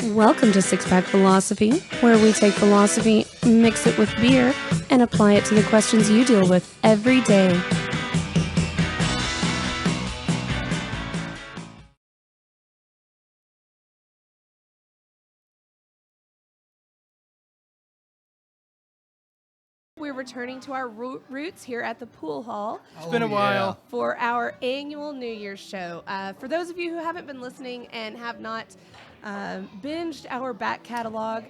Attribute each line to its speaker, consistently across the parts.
Speaker 1: Welcome to Six Pack Philosophy, where we take philosophy, mix it with beer, and apply it to the questions you deal with every day. We're returning to our roots here at the pool hall.
Speaker 2: It's been a while.
Speaker 1: For our annual New Year's show. For those of you who haven't been listening and have not binged our back catalog,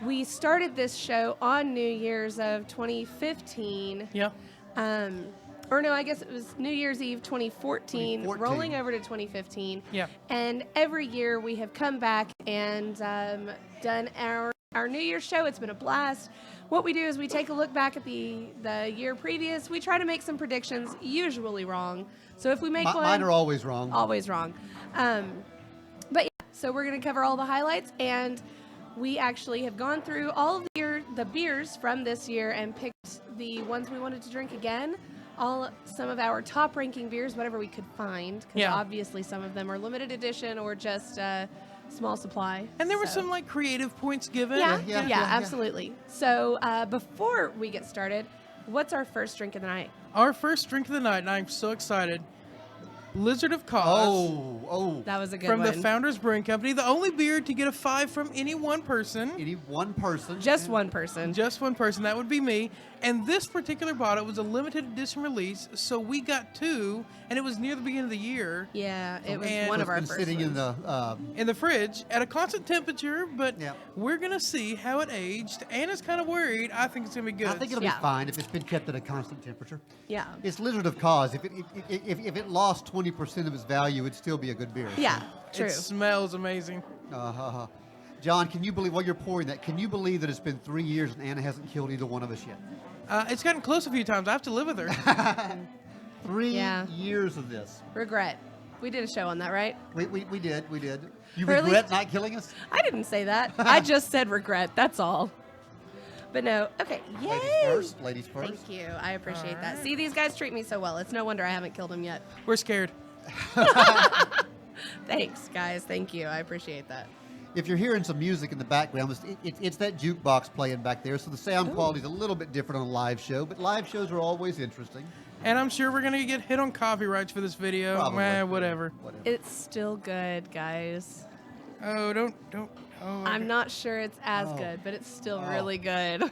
Speaker 1: we started this show on New Year's of 2015.
Speaker 2: Yeah.
Speaker 1: Or no, I guess it was New Year's Eve 2014, rolling over to 2015.
Speaker 2: Yeah.
Speaker 1: And every year we have come back and done our New Year's show. It's been a blast. What we do is we take a look back at the year previous. We try to make some predictions, usually wrong. So if we make one...
Speaker 3: Mine are always wrong.
Speaker 1: Always wrong. But yeah, so we're going to cover all the highlights, and we actually have gone through all of the beers from this year and picked the ones we wanted to drink again. Some of our top-ranking beers, whatever we could find, because obviously some of them are limited edition or just small supply.
Speaker 2: And there were some like creative points given.
Speaker 1: Yeah, absolutely. So before we get started, what's our first drink of the night?
Speaker 2: Our first drink of the night, and I'm so excited. Blizzard of Cause.
Speaker 3: Oh.
Speaker 1: That was a good
Speaker 2: from
Speaker 1: one.
Speaker 2: the Founders Brewing Company. The only beer to get a 5 from any one person.
Speaker 3: Any one person.
Speaker 1: Just one person.
Speaker 2: Just one person. That would be me. And this particular bottle was a limited edition release, so we got 2, and it was near the beginning of the year.
Speaker 1: Yeah, it was
Speaker 2: And
Speaker 1: one of our
Speaker 3: It's
Speaker 1: first
Speaker 3: been sitting
Speaker 1: ones.
Speaker 2: In the fridge at a constant temperature, but we're going to see how it aged. Anna's kind of worried. I think it's going to be good.
Speaker 3: I think it'll be fine if it's been kept at a constant temperature.
Speaker 1: Yeah.
Speaker 3: It's Blizzard of Cause. If it lost 20% of its value, it'd still be a good beer.
Speaker 1: Yeah, true.
Speaker 2: It smells amazing.
Speaker 3: John, can you believe, while you're pouring that, can you believe that it's been 3 years and Anna hasn't killed either one of us yet?
Speaker 2: It's gotten close a few times. I have to live with her.
Speaker 3: 3 years of this.
Speaker 1: Regret. We did a show on that, right?
Speaker 3: We did. You
Speaker 1: Or at
Speaker 3: regret
Speaker 1: least-
Speaker 3: not killing us?
Speaker 1: I didn't say that. I just said regret. That's all. But no. Okay. Yay!
Speaker 3: Ladies first.
Speaker 1: Thank you. I appreciate that. See, these guys treat me so well. It's no wonder I haven't killed them yet.
Speaker 2: We're scared.
Speaker 1: Thanks, guys. Thank you. I appreciate that.
Speaker 3: If you're hearing some music in the background, it's that jukebox playing back there, so the sound quality is a little bit different on a live show, but live shows are always interesting.
Speaker 2: And I'm sure we're going to get hit on copyrights for this video.
Speaker 3: Probably.
Speaker 2: Whatever.
Speaker 1: It's still good, guys.
Speaker 2: Oh, don't. Oh, okay.
Speaker 1: I'm not sure it's as good, but it's still really good.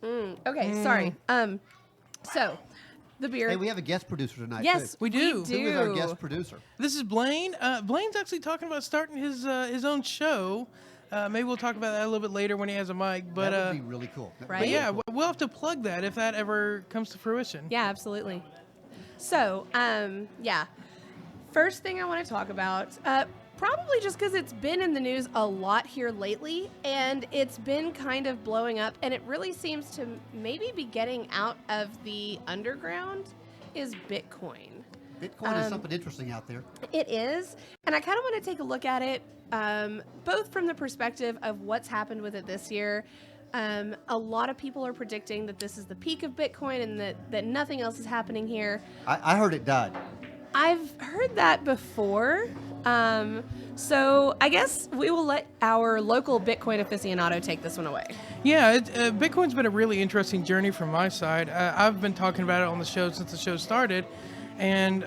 Speaker 1: Okay, sorry. So, the beer.
Speaker 3: Hey, we have a guest producer tonight,
Speaker 1: Yes,
Speaker 3: too.
Speaker 2: We do.
Speaker 3: Who is our guest producer?
Speaker 2: This is Blaine. Blaine's actually talking about starting his own show. Maybe we'll talk about that a little bit later when he has a mic. But
Speaker 3: that would be really cool.
Speaker 1: Right?
Speaker 2: But yeah, we'll have to plug that if that ever comes to fruition.
Speaker 1: Yeah, absolutely. So, first thing I want to talk about, probably just because it's been in the news a lot here lately, and it's been kind of blowing up, and it really seems to maybe be getting out of the underground, is Bitcoin.
Speaker 3: Bitcoin is something interesting out there.
Speaker 1: It is, and I kind of want to take a look at it, both from the perspective of what's happened with it this year. A lot of people are predicting that this is the peak of Bitcoin and that nothing else is happening here.
Speaker 3: I heard it died.
Speaker 1: I've heard that before. So I guess we will let our local Bitcoin aficionado take this one away.
Speaker 2: Yeah, Bitcoin's been a really interesting journey from my side. I've been talking about it on the show since the show started, and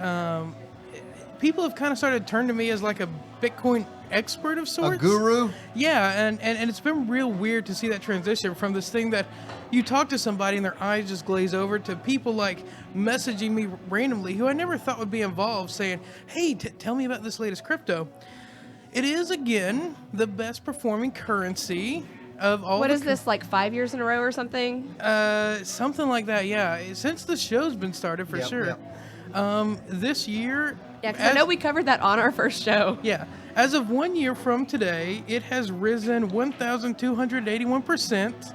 Speaker 2: people have kind of started to turn to me as like a Bitcoin expert of sorts.
Speaker 3: A guru?
Speaker 2: Yeah, and it's been real weird to see that transition from this thing that you talk to somebody and their eyes just glaze over to people like messaging me randomly who I never thought would be involved saying, hey, tell me about this latest crypto. It is, again, the best performing currency of all.
Speaker 1: What is this, like 5 years in a row or something?
Speaker 2: Something like that, yeah. Since the show's been started, for sure. This year...
Speaker 1: Yeah, because I know we covered that on our first show.
Speaker 2: Yeah. As of 1 year from today, it has risen 1,281%.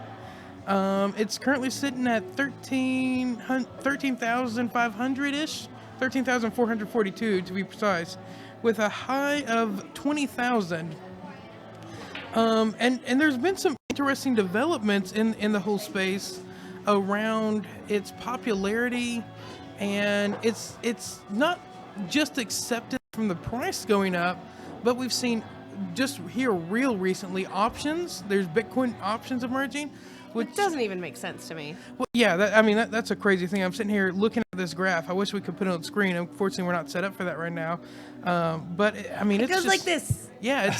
Speaker 2: It's currently sitting at 13,500-ish, 13,442 to be precise, with a high of 20,000. And there's been some interesting developments in the whole space around its popularity, and it's not just accepted from the price going up, but we've seen just here real recently, options. There's Bitcoin options emerging, which
Speaker 1: It doesn't even make sense to me.
Speaker 2: well, yeah, that's a crazy thing. I'm sitting here looking at this graph. I wish we could put it on the screen. Unfortunately, we're not set up for that right now. But it's
Speaker 1: It goes
Speaker 2: just,
Speaker 1: like this.
Speaker 2: Yeah,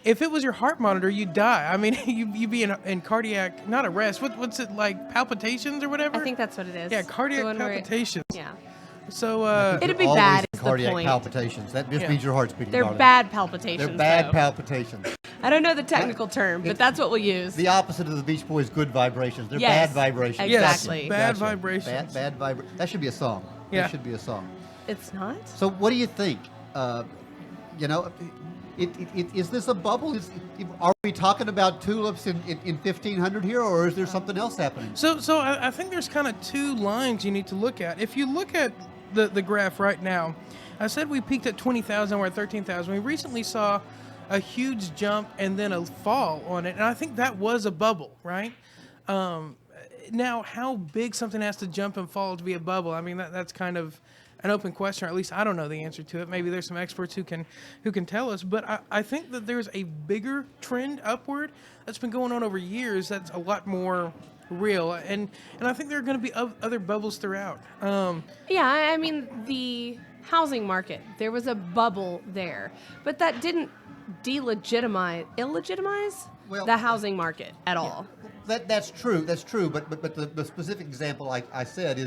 Speaker 2: if it was your heart monitor, you'd die. I mean, you'd be in cardiac, not arrest. What's it like, palpitations or whatever?
Speaker 1: I think that's what it is.
Speaker 2: Yeah,
Speaker 1: The
Speaker 2: cardiac
Speaker 1: one where it-
Speaker 2: palpitations.
Speaker 1: Yeah.
Speaker 2: So
Speaker 1: It'd be
Speaker 3: Always
Speaker 1: bad is the
Speaker 3: cardiac
Speaker 1: point.
Speaker 3: palpitations. That just
Speaker 2: Yeah.
Speaker 3: means your heart's beating.
Speaker 1: They're
Speaker 3: darling.
Speaker 1: bad palpitations.
Speaker 3: They're bad
Speaker 1: though.
Speaker 3: palpitations.
Speaker 1: I don't know the technical term, but that's what we'll use.
Speaker 3: The opposite of the Beach Boys' good vibrations. They're
Speaker 1: Yes,
Speaker 3: bad vibrations.
Speaker 1: exactly.
Speaker 2: Yes, bad vibrations.
Speaker 3: Bad That should be a song.
Speaker 2: Yeah.
Speaker 3: That should be a song.
Speaker 1: It's not?
Speaker 3: So what do you think? Is this a bubble? Are we talking about tulips in 1500 here, or is there something else happening?
Speaker 2: So I think there's kind of two lines you need to look at. If you look at the graph right now, I said we peaked at 20,000, we're at 13,000. We recently saw a huge jump and then a fall on it, and I think that was a bubble, right? Now, how big something has to jump and fall to be a bubble? I mean, that's kind of an open question, or at least I don't know the answer to it. Maybe there's some experts who can tell us. But I think that there's a bigger trend upward that's been going on over years. That's a lot more real, and I think there are going to be other bubbles throughout.
Speaker 1: Yeah, I mean, the housing market, there was a bubble there, but that didn't illegitimize
Speaker 3: Well,
Speaker 1: the housing market at all.
Speaker 3: That's true. That's true. But the specific example I said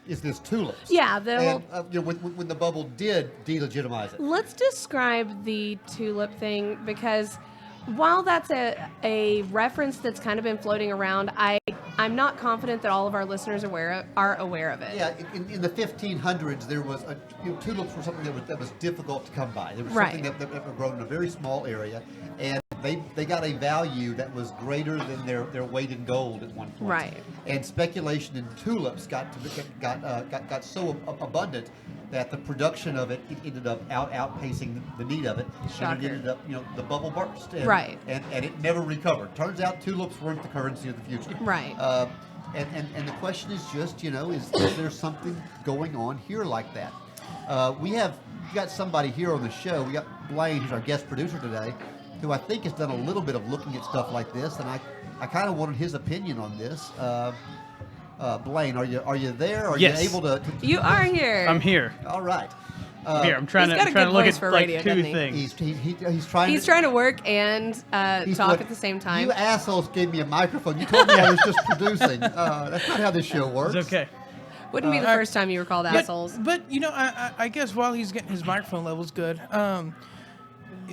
Speaker 3: is this tulips.
Speaker 1: Yeah,
Speaker 3: And when the bubble did delegitimize it.
Speaker 1: Let's describe the tulip thing, because while that's a reference that's kind of been floating around, I'm not confident that all of our listeners are aware of it.
Speaker 3: Yeah, in the 1500s, there was tulips were something that was difficult to come by. There was
Speaker 1: Right.
Speaker 3: something that were grown in a very small area, and they got a value that was greater than their weight in gold at one point.
Speaker 1: Right.
Speaker 3: And speculation in tulips got so abundant that the production of it ended up outpacing the need of it.
Speaker 1: Shocker.
Speaker 3: And it ended up, the bubble burst. And,
Speaker 1: Right.
Speaker 3: And it never recovered. Turns out tulips weren't the currency of the future.
Speaker 1: Right.
Speaker 3: And the question is just, is there something going on here like that? We got somebody here on the show. We got Blaine, who's our guest producer today, who I think has done a little bit of looking at stuff like this, and I kind of wanted his opinion on this. Blaine, are you there? Are
Speaker 4: Yes.
Speaker 3: you able to
Speaker 1: You are here.
Speaker 4: I'm here.
Speaker 3: All right.
Speaker 4: I'm here. I'm trying
Speaker 1: He's
Speaker 4: to
Speaker 1: got a
Speaker 4: trying
Speaker 1: good
Speaker 4: to look
Speaker 1: voice
Speaker 4: at
Speaker 1: for
Speaker 4: like
Speaker 1: radio,
Speaker 4: two
Speaker 1: doesn't he?
Speaker 4: things.
Speaker 3: He's trying.
Speaker 1: He's trying to work and
Speaker 3: he's
Speaker 1: talk
Speaker 3: what-
Speaker 1: at the same time.
Speaker 3: You assholes gave me a microphone. You told me I was just producing. That's not how this show works.
Speaker 4: It's okay.
Speaker 1: Wouldn't be the first time you were called assholes.
Speaker 2: But I guess while he's getting his microphone levels good,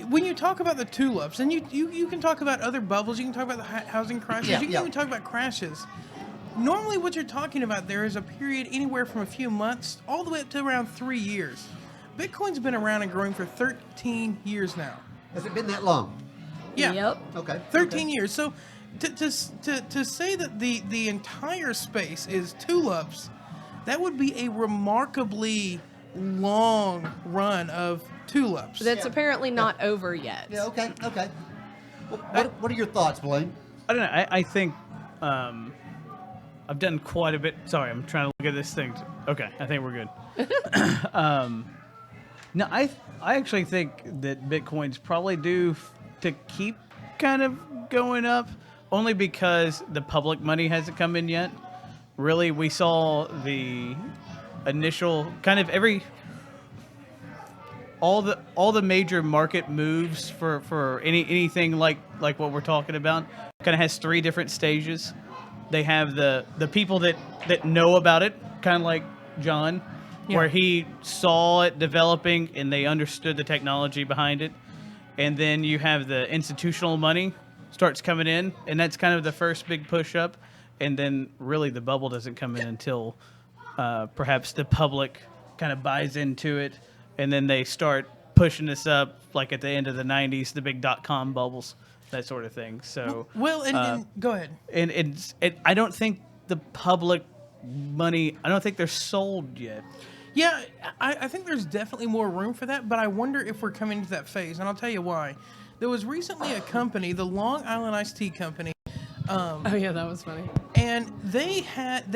Speaker 2: when you talk about the tulips, and you can talk about other bubbles, you can talk about the housing crisis,
Speaker 3: Yeah,
Speaker 2: you can
Speaker 3: yeah.
Speaker 2: even talk about crashes. Normally, what you're talking about there is a period anywhere from a few months all the way up to around 3 years. Bitcoin's been around and growing for 13 years now.
Speaker 3: Has it been that long?
Speaker 2: Yeah.
Speaker 1: Yep.
Speaker 3: Okay.
Speaker 2: 13 years. So to say that the entire space is tulips, that would be a remarkably long run of tulips.
Speaker 1: That's
Speaker 3: Yeah.
Speaker 1: apparently not over yet.
Speaker 3: Yeah. Okay. Okay. Well, what are your thoughts, Blaine?
Speaker 4: I don't know. I think I've done quite a bit. Sorry, I'm trying to look at this thing. Okay, I think we're good. No, I actually think that Bitcoin's probably due to keep kind of going up, only because the public money hasn't come in yet. Really, we saw the initial kind of all the major market moves for anything like what we're talking about kind of has three different stages. They have the people that know about it, kind of like John, where he saw it developing and they understood the technology behind it. And then you have the institutional money starts coming in, and that's kind of the first big push up. And then really the bubble doesn't come in until perhaps the public kind of buys into it, and then they start pushing this up like at the end of the 90s, the big .com bubbles, that sort of thing. So
Speaker 2: and go ahead.
Speaker 4: and I don't think the public money, I don't think they're sold yet.
Speaker 2: Yeah, I think there's definitely more room for that, but I wonder if we're coming to that phase, and I'll tell you why. There was recently a company, the Long Island Iced Tea Company,
Speaker 1: Oh yeah, that was funny.
Speaker 2: and they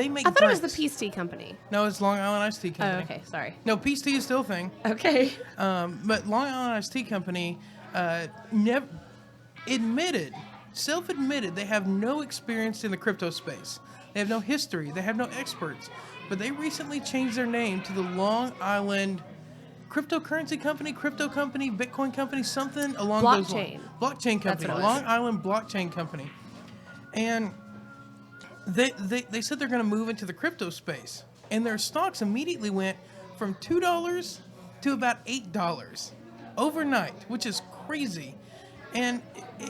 Speaker 2: make.
Speaker 1: I thought it was the
Speaker 2: drinks.
Speaker 1: Peace Tea Company.
Speaker 2: No, it's Long Island Iced Tea
Speaker 1: Oh,
Speaker 2: Company.
Speaker 1: okay, sorry.
Speaker 2: No, Peace Tea is still a thing.
Speaker 1: Okay.
Speaker 2: But Long Island Iced Tea Company never self-admitted they have no experience in the crypto space. They have no history. They have no experts. But they recently changed their name to the Long Island Cryptocurrency Company, Crypto Company, Bitcoin Company, something along those lines. Blockchain
Speaker 1: That's
Speaker 2: Company.
Speaker 1: what it was.
Speaker 2: Long Island Blockchain Company. And they said they're going to move into the crypto space. And their stocks immediately went from $2 to about $8 overnight, which is crazy. And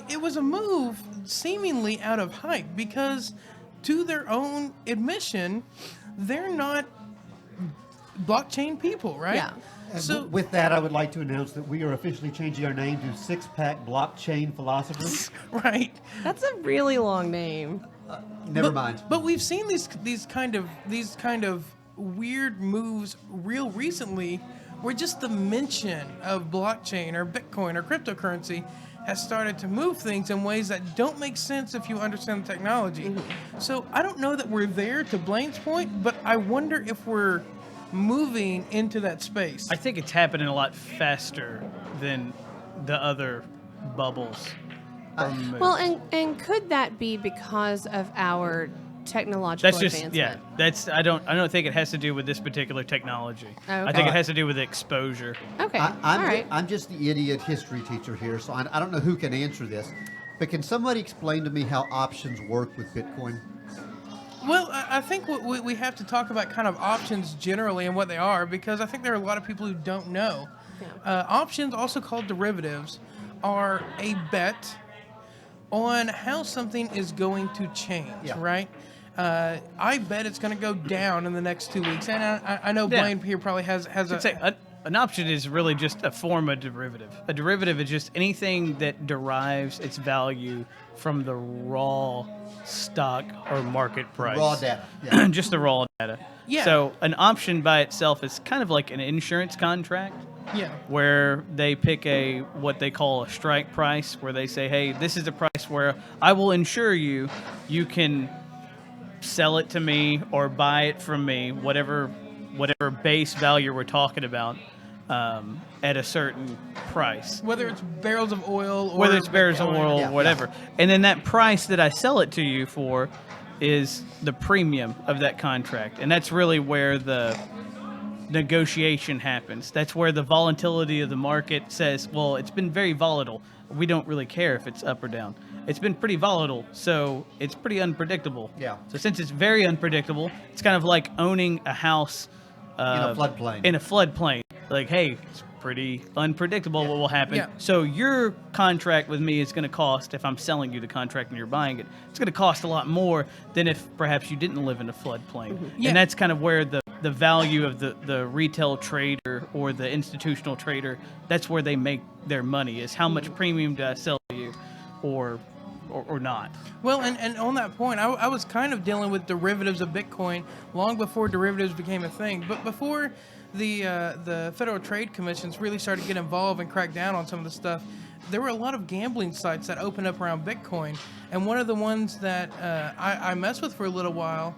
Speaker 2: it was a move seemingly out of hype because, to their own admission, they're not blockchain people, right?
Speaker 1: Yeah.
Speaker 3: And
Speaker 2: So
Speaker 3: with that, I would like to announce that we are officially changing our name to Six Pack Blockchain Philosophers.
Speaker 2: right.
Speaker 1: That's a really long name.
Speaker 3: Never mind.
Speaker 2: But we've seen these kind of weird moves real recently, where just the mention of blockchain or Bitcoin or cryptocurrency has started to move things in ways that don't make sense if you understand the technology. So I don't know that we're there, to Blaine's point, but I wonder if we're moving into that space.
Speaker 4: I think it's happening a lot faster than the other bubbles. or moves.
Speaker 1: Well, and could that be because of our technological
Speaker 4: That's just
Speaker 1: advancement?
Speaker 4: That's I don't think it has to do with this particular technology.
Speaker 1: Oh,
Speaker 4: I
Speaker 1: okay.
Speaker 4: think it has to do with exposure.
Speaker 1: Okay.
Speaker 3: I'm,
Speaker 1: All right.
Speaker 3: I'm just the idiot history teacher here, so I don't know who can answer this. But can somebody explain to me how options work with Bitcoin?
Speaker 2: Well, I think we have to talk about kind of options generally and what they are, because I think there are a lot of people who don't know.
Speaker 1: Yeah.
Speaker 2: Options, also called derivatives, are a bet on how something is going to change,
Speaker 3: Yeah.
Speaker 2: right? I bet it's going to go down in the next 2 weeks, and I know
Speaker 4: Yeah.
Speaker 2: Blaine here probably has
Speaker 4: I'd say
Speaker 2: a
Speaker 4: an option is really just a form of derivative. A derivative is just anything that derives its value from the raw stock or market price.
Speaker 3: Raw data. Yeah.
Speaker 4: Just the raw data.
Speaker 2: Yeah.
Speaker 4: So an option by itself is kind of like an insurance contract,
Speaker 2: yeah.
Speaker 4: where they pick what they call a strike price, where they say, hey, this is a price where I will insure you can sell it to me or buy it from me, whatever base value we're talking about, at a certain price.
Speaker 2: Whether it's barrels of oil or
Speaker 4: Whether it's barrels of
Speaker 2: Bitcoin.
Speaker 4: oil,
Speaker 3: Yeah,
Speaker 4: whatever. And then that price that I sell it to you for is the premium of that contract. And that's really where the negotiation happens. That's where the volatility of the market says, well, it's been very volatile. We don't really care if it's up or down. It's been pretty volatile, so it's pretty unpredictable.
Speaker 3: Yeah.
Speaker 4: So since it's very unpredictable, it's kind of like owning a house
Speaker 3: a floodplain.
Speaker 4: In a floodplain. Like, hey, it's pretty unpredictable what will happen.
Speaker 2: Yeah.
Speaker 4: So your contract with me is going to cost, if I'm selling you the contract and you're buying it, it's going to cost a lot more than if perhaps you didn't live in a floodplain.
Speaker 2: Yeah.
Speaker 4: And that's kind of where the value of the retail trader or the institutional trader, that's where they make their money, is how much premium do I sell to you or not.
Speaker 2: Well, and on that point, I was kind of dealing with derivatives of Bitcoin long before derivatives became a thing. But before the Federal Trade Commissions really started to get involved and crack down on some of the stuff, there were a lot of gambling sites that opened up around Bitcoin. And one of the ones that I messed with for a little while,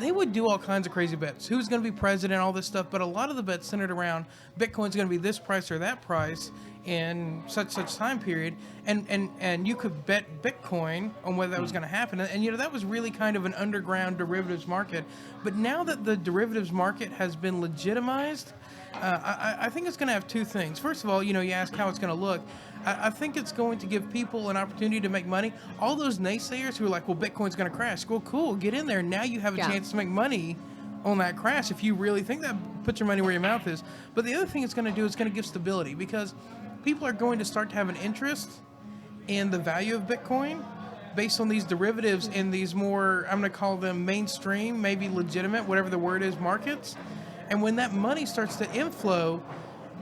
Speaker 2: they would do all kinds of crazy bets. Who's going to be president, all this stuff. But a lot of the bets centered around Bitcoin's going to be this price or that price in such time period, and you could bet Bitcoin on whether that was going to happen, and that was really kind of an underground derivatives market. But now that the derivatives market has been legitimized, I think it's going to have two things. First of all, you ask how it's going to look. I think it's going to give people an opportunity to make money. All those naysayers who are like, well, Bitcoin's going to crash. Well, cool, get in there. Now you have a chance to make money on that crash if you really think that. Put your money where your mouth is. But the other thing it's going to do is going to give stability, because people are going to start to have an interest in the value of Bitcoin based on these derivatives in these more, I'm going to call them mainstream, maybe legitimate, whatever the word is, markets. And when that money starts to inflow,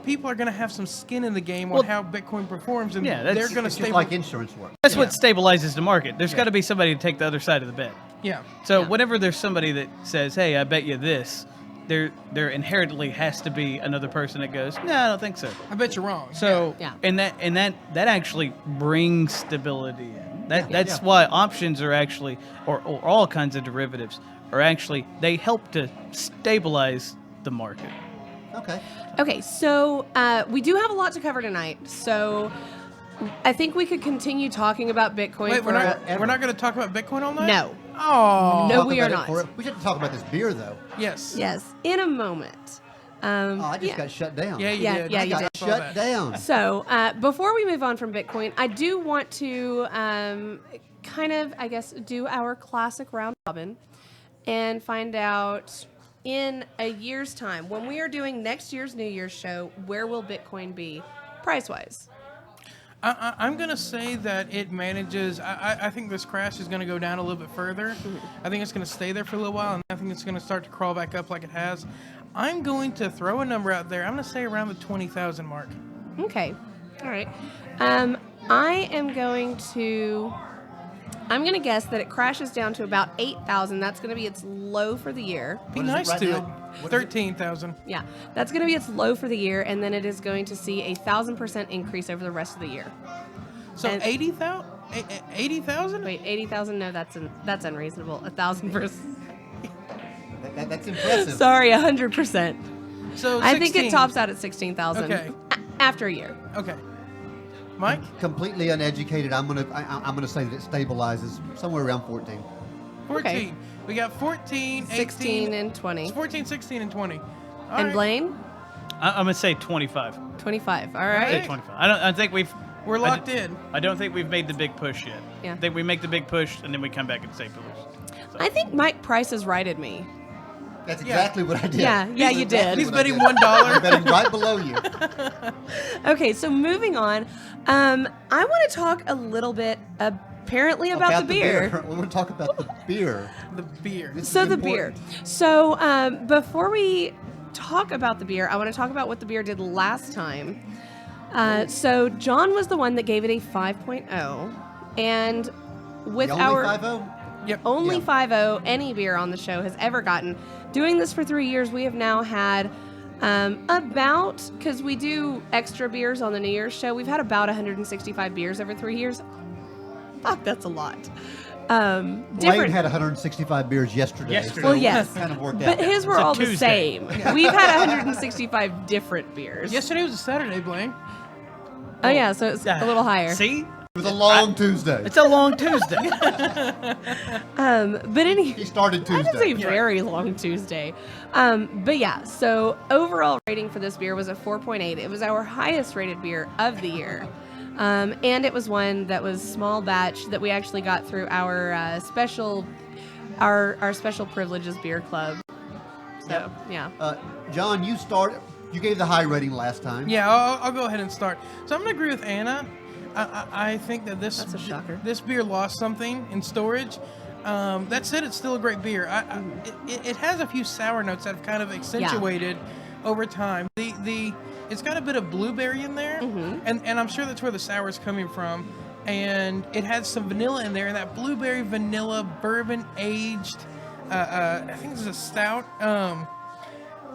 Speaker 2: people are going to have some skin in the game on how Bitcoin performs, and
Speaker 4: Yeah,
Speaker 2: they're
Speaker 4: that's-
Speaker 2: going to
Speaker 3: It's just
Speaker 2: stay
Speaker 3: like insurance works.
Speaker 4: That's what stabilizes the market. There's got to be somebody to take the other side of the bet.
Speaker 2: Yeah.
Speaker 4: So whenever there's somebody that says, hey, I bet you this, there inherently has to be another person that goes, no, I don't think so.
Speaker 2: I bet you're wrong.
Speaker 4: So
Speaker 1: Yeah.
Speaker 4: and that actually brings stability in. That's why options are actually, or all kinds of derivatives are actually, they help to stabilize the market.
Speaker 3: Okay.
Speaker 1: Okay, so we do have a lot to cover tonight. So I think we could continue talking about Bitcoin
Speaker 2: Wait,
Speaker 1: for
Speaker 2: we're not going to talk about Bitcoin all night?
Speaker 1: No.
Speaker 2: Oh.
Speaker 1: No,
Speaker 3: Talk
Speaker 1: we are
Speaker 3: about it
Speaker 1: not.
Speaker 3: we should talk about this beer, though.
Speaker 2: Yes.
Speaker 1: Yes, in a moment.
Speaker 3: Oh, I just
Speaker 1: yeah.
Speaker 3: got shut down.
Speaker 2: Yeah, you
Speaker 1: Yeah,
Speaker 2: did.
Speaker 1: yeah,
Speaker 2: I
Speaker 1: you
Speaker 2: got-
Speaker 1: did.
Speaker 2: I saw
Speaker 3: Shut
Speaker 2: that.
Speaker 3: down.
Speaker 1: So, before we move on from Bitcoin, I do want to kind of, I guess, do our classic round robin and find out in a year's time, when we are doing next year's New Year's show, where will Bitcoin be price-wise?
Speaker 2: I'm going to say that it manages. I think this crash is going to go down a little bit further. I think it's going to stay there for a little while, and I think it's going to start to crawl back up like it has. I'm going to throw a number out there. I'm going to say around the 20,000 mark.
Speaker 1: Okay. All right. I'm going to guess that it crashes down to about 8,000. That's going to be its low for the year.
Speaker 2: Be
Speaker 3: What is it
Speaker 2: nice
Speaker 3: right
Speaker 2: to
Speaker 3: now?
Speaker 2: it.
Speaker 3: What is it?
Speaker 2: 13,000.
Speaker 1: Yeah, that's going to be its low for the year, and then it is going to see a 1,000% increase over the rest of the year.
Speaker 2: So
Speaker 1: And-
Speaker 2: 80,000? 80,000?
Speaker 1: Wait, 80,000? No, that's unreasonable. 1,000%.
Speaker 3: That's impressive.
Speaker 1: Sorry, 100%.
Speaker 2: So
Speaker 1: I think
Speaker 2: 16.
Speaker 1: it tops out at 16,000
Speaker 2: Okay.
Speaker 1: after a year.
Speaker 2: Okay. Mike?
Speaker 3: Completely uneducated. I'm gonna say that it stabilizes somewhere around 14.
Speaker 2: 14.
Speaker 1: Okay.
Speaker 2: We got 14,
Speaker 1: 16
Speaker 2: 18,
Speaker 1: and 20.
Speaker 2: It's 14, 16, and 20. All
Speaker 1: And
Speaker 2: right.
Speaker 1: Blaine,
Speaker 4: I'm gonna say 25.
Speaker 1: 25. All
Speaker 2: Hey.
Speaker 1: right.
Speaker 4: 25. I think we've.
Speaker 2: We're
Speaker 4: I
Speaker 2: locked
Speaker 4: d-
Speaker 2: in.
Speaker 4: I don't think we've made the big push yet.
Speaker 1: Yeah.
Speaker 4: I think we make the big push and then we come back and stabilize. So.
Speaker 1: I think Mike Price has righted me.
Speaker 3: That's
Speaker 2: Yeah.
Speaker 3: exactly what I did.
Speaker 1: Yeah,
Speaker 3: That's
Speaker 1: you
Speaker 3: exactly
Speaker 1: did.
Speaker 2: He's
Speaker 3: what I
Speaker 2: betting
Speaker 3: did.
Speaker 2: $1.
Speaker 3: I'm betting right below you.
Speaker 1: Okay, so moving on. I want to talk a little bit apparently about the beer.
Speaker 3: We want to talk about the beer.
Speaker 2: The beer.
Speaker 3: This
Speaker 1: So
Speaker 3: is
Speaker 1: the beer.
Speaker 3: important.
Speaker 1: So before we talk about the beer, I want to talk about what the beer did last time. So John was the one that gave it a 5.0, and with
Speaker 3: The
Speaker 1: our
Speaker 3: only 5-0?
Speaker 2: Yep.
Speaker 1: only
Speaker 3: Yeah.
Speaker 1: 5.0 any beer on the show has ever gotten. Doing this for 3 years, we have now had because we do extra beers on the New Year's show, we've had about 165 beers over 3 years. Fuck, that's a lot.
Speaker 3: Blaine had 165 beers yesterday.
Speaker 4: Yesterday.
Speaker 1: Well,
Speaker 3: so
Speaker 1: yes.
Speaker 3: Kind of worked
Speaker 1: But
Speaker 3: out.
Speaker 1: his were
Speaker 4: It's a
Speaker 1: all the
Speaker 4: Tuesday.
Speaker 1: same. We've had 165 different beers.
Speaker 2: Yesterday was a Saturday, Blaine.
Speaker 1: Oh yeah, so it's a little higher.
Speaker 4: See?
Speaker 3: It was a long Tuesday.
Speaker 4: It's a long Tuesday.
Speaker 1: But
Speaker 3: He started
Speaker 1: that is a
Speaker 3: Tuesday.
Speaker 1: very long Tuesday. But yeah, so overall rating for this beer was a 4.8. It was our highest rated beer of the year. And it was one that was small batch that we actually got through our special privileges beer club. So yeah.
Speaker 3: John, you gave the high rating last time.
Speaker 2: Yeah, I'll go ahead and start. So I'm going to agree with Anna. I think that
Speaker 1: That's a shocker.
Speaker 2: this beer lost something in storage. That said, it's still a great beer. It has a few sour notes that have kind of accentuated over time. It's got a bit of blueberry in there, and I'm sure that's where the sour is coming from. And it has some vanilla in there, and that blueberry vanilla bourbon aged. I think this is a stout.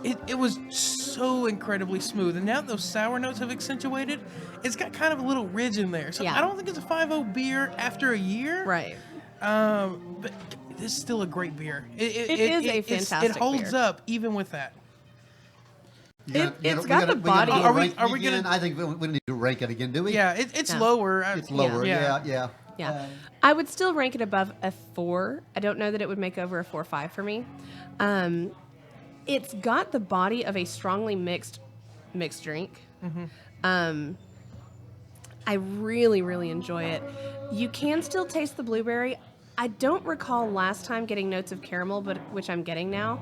Speaker 2: It was so incredibly smooth, and now that those sour notes have accentuated, it's got kind of a little ridge in there. So
Speaker 1: Yeah.
Speaker 2: I don't think it's a 5.0 beer after a year.
Speaker 1: Right.
Speaker 2: But this is still a great beer.
Speaker 1: It is a fantastic
Speaker 2: It holds
Speaker 1: beer.
Speaker 2: up even with that.
Speaker 1: It's got the body.
Speaker 2: Are we gonna-
Speaker 3: I think we don't need to rank it again, do we?
Speaker 2: Yeah, it's
Speaker 1: No.
Speaker 2: lower.
Speaker 3: It's lower.
Speaker 2: Yeah.
Speaker 3: Yeah.
Speaker 1: Yeah. I would still rank it above a 4. I don't know that it would make over a 4.5 for me. It's got the body of a strongly mixed drink. I really, really enjoy it. You can still taste the blueberry. I don't recall last time getting notes of caramel, but which I'm getting now,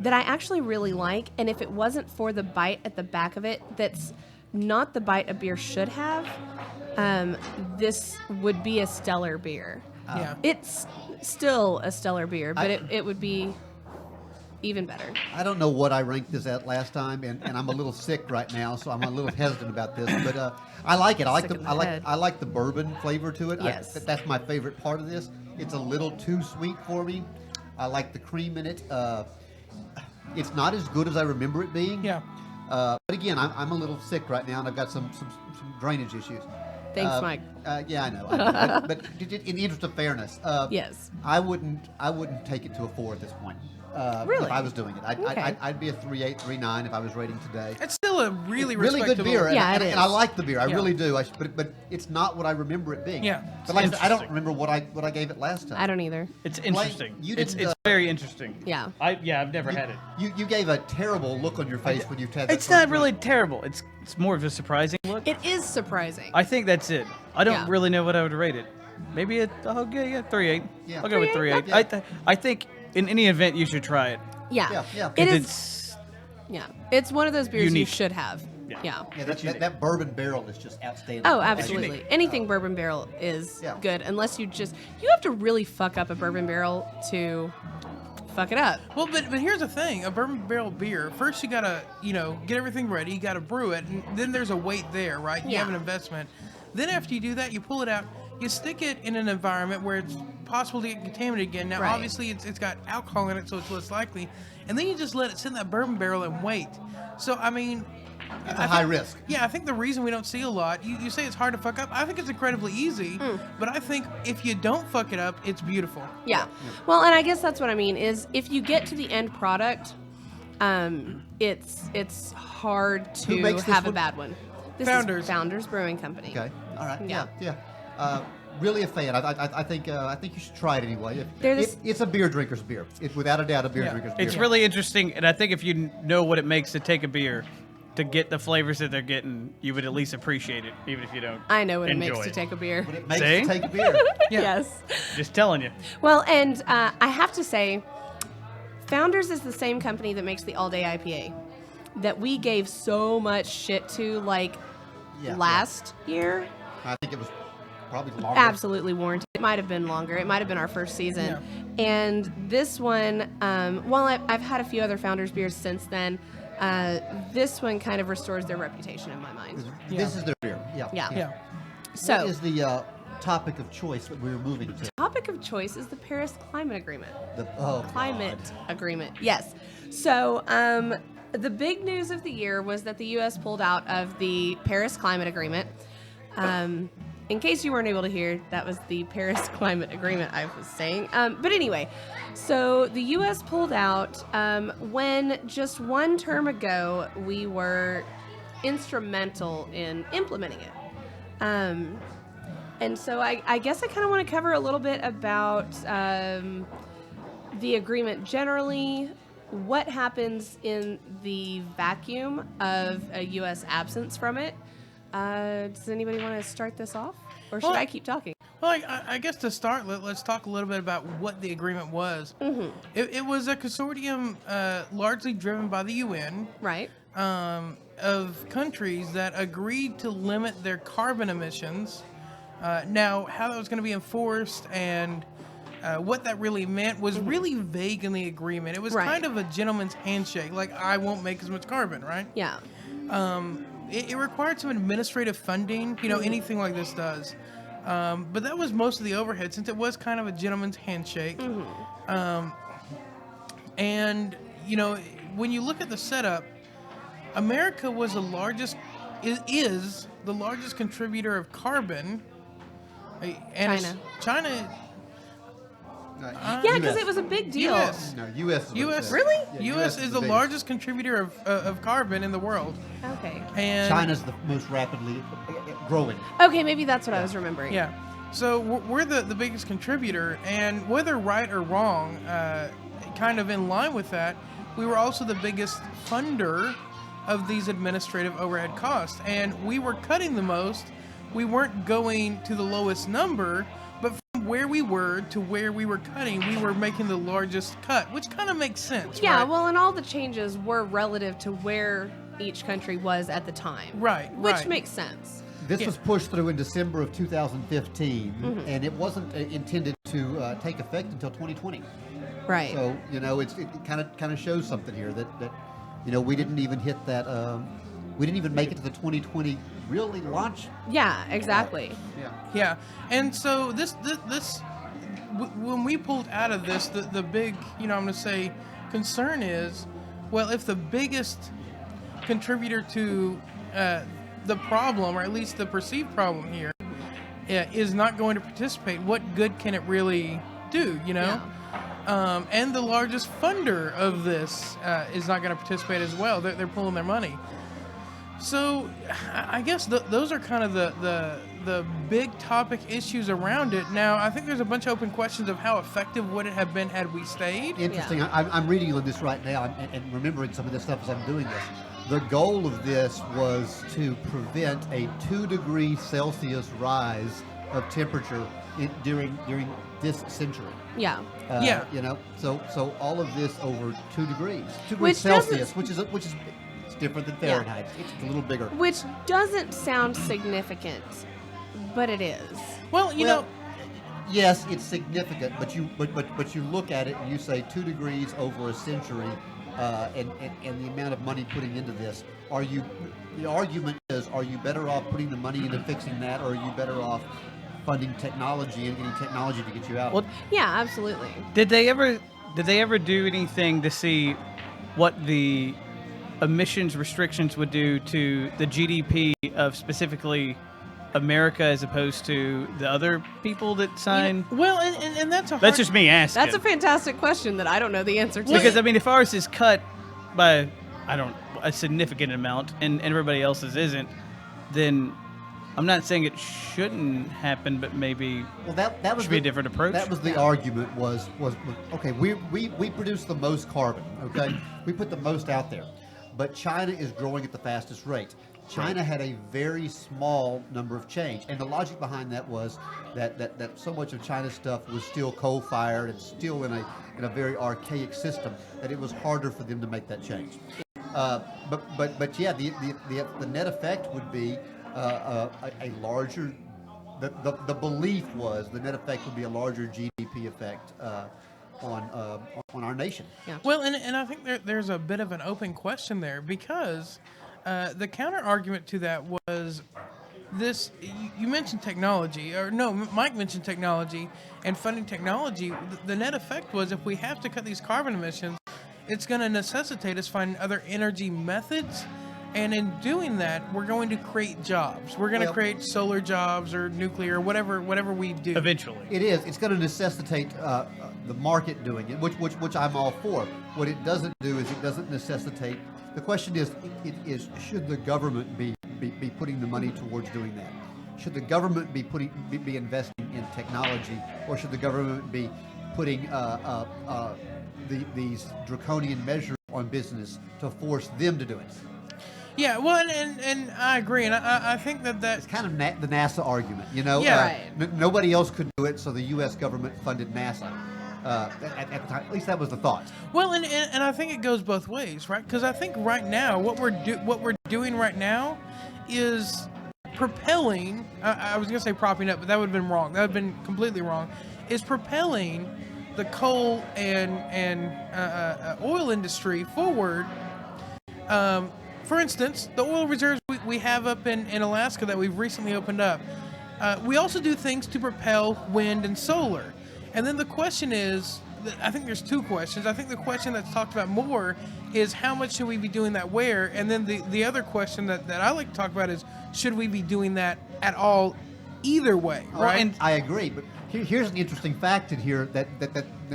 Speaker 1: that I actually really like. And if it wasn't for the bite at the back of it, that's not the bite a beer should have, this would be a stellar beer.
Speaker 2: Yeah.
Speaker 1: It's still a stellar beer, but it would be even better.
Speaker 3: I don't know what I ranked this at last time, and I'm a little sick right now, so I'm a little hesitant about this. But I like it.
Speaker 1: Sick in the head.
Speaker 3: I like the bourbon flavor to it.
Speaker 1: Yes.
Speaker 3: That's my favorite part of this. It's a little too sweet for me. I like the cream in it. It's not as good as I remember it being.
Speaker 2: Yeah.
Speaker 3: But again, I'm a little sick right now, and I've got some drainage issues.
Speaker 1: Thanks, Mike.
Speaker 3: Yeah, I know. But in the interest of fairness,
Speaker 1: Yes.
Speaker 3: I wouldn't take it to a 4 at this point.
Speaker 1: Really?
Speaker 3: if I was doing it.
Speaker 1: Okay.
Speaker 3: I'd be a 3.8, 3.9 if I was rating today.
Speaker 2: It's still a really
Speaker 3: Really good
Speaker 2: respectable
Speaker 3: beer, and,
Speaker 1: Yeah, it
Speaker 3: and I
Speaker 1: is.
Speaker 3: like the beer. I
Speaker 2: Yeah.
Speaker 3: really do. But it's not what I remember it being.
Speaker 2: Yeah.
Speaker 3: But like I said, I don't
Speaker 4: Interesting.
Speaker 3: remember what I gave it last time.
Speaker 1: I don't either.
Speaker 4: It's interesting.
Speaker 3: you
Speaker 4: It's
Speaker 3: didn't,
Speaker 4: very interesting.
Speaker 1: Yeah.
Speaker 4: I've never had it.
Speaker 3: You gave a terrible look on your face when you had that.
Speaker 4: It's
Speaker 3: first
Speaker 4: not
Speaker 3: drink.
Speaker 4: really terrible. It's more of a surprising look.
Speaker 1: It is surprising.
Speaker 4: I think that's it. I don't
Speaker 1: Yeah.
Speaker 4: really know what I would rate it. Maybe a 3.8.
Speaker 3: Yeah.
Speaker 4: I'll go with
Speaker 1: 3.8,
Speaker 4: 3.8. I think in any event you should try it.
Speaker 1: yeah.
Speaker 3: Yeah.
Speaker 1: It
Speaker 4: 'Cause
Speaker 1: is.
Speaker 4: It's
Speaker 1: Yeah. It's one of those beers you
Speaker 4: Unique.
Speaker 1: should have.
Speaker 4: Yeah.
Speaker 1: Yeah.
Speaker 3: Yeah, that bourbon barrel is just outstanding.
Speaker 1: Oh,
Speaker 3: Like,
Speaker 1: absolutely. Anything bourbon barrel is
Speaker 3: Yeah.
Speaker 1: good, unless you have to really fuck up a bourbon barrel to fuck it up.
Speaker 2: Well, but here's the thing: a bourbon barrel beer. First, you gotta get everything ready. You gotta brew it, and then there's a wait there, right? You
Speaker 1: Yeah.
Speaker 2: have an investment. Then after you do that, you pull it out. You stick it in an environment where it's possible to get contaminated again. Now,
Speaker 1: Right.
Speaker 2: obviously, it's got alcohol in it, so it's less likely. And then you just let it sit in that bourbon barrel and wait. So, I mean,
Speaker 3: It's
Speaker 2: I
Speaker 3: a high
Speaker 2: think-
Speaker 3: risk.
Speaker 2: Yeah, I think the reason we don't see a lot, you say it's hard to fuck up. I think it's incredibly easy, but I think if you don't fuck it up, it's beautiful.
Speaker 1: Yeah. Well, and I guess that's what I mean is if you get to the end product, it's hard
Speaker 3: Who
Speaker 1: to
Speaker 3: makes this
Speaker 1: have a
Speaker 3: one?
Speaker 1: bad one. This
Speaker 2: Founders.
Speaker 1: is Founders Brewing Company.
Speaker 3: Okay. All right.
Speaker 1: Yeah.
Speaker 3: Yeah. Really a fan. I think you should try it anyway.
Speaker 1: They're this-
Speaker 3: It's a beer drinker's beer. It's without a doubt a beer
Speaker 2: Yeah.
Speaker 3: drinker's beer.
Speaker 4: It's really interesting, and I think if you know what it makes to take a beer, to get the flavors that they're getting, you would at least appreciate it, even if you don't.
Speaker 1: I know what it
Speaker 4: enjoy
Speaker 1: makes to take a beer.
Speaker 3: What it makes
Speaker 4: See?
Speaker 3: to take a beer.
Speaker 2: Yeah.
Speaker 1: Yes.
Speaker 4: Just telling you.
Speaker 1: Well, and I have to say, Founders is the same company that makes the All Day IPA that we gave so much shit to
Speaker 3: Yeah,
Speaker 1: last year.
Speaker 3: I think it was probably longer.
Speaker 1: Absolutely warranted. It might have been longer. It might have been our first season. And this one, while I've had a few other Founders beers since then, this one kind of restores their reputation in my mind.
Speaker 3: This is their beer. Yeah.
Speaker 1: Yeah.
Speaker 2: Yeah.
Speaker 1: So,
Speaker 3: What is the topic of choice that we're moving to?
Speaker 1: topic of choice is the Paris Climate Agreement. Climate
Speaker 3: God.
Speaker 1: agreement. Yes. So, the big news of the year was that the U.S. pulled out of the Paris Climate Agreement. In case you weren't able to hear, that was the Paris Climate Agreement I was saying. But anyway, so the U.S. pulled out when just one term ago we were instrumental in implementing it. And so I guess I kind of want to cover a little bit about the agreement generally, what happens in the vacuum of a U.S. absence from it. Does anybody want to start this off? Or should
Speaker 2: Well,
Speaker 1: I keep talking?
Speaker 2: Well, I guess to start, let's talk a little bit about what the agreement was.
Speaker 1: Mm-hmm.
Speaker 2: It was a consortium largely driven by the UN
Speaker 1: Right.
Speaker 2: of countries that agreed to limit their carbon emissions. Now, how that was going to be enforced and what that really meant was really vague in the agreement. It was
Speaker 1: Right.
Speaker 2: kind of a gentleman's handshake, like I won't make as much carbon, right?
Speaker 1: Yeah.
Speaker 2: It required some administrative funding, anything like this does. But that was most of the overhead since it was kind of a gentleman's handshake. And, when you look at the setup, America was is the largest contributor of carbon. And China.
Speaker 1: Yeah, because it was a big deal.
Speaker 2: US.
Speaker 3: No, U.S. is what it
Speaker 2: U.S.
Speaker 3: says.
Speaker 1: Really?
Speaker 3: Yeah,
Speaker 2: U.S. is the
Speaker 3: biggest.
Speaker 2: largest contributor of carbon in the world.
Speaker 1: Okay.
Speaker 2: And
Speaker 3: China's the most rapidly growing.
Speaker 1: Okay, maybe that's what I was remembering.
Speaker 2: Yeah. So we're the biggest contributor, and whether right or wrong, kind of in line with that, we were also the biggest funder of these administrative overhead costs, and we were cutting the most. We weren't going to the lowest number, but from where we were to where we were cutting, we were making the largest cut, which kind of makes sense.
Speaker 1: Yeah,
Speaker 2: right?
Speaker 1: well, and all the changes were relative to where each country was at the time.
Speaker 2: Right,
Speaker 1: Which
Speaker 2: right.
Speaker 1: makes sense.
Speaker 3: This
Speaker 2: Yeah.
Speaker 3: was pushed through in December of 2015,
Speaker 1: Mm-hmm.
Speaker 3: and it wasn't intended to take effect until 2020.
Speaker 1: Right.
Speaker 3: So it kind of shows something here that we didn't even hit that. We didn't even make it to the 2020 really launch.
Speaker 1: Yeah, exactly.
Speaker 3: Yeah.
Speaker 2: Yeah, and so when we pulled out of this, the big, I'm going to say, concern is, well, if the biggest contributor to the problem, or at least the perceived problem here, is not going to participate, what good can it really do?
Speaker 1: Yeah.
Speaker 2: and the largest funder of this is not going to participate as well. They're pulling their money. So I guess those are kind of the big topic issues around it. Now, I think there's a bunch of open questions of how effective would it have been had we stayed.
Speaker 3: Interesting. I'm reading on this right now and remembering some of this stuff as I'm doing this. The goal of this was to prevent a 2 degrees Celsius rise of temperature during this century.
Speaker 1: Yeah.
Speaker 2: Yeah.
Speaker 3: You know, so all of this over 2 degrees, 2
Speaker 1: Which
Speaker 3: degrees Celsius, which is it's different than
Speaker 1: Yeah.
Speaker 3: Fahrenheit. It's a little bigger.
Speaker 1: Which doesn't sound significant, but it is.
Speaker 2: Well, you know,
Speaker 3: Yes, it's significant, but you look at it and you say 2 degrees over a century, and the amount of money putting into this. The argument is, are you better off putting the money into fixing that, or are you better off funding technology and getting technology to get you out?
Speaker 4: Well,
Speaker 1: Yeah, absolutely.
Speaker 4: did they ever do anything to see what the emissions restrictions would do to the GDP of specifically America as opposed to the other people that sign?
Speaker 2: well, and that's a hard,
Speaker 4: That's just me asking.
Speaker 1: That's a fantastic question that I don't know the answer to.
Speaker 4: Because I mean, if ours is cut by a significant amount and everybody else's isn't, then I'm not saying it shouldn't happen, but maybe
Speaker 3: Well, that was
Speaker 4: should be a different approach.
Speaker 3: That was the argument. Was okay? We produce the most carbon. Okay, we put the most out there, but China is growing at the fastest rate. China had a very small number of change, and the logic behind that was that so much of China's stuff was still coal-fired and still in a very archaic system that it was harder for them to make that change. But yeah, the net effect would be a larger. The belief was the net effect would be a larger GDP effect on our nation.
Speaker 1: Yeah.
Speaker 2: Well, and I think there's a bit of an open question there because the counter argument to that was this. You mentioned technology, or no, Mike mentioned technology and funding technology. The net effect was if we have to cut these carbon emissions, it's going to necessitate us finding other energy methods. And in doing that, we're going to create jobs. We're going to create solar jobs or nuclear, whatever we do.
Speaker 4: eventually.
Speaker 3: It is. It's going to necessitate the market doing it, which I'm all for. What it doesn't do is it doesn't necessitate. The question is should the government be putting the money towards doing that? Should the government be investing in technology, or should the government be putting these draconian measures on business to force them to do it?
Speaker 2: Yeah, well, and I agree, and I think that
Speaker 3: It's kind of the NASA argument, you know.
Speaker 2: Yeah.
Speaker 1: Right.
Speaker 3: Nobody else could do it, so the U.S. government funded NASA. At the time, at least that was the thought.
Speaker 2: well, and I think it goes both ways, right? Because I think right now what we're doing right now is propelling. I was gonna say propping up, but that would have been wrong. That would have been completely wrong. Is propelling the coal and oil industry forward. For instance, the oil reserves we have up in Alaska that we've recently opened up. We also do things to propel wind and solar. And then the question is, I think there's two questions. I think the question that's talked about more is how much should we be doing that where? And then the other question that I like to talk about is should we be doing that at all either way, right?
Speaker 3: And I agree, but here's an interesting fact in here that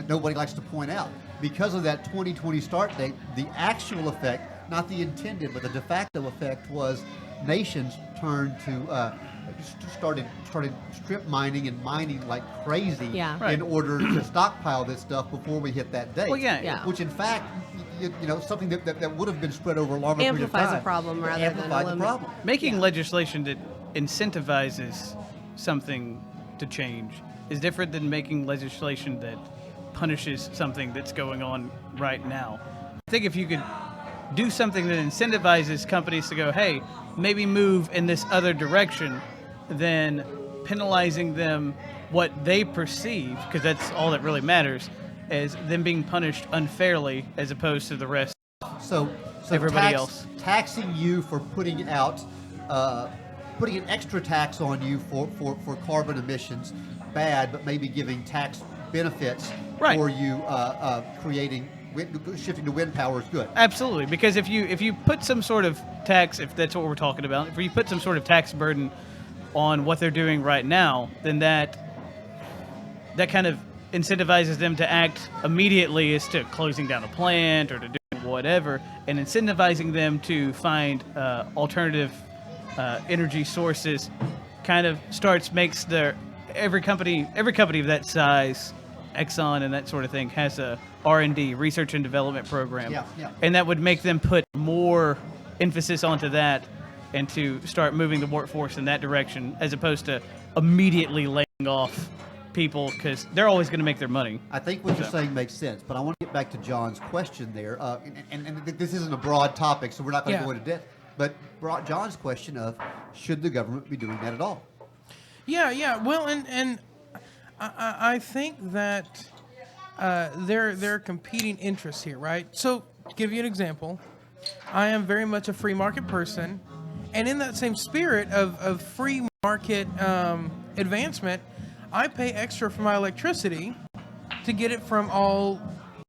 Speaker 3: nobody likes to point out. Because of that 2020 start date, the actual effect, not the intended, but the de facto effect was nations turned to started strip mining and mining like crazy
Speaker 1: Yeah.
Speaker 3: in order to stockpile this stuff before we hit that date.
Speaker 4: Well, yeah.
Speaker 1: Yeah.
Speaker 3: Which in fact, you know, something that would have been spread over a longer period of
Speaker 1: Amplifies
Speaker 3: time.
Speaker 1: a problem rather than
Speaker 3: amplified the
Speaker 1: eliminate-
Speaker 3: problem.
Speaker 4: Making legislation that incentivizes something to change is different than making legislation that punishes something that's going on right now. I think if you could do something that incentivizes companies to go, hey, maybe move in this other direction, than penalizing them what they perceive, because that's all that really matters, as them being punished unfairly as opposed to the rest.
Speaker 3: So
Speaker 4: Everybody else.
Speaker 3: taxing you for putting out, putting an extra tax on you for carbon emissions, bad, but maybe giving tax benefits
Speaker 4: Right.
Speaker 3: for you shifting to wind power is good.
Speaker 4: Absolutely, because if you put some sort of tax, if that's what we're talking about, if you put some sort of tax burden on what they're doing right now, then that kind of incentivizes them to act immediately as to closing down a plant or to doing whatever, and incentivizing them to find alternative energy sources kind of makes every company of that size, Exxon and that sort of thing, has a R&D, research and development program.
Speaker 3: Yeah.
Speaker 4: And that would make them put more emphasis onto that and to start moving the workforce in that direction, as opposed to immediately laying off people, because they're always going to make their money.
Speaker 3: I think what you're saying makes sense, but I want to get back to John's question there. And this isn't a broad topic, so we're not going to go into depth. But John's question of, should the government be doing that at all?
Speaker 2: Yeah. Well, and I think that there are competing interests here, right? So, to give you an example, I am very much a free market person, and in that same spirit of free market advancement, I pay extra for my electricity to get it from all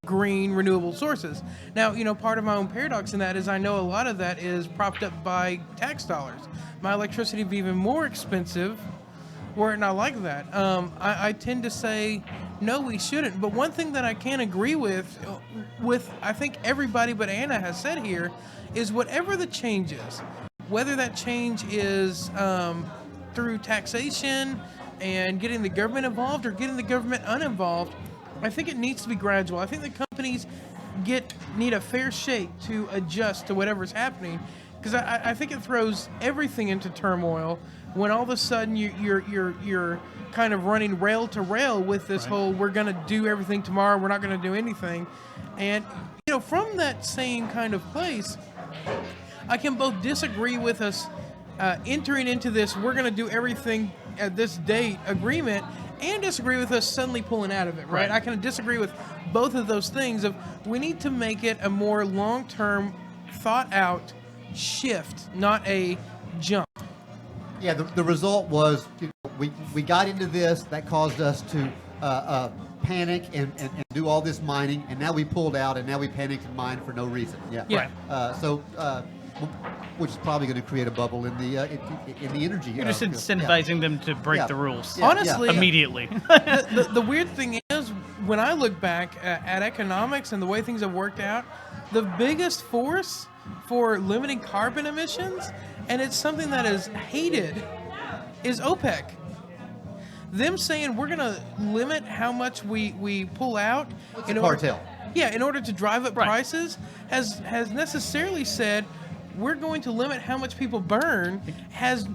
Speaker 2: green renewable sources. Now, part of my own paradox in that is I know a lot of that is propped up by tax dollars. My electricity would be even more expensive were it not like that. I tend to say, no, we shouldn't. But one thing that I can agree with I think everybody but Anna has said here, is whatever the change is, whether that change is through taxation and getting the government involved or getting the government uninvolved, I think it needs to be gradual. I think the companies need a fair shake to adjust to whatever's happening, because I think it throws everything into turmoil when all of a sudden you're kind of running rail to rail with this whole, we're going to do everything tomorrow, we're not going to do anything. And from that same kind of place, I can both disagree with us entering into this, we're going to do everything at this date agreement, and disagree with us suddenly pulling out of it, right? I can disagree with both of those things. We need to make it a more long-term, thought-out shift, not a jump.
Speaker 3: Yeah, the result was we got into this, that caused us to panic and do all this mining, and now we pulled out, and now we panicked and mined for no reason. Yeah. Which is probably going to create a bubble in the energy.
Speaker 4: You're just incentivizing them to break the rules.
Speaker 2: Honestly,
Speaker 4: immediately.
Speaker 2: the weird thing is, when I look back at economics and the way things have worked out, the biggest force for limiting carbon emissions, and it's something that is hated, is OPEC. Them saying we're going to limit how much we pull out.
Speaker 3: In cartel.
Speaker 2: In order to drive up prices, has necessarily said we're going to limit how much people burn,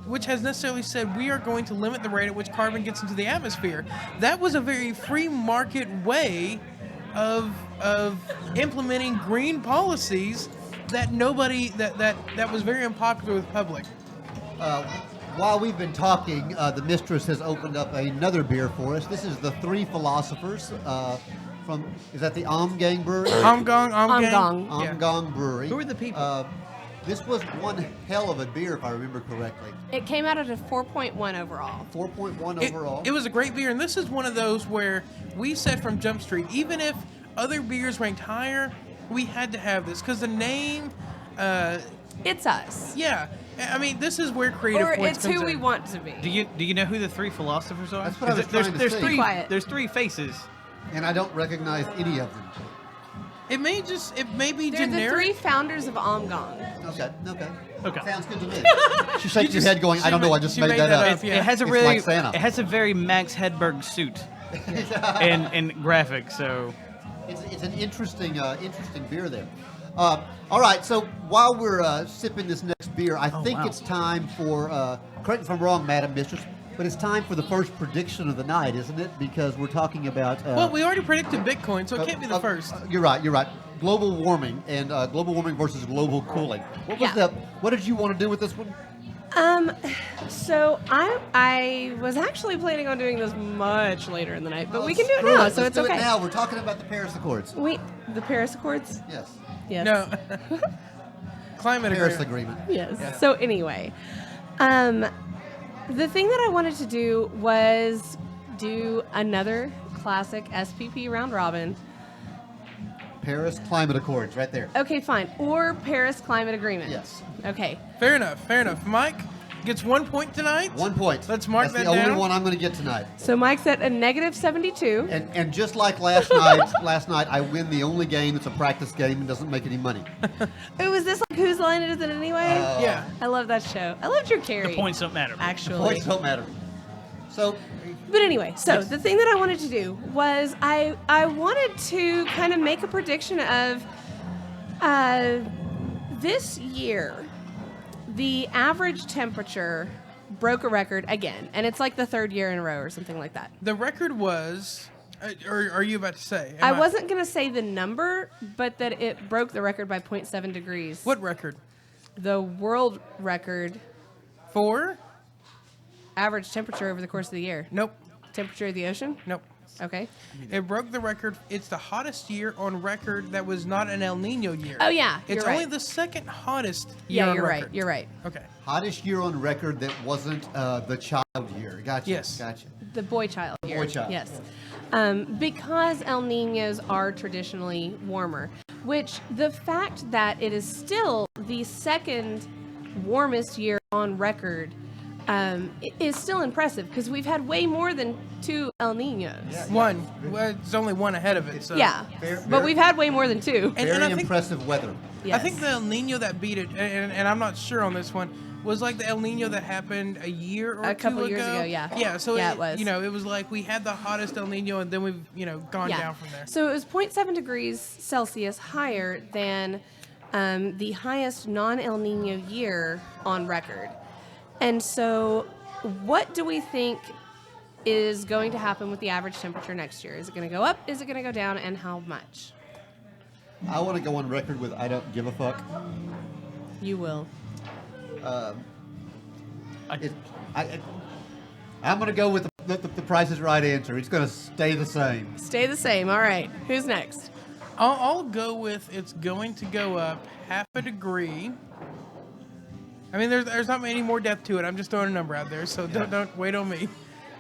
Speaker 2: which has necessarily said we are going to limit the rate at which carbon gets into the atmosphere. That was a very free market way of implementing green policies that that was very unpopular with the public.
Speaker 3: While we've been talking, the mistress has opened up another beer for us. This is the Three Philosophers is that the Omgang Brewery? Omgang Brewery.
Speaker 4: Who are the people?
Speaker 3: This was one hell of a beer, if I remember correctly.
Speaker 1: It came out at a 4.1 overall.
Speaker 3: 4.1 overall.
Speaker 2: It was a great beer, and this is one of those where we said from Jump Street, even if other beers ranked higher, we had to have this, because the name...
Speaker 1: it's us.
Speaker 2: Yeah. I mean, this is where creative
Speaker 1: Or
Speaker 2: points
Speaker 1: it's
Speaker 2: comes
Speaker 1: who we
Speaker 2: in.
Speaker 1: want to be.
Speaker 4: Do you know who the three philosophers are?
Speaker 3: That's what I was trying to say.
Speaker 1: Be quiet.
Speaker 4: There's three faces.
Speaker 3: And I don't recognize any of them.
Speaker 2: It may be
Speaker 1: They're
Speaker 2: generic.
Speaker 1: the three founders of Omgang.
Speaker 3: Okay. Sounds good to me. She shakes her head going, I don't know, I just
Speaker 2: she
Speaker 3: made
Speaker 2: made
Speaker 3: that
Speaker 2: that
Speaker 3: up.
Speaker 2: up. Yeah.
Speaker 4: It has a
Speaker 3: It's
Speaker 4: really
Speaker 3: like Santa.
Speaker 4: it has a very Max Hedberg suit and graphic, so
Speaker 3: It's an interesting beer there. All right, so while we're sipping this next beer, I think it's time for, correct me if I'm wrong, Madam Mistress, but it's time for the first prediction of the night, isn't it? Because we're talking about...
Speaker 2: well, we already predicted Bitcoin, so it can't be the first.
Speaker 3: You're right. Global warming and global warming versus global cooling. What did you want to do with this one?
Speaker 1: So I was actually planning on doing this much later in the night, but we can do it now, so it's
Speaker 3: Let's do
Speaker 1: okay.
Speaker 3: it now. We're talking about the Paris Accords.
Speaker 1: The Paris Accords?
Speaker 3: Yes.
Speaker 1: Yes.
Speaker 2: No. Climate
Speaker 3: Paris
Speaker 2: agreement.
Speaker 3: Agreement.
Speaker 1: Yes.
Speaker 2: Yeah.
Speaker 1: So anyway, the thing that I wanted to do was do another classic SPP round robin.
Speaker 3: Paris Climate Accords, right there.
Speaker 1: Okay, fine. Or Paris Climate Agreement.
Speaker 3: Yes.
Speaker 1: Okay.
Speaker 2: Fair enough. Mike, gets 1 point tonight.
Speaker 3: 1 point.
Speaker 2: Let's mark
Speaker 3: That's
Speaker 2: that
Speaker 3: the
Speaker 2: down.
Speaker 3: only one I'm going to get tonight.
Speaker 1: So Mike's at a negative 72.
Speaker 3: And just like last night, I win the only game that's a practice game and doesn't make any money.
Speaker 1: Oh, is this like Whose Line Is It Anyway?
Speaker 2: Yeah.
Speaker 1: I love that show. I loved your carry.
Speaker 4: The points don't matter.
Speaker 1: Actually.
Speaker 3: Points don't matter. So,
Speaker 1: But anyway, so the thing that I wanted to do was I wanted to kind of make a prediction of this year, the average temperature broke a record again, and it's like the third year in a row or something like that.
Speaker 2: The record was, or are you about to say?
Speaker 1: I wasn't going to say the number, but that it broke the record by 0.7 degrees.
Speaker 2: What record?
Speaker 1: The world record
Speaker 2: For?
Speaker 1: average temperature over the course of the year.
Speaker 2: Nope.
Speaker 1: Temperature of the ocean?
Speaker 2: Nope.
Speaker 1: Okay.
Speaker 2: It broke the record. It's the hottest year on record that was not an El Nino year.
Speaker 1: Oh, yeah,
Speaker 2: It's
Speaker 1: you're
Speaker 2: only
Speaker 1: right.
Speaker 2: the second hottest year
Speaker 1: Yeah,
Speaker 2: on
Speaker 1: you're
Speaker 2: record.
Speaker 1: right. You're right.
Speaker 2: Okay.
Speaker 3: hottest year on record that wasn't the child year. Gotcha.
Speaker 2: Yes.
Speaker 3: Gotcha.
Speaker 1: The boy child year.
Speaker 3: Boy child.
Speaker 1: Yes. Because El Ninos are traditionally warmer, which the fact that it is still the second warmest year on record is still impressive because we've had way more than 2 El Ninos.
Speaker 3: Yeah.
Speaker 2: One. Well, it's only one ahead of it. So.
Speaker 1: Yeah.
Speaker 3: Very-
Speaker 1: But we've had way more than 2.
Speaker 2: And
Speaker 3: Very
Speaker 2: I think,
Speaker 3: impressive weather.
Speaker 1: Yes.
Speaker 2: I think the El Nino that beat it, and I'm not sure on this one, was like the El Nino that happened a year or
Speaker 1: A
Speaker 2: two
Speaker 1: couple
Speaker 2: ago.
Speaker 1: years ago, yeah.
Speaker 2: Yeah, so
Speaker 1: Yeah, it was.
Speaker 2: it was like we had the hottest El Nino, and then we've, gone down from there.
Speaker 1: So it was 0.7 degrees Celsius higher than the highest non-El Nino year on record. And so what do we think is going to happen with the average temperature next year? Is it going to go up? Is it going to go down? And how much?
Speaker 3: I want to go on record with I don't give a fuck.
Speaker 1: You will.
Speaker 3: I'm going to go with the Price is Right answer. It's going to stay the same.
Speaker 1: Stay the same. All right. Who's next?
Speaker 2: I'll go with it's going to go up half a degree. I mean, there's not any more depth to it. I'm just throwing a number out there, so don't wait on me.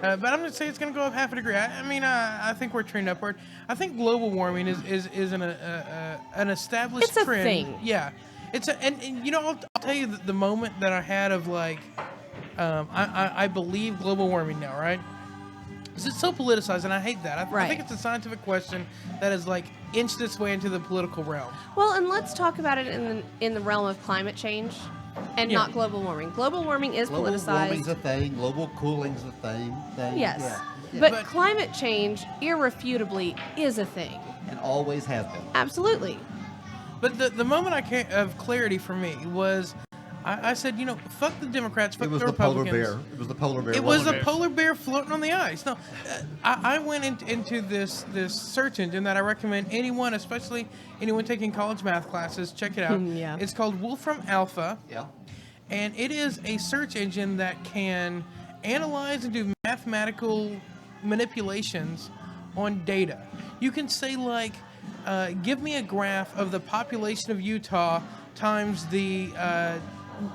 Speaker 2: But I'm going to say it's going to go up half a degree. I think we're trending upward. I think global warming is an established
Speaker 1: It's a
Speaker 2: trend.
Speaker 1: thing.
Speaker 2: Yeah, it's and I'll tell you the moment that I had of like, I believe global warming now, right? 'Cause it's so politicized, and I hate that. I
Speaker 1: Right.
Speaker 2: think it's a scientific question that has like inched its way into the political realm.
Speaker 1: Well, and let's talk about it in the realm of climate change and
Speaker 2: Yeah.
Speaker 1: not global warming. Global warming is
Speaker 3: Global
Speaker 1: politicized.
Speaker 3: warming's a thing. Global cooling's a thing.
Speaker 1: Yes.
Speaker 3: Yeah.
Speaker 1: But
Speaker 2: But-
Speaker 1: climate change irrefutably is a thing.
Speaker 3: And always has been.
Speaker 1: Absolutely.
Speaker 2: But the moment of clarity for me was, I said, fuck the Democrats, fuck
Speaker 3: It was
Speaker 2: the
Speaker 3: the polar
Speaker 2: Republicans.
Speaker 3: bear. It was the polar bear.
Speaker 2: It was
Speaker 3: wasn't
Speaker 2: a polar bear floating on the ice. No, I went into this search engine that I recommend anyone, especially anyone taking college math classes, check it out.
Speaker 1: Yeah.
Speaker 2: It's called Wolfram Alpha,
Speaker 3: Yeah.
Speaker 2: and it is a search engine that can analyze and do mathematical manipulations on data. You can say like, give me a graph of the population of Utah times the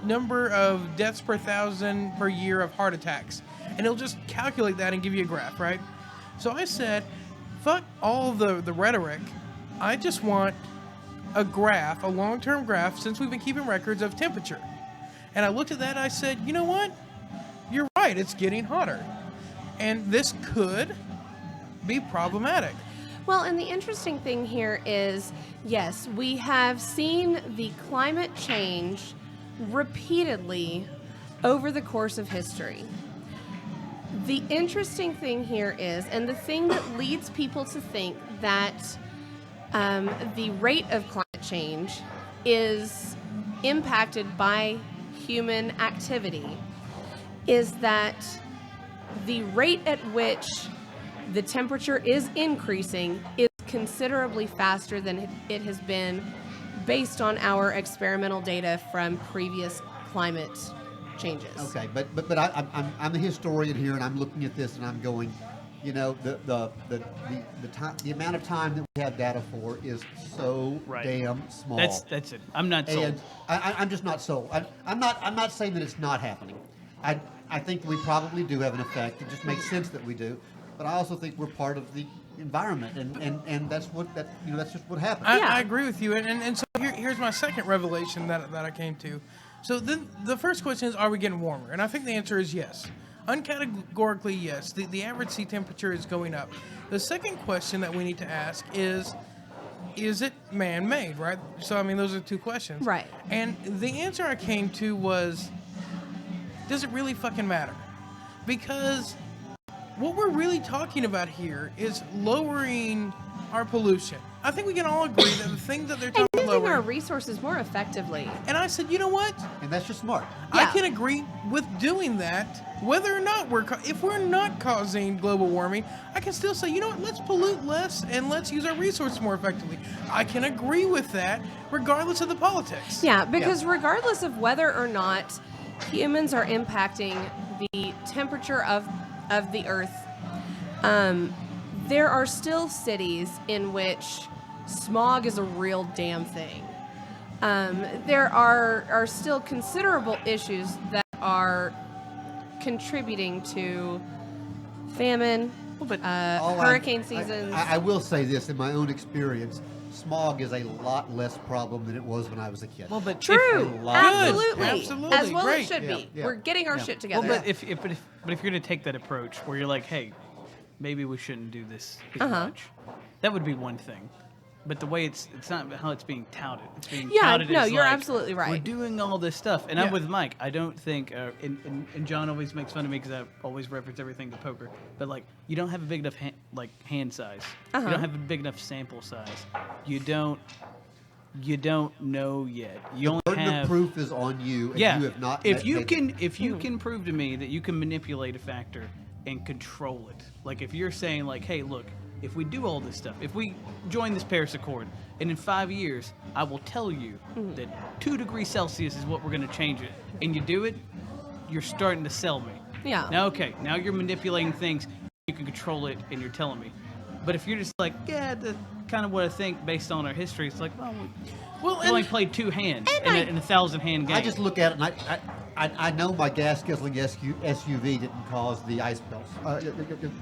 Speaker 2: number of deaths per thousand per year of heart attacks, and it'll just calculate that and give you a graph, right? So I said, fuck all the rhetoric. I just want a graph, a long-term graph, since we've been keeping records of temperature. And I looked at that and I said, you know what? You're right, it's getting hotter. And this could be problematic.
Speaker 1: Well, and the interesting thing here is, yes, we have seen the climate change repeatedly over the course of history. The interesting thing here is, and the thing that leads people to think that the rate of climate change is impacted by human activity, is that the rate at which the temperature is increasing is considerably faster than it has been based on our experimental data from previous climate changes.
Speaker 3: Okay, but I'm the historian here, and I'm looking at this, and I'm going, the time, the amount of time that we have data for is so
Speaker 4: Right.
Speaker 3: damn small.
Speaker 4: That's it. I'm not sold.
Speaker 3: And I'm just not sold. I'm not saying that it's not happening. I think we probably do have an effect. It just makes sense that we do. But I also think we're part of the environment, and that's that's just what happens.
Speaker 1: Yeah.
Speaker 2: I agree with you, and so here's my second revelation that I came to. So then the first question is, are we getting warmer? And I think the answer is yes. Uncategorically, yes. The average sea temperature is going up. The second question that we need to ask is it man-made, right? So, I mean, those are two questions.
Speaker 1: Right.
Speaker 2: And the answer I came to was, does it really fucking matter? Because what we're really talking about here is lowering our pollution. I think we can all agree that the things that they're
Speaker 1: And
Speaker 2: talking about
Speaker 1: using our
Speaker 2: lowering.
Speaker 1: resources more effectively.
Speaker 2: And I said, you know what?
Speaker 3: And that's just smart.
Speaker 2: I
Speaker 1: Yeah.
Speaker 2: can agree with doing that, whether or not if we're not causing global warming, I can still say, you know what, let's pollute less and let's use our resources more effectively. I can agree with that, regardless of the politics.
Speaker 1: Yeah, because regardless of whether or not humans are impacting the temperature of the Earth, there are still cities in which smog is a real damn thing. There are still considerable issues that are contributing to famine, hurricane seasons.
Speaker 3: I will say this, in my own experience, smog is a lot less problem than it was when I was a kid.
Speaker 4: Well, but
Speaker 1: True, absolutely,
Speaker 2: Absolutely,
Speaker 1: as well
Speaker 2: great.
Speaker 1: it should be.
Speaker 3: Yeah, yeah.
Speaker 1: We're getting our
Speaker 3: Yeah.
Speaker 1: shit
Speaker 4: Well,
Speaker 1: together.
Speaker 4: but if you're going to take that approach where you're like, hey, maybe we shouldn't do this as much, that would be one thing. But the way it's not how it's being touted. It's being
Speaker 1: Yeah,
Speaker 4: touted
Speaker 1: no,
Speaker 4: as
Speaker 1: you're
Speaker 4: like,
Speaker 1: absolutely right.
Speaker 4: We're doing all this stuff, and
Speaker 2: Yeah.
Speaker 4: I'm with Mike. I don't think, and John always makes fun of me because I always reference everything to poker. But like, you don't have a big enough hand size. You don't have a big enough sample size. You don't know yet. You only
Speaker 3: Burden
Speaker 4: have
Speaker 3: of proof is on you, and
Speaker 4: yeah.
Speaker 3: you have not.
Speaker 4: If you
Speaker 1: Hmm.
Speaker 4: can prove to me that you can manipulate a factor and control it, like if you're saying like, hey, look, if we do all this stuff, if we join this Paris Accord, and in 5 years I will tell you
Speaker 1: Hmm.
Speaker 4: that 2 degrees Celsius is what we're going to change it, and you do it, you're starting to sell me.
Speaker 1: Yeah.
Speaker 4: Now, okay, now you're manipulating things. You can control it, and you're telling me. But if you're just like, yeah, that's kind of what I think based on our history, it's like, well, we only played 2 hands in a 1,000-hand game.
Speaker 3: I just look at it, and I know my gas-guzzling SUV didn't cause the ice melts,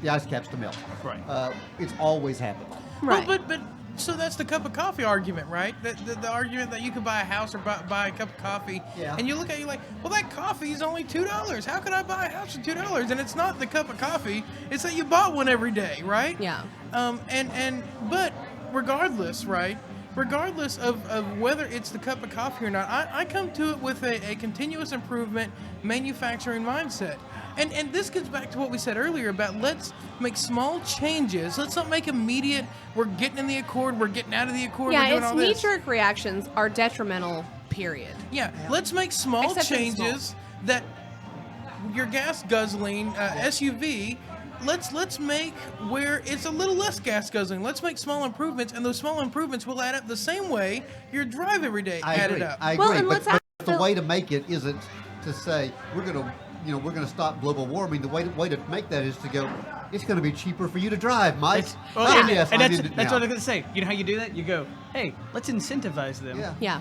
Speaker 3: the ice caps to melt.
Speaker 4: Right.
Speaker 3: It's always happened.
Speaker 1: Right.
Speaker 2: Well, but so that's the cup of coffee argument, right? The argument that you can buy a house or buy a cup of coffee,
Speaker 3: Yeah.
Speaker 2: and you look at it, you're like, well, that coffee is only $2. How could I buy a house for $2? And it's not the cup of coffee; it's that you bought one every day, right?
Speaker 1: Yeah.
Speaker 2: But regardless, right? Regardless of whether it's the cup of coffee or not, I come to it with a continuous improvement manufacturing mindset. And this gets back to what we said earlier about let's make small changes. Let's not make immediate, we're getting in the Accord, we're getting out of the Accord, we're
Speaker 1: Yeah,
Speaker 2: doing
Speaker 1: its
Speaker 2: all this.
Speaker 1: knee-jerk reactions are detrimental, period.
Speaker 2: Yeah, let's make small
Speaker 1: Except in
Speaker 2: changes that your gas guzzling SUV. Let's make where it's a little less gas guzzling. Let's make small improvements, and those small improvements will add up the same way your drive every day
Speaker 3: I
Speaker 2: added
Speaker 3: agree.
Speaker 2: up.
Speaker 3: I agree.
Speaker 1: Well, and
Speaker 3: but,
Speaker 1: let's
Speaker 3: but the
Speaker 1: Phil-
Speaker 3: way to make it isn't to say we're gonna stop global warming. The way to make that is to go. It's going to be cheaper for you to drive, Mike.
Speaker 4: Well, and,
Speaker 3: yes,
Speaker 4: and
Speaker 3: I
Speaker 4: that's,
Speaker 3: need it
Speaker 4: that's
Speaker 3: now.
Speaker 4: what I'm going to say. You know how you do that? You go, hey, let's incentivize them
Speaker 3: Yeah.
Speaker 1: Yeah.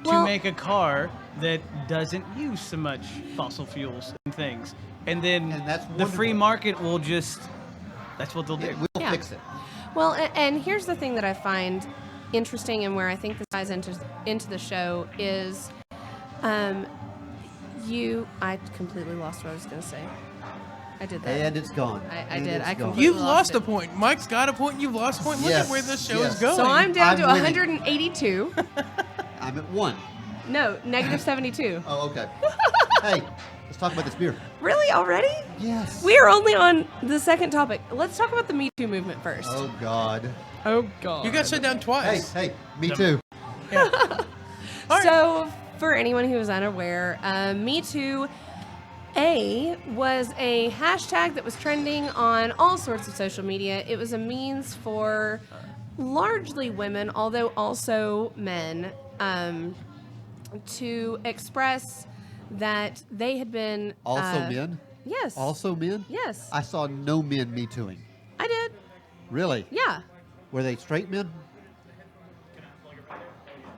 Speaker 4: to
Speaker 1: Well,
Speaker 4: make a car that doesn't use so much fossil fuels and things. And then
Speaker 3: And that's
Speaker 4: the free
Speaker 3: wonderful.
Speaker 4: market will just, that's what they'll do.
Speaker 3: We'll
Speaker 1: Yeah.
Speaker 3: fix it.
Speaker 1: well, and here's the thing that I find interesting and where I think this ties into the show is, I completely lost what I was going to say. I did that.
Speaker 3: And it's gone.
Speaker 1: I
Speaker 3: And
Speaker 1: did.
Speaker 3: it's
Speaker 1: I
Speaker 3: gone.
Speaker 1: completely
Speaker 2: You've
Speaker 1: lost
Speaker 2: lost a
Speaker 1: it.
Speaker 2: point. Mike's got a point. You've lost a point. Look
Speaker 3: Yes,
Speaker 2: at where this show
Speaker 3: yes.
Speaker 2: is going.
Speaker 1: So I'm down to
Speaker 3: I'm winning.
Speaker 1: 182.
Speaker 3: I'm at 1.
Speaker 1: No, negative 72.
Speaker 3: Oh, okay. Hey, let's talk about this beer.
Speaker 1: Really? Already?
Speaker 3: Yes.
Speaker 1: We are only on the second topic. Let's talk about the Me Too movement first.
Speaker 3: Oh God.
Speaker 1: Oh, God.
Speaker 2: You got shut down
Speaker 3: Hey,
Speaker 2: twice.
Speaker 3: hey, me too.
Speaker 2: All right.
Speaker 1: So, for anyone who is unaware, Me Too was a hashtag that was trending on all sorts of social media. It was a means for largely women, although also men, to express that they had been
Speaker 3: Also men.
Speaker 1: Yes.
Speaker 3: Also men.
Speaker 1: Yes.
Speaker 3: I saw no men me tooing.
Speaker 1: I did.
Speaker 3: Really?
Speaker 1: Yeah.
Speaker 3: Were they straight men?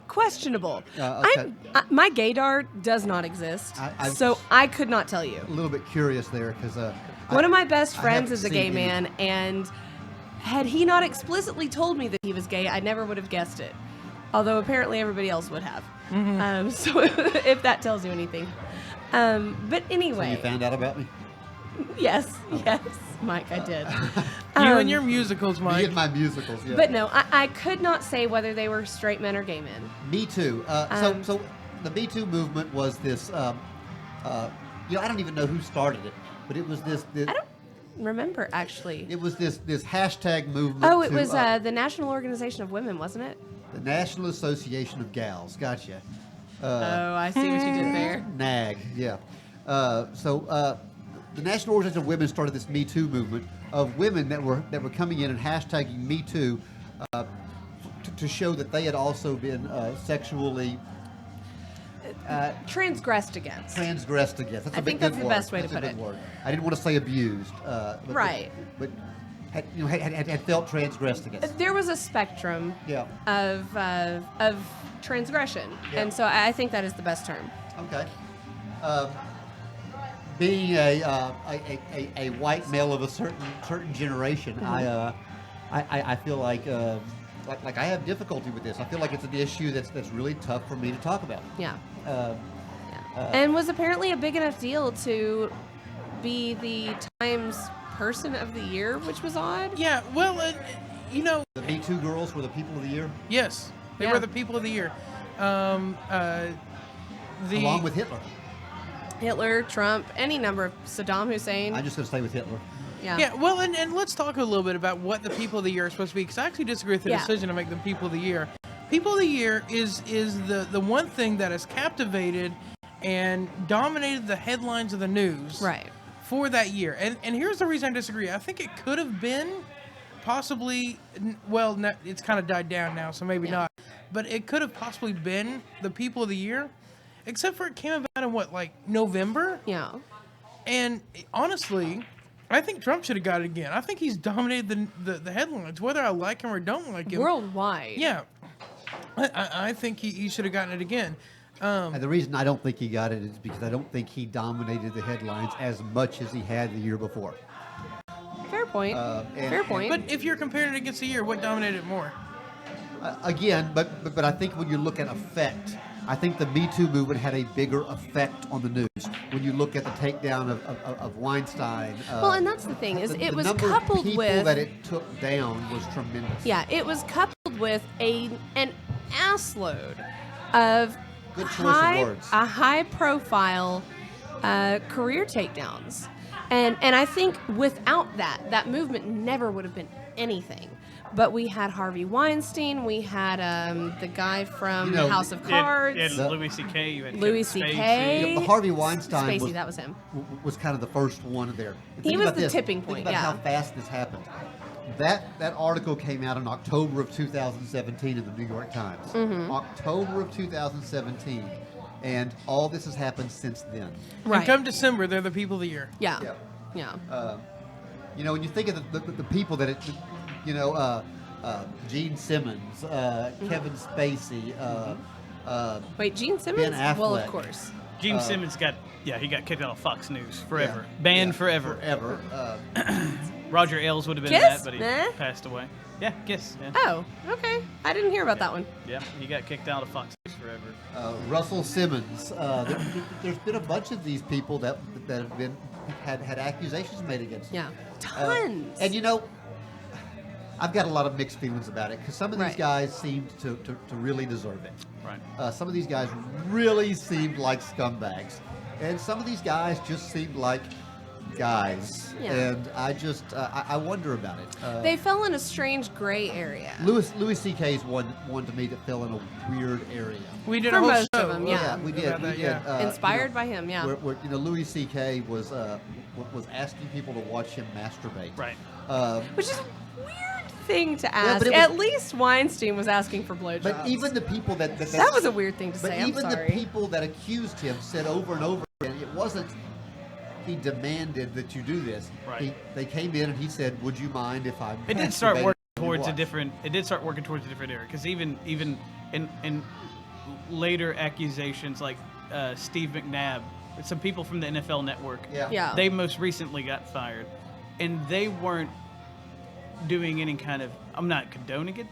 Speaker 1: Questionable.
Speaker 3: Okay.
Speaker 1: My gaydar does not exist,
Speaker 3: I'm
Speaker 1: so I could not tell you.
Speaker 3: A little bit curious there because
Speaker 1: One of my best
Speaker 3: I
Speaker 1: friends
Speaker 3: haven't
Speaker 1: is a
Speaker 3: seen
Speaker 1: gay
Speaker 3: any.
Speaker 1: man, and had he not explicitly told me that he was gay, I never would have guessed it. although apparently everybody else would have. So if that tells you anything. But
Speaker 3: So
Speaker 1: anyway,
Speaker 3: you found out about me?
Speaker 1: yes, Mike, I did.
Speaker 2: You and your musicals,
Speaker 3: Me
Speaker 2: Mike.
Speaker 3: and my musicals, yeah.
Speaker 1: But no, I could not say whether they were straight men or gay men.
Speaker 3: Me Too. So the Me Too movement was this. I don't even know who started it, but it was this.
Speaker 1: I don't remember actually.
Speaker 3: It was this hashtag movement.
Speaker 1: Oh, it
Speaker 3: to,
Speaker 1: was the National Organization of Women, wasn't it?
Speaker 3: the National Association of Gals. Gotcha.
Speaker 1: Oh, I see what you did there.
Speaker 3: NAG. Yeah. The National Organization of Women started this Me Too movement of women that were coming in and hashtagging Me Too to show that they had also been sexually
Speaker 1: Transgressed against.
Speaker 3: transgressed against. That's
Speaker 1: I
Speaker 3: a
Speaker 1: think
Speaker 3: good
Speaker 1: that's the
Speaker 3: word.
Speaker 1: best way to
Speaker 3: That's a
Speaker 1: put
Speaker 3: good
Speaker 1: it.
Speaker 3: word. I didn't want to say abused.
Speaker 1: Right.
Speaker 3: But had felt transgressed against.
Speaker 1: There was a spectrum
Speaker 3: Yeah.
Speaker 1: of transgression,
Speaker 3: Yeah.
Speaker 1: and so I think that is the best term.
Speaker 3: Okay. Being a white male of a certain generation, I feel like I have difficulty with this. I feel like it's an issue that's really tough for me to talk about.
Speaker 1: Yeah.
Speaker 3: Uh,
Speaker 1: And was apparently a big enough deal to be the Times Person of the Year, which was odd.
Speaker 2: Yeah, well,
Speaker 3: the Me Too girls were the people of the year,
Speaker 2: yes, they
Speaker 1: Yeah.
Speaker 2: were the people of the year.
Speaker 3: along with Hitler.
Speaker 1: Hitler, Trump, any number of Saddam Hussein.
Speaker 3: I'm just going to stay with Hitler.
Speaker 2: Yeah, well, and let's talk a little bit about what the people of the year are supposed to be, because I actually disagree with the
Speaker 1: Yeah.
Speaker 2: decision to make them people of the year. People of the year is the one thing that has captivated and dominated the headlines of the news
Speaker 1: Right.
Speaker 2: for that year. And here's the reason I disagree. I think it could have been possibly, it's kind of died down now, so maybe
Speaker 1: Yeah.
Speaker 2: not. But it could have possibly been the people of the year, except for it came about in November?
Speaker 1: Yeah.
Speaker 2: And honestly, I think Trump should have got it again. I think he's dominated the headlines, whether I like him or don't like him.
Speaker 1: Worldwide.
Speaker 2: Yeah. I think he should have gotten it again.
Speaker 3: And the reason I don't think he got it is because I don't think he dominated the headlines as much as he had the year before.
Speaker 1: Fair point. Fair point.
Speaker 2: But if you're comparing it against the year, what dominated it more?
Speaker 3: Again, but I think when you look at effect, I think the Me Too movement had a bigger effect on the news. When you look at the takedown of Weinstein,
Speaker 1: well, and that's the thing is
Speaker 3: the
Speaker 1: it was
Speaker 3: number
Speaker 1: coupled
Speaker 3: of people
Speaker 1: with
Speaker 3: that it took down was tremendous.
Speaker 1: yeah, it was coupled with an assload of
Speaker 3: Good choice of words.
Speaker 1: a high profile career takedowns, and I think without that movement never would have been anything. But we had Harvey Weinstein, we had the guy from
Speaker 3: You know,
Speaker 1: House of
Speaker 4: You had
Speaker 1: Cards,
Speaker 4: Louis C.K. You had
Speaker 1: Louis
Speaker 4: Kevin
Speaker 1: C.K.
Speaker 4: Spacey.
Speaker 3: Yeah, but Harvey Weinstein
Speaker 1: Spacey,
Speaker 3: was,
Speaker 1: that was him.
Speaker 3: was kind of the first one there. And
Speaker 1: He
Speaker 3: think
Speaker 1: was
Speaker 3: about
Speaker 1: the
Speaker 3: this.
Speaker 1: tipping
Speaker 3: Think
Speaker 1: point,
Speaker 3: about
Speaker 1: yeah.
Speaker 3: how fast this happened. That article came out in October of 2017 in the New York Times.
Speaker 1: Mm-hmm.
Speaker 3: October of 2017, and all this has happened since then.
Speaker 1: Right.
Speaker 2: And come December, they're the people of the year.
Speaker 1: Yeah.
Speaker 3: Yeah.
Speaker 1: Yeah.
Speaker 3: When you think of the people that Gene Simmons, Kevin Spacey,
Speaker 1: Wait, Gene Simmons?
Speaker 3: Ben
Speaker 1: Well, of
Speaker 3: Affleck.
Speaker 1: course.
Speaker 4: Gene Simmons he got kicked out of Fox News forever.
Speaker 3: yeah,
Speaker 4: Banned
Speaker 3: yeah,
Speaker 4: forever.
Speaker 3: Forever.
Speaker 4: Roger Ailes would have been
Speaker 1: Kiss?
Speaker 4: in that, but he
Speaker 1: Meh?
Speaker 4: passed away. Yeah, Kiss. Yeah.
Speaker 1: Oh, okay. I didn't hear about that one.
Speaker 4: Yeah, he got kicked out of Fox News forever.
Speaker 3: Russell Simmons. There's been a bunch of these people that have been had accusations made against them.
Speaker 1: Yeah. Tons.
Speaker 3: And I've got a lot of mixed feelings about it because some of these
Speaker 1: Right.
Speaker 3: guys seemed to really deserve it.
Speaker 4: Right.
Speaker 3: Some of these guys really seemed like scumbags, and some of these guys just seemed like guys.
Speaker 1: Yeah.
Speaker 3: And I just I wonder about it.
Speaker 1: They fell in a strange gray area.
Speaker 3: Louis C.K.'s one to me that fell in a weird area.
Speaker 2: We did
Speaker 1: For
Speaker 2: a whole
Speaker 1: most
Speaker 2: show.
Speaker 1: of them, yeah.
Speaker 3: we did.
Speaker 2: about
Speaker 3: We
Speaker 2: that,
Speaker 3: did.
Speaker 2: yeah.
Speaker 1: Inspired by him, yeah.
Speaker 3: Where Louis C.K. was asking people to watch him masturbate.
Speaker 4: Right.
Speaker 1: Which is a weird thing to ask.
Speaker 3: but it
Speaker 1: At
Speaker 3: was-
Speaker 1: least Weinstein was asking for blowjobs.
Speaker 3: But even the people that
Speaker 1: that was a weird thing to
Speaker 3: But
Speaker 1: say. I'm
Speaker 3: even the
Speaker 1: sorry.
Speaker 3: people that accused him said over and over again, it wasn't he demanded that you do this.
Speaker 4: Right.
Speaker 3: They came in and he said, "Would you mind if I?"
Speaker 4: It did start
Speaker 3: masturbated
Speaker 4: working
Speaker 3: when you
Speaker 4: towards a
Speaker 3: watch?"
Speaker 4: different. It did start working towards a different area because even in later accusations like Steve McNabb, some people from the NFL Network,
Speaker 1: Yeah.
Speaker 4: they most recently got fired, and they weren't doing any kind of. I'm not condoning it,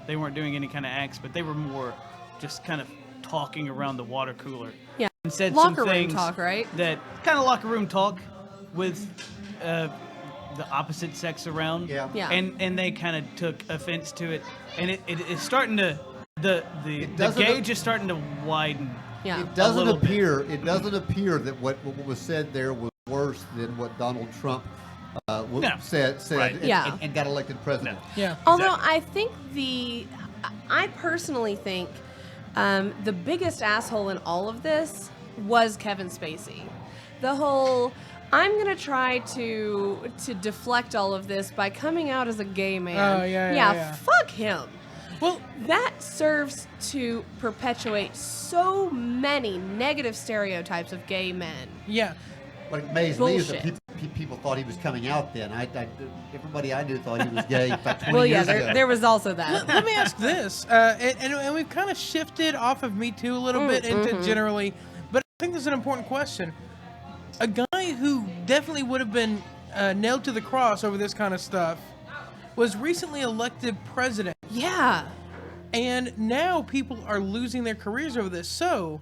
Speaker 4: They weren't doing any kind of acts, but they were more just kind of talking around the water cooler.
Speaker 1: Yeah.
Speaker 4: And said
Speaker 1: Locker
Speaker 4: some
Speaker 1: room
Speaker 4: things
Speaker 1: talk, right?
Speaker 4: That kind of locker room talk with the opposite sex around.
Speaker 3: Yeah.
Speaker 1: Yeah.
Speaker 4: And they kind of took offense to it, and it's starting to the
Speaker 3: doesn't
Speaker 4: gauge is starting to widen.
Speaker 1: Yeah.
Speaker 3: It doesn't
Speaker 4: little bit.
Speaker 3: appear. It doesn't appear that what was said there was worse than what Donald Trump
Speaker 4: No.
Speaker 3: said
Speaker 4: Right.
Speaker 3: and,
Speaker 1: Yeah.
Speaker 3: and got elected president.
Speaker 2: Yeah.
Speaker 1: Although I think I personally think the biggest asshole in all of this was Kevin Spacey. The whole, I'm gonna try to deflect all of this by coming out as a gay man.
Speaker 2: Oh, yeah.
Speaker 1: Fuck him.
Speaker 2: Well,
Speaker 1: That serves to perpetuate so many negative stereotypes of gay men.
Speaker 2: yeah.
Speaker 3: What amazed me is that
Speaker 1: Bullshit.
Speaker 3: people thought he was coming out then. Everybody I knew thought he was gay about 20
Speaker 1: Well, yeah,
Speaker 3: years ago.
Speaker 1: there was also that.
Speaker 2: Let me ask this, and we've kind of shifted off of Me Too a little bit into generally, but I think this is an important question. A guy who definitely would have been nailed to the cross over this kind of stuff was recently elected president,
Speaker 1: Yeah.
Speaker 2: and now people are losing their careers over this. So,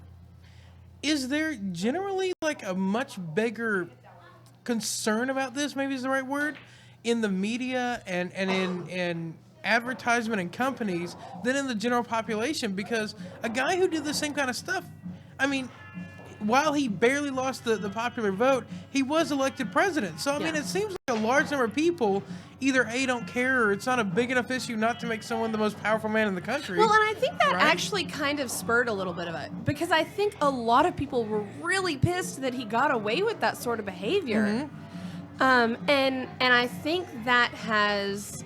Speaker 2: is there generally like a much bigger concern about this, maybe is the right word, in the media and in advertisement and companies than in the general population? Because a guy who did the same kind of stuff, I mean, while he barely lost the popular vote, he was elected president. So, I mean,
Speaker 1: Yeah.
Speaker 2: it seems like a large number of people either A, don't care, or it's not a big enough issue not to make someone the most powerful man in the country.
Speaker 1: Well, and I think that
Speaker 2: Right.
Speaker 1: actually kind of spurred a little bit of it because I think a lot of people were really pissed that he got away with that sort of behavior. And I think that has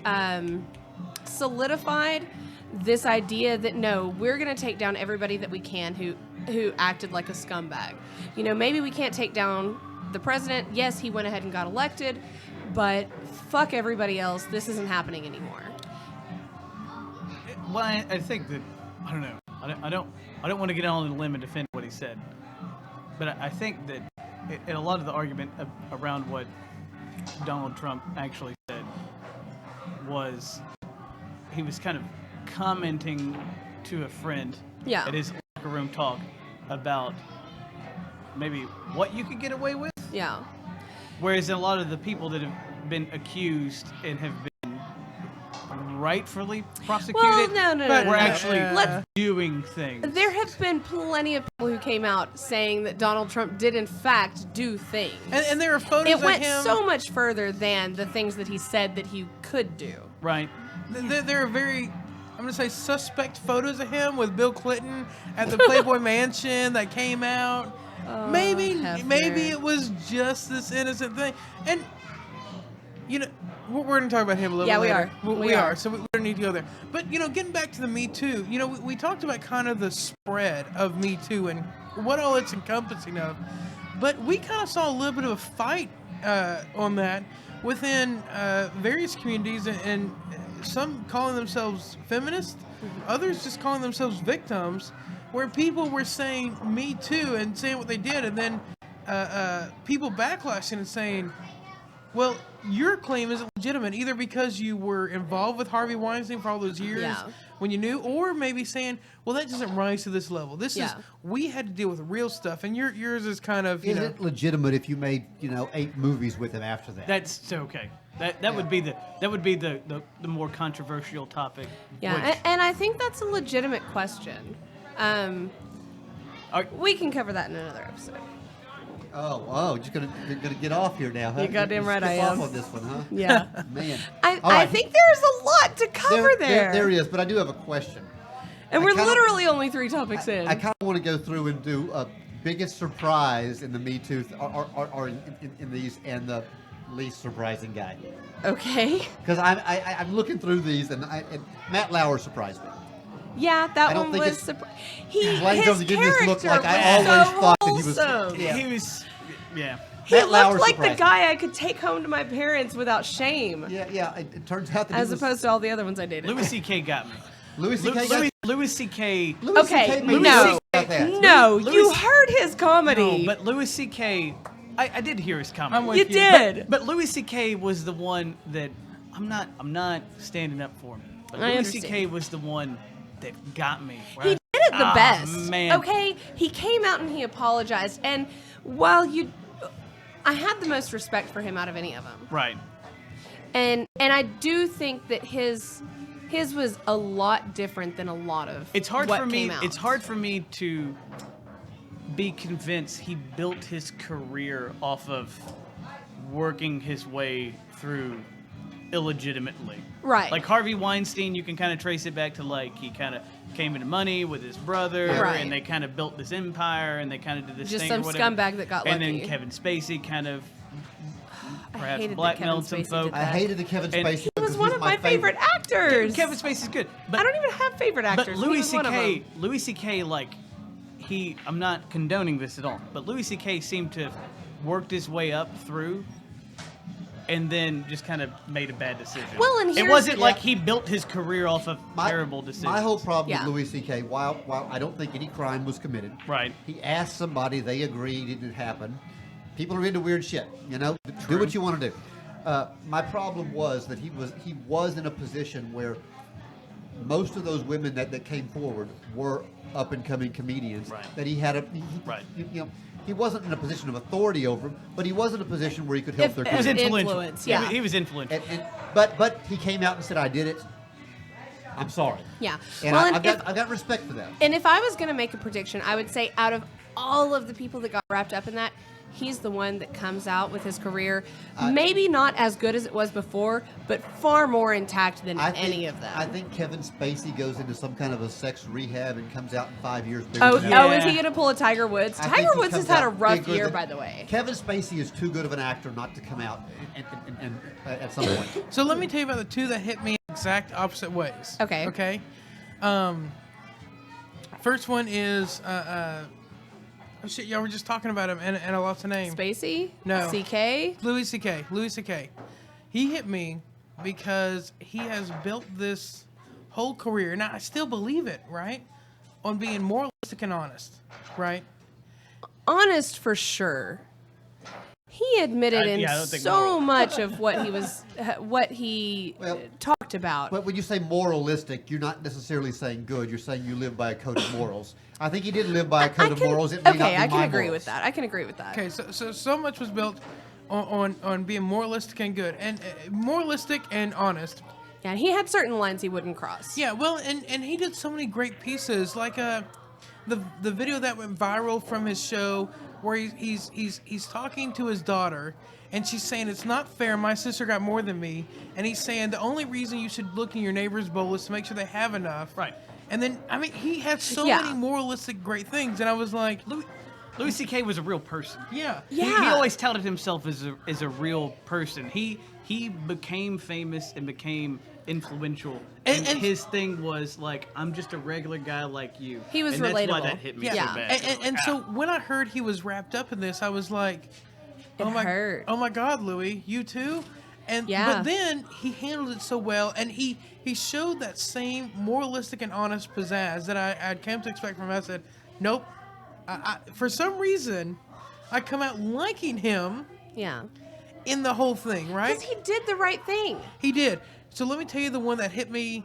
Speaker 1: solidified this idea that no, we're going to take down everybody that we can who acted like a scumbag. You know, maybe we can't take down the president. Yes, he went ahead and got elected, but fuck everybody else. This isn't happening anymore.
Speaker 4: Well, I think that I don't know. I don't want to get on the limb and defend what he said, but I think that in a lot of the argument around what Donald Trump actually said was he was kind of commenting to a friend
Speaker 1: Yeah.
Speaker 4: at his locker room talk about maybe what you could get away with,
Speaker 1: Yeah.
Speaker 4: whereas a lot of the people that have been accused and have been rightfully prosecuted
Speaker 1: no,
Speaker 4: were actually
Speaker 1: Let's-
Speaker 4: doing things.
Speaker 1: There have been plenty of people who came out saying that Donald Trump did in fact do things.
Speaker 2: and there are photos
Speaker 1: It went
Speaker 2: of him.
Speaker 1: so much further than the things that he said that he could do.
Speaker 4: Right.
Speaker 2: There are very, I'm going to say, suspect photos of him with Bill Clinton at the Playboy Mansion that came out. maybe
Speaker 1: Hefner.
Speaker 2: it was just this innocent thing. And, you know, we're going to talk about him a little
Speaker 1: Yeah,
Speaker 2: bit
Speaker 1: we
Speaker 2: later.
Speaker 1: are.
Speaker 2: We
Speaker 1: We
Speaker 2: are.
Speaker 1: are.
Speaker 2: So we don't need to go there. But, you know, getting back to the Me Too, you know, we talked about kind of the spread of Me Too and what all it's encompassing of. But we kind of saw a little bit of a fight on that within various communities, and some calling themselves feminists, others just calling themselves victims, where people were saying Me Too and saying what they did, and then people backlashing and saying, well, your claim isn't legitimate either because you were involved with Harvey Weinstein for all those years
Speaker 1: Yeah.
Speaker 2: when you knew, or maybe saying, well, that doesn't rise to this level. This is,
Speaker 1: Yeah.
Speaker 2: we had to deal with real stuff, and yours is kind of, you
Speaker 3: Is
Speaker 2: know.
Speaker 3: it legitimate if you made 8 movies with him after that?
Speaker 4: That's okay. That would be the more controversial topic.
Speaker 1: Yeah,
Speaker 4: which-
Speaker 1: and I think that's a legitimate question. We can cover that in another episode.
Speaker 3: Just gonna get off here now, huh?
Speaker 1: You're goddamn
Speaker 3: You
Speaker 1: right
Speaker 3: skip
Speaker 1: I
Speaker 3: off
Speaker 1: am.
Speaker 3: on this one, huh?
Speaker 1: Yeah.
Speaker 3: Man.
Speaker 1: I
Speaker 3: All right.
Speaker 1: think there's a lot to cover there.
Speaker 3: There is, but I do have a question.
Speaker 1: And
Speaker 3: I
Speaker 1: we're
Speaker 3: kinda-
Speaker 1: literally only 3 topics in.
Speaker 3: I kind of want to go through and do a biggest surprise in the Me Too, or in these, and the least surprising guy.
Speaker 1: Okay.
Speaker 3: Because I'm looking through these, and Matt Lauer surprised me.
Speaker 1: Yeah,
Speaker 3: I
Speaker 1: that
Speaker 3: don't
Speaker 1: one
Speaker 3: think
Speaker 1: was
Speaker 3: it's-
Speaker 1: his
Speaker 3: Blaine doesn't give this look
Speaker 1: character
Speaker 3: like I
Speaker 1: was
Speaker 3: always
Speaker 1: so
Speaker 3: thought that he was-
Speaker 1: wholesome.
Speaker 3: Yeah.
Speaker 4: He was, yeah.
Speaker 1: He
Speaker 3: Matt Lauer
Speaker 1: looked like the
Speaker 3: surprised me.
Speaker 1: guy I could take home to my parents without shame,
Speaker 3: Yeah. It turns out that
Speaker 1: as
Speaker 3: he was,
Speaker 1: opposed to all the other ones I dated.
Speaker 4: Louis C.K. got me.
Speaker 3: Louis C.K.
Speaker 4: Louis C.K.
Speaker 3: Louis
Speaker 1: Okay,
Speaker 3: C.K. made me
Speaker 1: no.
Speaker 3: upset about that.
Speaker 1: No,
Speaker 4: Louis
Speaker 1: you
Speaker 4: C-
Speaker 1: heard his comedy.
Speaker 4: No, but Louis C.K. I did hear his comment.
Speaker 2: I'm with
Speaker 1: you
Speaker 2: you.
Speaker 1: did.
Speaker 4: But Louis C.K. was the one that I'm not standing up for him. But
Speaker 1: I
Speaker 4: Louis
Speaker 1: understand.
Speaker 4: C.K. was the one that got me. where
Speaker 1: He
Speaker 4: I-
Speaker 1: did it the
Speaker 4: Ah,
Speaker 1: best.
Speaker 4: man.
Speaker 1: Okay, he came out and he apologized, and while I had the most respect for him out of any of them,
Speaker 4: Right.
Speaker 1: and I do think that his was a lot different than a lot of
Speaker 4: It's hard
Speaker 1: what
Speaker 4: for me.
Speaker 1: came out.
Speaker 4: It's hard for me to be convinced he built his career off of working his way through illegitimately.
Speaker 1: Right.
Speaker 4: Like Harvey Weinstein, you can kind of trace it back to like he kind of came into money with his brother,
Speaker 1: Right.
Speaker 4: and they kind of built this empire, and they kind of did this
Speaker 1: Just
Speaker 4: thing
Speaker 1: some
Speaker 4: or whatever.
Speaker 1: scumbag that got
Speaker 4: and
Speaker 1: lucky.
Speaker 4: then Kevin Spacey kind of perhaps
Speaker 1: hated that
Speaker 4: blackmailed
Speaker 1: Kevin
Speaker 4: some
Speaker 1: Spacey did
Speaker 4: folk.
Speaker 1: that.
Speaker 3: I hated the Kevin
Speaker 4: And-
Speaker 3: Spacey.
Speaker 1: He was
Speaker 3: because
Speaker 1: one
Speaker 3: he's
Speaker 1: of my favorite actors.
Speaker 4: Kevin Spacey's good, but
Speaker 1: I don't even have favorite actors.
Speaker 4: But
Speaker 1: He
Speaker 4: Louis
Speaker 1: was one of
Speaker 4: C.K.
Speaker 1: them.
Speaker 4: Louis C.K. like I'm not condoning this at all, but Louis C.K. seemed to have worked his way up through, and then just kind of made a bad decision.
Speaker 1: Well, and
Speaker 4: it
Speaker 1: here's-
Speaker 4: wasn't
Speaker 3: Yeah.
Speaker 4: like he built his career off of terrible decisions.
Speaker 3: My whole problem
Speaker 1: Yeah.
Speaker 3: with Louis C.K., while I don't think any crime was committed,
Speaker 4: Right.
Speaker 3: he asked somebody, they agreed, it didn't happen. People are into weird shit, you know? Do
Speaker 4: True.
Speaker 3: what you want to do. My problem was that he was in a position where most of those women that came forward were up and coming comedians.
Speaker 4: Right.
Speaker 3: That he had
Speaker 4: Right.
Speaker 3: you know, he wasn't in a position of authority over them, but he was in a position where he could help
Speaker 1: If-
Speaker 3: their
Speaker 1: if
Speaker 4: He was
Speaker 3: career.
Speaker 4: influential.
Speaker 1: Influence, yeah.
Speaker 4: He was influential.
Speaker 3: But he came out and said, "I did it. I'm sorry."
Speaker 1: Yeah.
Speaker 3: And
Speaker 1: Well,
Speaker 3: I've got respect for that.
Speaker 1: And if I was going to make a prediction, I would say out of all of the people that got wrapped up in that, he's the one that comes out with his career maybe not as good as it was before, but far more intact than any of them.
Speaker 3: I think Kevin Spacey goes into some kind of a sex rehab and comes out in 5 years bigger
Speaker 1: Oh,
Speaker 3: than
Speaker 4: Yeah.
Speaker 1: oh, is he going to pull a Tiger Woods?
Speaker 3: I think
Speaker 1: Tiger
Speaker 3: he
Speaker 1: Woods has
Speaker 3: comes
Speaker 1: had a
Speaker 3: out
Speaker 1: rough
Speaker 3: bigger
Speaker 1: year,
Speaker 3: than-
Speaker 1: by the way.
Speaker 3: Kevin Spacey is too good of an actor not to come out and at some point.
Speaker 2: So let me tell you about the two that hit me exact opposite ways.
Speaker 1: Okay.
Speaker 2: Okay. First one is oh shit, y'all were just talking about him and I lost the name.
Speaker 1: Spacey?
Speaker 2: No.
Speaker 1: CK?
Speaker 2: Louis C.K. Louis C.K. He hit me because he has built this whole career, and I still believe it, right? On being moralistic and honest, right?
Speaker 1: Honest for sure. He admitted in
Speaker 4: yeah, I don't think
Speaker 1: so
Speaker 4: moral.
Speaker 1: much of what he
Speaker 3: Well,
Speaker 1: talked about.
Speaker 3: But when you say moralistic, you're not necessarily saying good. You're saying you live by a code of morals. I think he did live by a code of morals. It may not be
Speaker 1: I can
Speaker 3: my
Speaker 1: agree
Speaker 3: morals.
Speaker 1: with that. I can agree with that.
Speaker 2: Okay, so much was built on being moralistic and good, and moralistic and honest.
Speaker 1: Yeah, he had certain lines he wouldn't cross.
Speaker 2: Yeah, well, and he did so many great pieces, like the video that went viral from his show where he's talking to his daughter, and she's saying it's not fair. My sister got more than me, and he's saying the only reason you should look in your neighbor's bowl is to make sure they have enough.
Speaker 4: Right.
Speaker 2: And then I mean he had so
Speaker 1: Yeah.
Speaker 2: many moralistic great things, and I was like,
Speaker 4: Louis C.K. was a real person.
Speaker 2: yeah.
Speaker 4: He
Speaker 1: Yeah.
Speaker 4: always touted himself as a real person. He became famous and became influential. And
Speaker 2: And-
Speaker 4: his thing was like, I'm just a regular guy like you.
Speaker 1: He was
Speaker 4: and that's why
Speaker 1: relatable.
Speaker 4: that hit me
Speaker 2: Yeah.
Speaker 4: so
Speaker 1: Yeah.
Speaker 4: bad.
Speaker 2: And so when I heard he was wrapped up in this, I was like,
Speaker 1: It hurt.
Speaker 2: oh my God, Louis, you too? And
Speaker 1: Yeah.
Speaker 2: but then he handled it so well, and he showed that same moralistic and honest pizzazz that I'd come to expect from him. I said, nope. I for some reason, I come out liking him
Speaker 1: Yeah.
Speaker 2: in the whole thing, right?
Speaker 1: Because he did the right thing.
Speaker 2: He did. So let me tell you the one that hit me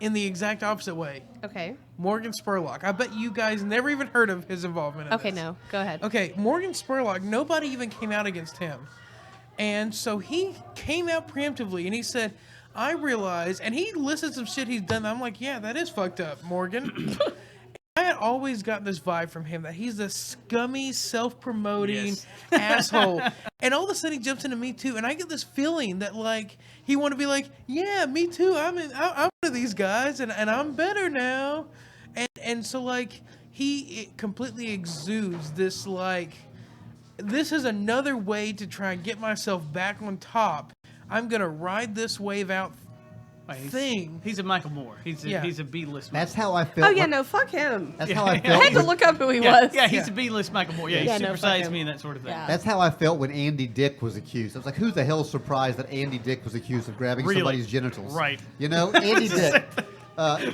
Speaker 2: in the exact opposite way.
Speaker 1: Okay.
Speaker 2: Morgan Spurlock. I bet you guys never even heard of his involvement in
Speaker 1: Okay,
Speaker 2: this.
Speaker 1: no. Go ahead.
Speaker 2: Okay, Morgan Spurlock, nobody even came out against him. And so he came out preemptively and he said, I realize, and he listed some shit he's done. I'm like, yeah, that is fucked up, Morgan. I had always got this vibe from him that he's a scummy, self-promoting
Speaker 4: Yes.
Speaker 2: asshole. And all of a sudden he jumps into Me Too, and I get this feeling that like he want to be like, yeah, me too. I'm one of these guys, and I'm better now. And so like it completely exudes this like, this is another way to try and get myself back on top. I'm gonna ride this wave out thing.
Speaker 4: He's a Michael Moore. He's a
Speaker 2: Yeah.
Speaker 4: B-list.
Speaker 3: That's how I felt.
Speaker 1: Oh, yeah, no. Fuck him.
Speaker 3: That's how I
Speaker 4: Yeah.
Speaker 3: felt.
Speaker 1: I had to
Speaker 3: when-
Speaker 1: look up who he
Speaker 4: yeah,
Speaker 1: was.
Speaker 4: yeah, he's a B-list Michael Moore. Yeah,
Speaker 1: Yeah,
Speaker 4: he
Speaker 1: no,
Speaker 4: super
Speaker 1: fuck
Speaker 4: sized
Speaker 1: him.
Speaker 4: me and that sort of thing.
Speaker 1: Yeah.
Speaker 3: That's how I felt when Andy Dick was accused. I was like, who the hell is surprised that Andy Dick was accused of grabbing
Speaker 4: Really?
Speaker 3: somebody's genitals?
Speaker 4: Right.
Speaker 3: You know, Andy Dick.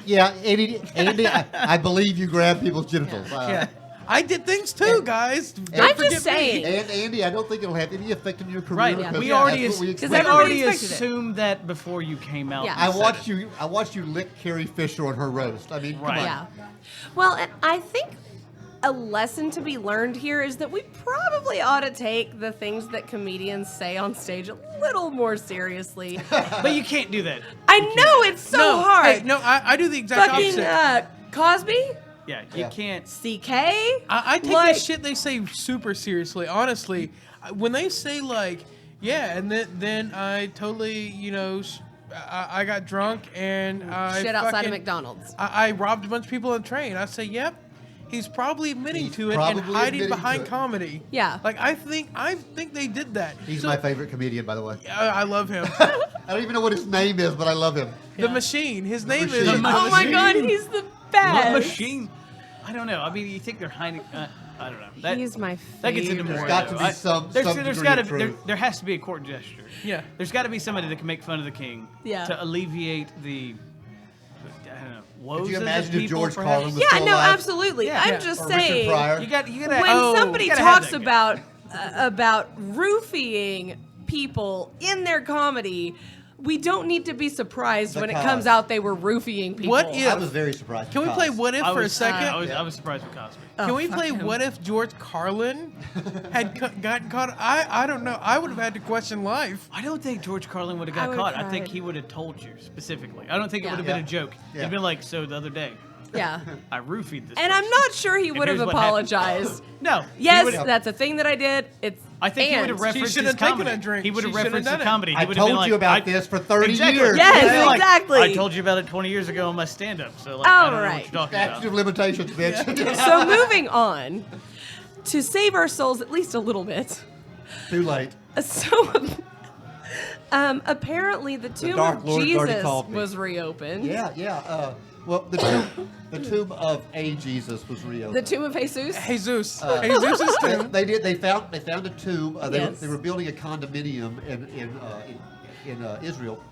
Speaker 3: Yeah, Andy, I believe you grab people's genitals.
Speaker 2: Yeah. I did things too, guys. Don't
Speaker 1: I'm
Speaker 2: forget
Speaker 1: just
Speaker 2: me.
Speaker 1: saying.
Speaker 3: And Andy, I don't think it'll have any effect on your career.
Speaker 4: Right.
Speaker 3: because
Speaker 4: We
Speaker 3: that's
Speaker 4: already,
Speaker 3: what we
Speaker 4: we
Speaker 3: expect.
Speaker 1: everybody
Speaker 4: already
Speaker 1: expected it.
Speaker 4: assumed that before you came out.
Speaker 1: Yeah.
Speaker 4: and
Speaker 3: I
Speaker 4: said
Speaker 3: watched you lick Carrie Fisher on her roast. I mean, come
Speaker 4: Right.
Speaker 3: on.
Speaker 1: Yeah. Well, and I think a lesson to be learned here is that we probably ought to take the things that comedians say on stage a little more seriously.
Speaker 4: But you can't do that.
Speaker 1: I know it's so
Speaker 2: no,
Speaker 1: hard.
Speaker 2: Hey, no, I do the exact
Speaker 1: Fucking
Speaker 2: opposite.
Speaker 1: Cosby,
Speaker 4: Yeah, you
Speaker 3: Yeah.
Speaker 4: can't.
Speaker 1: CK.
Speaker 2: I take
Speaker 1: like,
Speaker 2: the shit they say super seriously. Honestly, when they say like, yeah, and then I totally, I got drunk and I
Speaker 1: shit outside of
Speaker 2: fucking-
Speaker 1: McDonald's.
Speaker 2: I robbed a bunch of people on a train. I say, yep. He's probably admitting
Speaker 3: He's
Speaker 2: to it and
Speaker 3: probably
Speaker 2: hiding
Speaker 3: admitting
Speaker 2: behind
Speaker 3: to it.
Speaker 2: comedy.
Speaker 1: Yeah.
Speaker 2: Like I think they did that.
Speaker 3: He's
Speaker 2: So-
Speaker 3: my favorite comedian, by the way.
Speaker 2: I love him.
Speaker 3: I don't even know what his name is, but I love him.
Speaker 2: The Machine. His name
Speaker 3: Machine.
Speaker 2: is.
Speaker 3: The
Speaker 1: Oh my
Speaker 4: Machine.
Speaker 1: god, he's the
Speaker 4: What
Speaker 1: best.
Speaker 4: machine? I don't know. I mean, you think they're hiding? I don't know. That,
Speaker 1: He's my
Speaker 4: that gets into
Speaker 1: favorite.
Speaker 4: more.
Speaker 3: There's got
Speaker 4: though.
Speaker 3: to be some
Speaker 4: There's
Speaker 3: degree
Speaker 4: gotta
Speaker 3: of
Speaker 4: be, there,
Speaker 3: truth.
Speaker 4: there has to be a court gesture.
Speaker 2: Yeah.
Speaker 4: There's got to be somebody that can make fun of the king.
Speaker 1: Yeah.
Speaker 4: To alleviate the, I don't know, woes
Speaker 3: Could you
Speaker 4: of the
Speaker 3: imagine if
Speaker 4: people,
Speaker 3: George
Speaker 4: perhaps?
Speaker 3: Carlin was
Speaker 1: Yeah,
Speaker 3: still
Speaker 1: no,
Speaker 3: alive?
Speaker 1: absolutely.
Speaker 4: Yeah.
Speaker 1: I'm
Speaker 4: Yeah.
Speaker 1: just
Speaker 3: Or Richard
Speaker 1: saying.
Speaker 3: Pryor?
Speaker 4: You got
Speaker 1: When somebody
Speaker 4: you gotta have
Speaker 1: talks
Speaker 4: that guy.
Speaker 1: about roofing people in their comedy, we don't need to be surprised when it
Speaker 3: Because-
Speaker 1: comes out they were roofing people.
Speaker 2: What if-
Speaker 3: I was very surprised.
Speaker 2: Can we play
Speaker 3: because-
Speaker 2: What If
Speaker 4: I
Speaker 2: for a
Speaker 4: was,
Speaker 2: second?
Speaker 4: I was surprised with Cosby.
Speaker 1: Oh,
Speaker 2: Can we
Speaker 1: fuck
Speaker 2: play
Speaker 1: him.
Speaker 2: What If George Carlin had gotten caught? I don't know. I would have had to question life.
Speaker 4: I don't think George Carlin would have
Speaker 1: I
Speaker 4: got
Speaker 1: would've
Speaker 4: caught. I think
Speaker 1: cried.
Speaker 4: he would have told you specifically. I don't think it
Speaker 1: Yeah.
Speaker 4: would have been
Speaker 3: Yeah.
Speaker 4: a joke.
Speaker 3: Yeah.
Speaker 4: It'd been like, so the other day,
Speaker 1: Yeah.
Speaker 4: I roofied this.
Speaker 1: And I'm
Speaker 4: person.
Speaker 1: not sure he would have
Speaker 4: here's what happened.
Speaker 1: apologized.
Speaker 4: No. he
Speaker 1: Yes,
Speaker 4: would've-
Speaker 1: that's a thing that I did. It's
Speaker 4: I think he would
Speaker 1: and-
Speaker 4: have referenced
Speaker 2: should
Speaker 4: his
Speaker 2: have taken
Speaker 4: comedy.
Speaker 2: a drink.
Speaker 4: He would have
Speaker 2: She should have
Speaker 4: referenced
Speaker 2: done
Speaker 4: the
Speaker 2: it.
Speaker 4: comedy. He
Speaker 3: I
Speaker 4: would have been
Speaker 3: told
Speaker 4: like,
Speaker 3: you about this for 30
Speaker 4: exactly.
Speaker 3: years.
Speaker 1: Yes,
Speaker 4: He'd be like,
Speaker 1: exactly.
Speaker 4: I told you about it 20 years ago on my stand-up. So like,
Speaker 1: All
Speaker 4: I don't know
Speaker 1: right.
Speaker 4: what you're talking
Speaker 3: Statute
Speaker 4: about.
Speaker 3: of limitations, bitch.
Speaker 1: So moving on, to save our souls at least a little bit.
Speaker 3: Too late.
Speaker 1: So, apparently the tomb
Speaker 3: Dark
Speaker 1: of
Speaker 3: Lord's already
Speaker 1: Jesus
Speaker 3: called me.
Speaker 1: was reopened.
Speaker 3: Yeah. Well, the tomb of a Jesus was reopened.
Speaker 1: The tomb of Jesus.
Speaker 2: Jesus. Jesus' tomb.
Speaker 3: They found a tomb.
Speaker 1: Yes.
Speaker 3: They were building a condominium in Israel,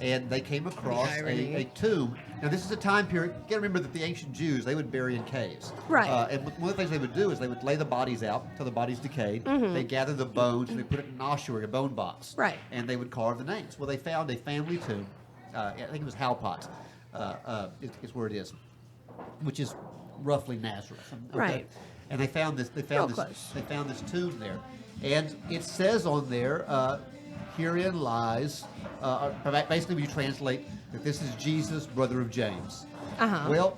Speaker 3: and they came across
Speaker 1: irony.
Speaker 3: a tomb. Now this is a time period. You got to remember that the ancient Jews, they would bury in caves.
Speaker 1: Right.
Speaker 3: And one of the things they would do is they would lay the bodies out until the bodies decayed. They gather the bones and they put it in an ossuary, a bone box.
Speaker 1: Right.
Speaker 3: And they would carve the names. Well, they found a family tomb. I think it was Halpot. Is where it is, which is roughly Nazareth. Okay?
Speaker 1: Right.
Speaker 3: And they found this.
Speaker 1: Real close.
Speaker 3: They found this tomb there, and it says on there, "Herein lies." Basically, when you translate that this is Jesus, brother of James.
Speaker 1: Uh-huh.
Speaker 3: Well,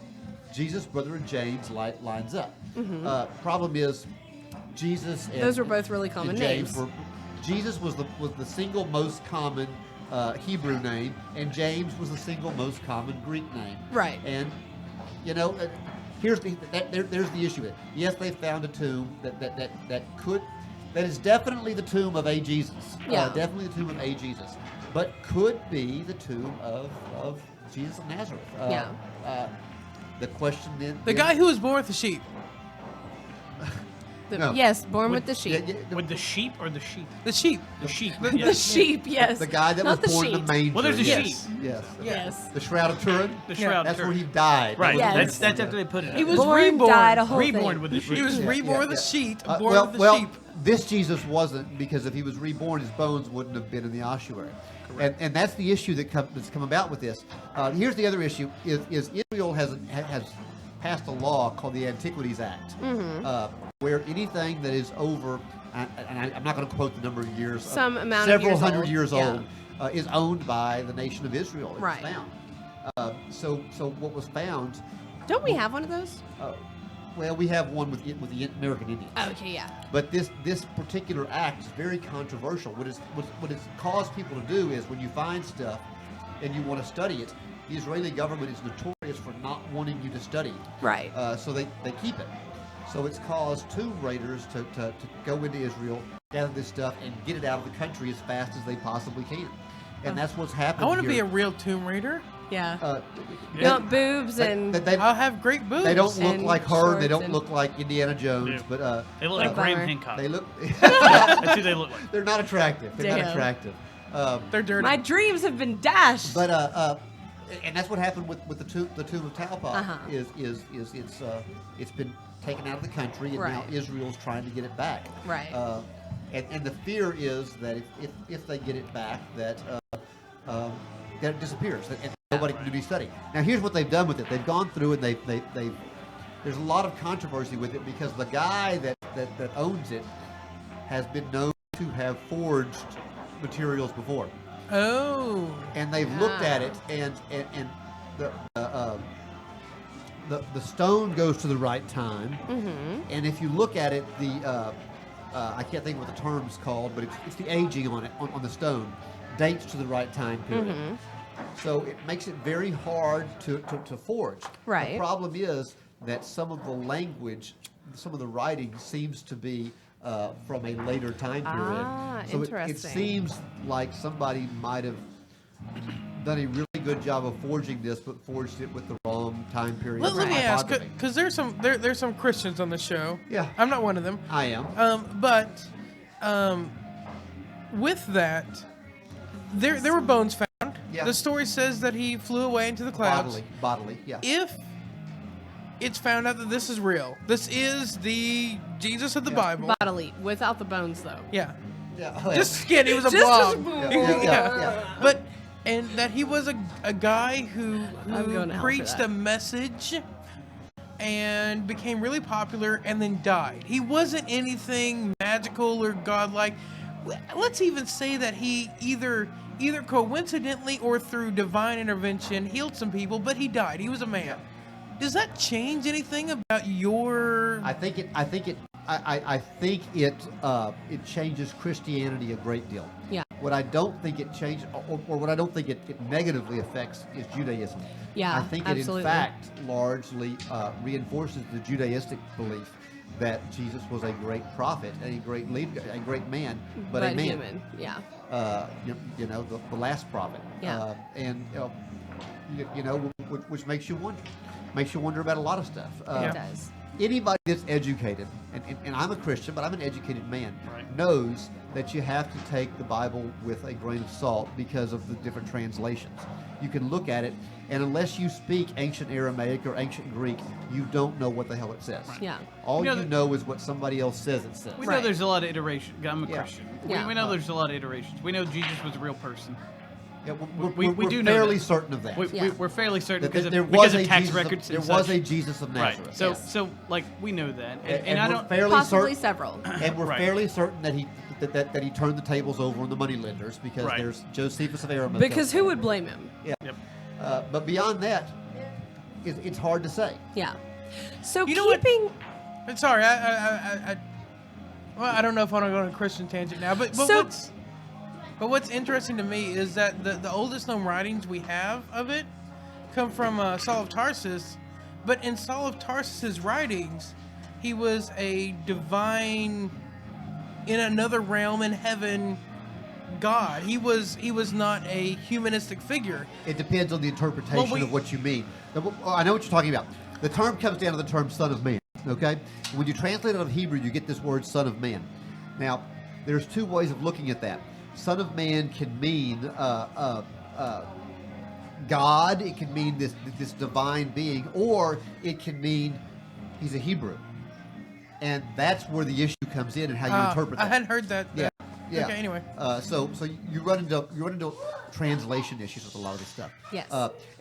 Speaker 3: Jesus, brother of James, lines up. Problem is, Jesus and
Speaker 1: Those were both really
Speaker 3: and
Speaker 1: common
Speaker 3: James
Speaker 1: names.
Speaker 3: were. Jesus was the single most common Hebrew name, and James was the single most common Greek name.
Speaker 1: Right.
Speaker 3: And there's the issue. Yes, they found a tomb that is definitely the tomb of a Jesus.
Speaker 1: Yeah.
Speaker 3: Definitely the tomb of a Jesus, but could be the tomb of Jesus of Nazareth.
Speaker 1: Yeah.
Speaker 3: The question then.
Speaker 2: The guy who was born with the sheep.
Speaker 3: No.
Speaker 1: Yes, born with the sheep.
Speaker 4: With the sheep or the sheep?
Speaker 2: The sheep.
Speaker 4: The sheep.
Speaker 2: The-
Speaker 1: The
Speaker 4: yes.
Speaker 1: sheep, yes.
Speaker 3: The guy that
Speaker 1: Not
Speaker 3: was born
Speaker 1: the
Speaker 3: in
Speaker 1: sheep.
Speaker 3: the manger.
Speaker 4: Well, there's a
Speaker 3: yes.
Speaker 4: sheep.
Speaker 3: Yes.
Speaker 1: Yes.
Speaker 3: The Shroud of Turin.
Speaker 4: The shroud.
Speaker 3: That's
Speaker 4: sure.
Speaker 3: where he died.
Speaker 4: Right.
Speaker 1: Yes.
Speaker 4: That's after they put it.
Speaker 2: He
Speaker 4: in.
Speaker 2: was
Speaker 1: Born,
Speaker 2: reborn.
Speaker 1: died, a whole
Speaker 4: reborn
Speaker 1: thing.
Speaker 4: with the sheep.
Speaker 2: He was
Speaker 3: Yeah,
Speaker 2: reborn
Speaker 3: yeah,
Speaker 2: with
Speaker 3: yeah.
Speaker 2: a sheep, born with the
Speaker 3: well,
Speaker 2: sheep.
Speaker 3: this Jesus wasn't, because if he was reborn, his bones wouldn't have been in the ossuary. And that's the issue that's come about with this. Here's the other issue: is Israel has passed a law called the Antiquities Act, where anything that is over, and I'm not going to quote the number of years,
Speaker 1: Some amount of
Speaker 3: several
Speaker 1: years
Speaker 3: hundred
Speaker 1: old,
Speaker 3: years
Speaker 1: yeah.
Speaker 3: old, is owned by the nation of Israel. It was
Speaker 1: Right.
Speaker 3: found. So what was found?
Speaker 1: Don't we have one of those?
Speaker 3: Well, we have one with the American Indians.
Speaker 1: Okay, yeah.
Speaker 3: But this particular act is very controversial. What it's caused people to do is when you find stuff and you want to study it, the Israeli government is notorious for not wanting you to study.
Speaker 1: Right.
Speaker 3: So they keep it. So it's caused tomb raiders to go into Israel, gather this stuff, and get it out of the country as fast as they possibly can. And that's what's happened
Speaker 2: I want to be
Speaker 3: here.
Speaker 2: a real Tomb Raider.
Speaker 1: Yeah.
Speaker 4: Yeah.
Speaker 1: Not boobs and
Speaker 3: They
Speaker 2: I'll have great boobs.
Speaker 3: don't look
Speaker 1: and
Speaker 3: like her. They
Speaker 1: shorts
Speaker 3: don't
Speaker 1: and-
Speaker 3: look like Indiana Jones.
Speaker 4: Yeah.
Speaker 3: But
Speaker 4: They look like
Speaker 1: Oh,
Speaker 4: Graham
Speaker 1: bummer.
Speaker 4: Hancock.
Speaker 3: they look.
Speaker 4: That's who they look like.
Speaker 3: They're not attractive. They're not
Speaker 1: Damn.
Speaker 3: attractive.
Speaker 2: They're dirty.
Speaker 1: my dreams have been dashed.
Speaker 3: But and that's what happened with the tomb of Talpa.
Speaker 1: Uh-huh.
Speaker 3: Is it's been taken out of the country, and now
Speaker 1: Right.
Speaker 3: Israel's trying to get it back.
Speaker 1: Right.
Speaker 3: And the fear is that if they get it back, that it disappears, and nobody can do any study. Now, here's what they've done with it. They've gone through and they've there's a lot of controversy with it because the guy that owns it has been known to have forged materials before.
Speaker 2: Oh.
Speaker 3: And they've looked at it, and the stone goes to the right time.
Speaker 1: Mm-hmm.
Speaker 3: And if you look at it, I can't think of what the term's called, but it's the aging on it on the stone dates to the right time period.
Speaker 1: Mm-hmm.
Speaker 3: So it makes it very hard to forge.
Speaker 1: Right.
Speaker 3: The problem is that some of the language, some of the writing seems to be from a later time period.
Speaker 1: Ah,
Speaker 3: so
Speaker 1: interesting.
Speaker 3: it seems like somebody might have done a really good job of forging this, but forged it with the wrong time period.
Speaker 2: Let me ask,
Speaker 3: Typography.
Speaker 2: because there's some Christians on the show.
Speaker 3: Yeah.
Speaker 2: I'm not one of them.
Speaker 3: I am.
Speaker 2: But with that, there were bones found.
Speaker 3: Yeah.
Speaker 2: The story says that he flew away into the clouds.
Speaker 3: Bodily, yeah.
Speaker 2: If it's found out that this is real, this is the Jesus of the Bible.
Speaker 1: Bodily, without the bones, though.
Speaker 2: Yeah.
Speaker 3: Yeah.
Speaker 2: Just skin. He was a
Speaker 1: Just
Speaker 2: blob.
Speaker 1: as-
Speaker 3: Yeah.
Speaker 2: But and that he was a guy who
Speaker 1: I'm going to hell for
Speaker 2: preached
Speaker 1: that.
Speaker 2: a message and became really popular and then died. He wasn't anything magical or godlike. Let's even say that he either coincidentally or through divine intervention healed some people, but he died. He was a man. Does that change anything about your?
Speaker 3: I think it changes Christianity a great deal.
Speaker 1: Yeah.
Speaker 3: What I don't think it changes, or what I don't think it negatively affects, is Judaism.
Speaker 1: Yeah,
Speaker 3: I think
Speaker 1: absolutely.
Speaker 3: it in fact largely reinforces the Judaistic belief that Jesus was a great prophet, a great leader, a great man, but a man.
Speaker 1: human. Yeah.
Speaker 3: You know, the last prophet.
Speaker 1: Yeah.
Speaker 3: And you know, which makes you wonder about a lot of stuff.
Speaker 1: It does.
Speaker 3: Anybody that's educated, and I'm a Christian, but I'm an educated man,
Speaker 4: Right.
Speaker 3: knows that you have to take the Bible with a grain of salt because of the different translations. You can look at it, and unless you speak ancient Aramaic or ancient Greek, you don't know what the hell it says.
Speaker 1: Yeah.
Speaker 3: All
Speaker 4: You
Speaker 3: you
Speaker 4: know
Speaker 3: know is what somebody else says it says.
Speaker 4: We
Speaker 1: Right.
Speaker 4: know there's a lot of iteration. I'm a
Speaker 3: Yeah.
Speaker 4: Christian.
Speaker 1: Yeah.
Speaker 4: We know there's a lot of iterations. We know Jesus was a real person.
Speaker 3: Yeah,
Speaker 4: we
Speaker 3: we're
Speaker 4: do know
Speaker 3: fairly
Speaker 4: that.
Speaker 3: certain of that.
Speaker 4: We're fairly certain
Speaker 3: That
Speaker 4: because of,
Speaker 3: there
Speaker 4: because
Speaker 3: was
Speaker 4: of
Speaker 3: a
Speaker 4: tax
Speaker 3: Jesus
Speaker 4: records.
Speaker 3: there
Speaker 4: and
Speaker 3: was
Speaker 4: such.
Speaker 3: a Jesus of
Speaker 4: Right.
Speaker 3: Nazareth.
Speaker 4: So like we know that, and
Speaker 3: and
Speaker 4: I
Speaker 3: we're
Speaker 4: don't.
Speaker 3: fairly
Speaker 1: Possibly
Speaker 3: certain,
Speaker 1: several.
Speaker 3: and we're
Speaker 4: Right.
Speaker 3: fairly certain that he turned the tables over on the moneylenders because
Speaker 4: Right.
Speaker 3: there's Josephus of Arimathea.
Speaker 1: Because who would blame him?
Speaker 3: Yeah.
Speaker 4: Yep.
Speaker 3: But beyond that, it's hard to say.
Speaker 1: Yeah. So
Speaker 2: You know what?
Speaker 1: keeping.
Speaker 2: Sorry, I well, I don't know if I want to go on a Christian tangent now, but
Speaker 1: So-
Speaker 2: what's interesting to me is that the oldest known writings we have of it come from Saul of Tarsus, but in Saul of Tarsus's writings, he was a divine, in another realm in heaven, God. He was not a humanistic figure.
Speaker 3: It depends on the interpretation
Speaker 2: Well, we-
Speaker 3: of what you mean. I know what you're talking about. The term comes down to the term son of man, okay? When you translate it out of Hebrew, you get this word son of man. Now, there's two ways of looking at that. Son of man can mean God, it can mean this divine being, or it can mean he's a Hebrew. And that's where the issue comes in and how you interpret
Speaker 2: I
Speaker 3: that.
Speaker 2: hadn't heard that.
Speaker 3: Yeah. Yeah.
Speaker 2: Okay. Anyway.
Speaker 3: So you run into translation issues with a lot of this stuff.
Speaker 1: Yes.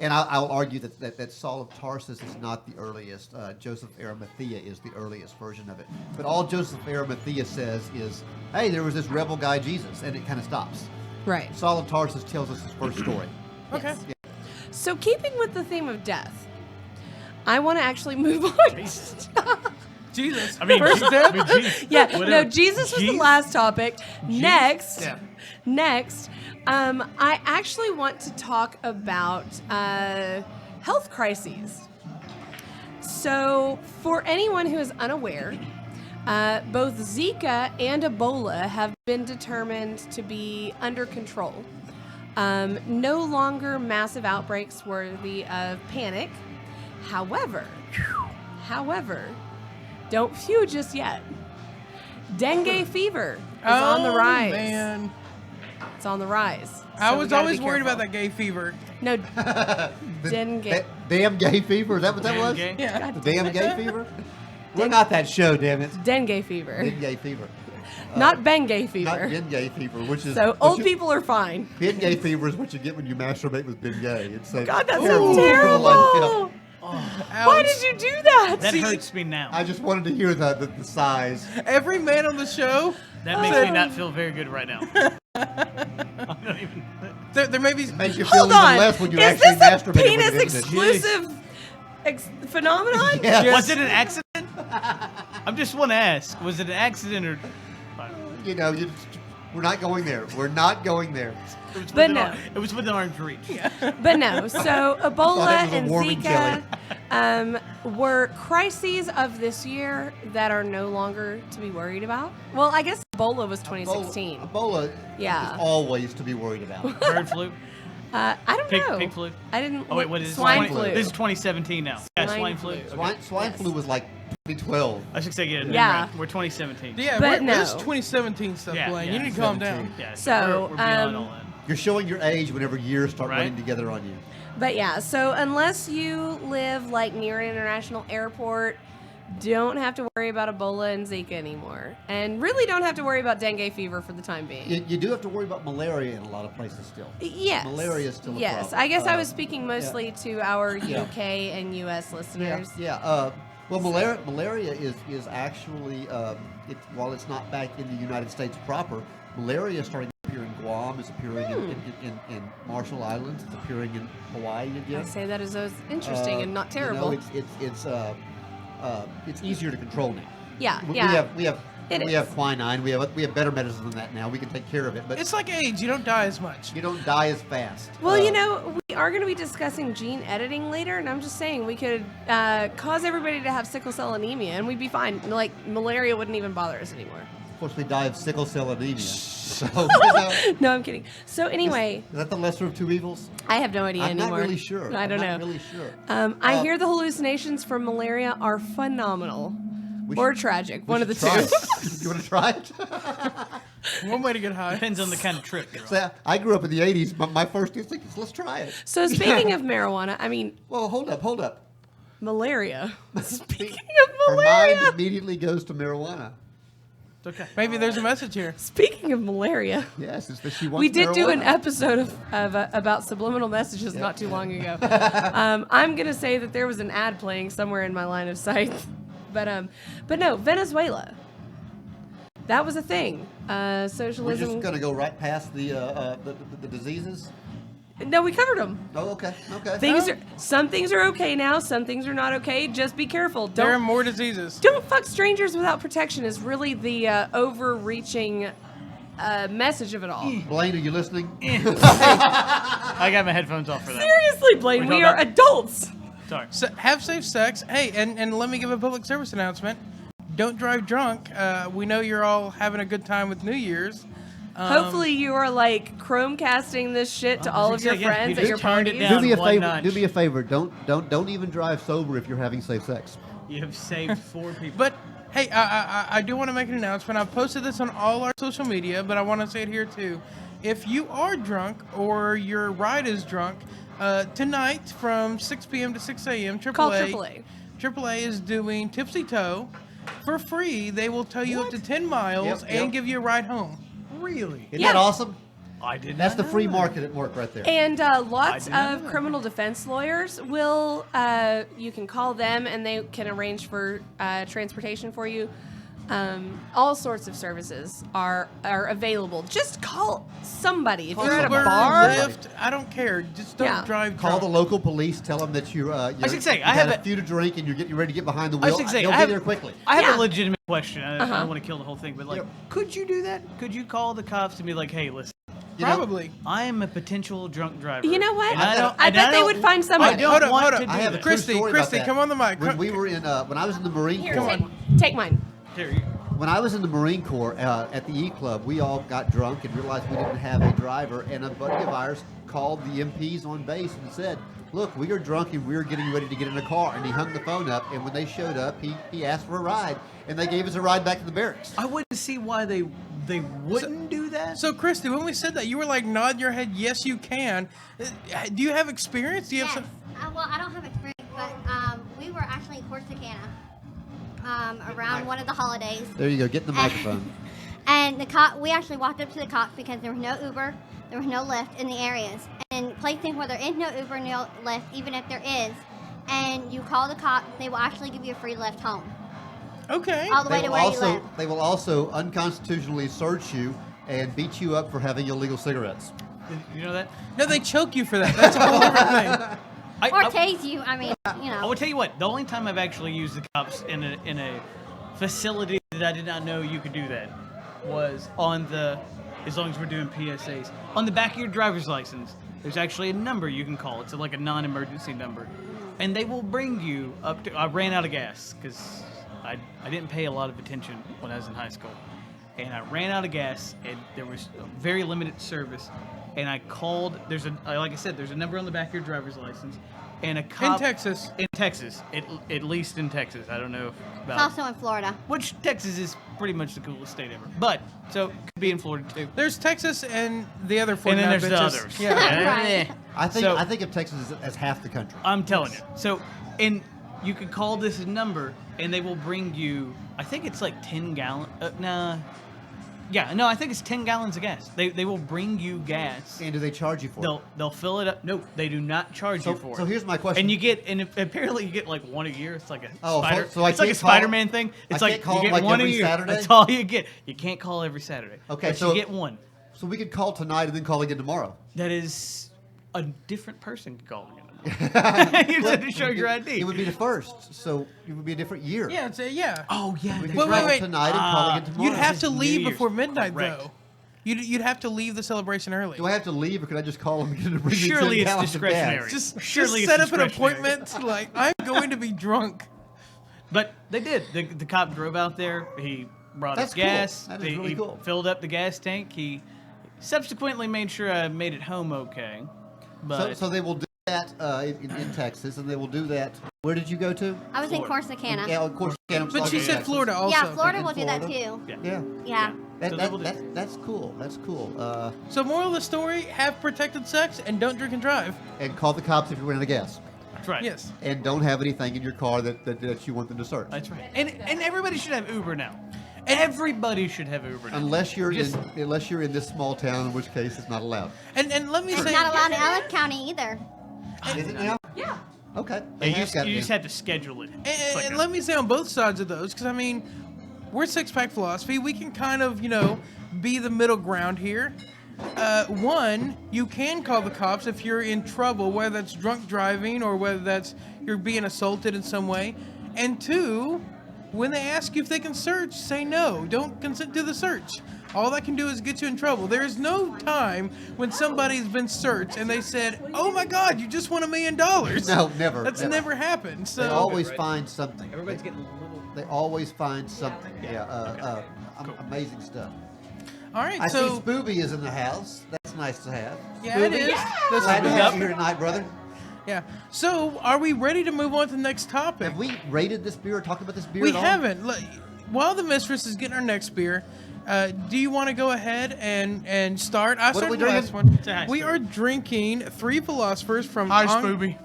Speaker 3: And I'll argue that Saul of Tarsus is not the earliest. Joseph of Arimathea is the earliest version of it. But all Joseph of Arimathea says is, "Hey, there was this rebel guy Jesus," and it kind of stops.
Speaker 1: Right.
Speaker 3: Saul of Tarsus tells us his first story.
Speaker 2: Okay.
Speaker 1: Yes. So keeping with the theme of death, I want to actually move on.
Speaker 2: Jesus.
Speaker 4: I mean,
Speaker 2: First
Speaker 4: Je-
Speaker 2: step.
Speaker 4: I mean, Je-
Speaker 1: Yeah,
Speaker 4: whatever.
Speaker 1: no, Jesus was the last topic. Next,
Speaker 4: Yeah.
Speaker 1: I actually want to talk about health crises. So, for anyone who is unaware, both Zika and Ebola have been determined to be under control. No longer massive outbreaks worthy of panic. However, don't phew just yet. Dengue fever is on the rise.
Speaker 2: Man.
Speaker 1: It's on the rise.
Speaker 2: I
Speaker 1: So we
Speaker 2: was
Speaker 1: gotta
Speaker 2: always
Speaker 1: be
Speaker 2: worried
Speaker 1: careful.
Speaker 2: about that gay fever.
Speaker 1: No, dengue.
Speaker 3: Damn gay fever. Is that what that was?
Speaker 4: Gay?
Speaker 2: Yeah.
Speaker 3: The damn gay fever. We're not that show, damn it.
Speaker 1: Dengue fever.
Speaker 3: Gay fever.
Speaker 1: Not Bengay
Speaker 3: Not
Speaker 1: fever.
Speaker 3: Bengay fever, which is
Speaker 1: So old people are fine.
Speaker 3: Bengay fever is what you get when you masturbate with Bengay. It's a
Speaker 1: God, that
Speaker 3: terrible-
Speaker 1: sounds terrible.
Speaker 3: Like,
Speaker 1: Why did you do that?
Speaker 4: That
Speaker 2: See,
Speaker 4: hurts me now.
Speaker 3: I just wanted to hear the size.
Speaker 2: Every man on the show,
Speaker 4: That makes me not feel very good right now. I'm not even.
Speaker 2: there may be.
Speaker 3: Makes you feel
Speaker 1: Hold
Speaker 3: even
Speaker 1: on.
Speaker 3: less when you
Speaker 1: Is
Speaker 3: actually
Speaker 1: this a
Speaker 3: masturbate with
Speaker 1: penis
Speaker 3: it, isn't it?
Speaker 1: exclusive phenomenon?
Speaker 3: Yes.
Speaker 4: Was it an accident? I just want to ask. Was it an accident or?
Speaker 3: You know, we're not going there. We're not going there.
Speaker 4: It was
Speaker 1: But
Speaker 4: within
Speaker 1: no.
Speaker 4: It was within arm's reach.
Speaker 1: But no. So Ebola
Speaker 3: Thought it was a
Speaker 1: and
Speaker 3: warming
Speaker 1: Zika were crises of this year that are no longer to be worried about. Well, I guess Ebola was 2016.
Speaker 3: Ebola
Speaker 1: Yeah.
Speaker 3: is always to be worried about.
Speaker 4: Bird flu.
Speaker 1: I don't
Speaker 4: Pig,
Speaker 1: know.
Speaker 4: pig flu.
Speaker 1: I didn't.
Speaker 4: Oh wait, what is it?
Speaker 1: swine
Speaker 4: 20
Speaker 1: flu?
Speaker 4: This is 2017 now. Yeah,
Speaker 1: Swine
Speaker 4: swine flu.
Speaker 1: flu.
Speaker 3: Swine flu was like 2012.
Speaker 4: I should say yeah.
Speaker 1: Yeah.
Speaker 4: We're 2017.
Speaker 2: Yeah,
Speaker 1: But
Speaker 2: this is
Speaker 1: no.
Speaker 2: 2017 stuff,
Speaker 4: Yeah,
Speaker 2: Blaine.
Speaker 4: yeah,
Speaker 2: You need to calm down.
Speaker 4: Yeah.
Speaker 1: So,
Speaker 4: we're beyond
Speaker 1: um,
Speaker 4: all that.
Speaker 3: You're showing your age whenever years start
Speaker 4: Right.
Speaker 3: running together on you.
Speaker 1: But yeah, so unless you live like near an international airport, don't have to worry about Ebola and Zika anymore, and really don't have to worry about dengue fever for the time being.
Speaker 3: You do have to worry about malaria in a lot of places still.
Speaker 1: Yes.
Speaker 3: Malaria is still a
Speaker 1: Yes,
Speaker 3: problem.
Speaker 1: I guess I was speaking mostly to our
Speaker 3: Yeah.
Speaker 1: UK and US listeners.
Speaker 3: Well, malaria is actually while it's not back in the United States proper, malaria is starting to appear in Guam, it's appearing in Marshall Islands, it's appearing in Hawaii again.
Speaker 1: I say that as though it's interesting and not terrible.
Speaker 3: You know, it's easier to control now.
Speaker 1: Yeah,
Speaker 3: We
Speaker 1: yeah. It
Speaker 3: we
Speaker 1: is.
Speaker 3: have quinine. We have better medicine than that now. We can take care of it, but
Speaker 2: It's like AIDS. You don't die as much.
Speaker 3: you don't die as fast.
Speaker 1: Well, you know, we are going to be discussing gene editing later, and I'm just saying we could cause everybody to have sickle cell anemia, and we'd be fine. Like, malaria wouldn't even bother us anymore.
Speaker 3: Of course, we die of sickle cell anemia. So, you know,
Speaker 1: No, I'm kidding. So anyway,
Speaker 3: is that the lesser of two evils?
Speaker 1: I have no idea
Speaker 3: I'm
Speaker 1: anymore.
Speaker 3: not really sure.
Speaker 1: I don't
Speaker 3: I'm
Speaker 1: know.
Speaker 3: not really sure.
Speaker 1: I hear the hallucinations from malaria are phenomenal.
Speaker 3: We
Speaker 1: Or
Speaker 3: should-
Speaker 1: tragic.
Speaker 3: we
Speaker 1: One of the
Speaker 3: should try
Speaker 1: two.
Speaker 3: it. You want to try it?
Speaker 2: One way to get high.
Speaker 4: Depends on the kind of trip you're on.
Speaker 3: So, I grew up in the 80s. My first instinct is let's try it.
Speaker 1: So speaking of marijuana, I mean,
Speaker 3: Well, hold up.
Speaker 1: malaria. Speaking of
Speaker 3: Her mind
Speaker 1: malaria.
Speaker 3: immediately goes to marijuana.
Speaker 4: It's okay.
Speaker 2: Maybe there's a message here.
Speaker 1: Speaking of malaria.
Speaker 3: Yes, it's that she wants
Speaker 1: We did do an
Speaker 3: marijuana.
Speaker 1: episode of about subliminal messages not too long ago. I'm gonna say that there was an ad playing somewhere in my line of sight, but no, Venezuela. That was a thing.
Speaker 3: We're
Speaker 1: Socialism.
Speaker 3: just going to go right past the diseases.
Speaker 1: No, we covered them.
Speaker 3: Oh, okay.
Speaker 1: Some things are okay now. Some things are not okay. Just be careful.
Speaker 2: There are
Speaker 1: Don't
Speaker 2: more diseases.
Speaker 1: don't fuck strangers without protection is really the overreaching message of it all.
Speaker 3: Blaine, are you listening?
Speaker 4: I got my headphones off for that.
Speaker 1: Seriously, Blaine,
Speaker 4: We're
Speaker 1: we
Speaker 4: talking
Speaker 1: are
Speaker 4: about-
Speaker 1: adults.
Speaker 4: Sorry.
Speaker 2: Have safe sex. Hey, and let me give a public service announcement. Don't drive drunk. We know you're all having a good time with New Year's.
Speaker 1: Hopefully you are like Chromecasting this shit to all of your friends at your
Speaker 4: turned it
Speaker 1: parties.
Speaker 4: down.
Speaker 3: Do me a
Speaker 4: one
Speaker 3: favor.
Speaker 4: notch.
Speaker 3: Do me a favor. Don't even drive sober if you're having safe sex.
Speaker 4: You have saved 4 people.
Speaker 2: But hey, I do want to make an announcement. I've posted this on all our social media, but I want to say it here too. If you are drunk or your ride is drunk, tonight from 6 p.m. to 6 a.m.,
Speaker 1: Call AAA.
Speaker 2: AAA is doing Tipsy Tow for free. They will tow you up to 10 miles
Speaker 3: Yep,
Speaker 2: and
Speaker 3: yep.
Speaker 2: give you a ride home.
Speaker 4: Really?
Speaker 3: Isn't
Speaker 1: Yeah.
Speaker 3: that awesome?
Speaker 4: I did
Speaker 3: That's
Speaker 4: not
Speaker 3: the free
Speaker 4: know
Speaker 3: market at work right there.
Speaker 1: And lots
Speaker 4: did not
Speaker 1: of
Speaker 4: know that.
Speaker 1: criminal defense lawyers will, you can call them and they can arrange for transportation for you. All sorts of services are available. Just call somebody. If
Speaker 3: Call
Speaker 1: you're at a
Speaker 3: somebody.
Speaker 1: bar,
Speaker 2: Lyft, I don't care. Just don't
Speaker 1: Yeah.
Speaker 2: drive
Speaker 3: Call
Speaker 2: drunk.
Speaker 3: the local police. Tell them that you're. I
Speaker 4: should say,
Speaker 3: you
Speaker 4: I
Speaker 3: had
Speaker 4: have
Speaker 3: a few to drink and you're getting ready to get behind the
Speaker 4: I
Speaker 3: wheel.
Speaker 4: should say,
Speaker 3: They'll
Speaker 4: I
Speaker 3: be
Speaker 4: have-
Speaker 3: there quickly.
Speaker 4: I have
Speaker 1: Yeah.
Speaker 4: a legitimate question. I
Speaker 1: Uh-huh.
Speaker 4: don't want to kill the whole thing, but like,
Speaker 3: Yep.
Speaker 4: could you do that? Could you call the cops and be like, "Hey, listen,
Speaker 3: You know,
Speaker 2: Probably.
Speaker 4: I am a potential drunk driver."
Speaker 1: You know what?
Speaker 4: and
Speaker 1: I bet they would find somebody.
Speaker 4: I don't
Speaker 2: Hold up,
Speaker 4: want
Speaker 2: hold
Speaker 4: to
Speaker 2: up.
Speaker 4: do
Speaker 3: I have a
Speaker 4: that.
Speaker 3: true
Speaker 2: Christy,
Speaker 3: story about
Speaker 2: Christy,
Speaker 3: that.
Speaker 2: come on the mic.
Speaker 3: When we were in, when I was in the Marine
Speaker 1: Here,
Speaker 3: Corps.
Speaker 1: take mine.
Speaker 4: Here, you-
Speaker 3: When I was in the Marine Corps at the E Club, we all got drunk and realized we didn't have a driver. And a buddy of ours called the MPs on base and said, "Look, we are drunk and we're getting ready to get in a car." And he hung the phone up. And when they showed up, he asked for a ride, and they gave us a ride back to the barracks.
Speaker 4: I wouldn't see why they they wouldn't do that.
Speaker 2: So, Christy, when we said that, you were like nodding your head, yes, you can. Do you have experience? Do you have
Speaker 5: Yes.
Speaker 2: some?
Speaker 5: Well, I don't have experience, but we were actually in Corsicana around one of the holidays.
Speaker 3: There you go. Get in the microphone.
Speaker 5: And we actually walked up to the cops because there was no Uber, there was no Lyft in the areas. And places where there is no Uber, no Lyft, even if there is, and you call the cops, they will actually give you a free lift home.
Speaker 2: Okay.
Speaker 5: All the way to where you live.
Speaker 3: They will also unconstitutionally search you and beat you up for having illegal cigarettes.
Speaker 4: You know that?
Speaker 2: No, they choke you for that. That's a whole different thing.
Speaker 5: Or tase you, I mean, you
Speaker 4: I
Speaker 5: know.
Speaker 4: will tell you what. The only time I've actually used the cops in a facility that I did not know you could do that was on as long as we're doing PSAs, on the back of your driver's license. There's actually a number you can call. It's like a non-emergency number, and they will bring you up to. I ran out of gas because I didn't pay a lot of attention when I was in high school, and I ran out of gas, and there was a very limited service, and I called. Like I said, there's a number on the back of your driver's license, and a cop
Speaker 2: In Texas.
Speaker 4: In Texas, at least in Texas. I don't know
Speaker 5: It's
Speaker 4: about
Speaker 5: also in Florida.
Speaker 4: which Texas is pretty much the coolest state ever, but so it could be in Florida too.
Speaker 2: There's Texas and the other 49
Speaker 4: And then there's the
Speaker 2: bitches.
Speaker 4: others.
Speaker 2: Yeah.
Speaker 5: Right.
Speaker 3: I think of Texas as half the country.
Speaker 4: I'm telling you. So, and you can call this number, and they will bring you. I think it's like 10 gallon. I think it's 10 gallons of gas. They will bring you gas.
Speaker 3: And do they charge you for it?
Speaker 4: They'll fill it up. No, they do not charge you for it.
Speaker 3: So here's my question.
Speaker 4: And apparently you get like one a year. It's like a
Speaker 3: Oh,
Speaker 4: spider.
Speaker 3: so I
Speaker 4: it's like a
Speaker 3: can't call-
Speaker 4: Spider-Man thing. It's
Speaker 3: I
Speaker 4: like
Speaker 3: can't call
Speaker 4: you
Speaker 3: them
Speaker 4: get
Speaker 3: like
Speaker 4: one a
Speaker 3: every
Speaker 4: year.
Speaker 3: Saturday?
Speaker 4: That's all you get. You can't call every Saturday.
Speaker 3: Okay,
Speaker 4: but
Speaker 3: so-
Speaker 4: you get one.
Speaker 3: So we could call tonight and then call again tomorrow.
Speaker 4: That is a different person calling it. You said to show your ID.
Speaker 3: It would be the first, so it would be a different year.
Speaker 2: Yeah, yeah.
Speaker 4: Oh yeah.
Speaker 3: We could
Speaker 2: Wait,
Speaker 3: call
Speaker 2: wait.
Speaker 3: tonight and call again tomorrow.
Speaker 2: You'd have to
Speaker 4: New
Speaker 2: leave
Speaker 4: Year's.
Speaker 2: before midnight,
Speaker 4: Correct.
Speaker 2: though. You'd have to leave the celebration early.
Speaker 3: Do I have to leave, or can I just call them again to bring
Speaker 4: Surely
Speaker 3: me 10
Speaker 4: it's
Speaker 3: gallons of gas?
Speaker 4: discretionary.
Speaker 2: Just
Speaker 4: Surely
Speaker 2: set
Speaker 4: it's
Speaker 2: up an
Speaker 4: discretionary.
Speaker 2: appointment. Like, I'm going to be drunk.
Speaker 4: But they did. The cop drove out there. He brought
Speaker 3: That's
Speaker 4: us gas.
Speaker 3: cool. That is
Speaker 4: he,
Speaker 3: really
Speaker 4: he
Speaker 3: cool.
Speaker 4: filled up the gas tank. He subsequently made sure I made it home okay. But
Speaker 3: So they will do that in Texas, and they will do that. Where did you go to?
Speaker 5: I was in
Speaker 4: Florida.
Speaker 5: Corsicana.
Speaker 3: Yeah, of course.
Speaker 2: But she said Florida also.
Speaker 5: Yeah, Florida
Speaker 3: In
Speaker 5: will do that
Speaker 3: Florida?
Speaker 5: too.
Speaker 4: yeah.
Speaker 3: Yeah.
Speaker 5: Yeah.
Speaker 4: So they will do-
Speaker 3: That's cool. That's cool.
Speaker 2: So, moral of the story: have protected sex and don't drink and drive.
Speaker 3: And call the cops if you run out of gas.
Speaker 4: That's right.
Speaker 2: Yes.
Speaker 3: And don't have anything in your car that you want them to search.
Speaker 4: That's right. And everybody should have Uber now. Everybody should have Uber now.
Speaker 3: Unless you're
Speaker 4: Just-
Speaker 3: in this small town, in which case it's not allowed.
Speaker 2: And let me
Speaker 5: It's
Speaker 2: say,
Speaker 5: not allowed in Ellis County either.
Speaker 3: Is it now?
Speaker 1: Yeah.
Speaker 3: Okay.
Speaker 4: Yeah, you
Speaker 3: have got
Speaker 4: just
Speaker 3: me.
Speaker 4: have to schedule it.
Speaker 2: and,
Speaker 4: It's like
Speaker 2: and
Speaker 4: a-
Speaker 2: let me say on both sides of those, because I mean, we're Six Pack Philosophy. We can kind of, be the middle ground here. One, you can call the cops if you're in trouble, whether that's drunk driving or whether that's you're being assaulted in some way. And two, when they ask you if they can search, say no. Don't consent to the search. All that can do is get you in trouble. There is no time when somebody's been searched and they said, "Oh my God, you just won $1 million."
Speaker 3: No, never.
Speaker 2: That's never happened. So
Speaker 3: They always find something.
Speaker 4: Everybody's getting a little.
Speaker 3: They always find something. Yeah. Amazing stuff.
Speaker 2: all right.
Speaker 3: I see
Speaker 2: So
Speaker 3: Spooby is in the house. That's nice to have.
Speaker 2: yeah, it
Speaker 3: Spooby,
Speaker 2: is. That's
Speaker 3: Glad to
Speaker 2: good.
Speaker 3: have you here tonight, brother.
Speaker 2: Yeah. So, are we ready to move on to the next topic?
Speaker 3: Have we rated this beer or talked about this beer
Speaker 2: We
Speaker 3: at all?
Speaker 2: haven't. Look, while the mistress is getting our next beer, do you want to go ahead and start? I
Speaker 3: What are
Speaker 2: started
Speaker 3: we
Speaker 2: the last
Speaker 3: drinking?
Speaker 2: one.
Speaker 4: Say hi,
Speaker 2: We
Speaker 4: Spoopy.
Speaker 2: are drinking Three Philosophers from
Speaker 6: Hi,
Speaker 2: On-
Speaker 6: Spoopy.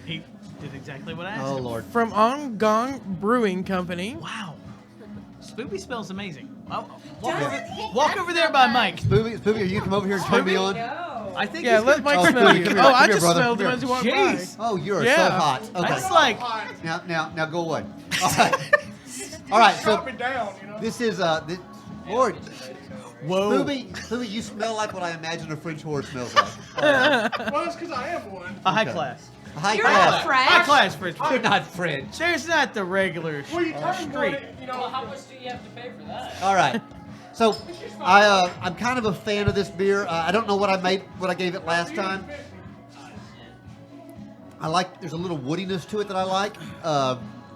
Speaker 4: He did exactly what I asked.
Speaker 3: Oh
Speaker 4: him.
Speaker 3: Lord.
Speaker 2: from On Gong Brewing Company.
Speaker 4: Wow. Spoopy smells amazing. Walk
Speaker 5: Doesn't
Speaker 4: over there by Mike.
Speaker 3: Spooby, are you gonna come over here and turn me on?
Speaker 4: I think
Speaker 2: Yeah,
Speaker 4: he's
Speaker 2: let
Speaker 4: gonna
Speaker 2: Mike
Speaker 3: Oh,
Speaker 2: smell
Speaker 3: Spoopy,
Speaker 2: you.
Speaker 3: come here,
Speaker 2: Oh,
Speaker 3: come
Speaker 2: I
Speaker 3: here,
Speaker 2: just
Speaker 3: brother,
Speaker 2: smelled
Speaker 3: come
Speaker 2: them
Speaker 3: here.
Speaker 2: as you walked
Speaker 4: Jeez.
Speaker 2: by.
Speaker 3: Oh, you are
Speaker 2: Yeah.
Speaker 3: so hot. Okay.
Speaker 4: That's like
Speaker 3: Now go away. All right. All right. So
Speaker 6: me down, you know.
Speaker 3: this is Lord.
Speaker 4: whoa.
Speaker 3: Spooby, you smell like what I imagine a French horse smells like.
Speaker 6: Well, it's because I am one.
Speaker 4: A high
Speaker 3: Okay.
Speaker 4: class.
Speaker 3: High
Speaker 1: You're
Speaker 3: class.
Speaker 1: not French.
Speaker 4: High class French.
Speaker 3: You're not French.
Speaker 4: There's not the regular
Speaker 6: Well, you turn one,
Speaker 4: street.
Speaker 6: you know.
Speaker 7: How much do you have to pay for that?
Speaker 3: All right. So I'm kind of a fan of this beer. I don't know what I gave it last time. There's a little woodiness to it that I like.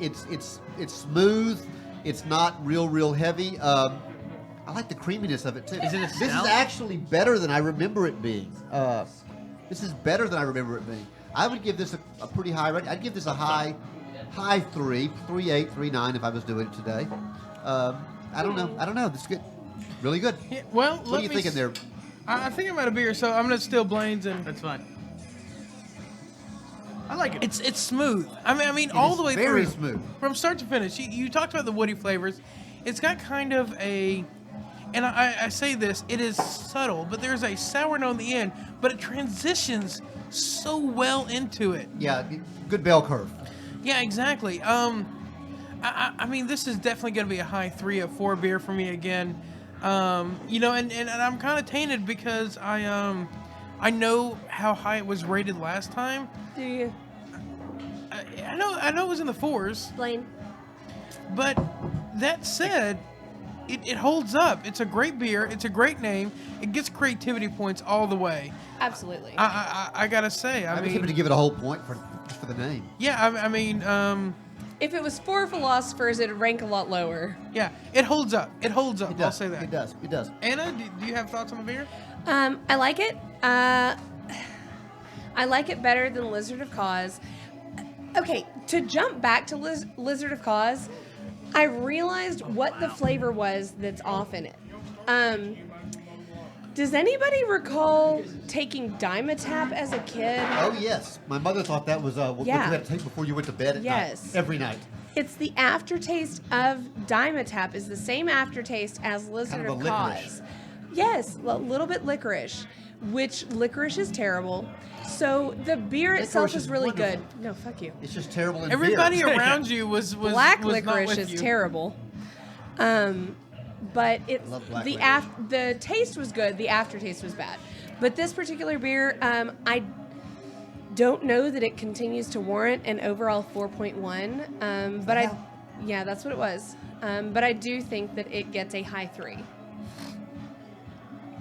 Speaker 3: It's smooth. It's not real heavy. I like the creaminess of it too.
Speaker 4: Is it a
Speaker 3: This is
Speaker 4: stout?
Speaker 3: actually better than I remember it being. This is better than I remember it being. I would give this a pretty high rating. I'd give this a high 3.8, 3.9 if I was doing it today. I don't know. This is good. Really good.
Speaker 2: Yeah, well,
Speaker 3: What are you thinking there?
Speaker 2: I think I'm out of beer, so I'm gonna steal Blaine's and
Speaker 4: That's fine. I like it.
Speaker 2: it's smooth. I mean, all
Speaker 3: is
Speaker 2: the way
Speaker 3: very
Speaker 2: through,
Speaker 3: smooth.
Speaker 2: from start to finish. You talked about the woody flavors. It's got kind of a, and I say this, it is subtle, but there's a sour note in the end, but it transitions so well into it.
Speaker 3: Yeah, good bell curve.
Speaker 2: Yeah, exactly. I mean, this is definitely going to be a high 3 of 4 beer for me again. You know, and I'm kind of tainted because I know how high it was rated last time.
Speaker 1: Do you,
Speaker 2: I know it was in the 4s,
Speaker 1: Blaine?
Speaker 2: but that said, it holds up. It's a great beer. It's a great name. It gets creativity points all the way.
Speaker 1: Absolutely.
Speaker 2: I gotta say, I
Speaker 3: I'm tempted to
Speaker 2: mean,
Speaker 3: give it a whole point just for the name.
Speaker 2: yeah, I mean,
Speaker 1: If it was 4 philosophers, it'd rank a lot lower.
Speaker 2: yeah, it holds up. It holds up.
Speaker 3: It does.
Speaker 2: I'll say that.
Speaker 3: It does. It does.
Speaker 2: Anna, do you have thoughts on the beer?
Speaker 1: I like it. I like it better than Lizard of Cause. Okay, to jump back to Lizard of Cause, I realized what the flavor was that's off in it. Does anybody recall taking Dimetapp as a kid?
Speaker 3: Oh yes, my mother thought that was what you
Speaker 1: Yeah.
Speaker 3: had to take before you went to bed at
Speaker 1: Yes.
Speaker 3: night. Every night.
Speaker 1: It's the aftertaste of Dimetapp is the same aftertaste as Lizard
Speaker 3: Kind of
Speaker 1: of
Speaker 3: a licorice.
Speaker 1: Cause. Yes, a little bit licorice, which licorice is terrible. So the beer itself
Speaker 3: Licorice
Speaker 1: is
Speaker 3: is
Speaker 1: really
Speaker 3: wonderful.
Speaker 1: good. No, fuck you.
Speaker 3: It's just terrible in
Speaker 2: Everybody
Speaker 3: beer.
Speaker 2: around you was
Speaker 1: Black
Speaker 2: was not
Speaker 1: licorice
Speaker 2: with
Speaker 1: is
Speaker 2: you.
Speaker 1: terrible. But it's
Speaker 3: love black
Speaker 1: the
Speaker 3: licorice.
Speaker 1: the taste was good. The aftertaste was bad. But this particular beer, I don't know that it continues to warrant an overall 4.1. But yeah, that's what it was. But I do think that it gets a high 3.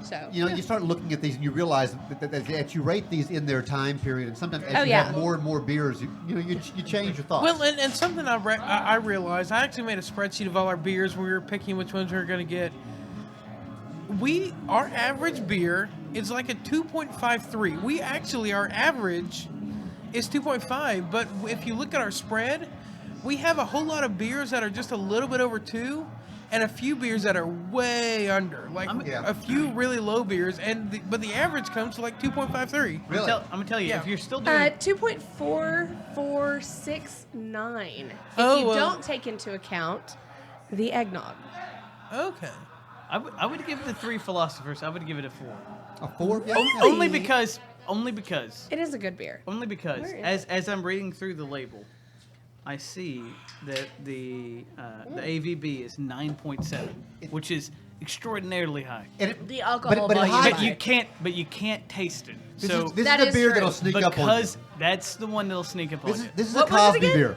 Speaker 1: So
Speaker 3: You know, you start looking at these and you realize that you rate these in their time period, and sometimes as
Speaker 1: Oh,
Speaker 3: you
Speaker 1: yeah.
Speaker 3: have more and more beers, you change your thoughts.
Speaker 2: Well, and something I realized, I actually made a spreadsheet of all our beers when we were picking which ones we were going to get. Our average beer is like a 2.53. Our average is 2.5, but if you look at our spread, we have a whole lot of beers that are just a little bit over 2, and a few beers that are way under, like
Speaker 3: Yeah.
Speaker 2: a few really low beers, but the average comes to like 2.53.
Speaker 3: Really?
Speaker 4: I'm gonna tell you,
Speaker 2: Yeah.
Speaker 4: if you're still doing
Speaker 1: 2.4469. If
Speaker 2: Oh,
Speaker 1: you
Speaker 2: well.
Speaker 1: don't take into account the eggnog.
Speaker 2: Okay.
Speaker 4: I would give the 3 philosophers. I would give it a 4.
Speaker 3: A 4? Yeah.
Speaker 4: Only because
Speaker 1: It is a good beer.
Speaker 4: Where is as I'm reading through the label, I see that the AVB is 9.7, which is extraordinarily high.
Speaker 3: And it-
Speaker 1: The alcohol
Speaker 3: but it
Speaker 1: volume.
Speaker 3: hides
Speaker 4: But
Speaker 3: it.
Speaker 4: you can't taste it.
Speaker 3: This
Speaker 4: So
Speaker 3: is, this
Speaker 1: That
Speaker 3: is a
Speaker 1: is
Speaker 3: beer
Speaker 1: true.
Speaker 3: that'll sneak up on you.
Speaker 4: because that's the one that'll sneak up on you.
Speaker 3: This is
Speaker 1: What
Speaker 3: a
Speaker 1: was it
Speaker 3: Cosby
Speaker 1: again?
Speaker 3: beer.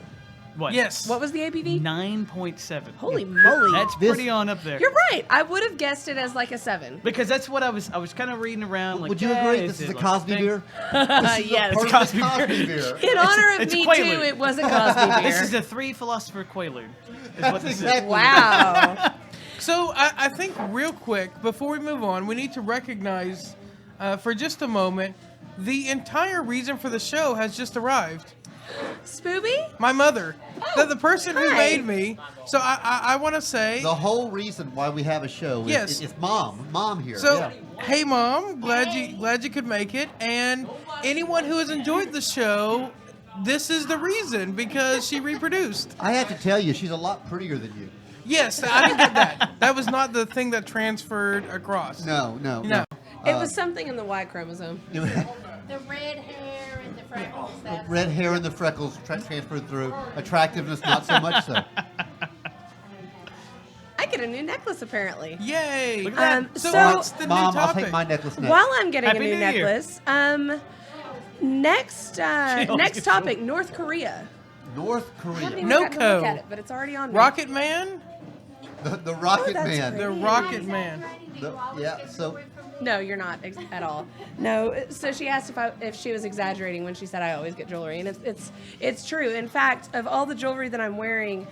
Speaker 4: What?
Speaker 2: Yes.
Speaker 1: What was the ABV?
Speaker 4: 9.7.
Speaker 1: Holy moly.
Speaker 4: That's
Speaker 3: This-
Speaker 4: pretty on up there.
Speaker 1: You're right. I would have guessed it as like a 7.
Speaker 4: Because that's what I was kind of reading around. Like,
Speaker 3: Would you
Speaker 4: yeah,
Speaker 3: agree this is a
Speaker 4: like
Speaker 3: Cosby
Speaker 4: thing?
Speaker 3: beer? This is
Speaker 1: yes.
Speaker 3: a perfect
Speaker 4: Cosby
Speaker 3: Cosby
Speaker 4: beer.
Speaker 3: beer.
Speaker 1: In honor of
Speaker 4: it's
Speaker 1: Me
Speaker 4: Quaalude.
Speaker 1: Too, it was a Cosby beer.
Speaker 4: This is a 3 philosopher Quaalude. Is what this
Speaker 3: exactly.
Speaker 1: Wow.
Speaker 2: So I think real quick, before we move on, we need to recognize for just a moment, the entire reason for the show has just arrived.
Speaker 1: Spooby?
Speaker 2: My mother, the person who
Speaker 1: hi.
Speaker 2: made me. So I want to say,
Speaker 3: The whole reason why we have a show is
Speaker 2: Yes.
Speaker 3: it's mom here.
Speaker 2: so
Speaker 3: Yeah.
Speaker 2: hey mom, glad you could make it, and anyone who has enjoyed the show, this is the reason because she reproduced.
Speaker 3: I have to tell you, she's a lot prettier than you.
Speaker 2: Yes, I didn't get that. That was not the thing that transferred across.
Speaker 3: No.
Speaker 2: No.
Speaker 1: It was something in the Y chromosome.
Speaker 3: The
Speaker 1: The red hair and the freckles. That's
Speaker 3: red hair and the freckles transferred through. Attractiveness, not so much so.
Speaker 1: I get a new necklace apparently.
Speaker 2: Yay!
Speaker 4: Look at
Speaker 1: that.
Speaker 2: So
Speaker 1: So-
Speaker 2: what's the new
Speaker 3: Mom, I'll
Speaker 2: topic?
Speaker 3: take my necklace next.
Speaker 1: While I'm getting
Speaker 4: Happy
Speaker 1: a new
Speaker 4: New Year.
Speaker 1: necklace, next
Speaker 4: always
Speaker 1: next
Speaker 4: gets
Speaker 1: topic, North Korea.
Speaker 3: North
Speaker 1: I haven't
Speaker 3: Korea.
Speaker 1: even
Speaker 2: No
Speaker 1: gotten to look
Speaker 2: co.
Speaker 1: at it, but it's already on me.
Speaker 2: Rocket Man?
Speaker 3: The Rocket
Speaker 1: that's
Speaker 3: Man.
Speaker 1: great.
Speaker 2: The Rocket Man.
Speaker 3: Yeah, so
Speaker 1: No, you're not at all. No. So she asked if she was exaggerating when she said I always get jewelry, and it's true. In fact, of all the jewelry that I'm wearing,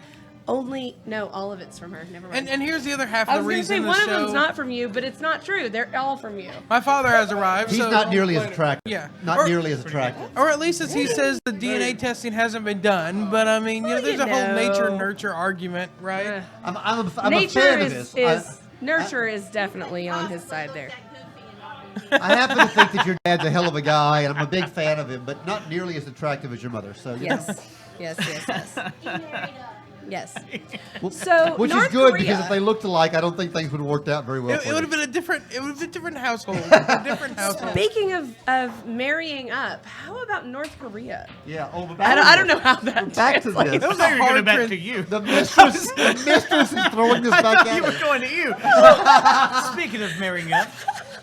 Speaker 1: all of it's from her. Never mind.
Speaker 2: And here's the other half
Speaker 1: I
Speaker 2: of
Speaker 1: was
Speaker 2: the
Speaker 1: gonna say
Speaker 2: reason
Speaker 1: one
Speaker 2: the
Speaker 1: of
Speaker 2: show.
Speaker 1: them's not from you, but it's not true. They're all from you.
Speaker 2: My father has arrived.
Speaker 3: he's
Speaker 2: so,
Speaker 3: not nearly as attractive.
Speaker 2: Yeah.
Speaker 3: Not
Speaker 2: Or-
Speaker 3: nearly as attractive.
Speaker 2: Or at least as he says, the DNA testing hasn't been done. But I mean,
Speaker 1: Well,
Speaker 2: there's
Speaker 1: you
Speaker 2: a whole nature
Speaker 1: know.
Speaker 2: nurture argument, right?
Speaker 1: Uh,
Speaker 3: I'm a
Speaker 1: Nature
Speaker 3: fan
Speaker 1: is,
Speaker 3: of this.
Speaker 1: is Nurture is definitely on his side there.
Speaker 3: I happen to think that your dad's a hell of a guy, and I'm a big fan of him, but not nearly as attractive as your mother. So you know.
Speaker 1: Yes. Yes.
Speaker 3: Well,
Speaker 1: So
Speaker 3: which
Speaker 1: North
Speaker 3: is good
Speaker 1: Korea,
Speaker 3: because if they looked alike, I don't think things would have worked out very well.
Speaker 2: It
Speaker 3: for
Speaker 2: would
Speaker 3: you.
Speaker 2: have been a different household. A different household.
Speaker 1: Speaking of marrying up, how about North Korea?
Speaker 3: Yeah. Oh, but
Speaker 1: I don't know how that.
Speaker 3: Back to this.
Speaker 2: That was
Speaker 4: I
Speaker 2: a
Speaker 4: thought you were
Speaker 2: hard
Speaker 4: going back
Speaker 2: trans-
Speaker 4: to you.
Speaker 3: The mistress is throwing this back
Speaker 4: You
Speaker 3: at
Speaker 4: were
Speaker 3: us.
Speaker 4: going to you. Speaking of marrying up,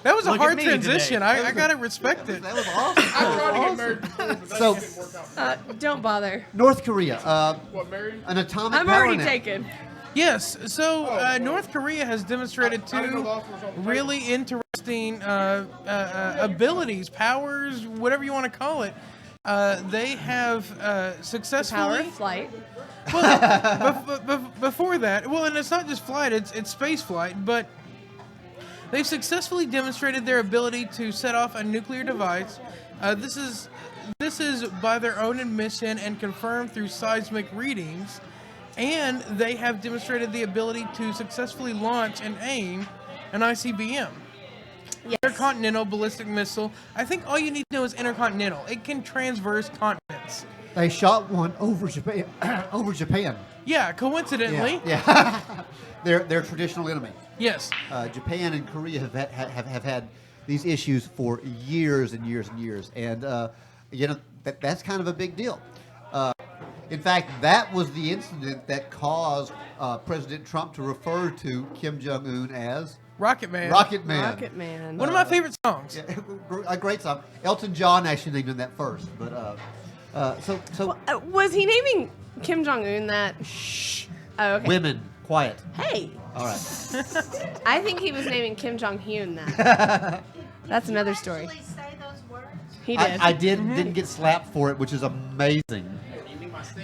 Speaker 2: That was a
Speaker 4: Look at
Speaker 2: hard
Speaker 4: me
Speaker 2: transition.
Speaker 4: today.
Speaker 2: I gotta respect it.
Speaker 3: That was awesome.
Speaker 6: I
Speaker 3: That
Speaker 6: tried to
Speaker 3: was
Speaker 6: get married
Speaker 3: awesome.
Speaker 6: before, but that
Speaker 3: So-
Speaker 6: didn't work out.
Speaker 1: Don't bother.
Speaker 3: North Korea,
Speaker 6: What, married?
Speaker 3: an atomic
Speaker 1: I'm
Speaker 3: power
Speaker 1: already
Speaker 3: now.
Speaker 1: taken.
Speaker 2: Yes. So North Korea has demonstrated
Speaker 6: I didn't know
Speaker 2: two
Speaker 6: the offer was on the
Speaker 2: really interesting abilities, powers, whatever you want to call it. They have
Speaker 1: Power
Speaker 2: successfully.
Speaker 1: of flight.
Speaker 2: Before that, well, and it's not just flight; it's space flight. But they've successfully demonstrated their ability to set off a nuclear device. This is by their own admission and confirmed through seismic readings. And they have demonstrated the ability to successfully launch and aim an ICBM.
Speaker 1: Yes.
Speaker 2: Intercontinental ballistic missile. I think all you need to know is intercontinental. It can transverse continents.
Speaker 3: They shot one over Japan. Over Japan.
Speaker 2: Yeah, coincidentally.
Speaker 3: Yeah. Their traditional enemy.
Speaker 2: Yes.
Speaker 3: Japan and Korea have had these issues for years and years and years, and that's kind of a big deal. In fact, that was the incident that caused President Trump to refer to Kim Jong-un as
Speaker 2: Rocket Man.
Speaker 3: Rocket Man.
Speaker 1: Rocket Man.
Speaker 2: One of my favorite songs.
Speaker 3: Yeah, a great song. Elton John actually named him that first, but so
Speaker 1: Was he naming Kim Jong Un that? Shh. Oh, okay.
Speaker 3: women, quiet.
Speaker 1: Hey,
Speaker 3: All right.
Speaker 1: I think he was naming Kim Jong Hyun that. That's another story.
Speaker 7: Actually say those words?
Speaker 1: He did.
Speaker 3: I didn't get slapped for it, which is amazing.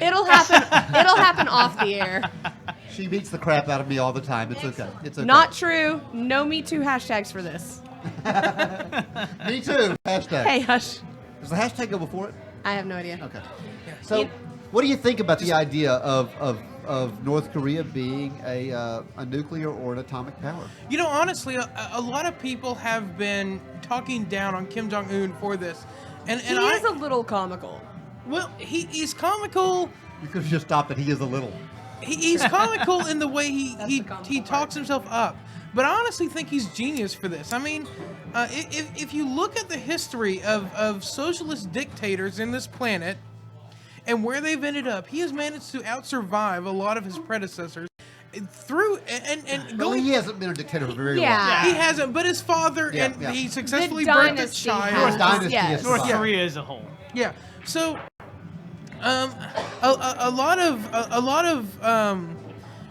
Speaker 1: It'll happen. It'll happen off the air.
Speaker 3: She beats the crap out of me all the time. It's okay. It's okay.
Speaker 1: Not true. No Me Too hashtags for this.
Speaker 3: Me too. Hashtag.
Speaker 1: Hey, hush.
Speaker 3: Does the hashtag go before it?
Speaker 1: I have no idea.
Speaker 3: Okay. So,
Speaker 1: You-
Speaker 3: what do you think about the idea of North Korea being a nuclear or an atomic power?
Speaker 2: You know, honestly, a lot of people have been talking down on Kim Jong Un for this, and
Speaker 1: He
Speaker 2: I
Speaker 1: is a little comical.
Speaker 2: well, he's comical.
Speaker 3: You could have just stopped it. He is a little.
Speaker 2: He's comical in the way he
Speaker 1: the comical
Speaker 2: he talks himself up. But I honestly think he's genius for this. I mean, if you look at the history of socialist dictators in this planet and where they've ended up, he has managed to outsurvive a lot of his predecessors through and
Speaker 3: Well,
Speaker 2: going.
Speaker 3: he hasn't been a dictator for very
Speaker 1: Yeah.
Speaker 3: long.
Speaker 2: He hasn't, but his father
Speaker 3: Yeah,
Speaker 2: and
Speaker 3: yeah.
Speaker 2: he successfully
Speaker 1: The
Speaker 2: birthed a
Speaker 1: dynasty
Speaker 2: child.
Speaker 1: has,
Speaker 3: Dynasty
Speaker 1: yes.
Speaker 3: is
Speaker 4: North
Speaker 3: Yeah.
Speaker 4: Korea as a whole.
Speaker 2: Yeah. So, a lot of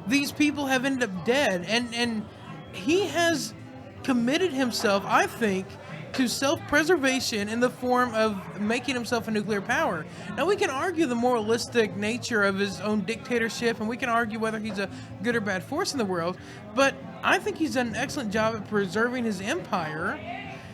Speaker 2: these people have ended up dead, and he has committed himself, I think, to self-preservation in the form of making himself a nuclear power. Now, we can argue the moralistic nature of his own dictatorship, and we can argue whether he's a good or bad force in the world, but I think he's done an excellent job at preserving his empire.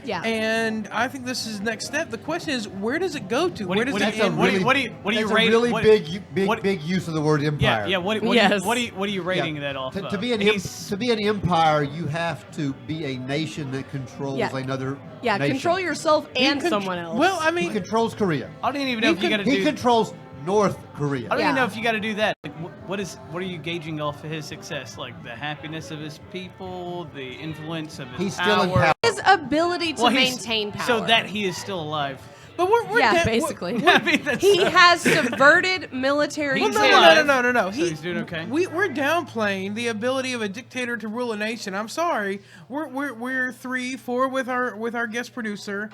Speaker 1: Yeah.
Speaker 2: And I think this is the next step. The question is, where does it go to?
Speaker 4: What
Speaker 2: Where
Speaker 4: do-
Speaker 2: does
Speaker 4: what
Speaker 2: it
Speaker 4: do you-
Speaker 2: end?
Speaker 4: what do you- what do you
Speaker 3: That's
Speaker 4: rate-
Speaker 3: a really
Speaker 4: what-
Speaker 3: big,
Speaker 4: what-
Speaker 3: big use of the word empire.
Speaker 4: Yeah. What
Speaker 1: Yes.
Speaker 4: are you rating
Speaker 3: Yeah.
Speaker 4: that off?
Speaker 3: To
Speaker 4: of?
Speaker 3: be an
Speaker 4: He's-
Speaker 3: to be an empire, you have to be a nation that controls
Speaker 1: Yeah.
Speaker 3: another
Speaker 1: Yeah,
Speaker 3: nation.
Speaker 1: control yourself and someone else.
Speaker 2: Well, I
Speaker 3: He
Speaker 2: mean,
Speaker 3: controls Korea.
Speaker 4: I don't even know if you got to
Speaker 3: He
Speaker 4: do.
Speaker 3: controls North Korea.
Speaker 4: I don't
Speaker 1: Yeah.
Speaker 4: even know if you got to do that. Like, what are you gauging off of his success? Like the happiness of his people, the influence of his
Speaker 3: He's still in
Speaker 4: power.
Speaker 3: power.
Speaker 1: his ability to
Speaker 4: Well, he's-
Speaker 1: maintain power.
Speaker 4: So that he is still alive.
Speaker 2: but we're
Speaker 1: Yeah,
Speaker 2: down-
Speaker 1: basically.
Speaker 4: I mean, that's,
Speaker 1: he has subverted military.
Speaker 2: Well,
Speaker 1: power.
Speaker 2: no.
Speaker 4: So he's doing okay?
Speaker 2: We're downplaying the ability of a dictator to rule a nation. I'm sorry. We're 3-4 with our guest producer,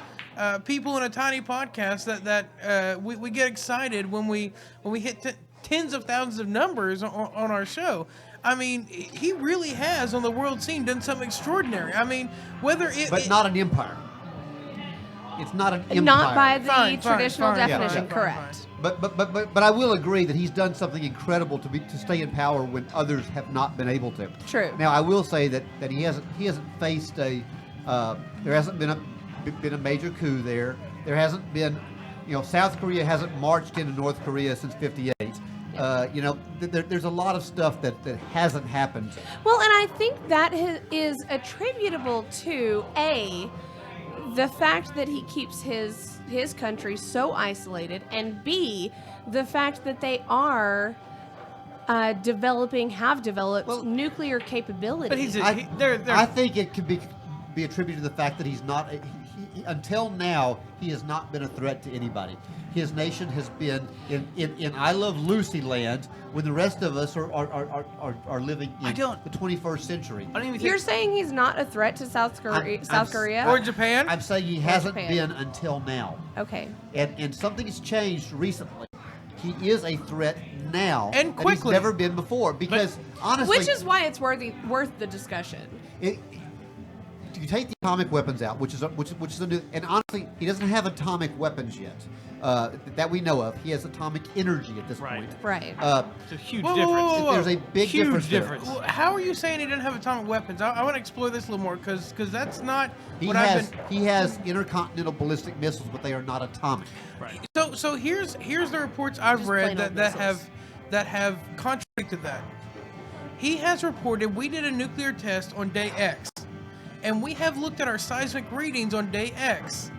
Speaker 2: people in a tiny podcast that we get excited when we hit tens of thousands of numbers on our show. I mean, he really has on the world scene done something extraordinary. I mean, whether it
Speaker 3: But not an empire. It's not an empire.
Speaker 1: Not by the
Speaker 2: Fine,
Speaker 1: traditional
Speaker 2: fine,
Speaker 1: definition,
Speaker 3: yeah.
Speaker 1: correct.
Speaker 3: But I will agree that he's done something incredible to stay in power when others have not been able to.
Speaker 1: True.
Speaker 3: Now I will say that he hasn't faced a there hasn't been a major coup there. There hasn't been, South Korea hasn't marched into North Korea since '58. There's a lot of stuff that hasn't happened.
Speaker 1: Well, and I think that is attributable to the fact that he keeps his country so isolated, and B, the fact that they are have developed nuclear capabilities.
Speaker 4: But
Speaker 3: I think it could be attributed to the fact that he's not. Until now, he has not been a threat to anybody. His nation has been in I Love Lucy land when the rest of us are living in the 21st century.
Speaker 4: I don't even
Speaker 1: You're
Speaker 4: think,
Speaker 1: saying he's not a threat to South Korea?
Speaker 2: Or Japan?
Speaker 3: I'm saying he hasn't
Speaker 1: Japan.
Speaker 3: been until now.
Speaker 1: Okay.
Speaker 3: And something's changed recently. He is a threat now,
Speaker 2: And
Speaker 3: that
Speaker 2: quickly.
Speaker 3: he's never been before. Because honestly,
Speaker 1: Which is why it's worth the discussion.
Speaker 3: you take the atomic weapons out, which is a new, and honestly, he doesn't have atomic weapons yet that we know of. He has atomic energy at this
Speaker 4: Right.
Speaker 3: point.
Speaker 1: Right.
Speaker 4: it's a huge
Speaker 2: Whoa, whoa,
Speaker 4: difference.
Speaker 2: whoa, whoa.
Speaker 3: There's a big
Speaker 4: Huge
Speaker 3: difference. there.
Speaker 4: difference.
Speaker 2: Well, how are you saying he didn't have atomic weapons? I want to explore this a little more because that's not
Speaker 3: He
Speaker 2: what
Speaker 3: has
Speaker 2: I've been.
Speaker 3: he has intercontinental ballistic missiles, but they are not atomic.
Speaker 4: Right.
Speaker 2: So here's the reports I've
Speaker 1: Just
Speaker 2: read
Speaker 1: plain old
Speaker 2: that
Speaker 1: missiles.
Speaker 2: have contradicted that. He has reported we did a nuclear test on day X, and we have looked at our seismic readings on day X,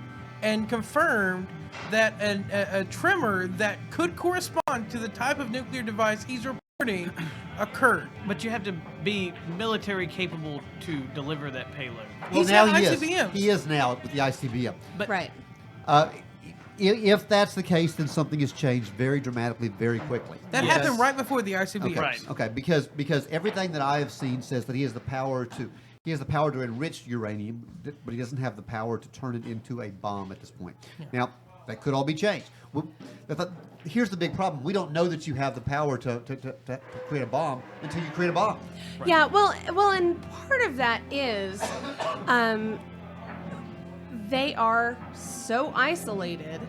Speaker 2: and confirmed that a tremor that could correspond to the type of nuclear device he's reporting occurred.
Speaker 4: But you have to be military capable to deliver that payload.
Speaker 3: Well,
Speaker 2: He's
Speaker 3: now
Speaker 2: got
Speaker 3: he is.
Speaker 2: ICBMs.
Speaker 3: He is now with the ICBM.
Speaker 4: But
Speaker 1: Right.
Speaker 3: If that's the case, then something has changed very dramatically, very quickly.
Speaker 2: That
Speaker 4: Yes.
Speaker 2: happened right before the ICBM.
Speaker 3: Okay.
Speaker 4: Right.
Speaker 3: Okay. Because everything that I have seen says that he has the power to enrich uranium, but he doesn't have the power to turn it into a bomb at this point. Now that could all be changed. Here's the big problem: we don't know that you have the power to create a bomb until you create a bomb.
Speaker 1: Yeah, well, and part of that is, they are so isolated.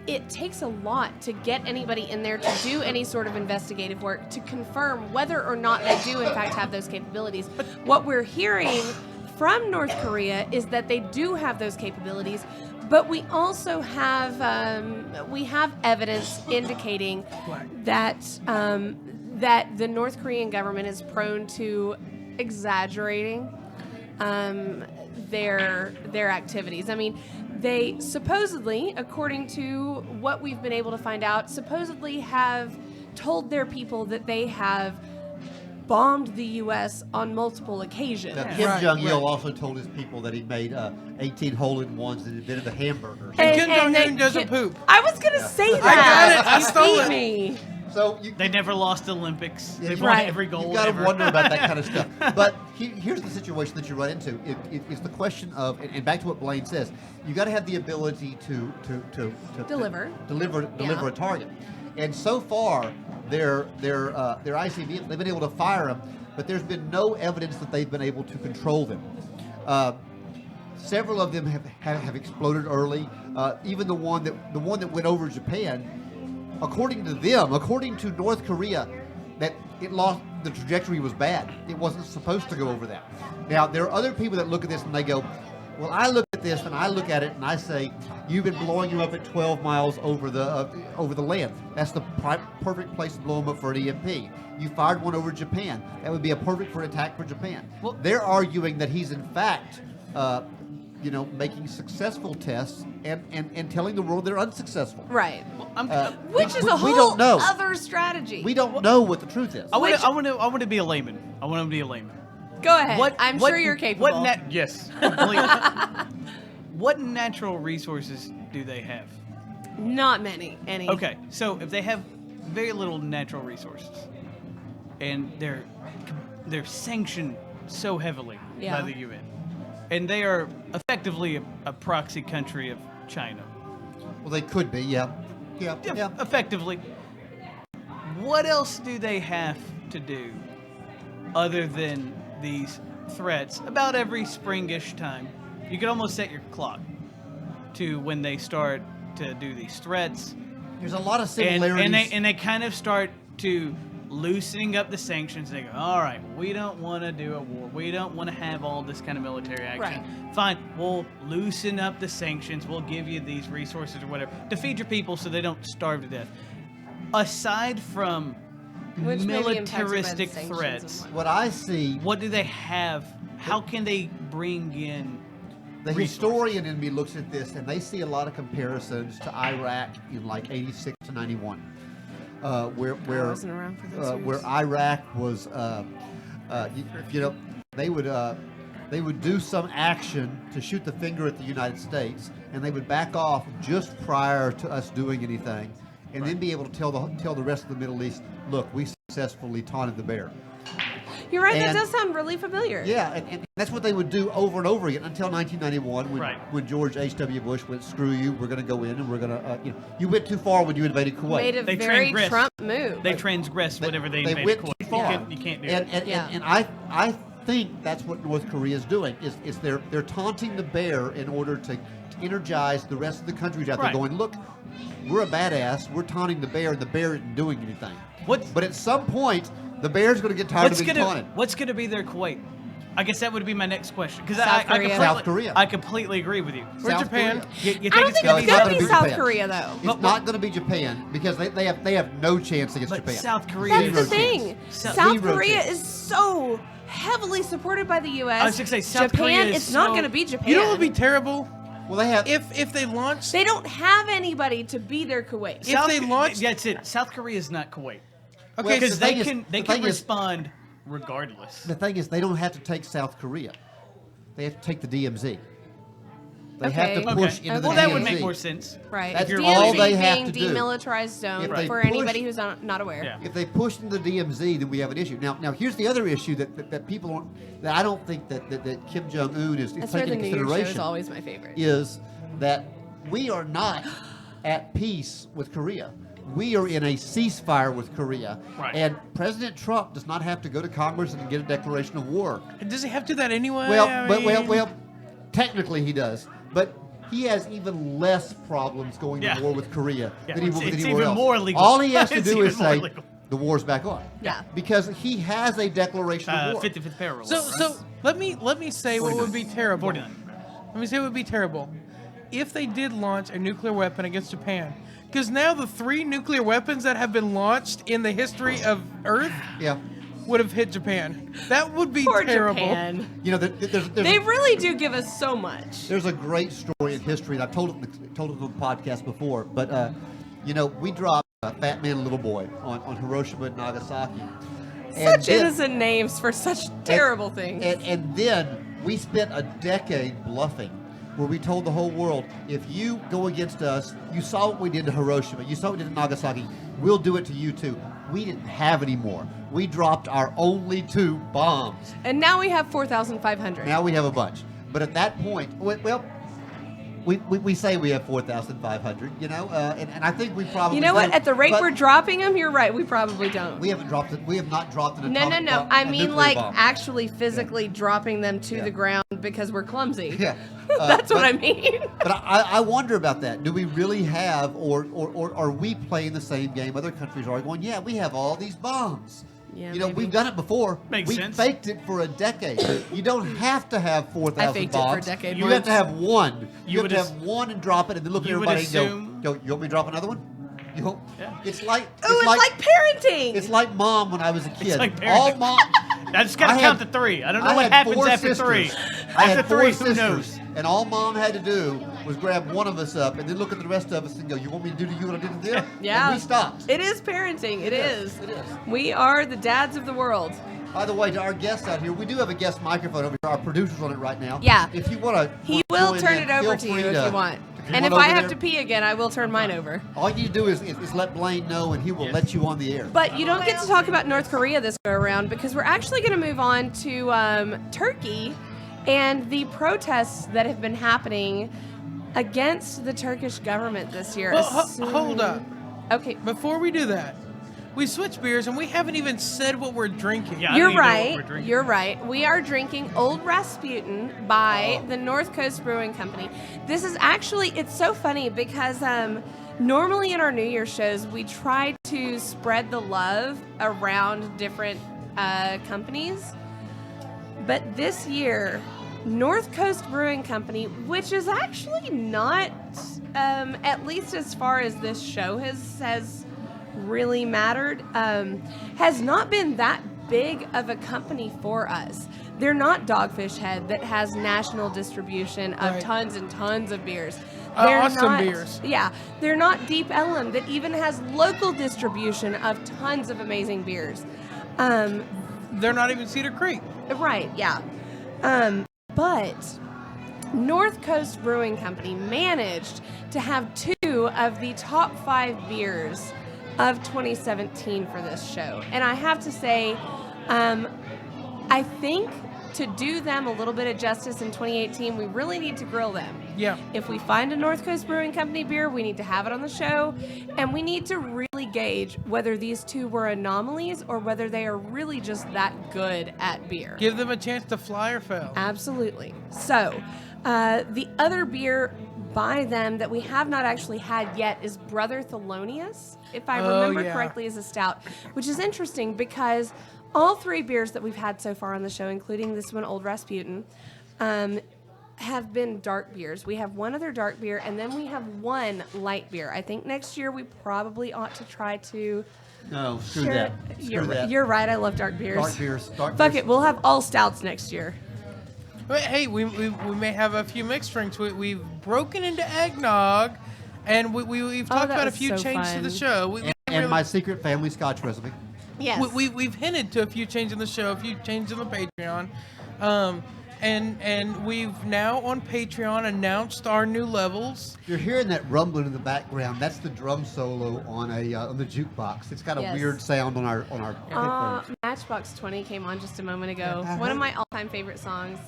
Speaker 1: It takes a lot to get anybody in there to do any sort of investigative work to confirm whether or not they do in fact have those capabilities. What we're hearing from North Korea is that they do have those capabilities, but we also have evidence indicating that that the North Korean government is prone to exaggerating their activities. I mean, they supposedly, according to what we've been able to find out, supposedly have told their people that they have bombed the U.S. on multiple occasions.
Speaker 3: Now, Kim
Speaker 2: Right,
Speaker 3: Jong-il
Speaker 2: right.
Speaker 3: also told his people that he made 18 hole-in-ones and invented the hamburger.
Speaker 2: And Kim Jong-un
Speaker 1: they-
Speaker 2: doesn't poop.
Speaker 1: I was gonna say that.
Speaker 2: got it. I
Speaker 1: You
Speaker 2: stole
Speaker 1: beat
Speaker 2: it.
Speaker 1: me.
Speaker 3: So
Speaker 4: they never lost the Olympics.
Speaker 3: Yeah,
Speaker 4: They've
Speaker 3: you-
Speaker 4: won
Speaker 1: Right.
Speaker 4: every gold
Speaker 3: You've got to
Speaker 4: ever.
Speaker 3: wonder about that kind of stuff. But here's the situation that you run into. It's the question of, and back to what Blaine says, you got to have the ability to
Speaker 1: Deliver.
Speaker 3: deliver
Speaker 1: Yeah.
Speaker 3: a target. And so far, their ICBMs, they've been able to fire them, but there's been no evidence that they've been able to control them. Several of them have exploded early. Even the one that went over Japan, according to them, according to North Korea, that it lost, the trajectory was bad. It wasn't supposed to go over that. Now, there are other people that look at this and they go, well, I look at this and I look at it and I say, you've been blowing them up at 12 miles over the land. That's the perfect place to blow them up for an EMP. You fired one over Japan. That would be a perfect for an attack for Japan.
Speaker 4: Well-
Speaker 3: They're arguing that he's in fact, making successful tests and telling the world they're unsuccessful.
Speaker 1: Right.
Speaker 4: I'm,
Speaker 1: Which is
Speaker 3: we
Speaker 1: a whole
Speaker 3: don't know.
Speaker 1: other strategy.
Speaker 3: We don't know what the truth is.
Speaker 4: I want to be a layman. I want to be a layman.
Speaker 1: Go ahead. I'm sure you're capable.
Speaker 4: Yes. Believe me. What natural resources do they have?
Speaker 1: Not many. Any.
Speaker 4: Okay, so if they have very little natural resources, and they're sanctioned so heavily
Speaker 1: Yeah.
Speaker 4: by the UN, and they are effectively a proxy country of China,
Speaker 3: Well, they could be, yeah. Yeah.
Speaker 4: effectively, what else do they have to do other than these threats about every springish time? You could almost set your clock to when they start to do these threats.
Speaker 3: There's a lot of
Speaker 4: And,
Speaker 3: similarities.
Speaker 4: and they kind of start to loosening up the sanctions. They go, all right, we don't want to do a war. We don't want to have all this kind of military action. Fine, we'll loosen up the sanctions. We'll give you these resources or whatever to feed your people so they don't starve to death. aside from
Speaker 1: Which may be impacted by the
Speaker 4: militaristic
Speaker 1: sanctions
Speaker 4: threats,
Speaker 1: and
Speaker 3: What I see,
Speaker 4: what do they have? How can they bring in
Speaker 3: the
Speaker 4: resources?
Speaker 3: historian in me looks at this and they see a lot of comparisons to Iraq in like 86 to 91, where
Speaker 1: I wasn't around for those years.
Speaker 3: where Iraq was, you know, they would do some action to shoot the finger at the United States, and they would back off just prior to us doing anything, and then be able to tell the rest of the Middle East, look, we successfully taunted the bear.
Speaker 1: You're right. That
Speaker 3: And-
Speaker 1: does sound really familiar.
Speaker 3: Yeah, and that's what they would do over and over again until 1991, when George H.W. Bush went, screw you, we're going to go in and we're going to, you went too far when you invaded Kuwait.
Speaker 1: Made a
Speaker 4: They
Speaker 1: very
Speaker 4: transgressed.
Speaker 1: Trump move.
Speaker 4: They transgress whatever they
Speaker 3: They
Speaker 4: made.
Speaker 3: went
Speaker 4: a
Speaker 3: too
Speaker 4: court.
Speaker 3: far.
Speaker 4: You can't do
Speaker 3: and,
Speaker 4: it.
Speaker 3: and I think that's what North Korea is doing. Is they're taunting the bear in order to energize the rest of the countries out there,
Speaker 4: Right.
Speaker 3: going, look, we're a badass. We're taunting the bear, and the bear isn't doing anything. But at some point, the bear's going to get tired of being taunted.
Speaker 4: What's gonna be their Kuwait? I guess that would be my next question because
Speaker 1: South Korea.
Speaker 3: South Korea.
Speaker 4: I completely agree with you.
Speaker 2: Or
Speaker 3: South
Speaker 2: Japan.
Speaker 3: Korea.
Speaker 4: You think
Speaker 1: I don't
Speaker 4: it's
Speaker 1: think
Speaker 4: gonna
Speaker 1: it's
Speaker 4: be
Speaker 3: not
Speaker 1: going
Speaker 3: gonna
Speaker 1: to
Speaker 3: be
Speaker 1: be South
Speaker 3: Japan.
Speaker 1: Korea, though.
Speaker 3: It's not going to be Japan because they have no chance against
Speaker 4: But
Speaker 3: Japan.
Speaker 4: South Korea
Speaker 1: That's the
Speaker 4: is
Speaker 1: thing.
Speaker 4: South-
Speaker 1: South
Speaker 3: Zero
Speaker 1: Korea
Speaker 3: chance.
Speaker 1: is so heavily supported by the U.S.
Speaker 4: I was gonna say, South
Speaker 1: Japan,
Speaker 4: Korea is
Speaker 1: it's not
Speaker 4: so-
Speaker 1: going to be Japan.
Speaker 2: You know what would be terrible?
Speaker 3: Well, they have.
Speaker 2: If they launched.
Speaker 1: They don't have anybody to be their Kuwait.
Speaker 2: If they launched-
Speaker 4: that's it. South Korea is not Kuwait
Speaker 2: Okay,
Speaker 4: because
Speaker 3: the
Speaker 4: they
Speaker 3: thing is-
Speaker 4: can
Speaker 3: the thing is-
Speaker 4: respond regardless.
Speaker 3: The thing is, they don't have to take South Korea. They have to take the DMZ. They have to
Speaker 1: Okay.
Speaker 3: push
Speaker 1: Okay.
Speaker 3: into the
Speaker 4: Well,
Speaker 3: DMZ.
Speaker 4: that would make more sense.
Speaker 1: Right.
Speaker 3: That's
Speaker 1: DMZ
Speaker 3: all they have
Speaker 1: being
Speaker 3: to do.
Speaker 1: demilitarized zone
Speaker 3: If they
Speaker 1: for
Speaker 3: push-
Speaker 1: anybody who's not aware.
Speaker 4: Yeah.
Speaker 3: If they push into the DMZ, then we have an issue. Now here's the other issue that people aren't, that I don't think that Kim Jong Un is
Speaker 1: That's where the
Speaker 3: taking
Speaker 1: New
Speaker 3: into
Speaker 1: Year's show is
Speaker 3: consideration
Speaker 1: always my favorite.
Speaker 3: is that we are not at peace with Korea. We are in a ceasefire with Korea,
Speaker 4: Right.
Speaker 3: and President Trump does not have to go to Congress and get a declaration of war.
Speaker 2: Does he have to do that anyway?
Speaker 3: Well,
Speaker 2: I
Speaker 3: but
Speaker 2: mean-
Speaker 3: well, technically he does, but he has even less problems going
Speaker 4: Yeah.
Speaker 3: to war with Korea
Speaker 4: Yeah,
Speaker 3: than he
Speaker 4: it's-
Speaker 3: will with
Speaker 4: it's
Speaker 3: anywhere
Speaker 4: even
Speaker 3: else.
Speaker 4: more legal.
Speaker 3: All he has to
Speaker 4: It's
Speaker 3: do is
Speaker 4: even more
Speaker 3: say
Speaker 4: legal.
Speaker 3: the war's back on.
Speaker 1: Yeah.
Speaker 3: because he has a declaration of war.
Speaker 4: 55th parallel.
Speaker 2: So let me say what would be terrible.
Speaker 4: 49.
Speaker 2: Let me say what would be terrible if they did launch a nuclear weapon against Japan. Because now the 3 nuclear weapons that have been launched in the history of Earth
Speaker 3: Yeah,
Speaker 2: would have hit Japan. That would be
Speaker 1: Poor
Speaker 2: terrible.
Speaker 1: Japan.
Speaker 3: you know, there's
Speaker 1: They really do give us so much.
Speaker 3: There's a great story in history, and I've told it on the podcast before. But you know, we dropped Fat Man and Little Boy on Hiroshima and Nagasaki.
Speaker 1: Such innocent names for such terrible things.
Speaker 3: And then we spent a decade bluffing, where we told the whole world, if you go against us, you saw what we did to Hiroshima, you saw what we did to Nagasaki, we'll do it to you too. We didn't have any more. We dropped our only 2 bombs.
Speaker 1: And now we have 4,500.
Speaker 3: Now we have a bunch. But at that point, well, we say we have 4,500, you know, and I think we probably
Speaker 1: You know what?
Speaker 3: do,
Speaker 1: At the rate
Speaker 3: but
Speaker 1: we're dropping them, you're right. We probably don't.
Speaker 3: we haven't dropped it. We have not dropped an
Speaker 1: No.
Speaker 3: atomic bomb,
Speaker 1: I
Speaker 3: a
Speaker 1: mean,
Speaker 3: nuclear
Speaker 1: like
Speaker 3: bomb.
Speaker 1: actually physically dropping them to
Speaker 3: Yeah.
Speaker 1: the ground because we're clumsy.
Speaker 3: Yeah.
Speaker 1: That's what
Speaker 3: but-
Speaker 1: I mean.
Speaker 3: But I wonder about that. Do we really have, or are we playing the same game other countries are, going, yeah, we have all these bombs.
Speaker 1: Yeah,
Speaker 3: you know,
Speaker 1: maybe.
Speaker 3: we've done it before.
Speaker 4: Makes
Speaker 3: we
Speaker 4: sense.
Speaker 3: faked it for a decade. You don't have to have 4,000
Speaker 1: faked it for a
Speaker 3: bombs.
Speaker 1: decade
Speaker 3: You
Speaker 1: once.
Speaker 3: have to have one.
Speaker 4: You
Speaker 3: You have
Speaker 4: would
Speaker 3: to
Speaker 4: as-
Speaker 3: have one and drop it, and then look at
Speaker 4: you would
Speaker 3: everybody
Speaker 4: assume-
Speaker 3: and go, you want me to drop another one? You hope.
Speaker 4: Yeah.
Speaker 3: It's like
Speaker 1: Oh, it's like parenting.
Speaker 3: it's like mom when I was a kid.
Speaker 4: like
Speaker 3: All
Speaker 4: parenting.
Speaker 3: mom.
Speaker 4: I just gotta
Speaker 3: I
Speaker 4: count
Speaker 3: had-
Speaker 4: to 3. I don't know
Speaker 3: I
Speaker 4: what
Speaker 3: had
Speaker 4: happens
Speaker 3: 4
Speaker 4: after
Speaker 3: sisters.
Speaker 4: 3.
Speaker 3: I
Speaker 4: After
Speaker 3: had
Speaker 4: 3,
Speaker 3: 4
Speaker 4: who
Speaker 3: sisters,
Speaker 4: knows?
Speaker 3: and all mom had to do was grab one of us up and then look at the rest of us and go, "You want me to do to you what I did to them?"
Speaker 1: Yeah.
Speaker 3: And we stopped.
Speaker 1: It is parenting. It is.
Speaker 3: It is.
Speaker 1: We are the dads of the world.
Speaker 3: By the way, to our guests out here, we do have a guest microphone over here. Our producer's on it right now.
Speaker 1: Yeah.
Speaker 3: If you want to,
Speaker 1: He will turn it over to you if you want. And if I have to pee again, I will turn mine over.
Speaker 3: all you need to do is let Blaine know, and he will let you on the air.
Speaker 1: But you don't get to talk about North Korea this go around because we're actually going to move on to Turkey and the protests that have been happening against the Turkish government this year.
Speaker 2: Well, hold up.
Speaker 1: Okay.
Speaker 2: Before we do that, we switched beers and we haven't even said what we're drinking.
Speaker 4: Yeah, I
Speaker 1: You're
Speaker 4: don't even know what
Speaker 1: right.
Speaker 4: we're drinking.
Speaker 1: You're right. We are drinking Old Rasputin by the North Coast Brewing Company. This is actually, it's so funny because normally in our New Year shows, we try to spread the love around different companies. But this year, North Coast Brewing Company, which is actually not, at least as far as this show has really mattered, has not been that big of a company for us. They're not Dogfish Head that has national distribution of
Speaker 2: Right.
Speaker 1: tons and tons of beers.
Speaker 2: Awesome beers.
Speaker 1: Yeah, they're not Deep Ellum that even has local distribution of tons of amazing beers.
Speaker 2: They're not even Cedar Creek.
Speaker 1: Right, yeah. But North Coast Brewing Company managed to have 2 of the top 5 beers of 2017 for this show. And I have to say, I think to do them a little bit of justice in 2018, we really need to grill them.
Speaker 2: Yeah.
Speaker 1: If we find a North Coast Brewing Company beer, we need to have it on the show, and we need to really gauge whether these 2 were anomalies or whether they are really just that good at beer.
Speaker 2: Give them a chance to fly or fail.
Speaker 1: Absolutely. So, the other beer by them that we have not actually had yet is Brother Thelonious, if I remember
Speaker 2: yeah.
Speaker 1: correctly, is a stout, which is interesting because all 3 beers that we've had so far on the show, including this one, Old Rasputin, have been dark beers. We have 1 other dark beer, and then we have 1 light beer. I think next year we probably ought to try to
Speaker 3: No, screw
Speaker 1: share-
Speaker 3: that. Screw that.
Speaker 1: You're right. I love dark beers.
Speaker 3: Dark beers. Dark
Speaker 1: Fuck
Speaker 3: beers.
Speaker 1: it. We'll have all stouts next year.
Speaker 2: But hey, we may have a few mixed drinks. We've broken into eggnog, and we've talked
Speaker 1: that
Speaker 2: about a
Speaker 1: was
Speaker 2: few
Speaker 1: so
Speaker 2: changes to the
Speaker 1: fun.
Speaker 2: show. We
Speaker 3: And
Speaker 2: really-
Speaker 3: my secret family Scotch recipe.
Speaker 1: Yes.
Speaker 2: we've hinted to a few changes in the show, a few changes on the Patreon, and we've now on Patreon announced our new levels.
Speaker 3: You're hearing that rumbling in the background. That's the drum solo on the jukebox. It's got a
Speaker 1: Yes.
Speaker 3: weird sound on our headphones.
Speaker 1: Matchbox 20 came on just a moment ago.
Speaker 3: Yeah, I
Speaker 1: One of
Speaker 3: heard
Speaker 1: my all-time favorite songs.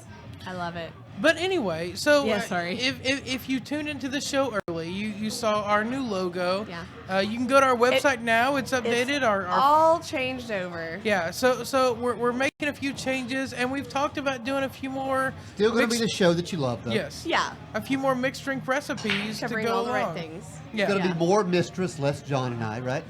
Speaker 1: I love it.
Speaker 2: But anyway, so
Speaker 1: Yeah, sorry.
Speaker 2: if you tuned into the show early, you saw our new logo.
Speaker 1: Yeah.
Speaker 2: You can go to our website now. It's updated.
Speaker 1: It's
Speaker 2: our
Speaker 1: all changed over.
Speaker 2: yeah. So we're making a few changes, and we've talked about doing a few more.
Speaker 3: Still going to be
Speaker 2: mixed-
Speaker 3: the show that you love, though.
Speaker 2: Yes.
Speaker 1: Yeah.
Speaker 2: A few more mixed drink recipes
Speaker 1: Covering
Speaker 2: to go
Speaker 1: all the right
Speaker 2: along.
Speaker 1: things.
Speaker 2: Yeah.
Speaker 3: It's going to
Speaker 1: Yeah.
Speaker 3: be more Mistress, less John and I, right?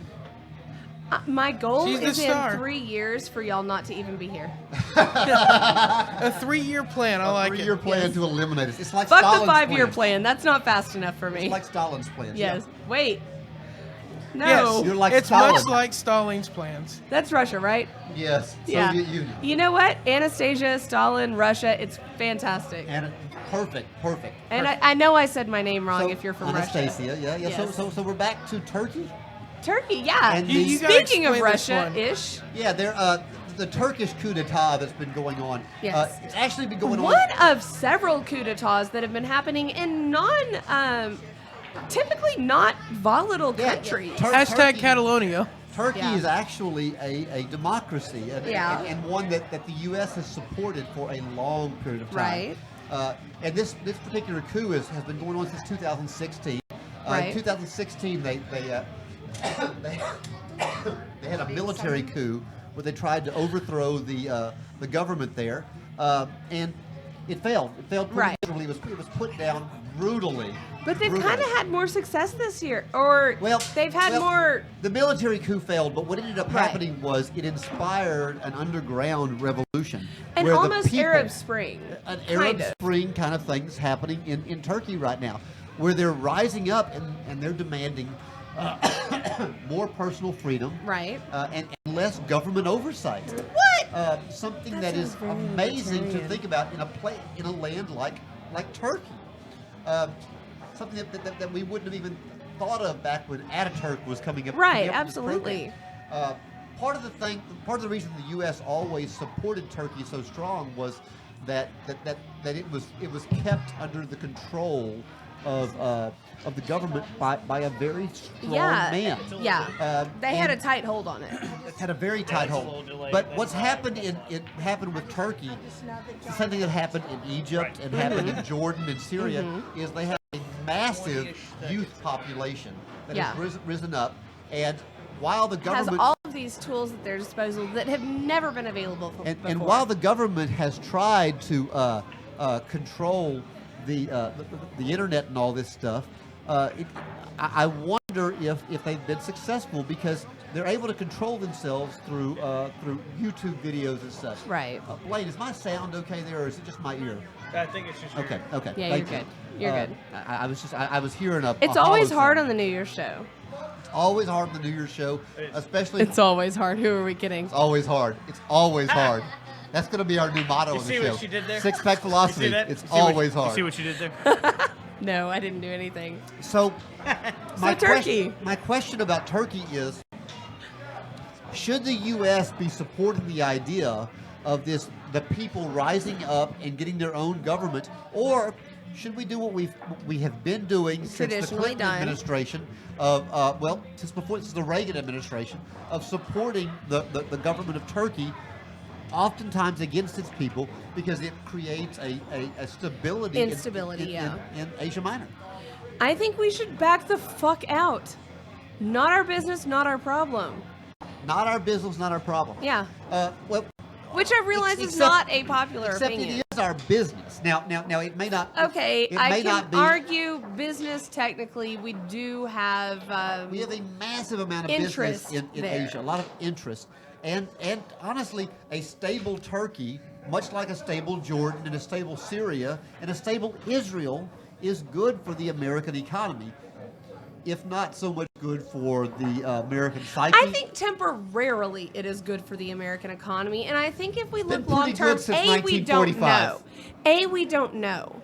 Speaker 1: My goal
Speaker 2: She's the
Speaker 1: is in
Speaker 2: star.
Speaker 1: 3 years for y'all not to even be here.
Speaker 2: A 3-year plan. I like it.
Speaker 3: 3-year plan to eliminate us. It's like
Speaker 1: Fuck
Speaker 3: Stalin's
Speaker 1: the 5-year
Speaker 3: plan.
Speaker 1: plan. That's not fast enough for me.
Speaker 3: It's like Stalin's plans.
Speaker 1: Yes. Wait. No.
Speaker 2: Yes.
Speaker 3: You're like
Speaker 2: it's
Speaker 3: Stalin.
Speaker 2: much like Stalin's plans.
Speaker 1: That's Russia, right?
Speaker 3: Yeah. Yes.
Speaker 1: Yeah.
Speaker 3: Soviet Union.
Speaker 1: You know what? Anastasia, Stalin, Russia. It's fantastic.
Speaker 3: And perfect.
Speaker 1: And I know I said my name wrong if you're from Russia.
Speaker 3: Anastasia, yeah.
Speaker 1: Yes.
Speaker 3: So we're back to Turkey.
Speaker 1: Turkey, yeah.
Speaker 3: And
Speaker 2: You gotta
Speaker 1: Speaking of
Speaker 2: explain this one.
Speaker 1: Russia-ish,
Speaker 3: Yeah, the Turkish coup d'etat that's been going on.
Speaker 1: Yes.
Speaker 3: It's actually been going
Speaker 1: one
Speaker 3: on.
Speaker 1: of several coups d'etats that have been happening in typically not volatile
Speaker 3: Yeah,
Speaker 1: countries.
Speaker 2: Hashtag
Speaker 3: Turkey-
Speaker 2: Catalonia.
Speaker 3: Turkey
Speaker 1: Yeah.
Speaker 3: is actually a democracy,
Speaker 1: Yeah.
Speaker 3: and one that the U.S. has supported for a long period of time.
Speaker 1: Right.
Speaker 3: And this particular coup has been going on since 2016.
Speaker 1: Right.
Speaker 3: In 2016, they had a military coup where they tried to overthrow the government there, and it failed. It failed pretty
Speaker 1: Right.
Speaker 3: miserably. It was put down brutally.
Speaker 1: But they've
Speaker 3: brutally.
Speaker 1: kind of had more success this year, or they've had more.
Speaker 3: The military coup failed, but what ended up
Speaker 1: Right.
Speaker 3: happening was it inspired an underground revolution.
Speaker 1: An
Speaker 3: where the
Speaker 1: almost
Speaker 3: people-
Speaker 1: Arab Spring.
Speaker 3: An
Speaker 1: kind
Speaker 3: Arab
Speaker 1: of.
Speaker 3: Spring kind of thing is happening in Turkey right now, where they're rising up and they're demanding more personal freedom,
Speaker 1: Right.
Speaker 3: and less government oversight.
Speaker 1: What?
Speaker 3: Something
Speaker 1: That
Speaker 3: that is
Speaker 1: sounds very
Speaker 3: amazing to
Speaker 1: libertarian.
Speaker 3: think about in a land like Turkey. Something that we wouldn't have even thought of back when Ataturk was coming up.
Speaker 1: Right,
Speaker 3: coming up with this
Speaker 1: absolutely.
Speaker 3: program. Part of the reason the U.S. always supported Turkey so strong was that it was kept under the control of the government by a very strong man.
Speaker 1: Yeah. They had a
Speaker 3: and
Speaker 1: tight hold on it.
Speaker 3: it had a very tight
Speaker 4: it's a
Speaker 3: hold.
Speaker 4: little delayed.
Speaker 3: But what's happened it happened with Turkey, something that happened in Egypt and happened in Jordan and Syria, is they have a massive youth population that
Speaker 1: Yeah.
Speaker 3: has risen up, and while the
Speaker 1: Has
Speaker 3: government
Speaker 1: all of these tools at their disposal that have never been available before.
Speaker 3: and while the government has tried to control the internet and all this stuff, I wonder wonder if they've been successful because they're able to control themselves through YouTube videos and such.
Speaker 1: Right.
Speaker 3: Blaine, is my sound okay there, or is it just my ear?
Speaker 4: I think it's just
Speaker 3: Okay.
Speaker 1: Yeah,
Speaker 3: thank
Speaker 1: you're
Speaker 3: you.
Speaker 1: good. You're good.
Speaker 3: I was hearing a.
Speaker 1: It's
Speaker 3: a
Speaker 1: always
Speaker 3: hollow
Speaker 1: hard
Speaker 3: sound.
Speaker 1: on the New Year's show.
Speaker 3: It's always hard on the New Year's show, especially.
Speaker 1: It's always hard. Who are we kidding?
Speaker 3: It's always hard. It's always hard. That's going to be our new motto
Speaker 4: You
Speaker 3: on the
Speaker 4: see
Speaker 3: show.
Speaker 4: what she did there?
Speaker 3: Six pack
Speaker 4: You
Speaker 3: philosophy.
Speaker 4: see that?
Speaker 3: It's
Speaker 4: You see what-
Speaker 3: always hard.
Speaker 4: You see what you did there?
Speaker 1: No, I didn't do anything.
Speaker 3: So,
Speaker 1: Turkey.
Speaker 3: My question about Turkey is: should the U.S. be supporting the idea of the people rising up and getting their own government, or should we do what we have been doing since the
Speaker 1: Traditionally
Speaker 3: Clinton
Speaker 1: done.
Speaker 3: administration since the Reagan administration of supporting the government of Turkey, oftentimes against its people because it creates a stability
Speaker 1: Instability,
Speaker 3: in Asia Minor.
Speaker 1: I think we should back the fuck out. Not our business, not our problem.
Speaker 3: Not our business, not our problem.
Speaker 1: Yeah.
Speaker 3: Well,
Speaker 1: Which I realize is
Speaker 3: except-
Speaker 1: not a popular
Speaker 3: except
Speaker 1: opinion.
Speaker 3: it is our business. Now it may not.
Speaker 1: Okay,
Speaker 3: it
Speaker 1: I
Speaker 3: may
Speaker 1: can
Speaker 3: not be.
Speaker 1: argue business technically. We do have.
Speaker 3: We have a massive amount of
Speaker 1: interest
Speaker 3: business in
Speaker 1: there.
Speaker 3: Asia, a lot of interest, and honestly, a stable Turkey, much like a stable Jordan and a stable Syria and a stable Israel, is good for the American economy, if not so much good for the American psyche.
Speaker 1: I think temporarily it is good for the American economy, and I think if we
Speaker 3: been
Speaker 1: look long
Speaker 3: pretty
Speaker 1: term,
Speaker 3: good since
Speaker 1: we don't
Speaker 3: 1945.
Speaker 1: know. We don't know.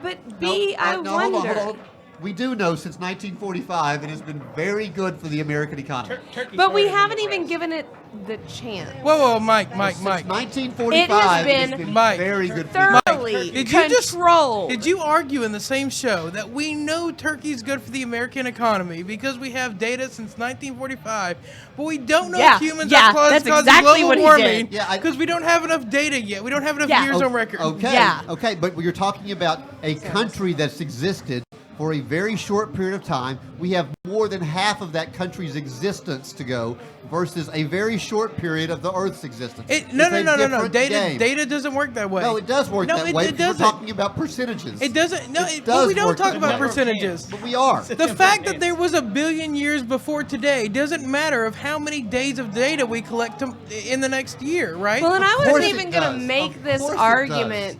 Speaker 1: But B,
Speaker 3: No,
Speaker 1: I
Speaker 3: no,
Speaker 1: wonder.
Speaker 3: Hold on. We do know since 1945 it has been very good for the American economy.
Speaker 4: Turkey
Speaker 1: But we
Speaker 4: started in
Speaker 1: haven't
Speaker 4: the
Speaker 1: even
Speaker 4: West.
Speaker 1: given it the chance.
Speaker 2: Whoa, Mike.
Speaker 3: Since 1945,
Speaker 1: It has
Speaker 3: it has
Speaker 1: been
Speaker 3: been
Speaker 2: Mike,
Speaker 3: very good for the
Speaker 1: Thoroughly
Speaker 2: Did you just
Speaker 1: controlled.
Speaker 2: did you argue in the same show that we know Turkey's good for the American economy because we have data since 1945, but we don't know
Speaker 1: Yeah,
Speaker 2: if humans
Speaker 1: yeah,
Speaker 2: are causing
Speaker 1: that's exactly what
Speaker 2: global
Speaker 1: he
Speaker 2: warming
Speaker 1: did.
Speaker 3: Yeah,
Speaker 2: because we don't have enough data yet. We don't have enough
Speaker 1: Yeah.
Speaker 2: years on record.
Speaker 3: Okay,
Speaker 1: Yeah.
Speaker 3: okay, but you're talking about a country that's existed for a very short period of time. We have more than half of that country's existence to go versus a very short period of the Earth's existence.
Speaker 2: No.
Speaker 3: It's a different game.
Speaker 2: Data doesn't work that way.
Speaker 3: No, it does work
Speaker 2: No,
Speaker 3: that
Speaker 2: it-
Speaker 3: way.
Speaker 2: it
Speaker 3: because
Speaker 2: doesn't.
Speaker 3: We're talking about percentages.
Speaker 2: It doesn't. No,
Speaker 3: It
Speaker 2: but
Speaker 3: does
Speaker 2: we don't
Speaker 3: work
Speaker 2: talk
Speaker 3: that
Speaker 2: about
Speaker 3: way.
Speaker 2: percentages.
Speaker 3: But we are.
Speaker 2: The fact that there was a billion years before today doesn't matter of how many days of data we collect in the next year, right?
Speaker 1: Well, and I
Speaker 3: course
Speaker 1: wasn't
Speaker 3: it
Speaker 1: even going to
Speaker 3: does.
Speaker 1: make
Speaker 3: Of
Speaker 1: this
Speaker 3: course it
Speaker 1: argument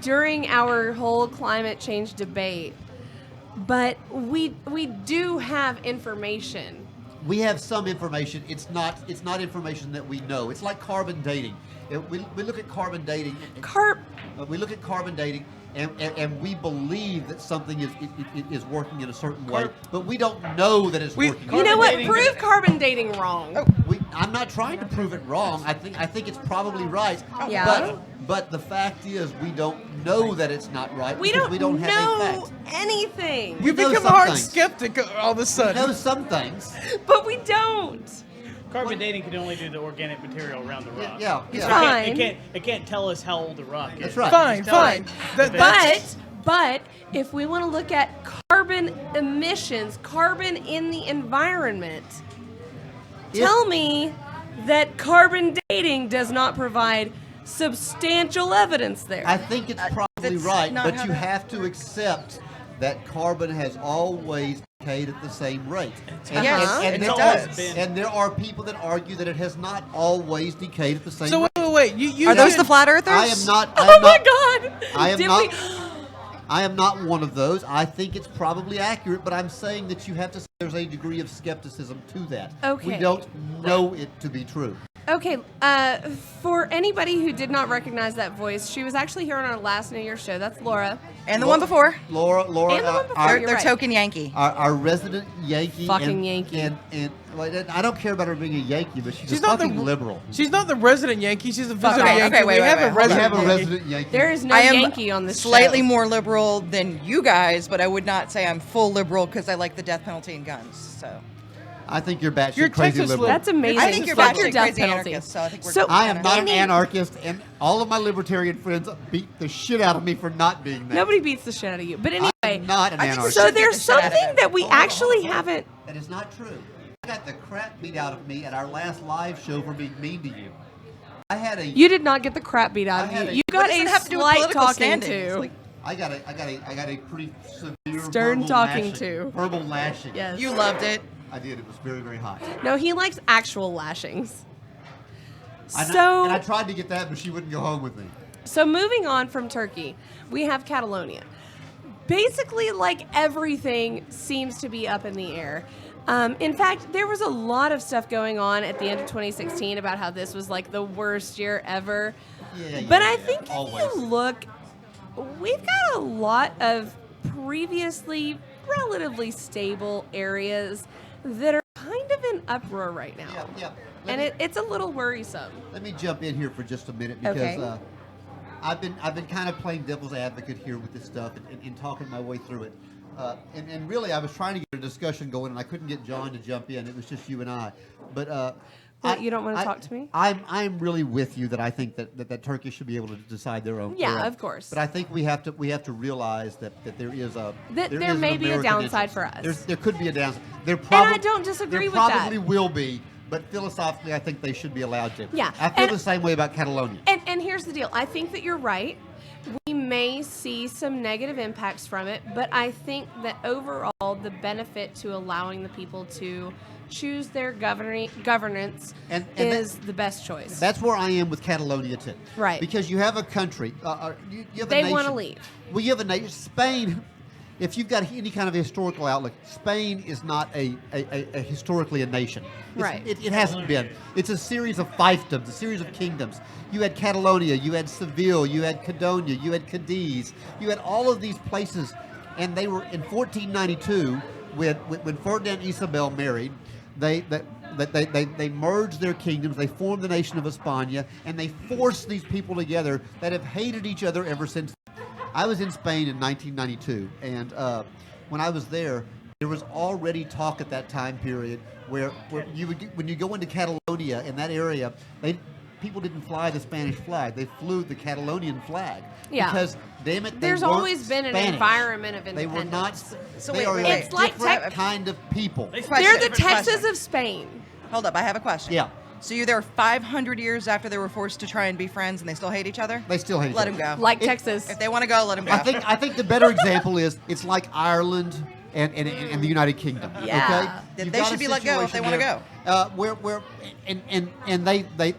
Speaker 1: during our whole climate change debate, but we do have information.
Speaker 3: We have some information. It's not information that we know. It's like carbon dating. We look at carbon dating. We look at carbon dating, and we believe that something is working in a certain way, but we don't know that it's working.
Speaker 1: You know
Speaker 4: Carbon
Speaker 1: what?
Speaker 4: dating-
Speaker 1: Prove carbon dating wrong.
Speaker 3: I'm not trying to prove it wrong. I think it's probably right.
Speaker 1: Yeah.
Speaker 3: But the fact is, we don't know that it's not right.
Speaker 1: We
Speaker 3: because
Speaker 1: don't,
Speaker 3: we don't have a
Speaker 1: know
Speaker 3: fact.
Speaker 1: anything,
Speaker 2: You
Speaker 3: know
Speaker 2: become a
Speaker 3: some
Speaker 2: hard
Speaker 3: things.
Speaker 2: skeptic all of a
Speaker 3: We
Speaker 2: sudden.
Speaker 3: know some things.
Speaker 1: but we don't.
Speaker 4: Carbon dating can only do the organic material around the rock.
Speaker 3: Yeah.
Speaker 4: It
Speaker 1: Fine.
Speaker 4: can't tell us how old the rock is.
Speaker 3: That's right.
Speaker 2: Fine,
Speaker 4: Just tell us
Speaker 2: fine.
Speaker 4: that
Speaker 1: But if we want to look at carbon emissions, carbon in the environment, tell me that carbon dating does not provide substantial evidence there.
Speaker 3: I think it's probably
Speaker 7: that's
Speaker 3: right,
Speaker 7: not
Speaker 3: but
Speaker 7: how
Speaker 3: you
Speaker 7: that-
Speaker 3: have to accept that carbon has always decayed at the same rate.
Speaker 7: Yes,
Speaker 3: and
Speaker 7: it
Speaker 3: there
Speaker 7: does.
Speaker 3: Are, and there are people that argue that it has not always decayed at the same
Speaker 2: So
Speaker 3: rate.
Speaker 2: wait. You
Speaker 7: Are those
Speaker 2: should-
Speaker 7: the flat earthers?
Speaker 3: I am not. I
Speaker 1: Oh
Speaker 3: am
Speaker 1: my
Speaker 3: not,
Speaker 1: God!
Speaker 3: I am
Speaker 1: Did
Speaker 3: not.
Speaker 1: we-
Speaker 3: I am not one of those. I think it's probably accurate, but I'm saying that you have to. There's a degree of skepticism to that. We
Speaker 1: Okay.
Speaker 3: don't know it to be true.
Speaker 1: Okay, for anybody who did not recognize that voice, she was actually here on our last New Year's show. That's Laura.
Speaker 7: And the one before.
Speaker 3: Laura,
Speaker 1: And the one before,
Speaker 3: our,
Speaker 1: you're
Speaker 7: They're
Speaker 1: right.
Speaker 7: token Yankee.
Speaker 3: our resident Yankee.
Speaker 1: Fucking
Speaker 3: and,
Speaker 1: Yankee.
Speaker 3: And well, I don't care about her being a Yankee, but she's
Speaker 2: She's
Speaker 3: a
Speaker 2: not the
Speaker 3: fucking liberal.
Speaker 2: She's not the resident Yankee. She's the visitor
Speaker 7: Okay,
Speaker 2: Yankee.
Speaker 7: okay, wait,
Speaker 2: we
Speaker 7: wait,
Speaker 2: have
Speaker 7: wait,
Speaker 2: a
Speaker 7: hold
Speaker 3: We
Speaker 2: resident.
Speaker 3: have a
Speaker 2: Yankee.
Speaker 3: resident Yankee.
Speaker 1: There is no
Speaker 7: I am
Speaker 1: Yankee on this
Speaker 7: slightly
Speaker 1: show.
Speaker 7: more liberal than you guys, but I would not say I'm full liberal because I like the death penalty and guns. So
Speaker 3: I think you're batshit
Speaker 2: You're
Speaker 3: crazy
Speaker 2: Texas
Speaker 3: liberal.
Speaker 1: That's amazing.
Speaker 7: I think you're
Speaker 1: Fuck your
Speaker 7: batshit
Speaker 1: death
Speaker 7: crazy
Speaker 1: penalty.
Speaker 7: anarchist. So I think we're.
Speaker 1: So-
Speaker 3: I am not an
Speaker 1: Any-
Speaker 3: anarchist, and all of my libertarian friends beat the shit out of me for not being that.
Speaker 1: Nobody beats the shit out of you. But anyway,
Speaker 3: I'm not an
Speaker 7: I think we're
Speaker 3: anarchist.
Speaker 1: so
Speaker 7: should get
Speaker 1: there's
Speaker 7: the shit out of
Speaker 1: something
Speaker 7: him.
Speaker 1: that we
Speaker 3: Hold on,
Speaker 1: actually
Speaker 3: hold on.
Speaker 1: haven't.
Speaker 3: That is not true. I got the crap beat out of me at our last live show for being mean to you. I had a
Speaker 1: You did not get the crap beat out
Speaker 3: I
Speaker 1: of
Speaker 3: had
Speaker 1: you.
Speaker 3: a-
Speaker 1: You
Speaker 7: What
Speaker 1: got
Speaker 7: does it
Speaker 1: a
Speaker 7: have to do with
Speaker 1: slight
Speaker 7: political
Speaker 1: talking
Speaker 7: standings?
Speaker 1: to.
Speaker 7: Like,
Speaker 3: I got a pretty severe
Speaker 1: Stern
Speaker 3: verbal
Speaker 1: talking
Speaker 3: lashing,
Speaker 1: to.
Speaker 3: verbal lashing.
Speaker 1: Yes.
Speaker 7: You loved it.
Speaker 3: I did. It was very, very hot.
Speaker 1: No, he likes actual lashings.
Speaker 3: And I tried to get that, but she wouldn't go home with me.
Speaker 1: So moving on from Turkey, we have Catalonia. Basically, like everything seems to be up in the air. In fact, there was a lot of stuff going on at the end of 2016 about how this was like the worst year ever. But I think if
Speaker 3: always.
Speaker 1: you look, we've got a lot of previously relatively stable areas that are kind of in uproar right now.
Speaker 3: Yeah.
Speaker 1: And it's a little worrisome.
Speaker 3: Let me jump in here for just a minute because
Speaker 1: Okay.
Speaker 3: I've been kind of playing devil's advocate here with this stuff and talking my way through it. And really, I was trying to get a discussion going, and I couldn't get John to jump in. It was just you and I. But
Speaker 1: You don't want to talk to me?
Speaker 3: I'm really with you that I think that Turkey should be able to decide their own.
Speaker 1: Yeah,
Speaker 3: their own.
Speaker 1: of course.
Speaker 3: But I think we have to realize that there is a
Speaker 1: That
Speaker 3: there
Speaker 1: there
Speaker 3: is an
Speaker 1: may be a
Speaker 3: American
Speaker 1: downside
Speaker 3: interest.
Speaker 1: for us.
Speaker 3: There could be a downside. There
Speaker 1: I don't disagree with that.
Speaker 3: There probably will be, but philosophically, I think they should be allowed to.
Speaker 1: Yeah,
Speaker 3: I feel
Speaker 1: and-
Speaker 3: the same way about Catalonia.
Speaker 1: And here's the deal. I think that you're right. We may see some negative impacts from it, but I think that overall the benefit to allowing the people to choose their governance
Speaker 3: And
Speaker 1: is the best choice.
Speaker 3: That's where I am with Catalonia too.
Speaker 1: Right.
Speaker 3: Because you have a country. You have a
Speaker 1: They
Speaker 3: nation.
Speaker 1: wanna leave.
Speaker 3: Well, you have a nation. Spain. If you've got any kind of historical outlook, Spain is not a historically a nation.
Speaker 1: Right.
Speaker 3: It hasn't been. It's a series of fiefdoms, a series of kingdoms. You had Catalonia, you had Seville, you had Cadona, you had Cadiz, you had all of these places, and they were in 1492 when Ferdinand and Isabel married. They merged their kingdoms. They formed the nation of España, and they forced these people together that have hated each other ever since. I was in Spain in 1992, and when I was there was already talk at that time period where when you go into Catalonia in that area, people didn't fly the Spanish flag; they flew the Catalonian flag.
Speaker 1: Yeah.
Speaker 3: Because damn it, they
Speaker 1: There's
Speaker 3: weren't
Speaker 1: always been an
Speaker 3: Spanish.
Speaker 1: environment of
Speaker 3: They were not.
Speaker 1: independence.
Speaker 7: So
Speaker 3: they
Speaker 7: wait,
Speaker 3: are
Speaker 7: wait,
Speaker 3: a
Speaker 7: wait.
Speaker 1: It's like
Speaker 3: different
Speaker 1: tech-
Speaker 3: kind of people.
Speaker 1: They're the
Speaker 7: Question.
Speaker 1: Texas of Spain.
Speaker 7: Hold up, I have a question.
Speaker 3: Yeah.
Speaker 7: So you're there 500 years after they were forced to try and be friends, and they still hate each other?
Speaker 3: They still hate each
Speaker 7: Let
Speaker 3: other.
Speaker 7: them go.
Speaker 1: Like
Speaker 3: It-
Speaker 1: Texas.
Speaker 7: If they want to go, let them go.
Speaker 3: I think the better example is it's like Ireland and the United Kingdom.
Speaker 1: Yeah.
Speaker 3: Okay?
Speaker 7: They
Speaker 3: You've got
Speaker 7: should
Speaker 3: a
Speaker 7: be let go if
Speaker 3: situation
Speaker 7: they wanna
Speaker 3: there, where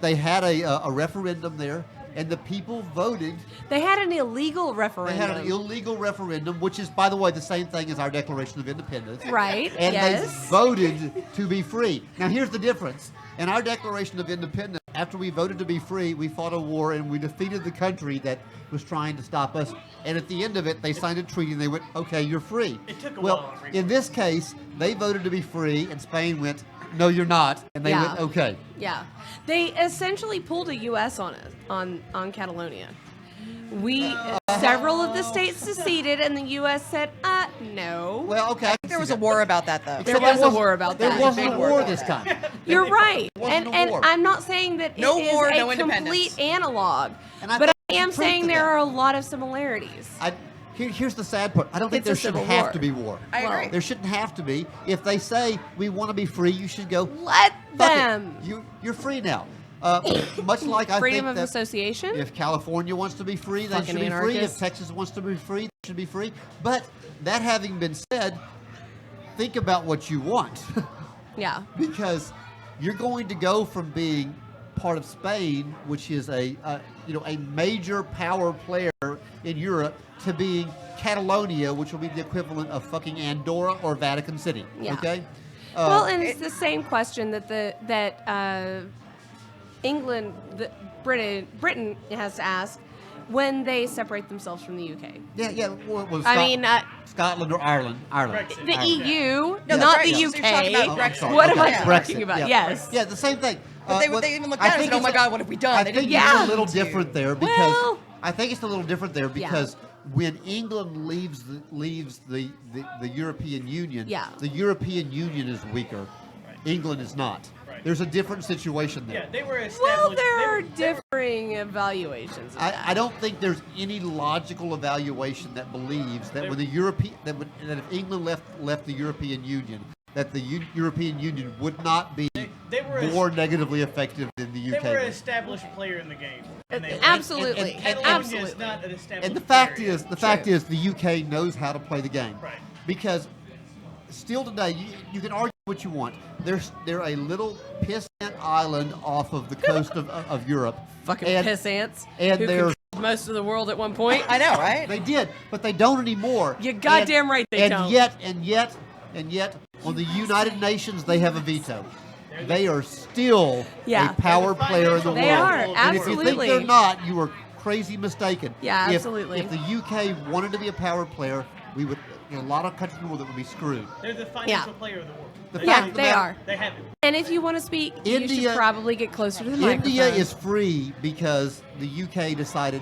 Speaker 3: they had a referendum there, and the people voted.
Speaker 1: They had an illegal
Speaker 3: They
Speaker 1: referendum.
Speaker 3: had an illegal referendum, which is, by the way, the same thing as our Declaration of Independence.
Speaker 1: Right,
Speaker 3: And
Speaker 1: yes.
Speaker 3: they voted to be free. Now, here's the difference. In our Declaration of Independence, after we voted to be free, we fought a war and we defeated the country that was trying to stop us. And at the end of it, they signed a treaty and they went, okay, you're free.
Speaker 4: It took a
Speaker 3: well,
Speaker 4: while to
Speaker 3: in this case, they voted to be free and Spain went, no, you're not. And they
Speaker 1: Yeah.
Speaker 3: went, okay.
Speaker 1: Yeah, they essentially pulled a U.S. on us on Catalonia. Several of the states seceded, and the U.S. said, no.
Speaker 3: Well, okay. I can
Speaker 7: there was
Speaker 3: see
Speaker 7: a
Speaker 3: that.
Speaker 7: war about that, though.
Speaker 1: There
Speaker 3: Except
Speaker 1: was a war about
Speaker 3: there
Speaker 1: that.
Speaker 3: wasn't
Speaker 7: Big
Speaker 3: a
Speaker 7: war
Speaker 3: war
Speaker 7: about
Speaker 3: this time.
Speaker 1: You're right,
Speaker 3: wasn't
Speaker 1: and
Speaker 3: a war.
Speaker 1: I'm not saying that
Speaker 7: No
Speaker 1: it is
Speaker 7: war,
Speaker 1: a
Speaker 7: no
Speaker 1: complete
Speaker 7: independence.
Speaker 1: analog,
Speaker 3: And I
Speaker 1: but
Speaker 3: think
Speaker 1: I
Speaker 3: there's
Speaker 1: am
Speaker 3: truth
Speaker 1: saying
Speaker 3: to
Speaker 1: there
Speaker 3: that.
Speaker 1: are a lot of similarities.
Speaker 3: Here's the sad part. I don't think
Speaker 1: It's a
Speaker 3: there should
Speaker 1: civil
Speaker 3: have
Speaker 1: war.
Speaker 3: to be war.
Speaker 7: I agree.
Speaker 3: There shouldn't have to be. If they say we want to be free, you should go.
Speaker 1: Let
Speaker 3: Fuck it.
Speaker 1: them.
Speaker 3: You're free now. Much like I
Speaker 1: Freedom
Speaker 3: think
Speaker 1: of
Speaker 3: that
Speaker 1: association.
Speaker 3: if California wants to be free, they
Speaker 1: Fucking
Speaker 3: should be free. If
Speaker 1: anarchists.
Speaker 3: Texas wants to be free, they should be free. But that having been said, think about what you want,
Speaker 1: Yeah.
Speaker 3: because you're going to go from being part of Spain, which is a major power player in Europe, to being Catalonia, which will be the equivalent of fucking Andorra or Vatican City.
Speaker 1: Yeah.
Speaker 3: Okay.
Speaker 1: Well, and it's the same question that Britain has to ask when they separate themselves from the UK.
Speaker 3: yeah. Well,
Speaker 1: I mean,
Speaker 3: Scotland or Ireland.
Speaker 4: Brexit.
Speaker 1: the
Speaker 3: Ireland.
Speaker 1: EU,
Speaker 7: No,
Speaker 1: not
Speaker 7: Brexit.
Speaker 1: the
Speaker 7: You're talking
Speaker 1: UK.
Speaker 7: about Brexit.
Speaker 3: sorry.
Speaker 1: What am I
Speaker 3: Okay.
Speaker 1: talking
Speaker 3: Brexit,
Speaker 1: about?
Speaker 3: yeah.
Speaker 1: Yes.
Speaker 3: Yeah, the same thing.
Speaker 7: But they even looked at it and said, "Oh my God, what have we done?"
Speaker 3: I
Speaker 7: They
Speaker 3: think
Speaker 7: didn't
Speaker 3: it's
Speaker 1: Yeah.
Speaker 3: a little different there because
Speaker 1: Well-
Speaker 3: I think it's a little different there because when England leaves the European Union,
Speaker 1: Yeah.
Speaker 3: the European Union is weaker. England is not.
Speaker 4: Right.
Speaker 3: There's a different situation there.
Speaker 4: Yeah, they were established.
Speaker 1: Well, there
Speaker 4: they
Speaker 1: are
Speaker 4: were- they were-
Speaker 1: differing evaluations. Of that.
Speaker 3: I don't think there's any logical evaluation that believes that when that if England left the European Union, that the European Union would not be
Speaker 4: They were
Speaker 3: more negatively effective than the
Speaker 4: they
Speaker 3: UK.
Speaker 4: were an
Speaker 3: was.
Speaker 4: established player in the game. And they
Speaker 1: Absolutely.
Speaker 4: Catalonia is
Speaker 1: Absolutely.
Speaker 4: not an established
Speaker 3: And the fact
Speaker 4: player
Speaker 3: is,
Speaker 4: yet.
Speaker 3: the UK knows how to play the game.
Speaker 4: Right.
Speaker 3: Because still today, you can argue what you want. They're a little pissant island off of the coast of Europe.
Speaker 6: Fucking
Speaker 3: and,
Speaker 6: piss ants.
Speaker 3: and
Speaker 6: who
Speaker 3: they're-
Speaker 6: controlled most of the world at one point.
Speaker 7: I know, right?
Speaker 3: They did, but they don't anymore.
Speaker 6: You're goddamn right they
Speaker 3: and
Speaker 6: don't.
Speaker 3: Yet, on the United Nations, they have a veto. They are still
Speaker 1: Yeah.
Speaker 3: a power player in the
Speaker 1: They
Speaker 3: world.
Speaker 1: are,
Speaker 3: And if you think
Speaker 1: absolutely.
Speaker 3: they're not, you are crazy mistaken.
Speaker 1: Yeah,
Speaker 3: If-
Speaker 1: absolutely.
Speaker 3: If the UK wanted to be a power player, we would. In a lot of countries in the world, that would be screwed.
Speaker 4: They're the financial player of the world.
Speaker 3: The
Speaker 4: They-
Speaker 1: Yeah,
Speaker 3: fact of the
Speaker 1: they
Speaker 3: matter-
Speaker 1: are.
Speaker 4: They have it.
Speaker 1: And if you want to speak, you
Speaker 3: India-
Speaker 1: should probably get closer to the microphone.
Speaker 3: India is free because the UK decided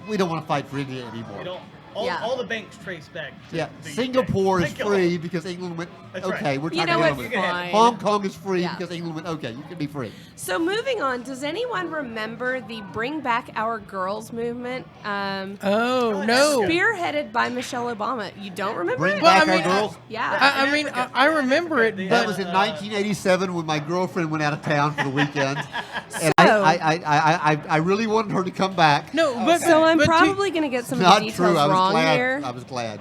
Speaker 3: we don't want to fight for India
Speaker 4: They
Speaker 3: anymore.
Speaker 4: don't.
Speaker 1: Yeah.
Speaker 4: All the banks trace back. To
Speaker 3: Yeah,
Speaker 4: the UK.
Speaker 3: Singapore is
Speaker 4: Thank you.
Speaker 3: free because England went,
Speaker 4: That's
Speaker 3: okay,
Speaker 4: right.
Speaker 3: we're
Speaker 1: You
Speaker 3: trying
Speaker 1: know
Speaker 3: to
Speaker 1: what?
Speaker 3: get over it.
Speaker 1: Fine.
Speaker 3: Hong Kong is free
Speaker 1: Yeah.
Speaker 3: because England went, okay, you can be free.
Speaker 1: So moving on, does anyone remember the Bring Back Our Girls movement?
Speaker 2: Oh no!
Speaker 1: Spearheaded by Michelle Obama. You don't remember
Speaker 3: Bring
Speaker 1: it?
Speaker 2: Well,
Speaker 3: back
Speaker 2: I
Speaker 3: our
Speaker 2: mean,
Speaker 3: girls.
Speaker 1: Yeah.
Speaker 2: I mean, I remember it,
Speaker 3: That
Speaker 2: but
Speaker 3: was in 1987 when my girlfriend went out of town for the weekend, and
Speaker 1: So-
Speaker 3: I really wanted her to come back.
Speaker 2: no, but
Speaker 1: So I'm
Speaker 2: but to-
Speaker 1: probably going to get some of
Speaker 3: Not
Speaker 1: the details
Speaker 3: true. I was
Speaker 1: wrong
Speaker 3: glad.
Speaker 1: here.
Speaker 3: I was glad.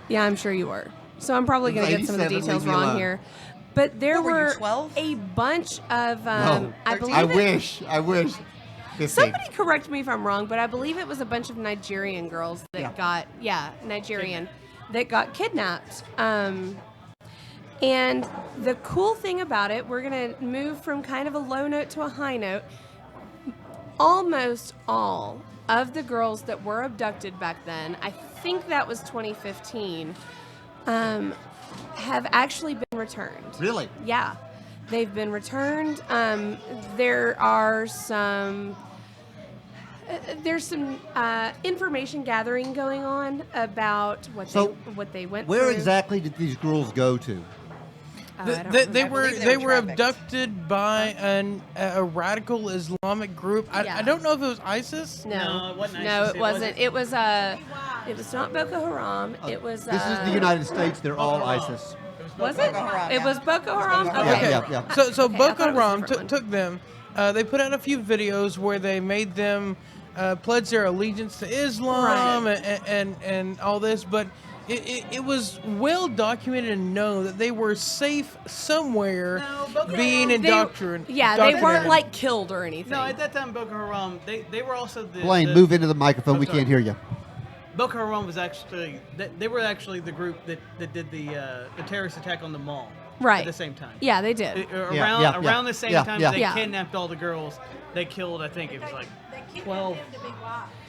Speaker 1: Yeah, I'm sure you were. So I'm probably
Speaker 3: It was
Speaker 1: going to get some of the
Speaker 3: 87,
Speaker 1: details
Speaker 3: leave me
Speaker 1: wrong
Speaker 3: alone.
Speaker 1: here. But there
Speaker 7: What were you,
Speaker 1: were
Speaker 7: 12?
Speaker 1: a bunch of,
Speaker 3: No,
Speaker 1: I believe
Speaker 3: I
Speaker 1: it-
Speaker 3: wish. 15.
Speaker 1: Somebody correct me if I'm wrong, but I believe it was a bunch of Nigerian girls that
Speaker 3: Yeah.
Speaker 1: Nigerian, that got kidnapped. And the cool thing about it, we're going to move from kind of a low note to a high note. Almost all of the girls that were abducted back then, I think that was 2015, have actually been returned.
Speaker 3: Really?
Speaker 1: Yeah, they've been returned. There are some. There's some information gathering going on about what
Speaker 3: So,
Speaker 1: they went
Speaker 3: Where
Speaker 1: through.
Speaker 3: exactly did these girls go to?
Speaker 1: Oh, I
Speaker 2: They,
Speaker 1: don't
Speaker 2: they,
Speaker 1: remember.
Speaker 2: they were
Speaker 7: believe
Speaker 2: they
Speaker 7: were
Speaker 2: were
Speaker 7: trafficked.
Speaker 2: abducted by a radical Islamic group.
Speaker 1: Yeah.
Speaker 2: I don't know if it was ISIS.
Speaker 4: No, it wasn't
Speaker 1: No,
Speaker 4: ISIS.
Speaker 1: it wasn't. It was It was not Boko Haram. It was.
Speaker 3: This is the United States. They're all ISIS.
Speaker 1: Was it?
Speaker 7: Boko Haram,
Speaker 1: It
Speaker 7: yeah.
Speaker 1: was Boko Haram.
Speaker 7: Boko
Speaker 1: Okay.
Speaker 7: Haram.
Speaker 3: Yeah.
Speaker 2: So
Speaker 1: Okay, I
Speaker 2: Boko
Speaker 1: thought it was a
Speaker 2: Haram
Speaker 1: different one.
Speaker 2: took them. They put out a few videos where they made them pledge their allegiance to Islam
Speaker 1: Right.
Speaker 2: and all this, but it was well documented and known that they were safe somewhere
Speaker 4: No, Boko
Speaker 2: being
Speaker 4: Haram-
Speaker 2: indoctrinated.
Speaker 1: Yeah, they weren't like killed or anything.
Speaker 4: No, at that time, Boko Haram, they were also the.
Speaker 3: Blaine,
Speaker 4: the,
Speaker 3: move into the microphone.
Speaker 4: I'm
Speaker 3: We
Speaker 4: sorry.
Speaker 3: can't hear you.
Speaker 4: Boko Haram was actually they were actually the group that did the terrorist attack on the mall.
Speaker 1: Right.
Speaker 4: At the same time.
Speaker 1: Yeah, they did.
Speaker 4: Around the same time they
Speaker 1: Yeah.
Speaker 4: kidnapped all the girls. They killed, I think it was like 12.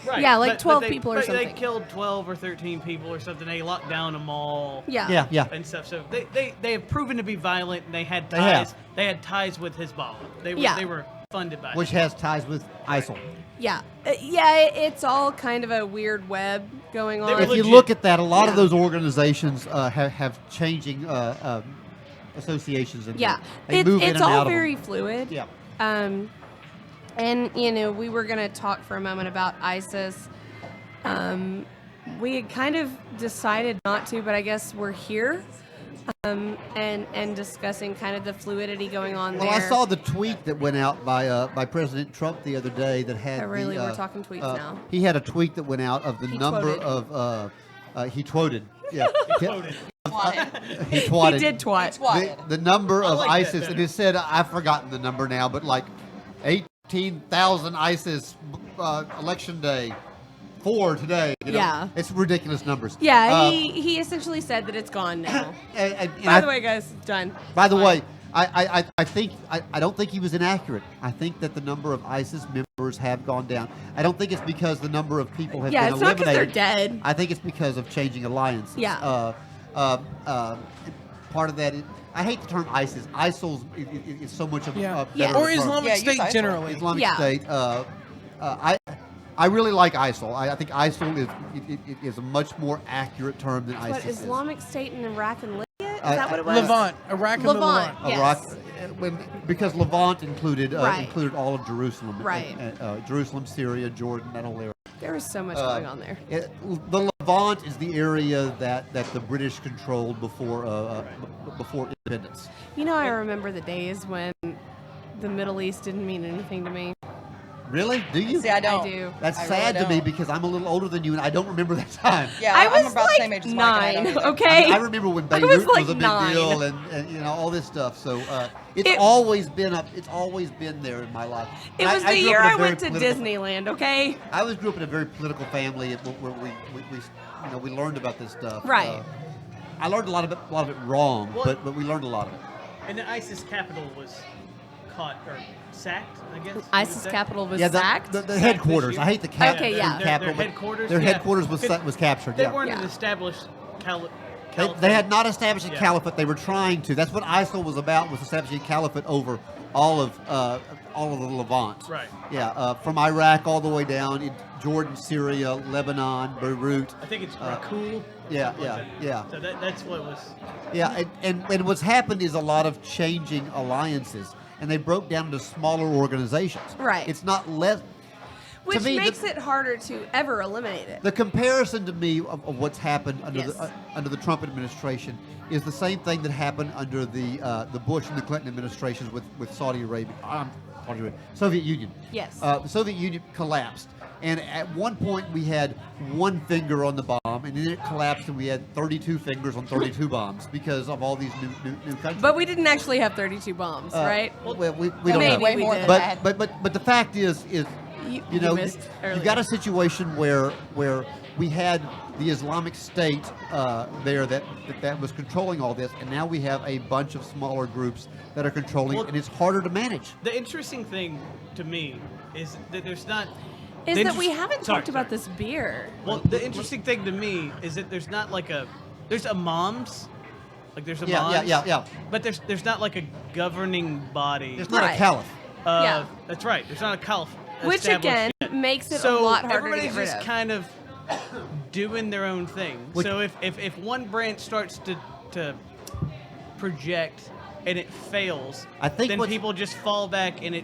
Speaker 4: Right.
Speaker 1: Yeah, like
Speaker 4: but
Speaker 1: 12
Speaker 4: they-
Speaker 1: people or
Speaker 4: but
Speaker 1: something.
Speaker 4: They killed 12 or 13 people or something. They locked down a mall.
Speaker 1: Yeah.
Speaker 3: Yeah.
Speaker 4: And stuff. So they have proven to be violent, and they had
Speaker 3: They
Speaker 4: ties.
Speaker 3: have.
Speaker 4: They had ties with Hezbollah. They were
Speaker 1: Yeah.
Speaker 4: they were funded by.
Speaker 3: Which has ties with ISIL.
Speaker 1: Yeah. It's all kind of a weird web going on.
Speaker 3: If you
Speaker 4: legit.
Speaker 3: look at that, a lot of
Speaker 1: Yeah.
Speaker 3: those organizations have changing associations. In
Speaker 1: Yeah,
Speaker 3: them. They move in
Speaker 1: it's
Speaker 3: and
Speaker 1: all
Speaker 3: out
Speaker 1: very
Speaker 3: of them.
Speaker 1: fluid.
Speaker 3: Yeah.
Speaker 1: And we were gonna talk for a moment about ISIS. We had kind of decided not to, but I guess we're here, and discussing kind of the fluidity going on
Speaker 3: Well,
Speaker 1: there.
Speaker 3: I saw the tweet that went out by President Trump the other day that had.
Speaker 1: Oh, really?
Speaker 3: the,
Speaker 1: We're talking tweets now.
Speaker 3: He had a tweet that went out of the
Speaker 1: He
Speaker 3: number
Speaker 1: twotted.
Speaker 3: of. He twotted. Yeah.
Speaker 7: Twatted.
Speaker 3: He twatted.
Speaker 1: He did twat.
Speaker 7: Twatted.
Speaker 3: The number of
Speaker 4: like that
Speaker 3: ISIS,
Speaker 4: better.
Speaker 3: and it said, I've forgotten the number now, but like 18,000 ISIS election day. 4 today.
Speaker 1: Yeah.
Speaker 3: It's ridiculous numbers.
Speaker 1: Yeah, he essentially said that it's gone now.
Speaker 3: And
Speaker 1: By the way, guys, it's done.
Speaker 3: By the way, I don't think he was inaccurate. I think that the number of ISIS members have gone down. I don't think it's because the number of people have
Speaker 1: Yeah,
Speaker 3: been
Speaker 1: it's not because
Speaker 3: eliminated.
Speaker 1: they're dead.
Speaker 3: I think it's because of changing alliances.
Speaker 1: Yeah.
Speaker 3: Part of that is, I hate the term ISIS. ISIL is so much of
Speaker 2: Yeah.
Speaker 3: a
Speaker 1: Yeah.
Speaker 3: better
Speaker 2: Or
Speaker 3: term.
Speaker 2: Islamic
Speaker 7: Yeah, use
Speaker 2: State
Speaker 7: ISIL.
Speaker 2: generally.
Speaker 3: Islamic
Speaker 1: Yeah.
Speaker 3: State. I really like ISIL. I think ISIL is a much more accurate term than
Speaker 1: What,
Speaker 3: ISIS
Speaker 1: Islamic State in Iraq and Libya? Is
Speaker 3: Uh,
Speaker 1: that what it was?
Speaker 2: Levant, Iraq and the
Speaker 1: Levant.
Speaker 2: Levant.
Speaker 1: Yes.
Speaker 3: because Levant included
Speaker 1: Right.
Speaker 3: included all of Jerusalem.
Speaker 1: Right.
Speaker 3: Jerusalem, Syria, Jordan, that whole area.
Speaker 1: There was so much going on there.
Speaker 3: The Levant is the area that the British controlled before independence.
Speaker 1: I remember the days when the Middle East didn't mean anything to me.
Speaker 3: Really? Do you?
Speaker 7: See, I don't.
Speaker 1: I do.
Speaker 3: That's
Speaker 7: I
Speaker 3: sad
Speaker 7: really
Speaker 3: to me
Speaker 7: don't.
Speaker 3: because I'm a little older than you and I don't remember that time.
Speaker 7: Yeah,
Speaker 1: I
Speaker 7: I'm
Speaker 1: was
Speaker 7: about
Speaker 1: like
Speaker 7: the same age as Mike, and I
Speaker 1: 9,
Speaker 7: don't either.
Speaker 1: okay?
Speaker 3: I remember when
Speaker 1: I
Speaker 3: Beirut
Speaker 1: was like
Speaker 3: was a big
Speaker 1: 9.
Speaker 3: deal and you know all this stuff. So it's
Speaker 1: It-
Speaker 3: always been up. It's always been there in my life.
Speaker 1: It
Speaker 3: I-
Speaker 1: was
Speaker 3: I
Speaker 1: the
Speaker 3: grew up
Speaker 1: year
Speaker 3: in a
Speaker 1: I
Speaker 3: very
Speaker 1: went to
Speaker 3: political-
Speaker 1: Disneyland, okay?
Speaker 3: I grew up in a very political family where we learned about this stuff.
Speaker 1: Right.
Speaker 3: I learned a lot of it wrong,
Speaker 4: Well-
Speaker 3: but we learned a lot of it.
Speaker 4: And the ISIS capital was caught or sacked, I guess.
Speaker 1: ISIS capital was
Speaker 3: Yeah,
Speaker 1: sacked.
Speaker 3: the headquarters. I hate the capital.
Speaker 1: Okay, yeah.
Speaker 3: capital,
Speaker 4: Their
Speaker 3: but
Speaker 4: headquarters.
Speaker 3: Their
Speaker 4: yeah.
Speaker 3: headquarters was
Speaker 4: Because
Speaker 3: was captured.
Speaker 4: They
Speaker 3: Yeah.
Speaker 4: weren't
Speaker 1: Yeah.
Speaker 4: an established
Speaker 3: They had not established a
Speaker 4: Yeah.
Speaker 3: caliphate. They were trying to. That's what ISIL was about. Was establishing a caliphate over all of the Levant.
Speaker 4: Right.
Speaker 3: Yeah. From Iraq all the way down in Jordan, Syria, Lebanon, Beirut.
Speaker 4: I think it's Rakul.
Speaker 3: yeah,
Speaker 4: something like
Speaker 3: yeah,
Speaker 4: that. So that's what it was.
Speaker 3: Yeah. And what's happened is a lot of changing alliances, and they broke down into smaller organizations.
Speaker 1: Right.
Speaker 3: It's not less.
Speaker 1: Which
Speaker 3: me,
Speaker 1: makes it harder to ever eliminate it.
Speaker 3: The comparison to me of what's happened under
Speaker 1: Yes.
Speaker 3: under the Trump administration is the same thing that happened under the Bush and the Clinton administrations with Saudi Arabia, Soviet Union.
Speaker 1: Yes.
Speaker 3: The Soviet Union collapsed, and at one point we had one finger on the bomb, and then it collapsed, and we had 32 fingers on 32 bombs because of all these new countries.
Speaker 1: But we didn't actually have 32 bombs, right?
Speaker 3: Well, we don't
Speaker 1: Maybe
Speaker 3: know.
Speaker 7: Way
Speaker 1: we
Speaker 7: more
Speaker 1: did.
Speaker 7: than that.
Speaker 3: But the fact is you know,
Speaker 1: missed earlier.
Speaker 3: you've got a situation where we had the Islamic State there that was controlling all this, and now we have a bunch of smaller groups that are controlling,
Speaker 4: Well,
Speaker 3: and it's harder to manage.
Speaker 4: The interesting thing to me is that there's not.
Speaker 1: Is
Speaker 4: the
Speaker 1: that we
Speaker 4: interest-
Speaker 1: haven't
Speaker 4: Sorry,
Speaker 1: talked about
Speaker 4: sorry.
Speaker 1: this beer.
Speaker 4: Well, the interesting thing to me is that there's not like there's a moms, like there's a moms.
Speaker 3: Yeah.
Speaker 4: But there's not like a governing body.
Speaker 3: There's not
Speaker 1: Right.
Speaker 3: a caliph.
Speaker 1: Yeah.
Speaker 4: That's right. There's not a caliph.
Speaker 1: Which
Speaker 4: established
Speaker 1: again
Speaker 4: yet.
Speaker 1: makes it
Speaker 4: So
Speaker 1: a lot harder to
Speaker 4: everybody's
Speaker 1: get rid
Speaker 4: just
Speaker 1: of.
Speaker 4: kind of doing their own thing.
Speaker 3: Which-
Speaker 4: So if one branch starts to project and it fails,
Speaker 3: I think
Speaker 4: then
Speaker 3: what's-
Speaker 4: people just fall back and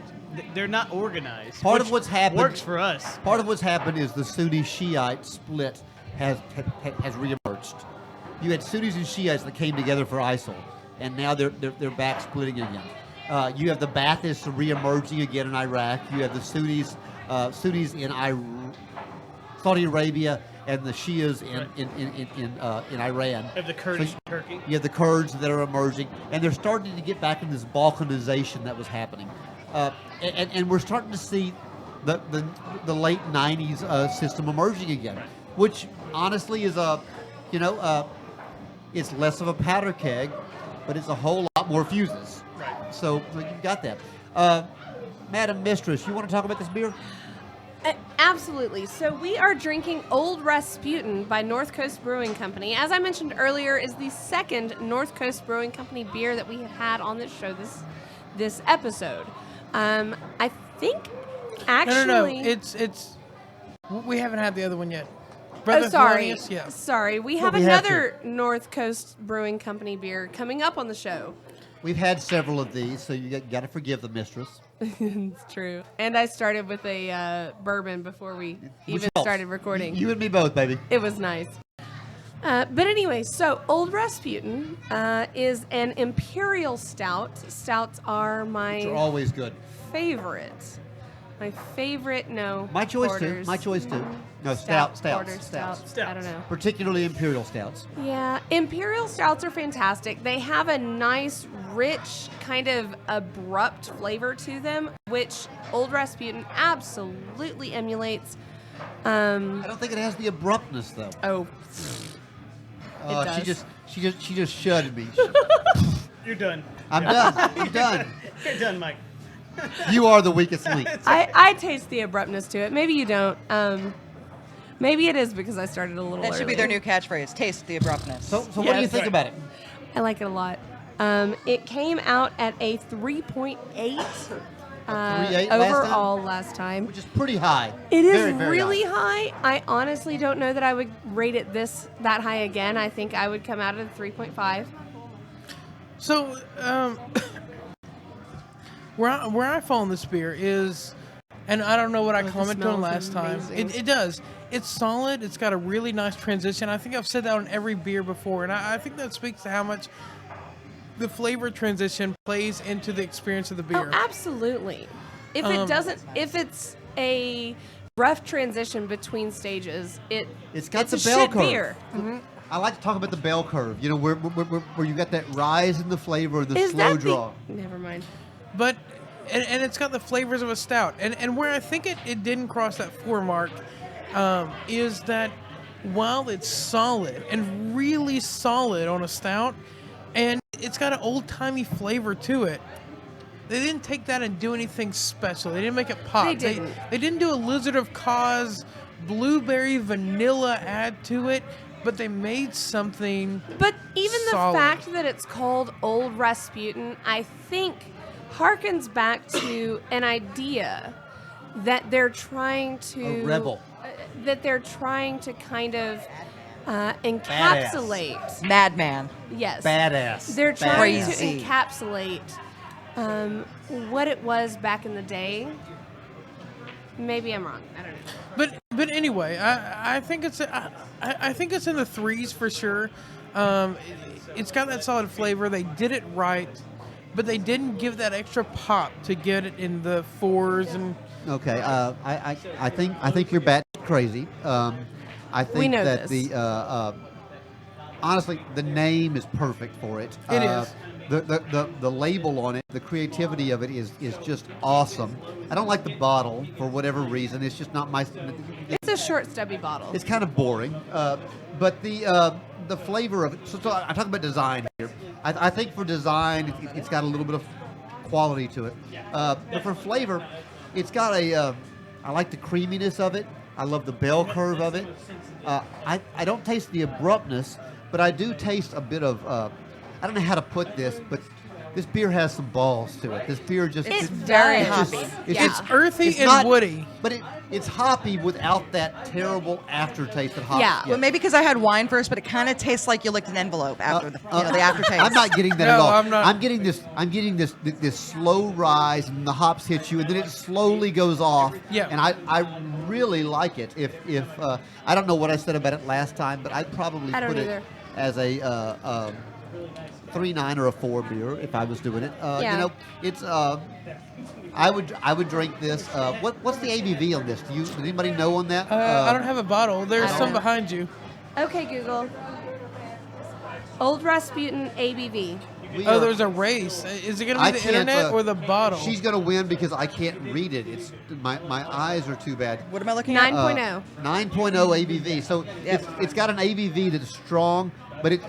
Speaker 4: they're not organized.
Speaker 3: Part of
Speaker 4: which
Speaker 3: what's happened-
Speaker 4: works for us.
Speaker 3: Part of what's happened is the Sunni Shiite split has reemerged. You had Sunnis and Shiites that came together for ISIL, and now they're back splitting again. You have the Baathists reemerging again in Iraq. You have the Sunnis in Saudi Arabia and the Shias in Iran.
Speaker 4: Of the Kurdish
Speaker 3: So
Speaker 4: Turkey.
Speaker 3: you have the Kurds that are emerging, and they're starting to get back in this Balkanization that was happening, and we're starting to see the late '90s system emerging again, which honestly is it's less of a powder keg, but it's a whole lot more fuses.
Speaker 4: Right.
Speaker 3: So you've got that. Madam Mistress, you want to talk about this beer?
Speaker 1: Absolutely. So we are drinking Old Rasputin by North Coast Brewing Company. As I mentioned earlier, is the second North Coast Brewing Company beer that we have had on this show this episode. I think actually.
Speaker 2: No. It's. We haven't had the other one yet. Brother
Speaker 1: Oh, sorry.
Speaker 2: Thelonious? Yeah.
Speaker 1: Sorry. We
Speaker 3: Well,
Speaker 1: have
Speaker 3: we have
Speaker 1: another North Coast Brewing Company beer coming up on the show.
Speaker 3: We've had several of these, so you got to forgive the mistress.
Speaker 1: It's true. And I started with a bourbon before we
Speaker 3: Which
Speaker 1: even
Speaker 3: helps.
Speaker 1: started recording.
Speaker 3: You and me both, baby.
Speaker 1: It was nice. But anyway, so Old Rasputin is an imperial stout. Stouts are my
Speaker 3: Which are always good.
Speaker 1: favorite. My favorite, no.
Speaker 3: My choice
Speaker 1: porters.
Speaker 3: too. My choice too. No,
Speaker 1: Stouts.
Speaker 3: stouts.
Speaker 1: I don't know.
Speaker 3: Particularly imperial stouts.
Speaker 1: Yeah, imperial stouts are fantastic. They have a nice, rich, kind of abrupt flavor to them, which Old Rasputin absolutely emulates.
Speaker 3: I don't think it has the abruptness though.
Speaker 1: Oh,
Speaker 3: She
Speaker 1: does.
Speaker 3: just shuddered me.
Speaker 4: You're done.
Speaker 3: I'm done. I'm done.
Speaker 4: You're done, Mike.
Speaker 3: You are the weakest link.
Speaker 1: I taste the abruptness to it. Maybe you don't. Maybe it is because I started a little
Speaker 7: That should be
Speaker 1: early.
Speaker 7: their new catchphrase. Taste the abruptness.
Speaker 3: So what do
Speaker 1: Yeah,
Speaker 3: you
Speaker 1: that's
Speaker 3: think
Speaker 4: right.
Speaker 3: about it?
Speaker 1: I like it a lot. It came out at a 3.8
Speaker 3: 3.8 last
Speaker 1: overall last time.
Speaker 3: Which is pretty high.
Speaker 1: It is
Speaker 3: Very, very
Speaker 1: really
Speaker 3: high.
Speaker 1: high. I honestly don't know that I would rate it that high again. I think I would come out at a 3.5.
Speaker 2: So, where I fall in this beer is, and I don't know what I
Speaker 1: it
Speaker 2: commented on
Speaker 1: smells
Speaker 2: last time.
Speaker 1: amazing.
Speaker 2: It does. It's solid. It's got a really nice transition. I think I've said that on every beer before, and I think that speaks to how much the flavor transition plays into the experience of the beer.
Speaker 1: Oh, absolutely. If it
Speaker 2: Um,
Speaker 1: doesn't, if it's a rough transition between stages,
Speaker 3: It's got
Speaker 1: a
Speaker 3: the bell
Speaker 1: shit
Speaker 3: curve.
Speaker 1: beer.
Speaker 3: I like to talk about the bell curve. You know, where you got that rise in the flavor, the
Speaker 1: Is
Speaker 3: slow
Speaker 1: that
Speaker 3: draw.
Speaker 1: Never mind.
Speaker 2: But and it's got the flavors of a stout. And where I think it didn't cross that 4 mark is that while it's solid and really solid on a stout, and it's got an old-timey flavor to it, they didn't take that and do anything special. They didn't make it pop.
Speaker 1: They didn't.
Speaker 2: They didn't do a Lizard of Cause blueberry vanilla add to it, but they made something.
Speaker 1: But even
Speaker 2: Solid.
Speaker 1: the fact that it's called Old Rasputin, I think, harkens back to an idea that they're trying to
Speaker 3: A rebel.
Speaker 1: that they're trying to kind of encapsulate.
Speaker 7: Madman.
Speaker 1: Yes,
Speaker 3: Badass.
Speaker 1: they're trying
Speaker 7: Crazy.
Speaker 1: to encapsulate what it was back in the day. Maybe I'm wrong. I don't know.
Speaker 2: But anyway, I think I think it's in the 3s for sure. It's got that solid flavor. They did it right, but they didn't give that extra pop to get it in the 4s and.
Speaker 3: Okay, I think you're bat crazy. I think
Speaker 1: We know
Speaker 3: that
Speaker 1: this.
Speaker 3: honestly the name is perfect for it.
Speaker 2: It is.
Speaker 3: The label on it, the creativity of it is just awesome. I don't like the bottle for whatever reason. It's just not my.
Speaker 1: It's a short, stubby bottle.
Speaker 3: It's kind of boring. But the flavor of it. So I talk about design here. I think for design, it's got a little bit of quality to it. But for flavor, it's got a. I like the creaminess of it. I love the bell curve of it. I don't taste the abruptness, but I do taste a bit of. I don't know how to put this, but this beer has some balls to it. This beer just.
Speaker 1: It's
Speaker 7: very
Speaker 1: does.
Speaker 7: hoppy.
Speaker 1: Yeah.
Speaker 2: It's earthy
Speaker 3: It's
Speaker 2: and
Speaker 3: not-
Speaker 2: woody.
Speaker 3: But it's hoppy without that terrible aftertaste that hops.
Speaker 1: Yeah.
Speaker 3: gets.
Speaker 7: Well, maybe because I had wine first, but it kind of tastes like you licked an envelope after the aftertaste.
Speaker 3: I'm not getting that at
Speaker 2: No,
Speaker 3: all.
Speaker 2: I'm not.
Speaker 3: I'm getting this slow rise, and the hops hit you, and then it slowly goes off.
Speaker 2: Yeah.
Speaker 3: And I really like it. If I don't know what I said about it last time, but I'd probably
Speaker 1: I don't
Speaker 3: put
Speaker 1: either.
Speaker 3: it as a 3.9 or a 4 beer if I was doing it.
Speaker 1: Yeah.
Speaker 3: You know, it's. I would drink this. What's the ABV on this? Does anybody know on that?
Speaker 2: I don't have a bottle. There's
Speaker 1: I don't
Speaker 2: some
Speaker 1: know.
Speaker 2: behind you.
Speaker 1: Okay, Google. Old Rasputin ABV.
Speaker 3: we
Speaker 2: Oh,
Speaker 3: are-
Speaker 2: there's a race. Is it going to
Speaker 3: I
Speaker 2: be the
Speaker 3: can't,
Speaker 2: internet or the bottle?
Speaker 3: She's gonna win because I can't read it. It's my eyes are too bad.
Speaker 7: What am I looking at?
Speaker 1: 9.0.
Speaker 3: 9.0 ABV. So
Speaker 7: Yep.
Speaker 3: it's got an ABV that's strong, but it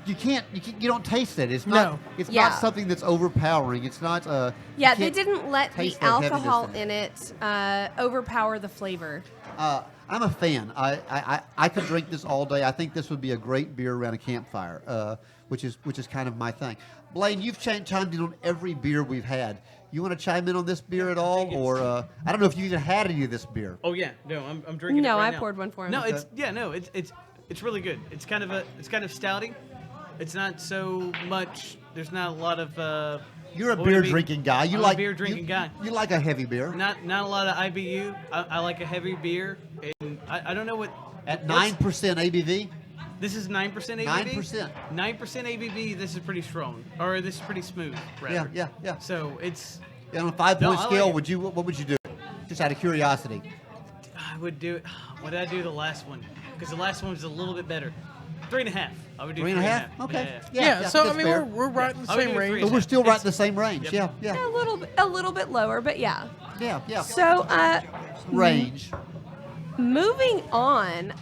Speaker 3: you don't taste it. It's not
Speaker 2: No.
Speaker 3: it's
Speaker 1: Yeah.
Speaker 3: not something that's overpowering. It's not
Speaker 1: Yeah,
Speaker 3: you
Speaker 1: they
Speaker 3: can't
Speaker 1: didn't let the
Speaker 3: taste that heaviness
Speaker 1: alcohol
Speaker 3: in it.
Speaker 1: in it overpower the flavor.
Speaker 3: I'm a fan. I could drink this all day. I think this would be a great beer around a campfire, which is kind of my thing. Blaine, you've chimed in on every beer we've had. You want to chime in on this beer at all, or I don't know if you even had any of this beer.
Speaker 4: Oh yeah, no, I'm drinking.
Speaker 1: No,
Speaker 4: it right
Speaker 1: I
Speaker 4: now.
Speaker 1: poured one for him.
Speaker 4: No,
Speaker 1: Okay.
Speaker 4: it's really good. It's kind of stouty. It's not so much. There's not a lot of.
Speaker 3: You're a
Speaker 4: what would
Speaker 3: beer
Speaker 4: it be?
Speaker 3: drinking guy. You
Speaker 4: I'm
Speaker 3: like
Speaker 4: a beer drinking guy.
Speaker 3: You like a heavy beer.
Speaker 4: Not a lot of IBU. I like a heavy beer, and I don't know what.
Speaker 3: At
Speaker 4: what's-
Speaker 3: 9% ABV.
Speaker 4: This is 9% ABV.
Speaker 3: 9%.
Speaker 4: 9% ABV. This is pretty strong, or this is pretty smooth. Rather.
Speaker 3: Yeah.
Speaker 4: So it's.
Speaker 3: On a 5-point
Speaker 4: No, I
Speaker 3: scale,
Speaker 4: like it.
Speaker 3: what would you do? Just out of curiosity.
Speaker 4: I would do it. What did I do the last one? Because the last one was a little bit better. 3.5. I would do
Speaker 3: 3.5?
Speaker 4: 3.5.
Speaker 3: Okay.
Speaker 2: yeah, so I
Speaker 3: that's
Speaker 2: mean
Speaker 3: fair.
Speaker 2: we're right in the
Speaker 4: I would
Speaker 2: same
Speaker 4: do
Speaker 2: range.
Speaker 4: 3.
Speaker 3: But we're still right in
Speaker 4: It's-
Speaker 3: the same range.
Speaker 4: Yep.
Speaker 3: Yeah.
Speaker 1: A little bit lower, but yeah.
Speaker 3: Yeah.
Speaker 1: So,
Speaker 3: Range.
Speaker 1: moving on,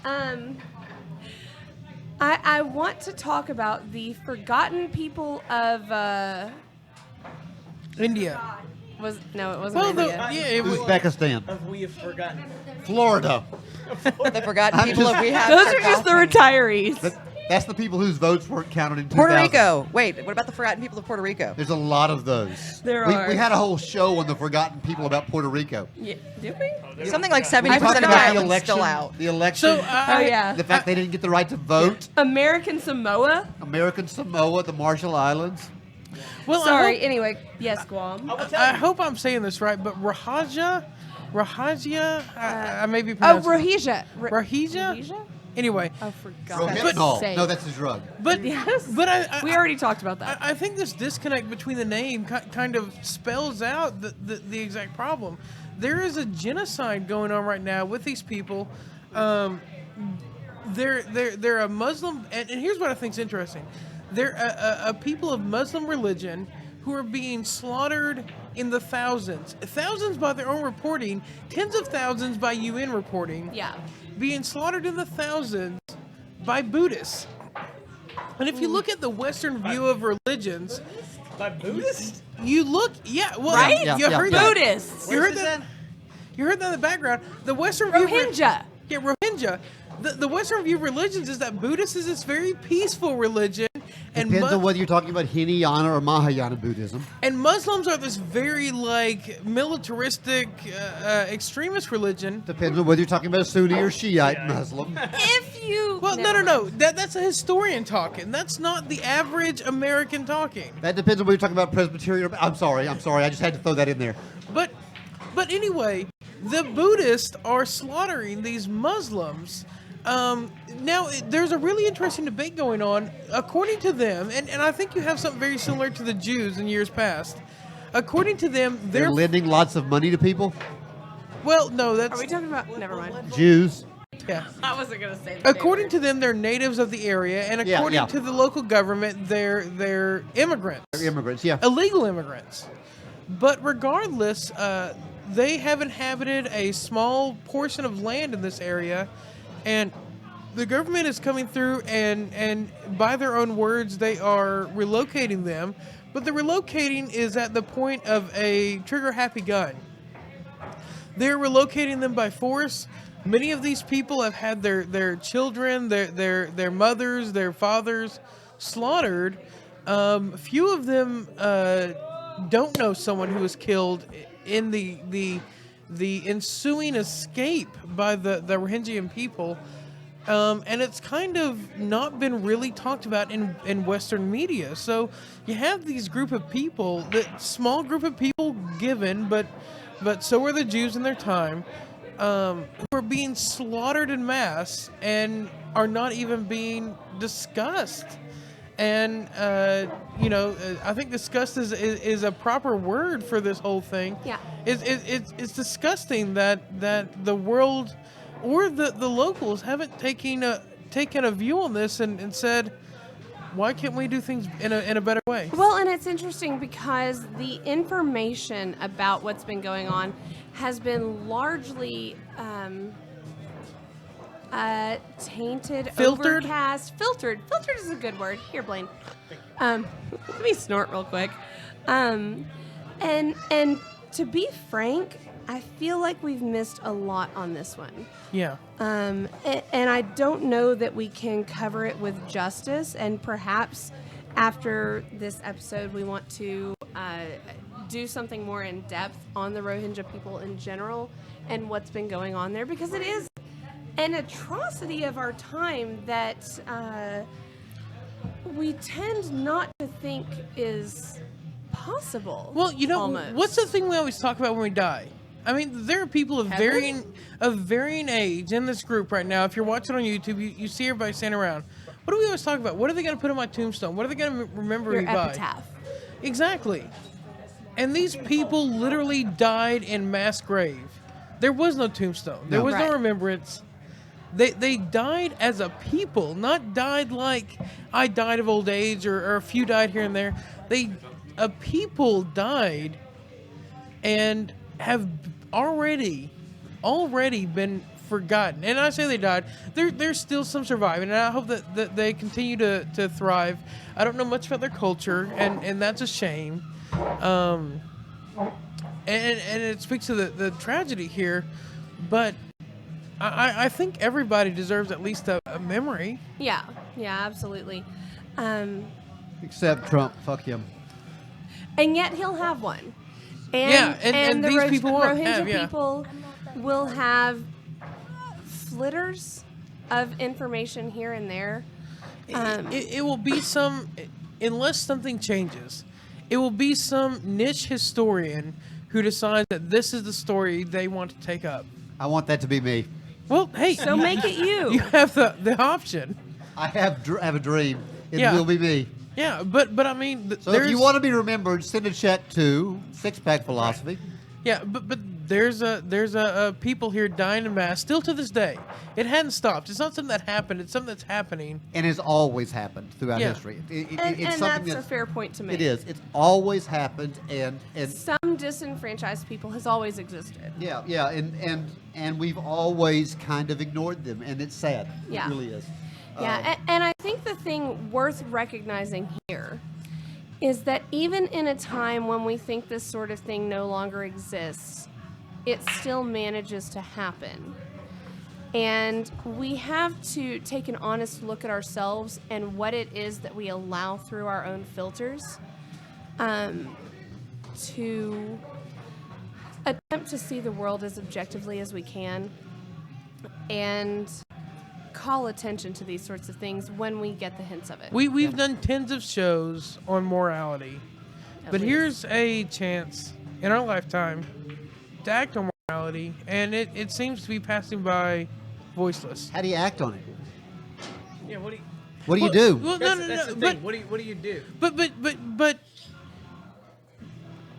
Speaker 1: I want to talk about the forgotten people of
Speaker 2: India.
Speaker 1: it wasn't
Speaker 2: Well,
Speaker 1: India.
Speaker 2: it was.
Speaker 3: Uzbekistan.
Speaker 4: We have forgotten.
Speaker 3: Florida.
Speaker 7: The forgotten
Speaker 3: I'm
Speaker 7: people
Speaker 3: just-
Speaker 7: of we have.
Speaker 1: Those are just the
Speaker 7: forgotten.
Speaker 1: retirees.
Speaker 3: That's the people whose votes weren't counted in 2000.
Speaker 7: Puerto Rico. Wait, what about the forgotten people of Puerto Rico?
Speaker 3: There's a lot of those.
Speaker 1: There
Speaker 3: we,
Speaker 1: are.
Speaker 3: We had a whole show on the forgotten people about Puerto Rico.
Speaker 1: Yeah, did we?
Speaker 7: Something like
Speaker 3: We
Speaker 7: 70%
Speaker 3: talked
Speaker 7: of the
Speaker 3: about the
Speaker 7: island's
Speaker 3: election.
Speaker 7: still out.
Speaker 3: The election.
Speaker 2: So
Speaker 1: Oh yeah.
Speaker 3: the fact they didn't get the right to vote.
Speaker 1: American Samoa.
Speaker 3: American Samoa, the Marshall Islands.
Speaker 2: well,
Speaker 1: Sorry. Anyway, yes, Guam.
Speaker 2: I hope I'm saying this right, but Rahajia, I may be
Speaker 1: Oh,
Speaker 2: pronouncing
Speaker 1: Rohija.
Speaker 2: Rahija? Anyway,
Speaker 6: Oh, for God's
Speaker 3: Rohypnol.
Speaker 6: sake.
Speaker 3: No, that's a drug.
Speaker 2: but
Speaker 6: Yes.
Speaker 2: but
Speaker 6: We already talked about that.
Speaker 2: I think this disconnect between the name kind of spells out the exact problem. There is a genocide going on right now with these people. They're a Muslim, and here's what I think is interesting. They're a people of Muslim religion who are being slaughtered in the thousands by their own reporting, tens of thousands by UN reporting.
Speaker 1: Yeah.
Speaker 2: Being slaughtered in the thousands by Buddhists. And if you look at the Western view of religions,
Speaker 4: By Buddhists?
Speaker 2: you look, yeah, well,
Speaker 6: Right?
Speaker 2: you heard that.
Speaker 6: Buddhists.
Speaker 2: You heard that. You heard that in the background. The Western view.
Speaker 6: Rohingya.
Speaker 2: Yeah, Rohingya. The Western view of religions is that Buddhist is this very peaceful religion, and
Speaker 3: Depends on whether you're talking about Hinayana or Mahayana Buddhism.
Speaker 2: and Muslims are this very like militaristic, extremist religion.
Speaker 3: Depends on whether you're talking about a Sunni or Shiite Muslim.
Speaker 6: If you.
Speaker 2: Well, no. That's a historian talking. That's not the average American talking.
Speaker 3: That depends on whether you're talking about Presbyterian or... I'm sorry. I just had to throw that in there.
Speaker 2: But anyway, the Buddhists are slaughtering these Muslims. Now, there's a really interesting debate going on. According to them, and I think you have something very similar to the Jews in years past. According to them,
Speaker 3: They're lending lots of money to people.
Speaker 2: well, no, that's
Speaker 1: Are we talking about? Never mind.
Speaker 3: Jews.
Speaker 2: yeah.
Speaker 6: I wasn't going to say that.
Speaker 2: According to them, they're natives of the area, and
Speaker 3: Yeah,
Speaker 2: according
Speaker 3: yeah.
Speaker 2: to the local government, they're immigrants.
Speaker 3: They're immigrants, yeah.
Speaker 2: Illegal immigrants. But regardless, they have inhabited a small portion of land in this area, and the government is coming through and by their own words, they are relocating them. But the relocating is at the point of a trigger-happy gun. They're relocating them by force. Many of these people have had their children, their mothers, their fathers slaughtered. Few of them don't know someone who was killed in the ensuing escape by the Rohingya people. And it's kind of not been really talked about in Western media. So you have these group of people, that small group of people given, but so are the Jews in their time, who are being slaughtered in mass and are not even being discussed. And I think disgust is a proper word for this whole thing.
Speaker 1: Yeah.
Speaker 2: It's disgusting that the world or the locals haven't taken a view on this and said, why can't we do things in a better way?
Speaker 1: Well, and it's interesting because the information about what's been going on has been largely tainted,
Speaker 2: Filtered?
Speaker 1: overcast, filtered. Filtered is a good word. Here, Blaine. Let me snort real quick. And to be frank, I feel like we've missed a lot on this one.
Speaker 2: Yeah.
Speaker 1: And I don't know that we can cover it with justice. And perhaps after this episode, we want to do something more in depth on the Rohingya people in general and what's been going on there, because it is an atrocity of our time that we tend not to think is possible.
Speaker 2: Well,
Speaker 1: almost.
Speaker 2: what's the thing we always talk about when we die? I mean, there are people of varying age in this group right now. If you're watching on YouTube, you see everybody standing around. What do we always talk about? What are they going to put on my tombstone? What are they going to remember
Speaker 1: Your
Speaker 2: me by?
Speaker 1: epitaph.
Speaker 2: Exactly. And these people literally died in mass grave. There was no tombstone. There was no
Speaker 1: Right.
Speaker 2: remembrance. They died as a people, not died like I died of old age or a few died here and there. A people died and have already been forgotten. And I say they died. There's still some surviving, and I hope that they continue to thrive. I don't know much about their culture, and that's a shame. And it speaks to the tragedy here, but I think everybody deserves at least a memory.
Speaker 1: Yeah, absolutely.
Speaker 3: Except Trump. Fuck him.
Speaker 1: And yet he'll have one. And,
Speaker 2: Yeah, and
Speaker 1: the
Speaker 2: these people won't
Speaker 1: Rohingya
Speaker 2: have, yeah.
Speaker 1: people will have flitters of information here and there.
Speaker 2: It will be some, unless something changes, it will be some niche historian who decides that this is the story they want to take up.
Speaker 3: I want that to be me.
Speaker 2: Well, hey,
Speaker 1: So make it you.
Speaker 2: You have the option.
Speaker 3: I have a dream. It
Speaker 2: Yeah.
Speaker 3: will be me.
Speaker 2: Yeah, but I mean,
Speaker 3: So if you want to be remembered, send a check to Six Pack Philosophy.
Speaker 2: yeah, but there's a people here dying in mass still to this day. It hadn't stopped. It's not something that happened. It's something that's happening.
Speaker 3: And has always happened throughout
Speaker 2: Yeah.
Speaker 3: history.
Speaker 1: And
Speaker 3: It's something
Speaker 1: that's a fair point to make.
Speaker 3: It is. It's always happened, and
Speaker 1: Some disenfranchised people has always existed.
Speaker 3: yeah, and we've always kind of ignored them, and it's sad.
Speaker 1: Yeah.
Speaker 3: It really is.
Speaker 1: Yeah, and I think the thing worth recognizing here is that even in a time when we think this sort of thing no longer exists, it still manages to happen. And we have to take an honest look at ourselves and what it is that we allow through our own filters to attempt to see the world as objectively as we can and call attention to these sorts of things when we get the hints of it.
Speaker 2: We've done tens of shows on morality, but
Speaker 1: least.
Speaker 2: here's a chance in our lifetime to act on morality, and it seems to be passing by voiceless.
Speaker 3: How do you act on it?
Speaker 4: Yeah, what do you?
Speaker 3: What do you do?
Speaker 2: Well,
Speaker 4: That's,
Speaker 2: no,
Speaker 4: that's
Speaker 2: no,
Speaker 4: the
Speaker 2: but,
Speaker 4: thing. What do you do?
Speaker 2: but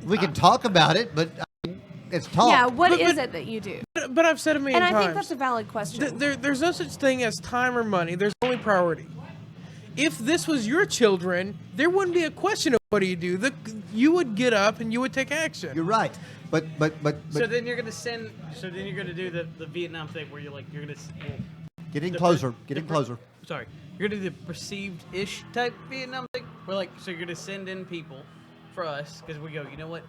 Speaker 3: We can talk about it, but I mean, it's talk.
Speaker 1: Yeah, what
Speaker 2: But-
Speaker 1: is
Speaker 2: but-
Speaker 1: it that you do?
Speaker 2: but I've said a million
Speaker 1: And I
Speaker 2: times.
Speaker 1: think that's a valid question.
Speaker 2: There's no such thing as time or money. There's only priority. If this was your children, there wouldn't be a question of what do you do. You would get up and you would take action.
Speaker 3: You're right, but
Speaker 4: So then you're gonna send. So then you're gonna do the Vietnam thing where you're gonna. Well,
Speaker 3: getting
Speaker 4: the-
Speaker 3: closer,
Speaker 4: the-
Speaker 3: getting
Speaker 4: the-
Speaker 3: closer.
Speaker 4: Sorry, you're gonna do the perceived-ish type Vietnam thing. Where so you're gonna send in people for us because we go. You know what?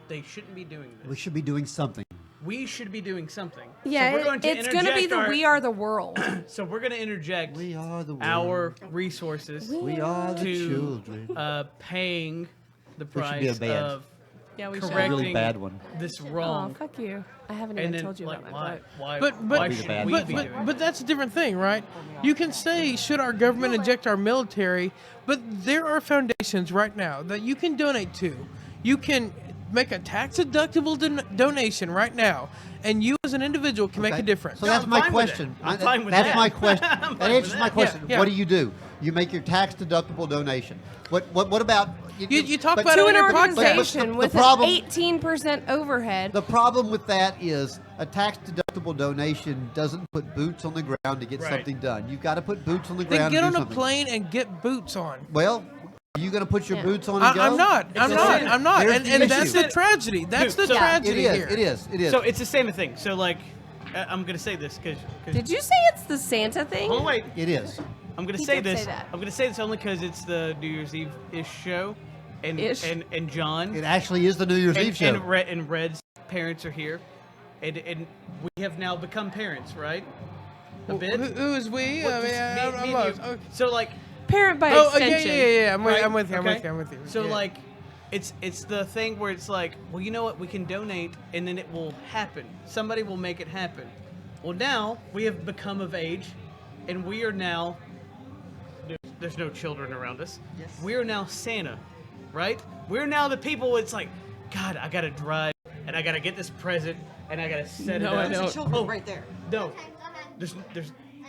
Speaker 4: They shouldn't be doing this.
Speaker 3: We should be doing something.
Speaker 4: We should be doing something.
Speaker 1: yeah,
Speaker 4: so we're going to
Speaker 1: it's going to be
Speaker 4: interject
Speaker 1: the
Speaker 4: our-
Speaker 1: We Are the World.
Speaker 4: So we're going to interject
Speaker 3: We are the
Speaker 4: our
Speaker 3: world.
Speaker 4: resources
Speaker 3: We are the
Speaker 4: to
Speaker 3: children.
Speaker 4: paying the
Speaker 3: There should be a
Speaker 4: price
Speaker 3: band.
Speaker 4: of
Speaker 1: Yeah, we
Speaker 4: correcting
Speaker 3: Really bad one.
Speaker 4: this
Speaker 1: Oh,
Speaker 4: wrong.
Speaker 1: fuck you. I haven't
Speaker 4: And
Speaker 1: even
Speaker 4: then,
Speaker 1: told you
Speaker 4: like,
Speaker 1: about my
Speaker 4: why?
Speaker 1: book.
Speaker 4: Why?
Speaker 2: But
Speaker 4: why
Speaker 2: but
Speaker 4: should
Speaker 3: bad
Speaker 4: we
Speaker 3: one.
Speaker 4: be doing it?
Speaker 2: but that's a different thing, right? You can say should our government inject our military, but there are foundations right now that you can donate to. You can make a tax deductible donation right now, and you as an individual can make
Speaker 3: Okay?
Speaker 2: a difference.
Speaker 3: So
Speaker 4: No,
Speaker 3: that's
Speaker 4: I'm
Speaker 3: my
Speaker 4: fine with it.
Speaker 3: question.
Speaker 4: I'm fine with
Speaker 3: That's
Speaker 4: that.
Speaker 3: my question.
Speaker 4: I'm
Speaker 3: That
Speaker 4: fine
Speaker 3: answers
Speaker 4: with
Speaker 3: my
Speaker 4: that.
Speaker 3: question.
Speaker 2: Yeah.
Speaker 3: What do? You make your tax deductible donation. What about
Speaker 2: You talk
Speaker 3: but-
Speaker 2: about
Speaker 1: To
Speaker 2: it on
Speaker 1: an
Speaker 2: your podcast.
Speaker 1: organization
Speaker 3: the
Speaker 1: with
Speaker 3: problem-
Speaker 1: an 18% overhead.
Speaker 3: The problem with that is a tax deductible donation doesn't put boots on the ground to get
Speaker 4: Right.
Speaker 3: something done. You've got to put boots on the
Speaker 2: Then
Speaker 3: ground.
Speaker 2: get
Speaker 3: to
Speaker 2: on
Speaker 3: do
Speaker 2: a
Speaker 3: something.
Speaker 2: plane and get boots on.
Speaker 3: Well, are you going to put your
Speaker 1: Yeah.
Speaker 3: boots on and go?
Speaker 2: I'm not. I'm
Speaker 4: a
Speaker 2: not.
Speaker 4: sin.
Speaker 2: I'm not.
Speaker 3: There's
Speaker 2: And,
Speaker 3: the
Speaker 2: and
Speaker 3: issue.
Speaker 2: that's the tragedy. That's
Speaker 4: Dude,
Speaker 2: the
Speaker 4: so-
Speaker 2: tragedy
Speaker 3: It is.
Speaker 2: here.
Speaker 3: It is. It is.
Speaker 4: So it's the same thing. So like, I'm gonna say this because.
Speaker 1: Did you say it's the Santa thing?
Speaker 4: Oh wait,
Speaker 3: It is.
Speaker 4: I'm gonna
Speaker 1: He
Speaker 4: say
Speaker 1: did
Speaker 4: this.
Speaker 1: say that.
Speaker 4: I'm gonna say this only because it's the New Year's Eve-ish show, and
Speaker 1: Ish.
Speaker 4: and John
Speaker 3: It actually is the New Year's Eve show.
Speaker 4: and Red's parents are here, and we have now become parents, right? A bit.
Speaker 2: Who is we?
Speaker 4: What,
Speaker 2: I mean,
Speaker 4: just me-
Speaker 2: I'm
Speaker 4: me and
Speaker 2: lost.
Speaker 4: you.
Speaker 2: Okay.
Speaker 4: So like,
Speaker 1: Parent by
Speaker 2: Oh, yeah,
Speaker 1: extension.
Speaker 2: yeah. I'm with,
Speaker 4: right?
Speaker 2: I'm with you. I'm
Speaker 4: Okay.
Speaker 2: with you. I'm with you.
Speaker 4: So
Speaker 2: Yeah.
Speaker 4: like, it's the thing where it's like, well, you know what? We can donate, and then it will happen. Somebody will make it happen. Well, now we have become of age, and we are now. There's no children around us.
Speaker 7: Yes.
Speaker 4: We are now Santa, right? We're now the people. It's like, God, I gotta drive, and I gotta get this present, and I gotta set
Speaker 1: No,
Speaker 4: it
Speaker 1: I
Speaker 4: up.
Speaker 1: know.
Speaker 7: There's children
Speaker 4: Oh.
Speaker 7: right there.
Speaker 4: No, there's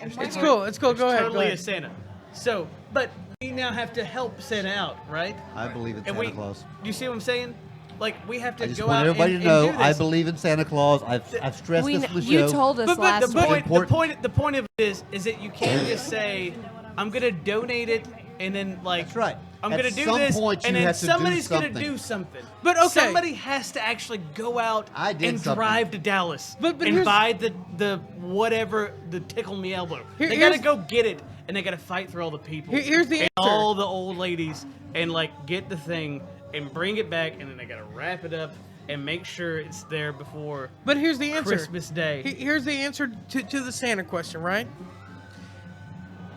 Speaker 2: It's cool. It's cool. Go ahead.
Speaker 4: totally
Speaker 2: Go
Speaker 4: a
Speaker 2: ahead.
Speaker 4: Santa. So, but we now have to help Santa out, right?
Speaker 3: I believe in
Speaker 4: And
Speaker 3: Santa Claus.
Speaker 4: You see what I'm saying? Like we have to
Speaker 3: I just
Speaker 4: go
Speaker 3: want
Speaker 4: out
Speaker 3: everybody
Speaker 4: and,
Speaker 3: to know
Speaker 4: and do
Speaker 3: I
Speaker 4: this.
Speaker 3: believe in Santa Claus. I've stressed
Speaker 1: We
Speaker 3: this
Speaker 1: kn-
Speaker 3: on the show.
Speaker 1: you told us
Speaker 4: But
Speaker 1: last
Speaker 4: the
Speaker 1: week.
Speaker 4: point,
Speaker 3: Important.
Speaker 4: the point of it is that you can't just say, I'm gonna donate it and then like
Speaker 3: That's right.
Speaker 4: I'm
Speaker 3: At
Speaker 4: gonna do
Speaker 3: some
Speaker 4: this
Speaker 3: point,
Speaker 4: and
Speaker 3: you
Speaker 4: then
Speaker 3: have to do
Speaker 4: somebody's gonna
Speaker 3: something.
Speaker 4: do something.
Speaker 2: But okay.
Speaker 4: Somebody has to actually go out
Speaker 3: I did
Speaker 4: and
Speaker 3: something.
Speaker 4: drive to Dallas
Speaker 2: But
Speaker 4: and
Speaker 2: here's-
Speaker 4: buy the whatever the tickle me elbow.
Speaker 2: Here-
Speaker 4: they gotta
Speaker 2: here's-
Speaker 4: go get it and they gotta fight for all the people.
Speaker 2: Here's the
Speaker 4: and
Speaker 2: answer.
Speaker 4: all the old ladies and like get the thing and bring it back and then they gotta wrap it up and make sure it's there before
Speaker 2: But here's the answer.
Speaker 4: Christmas Day.
Speaker 2: Here's the answer to the Santa question, right?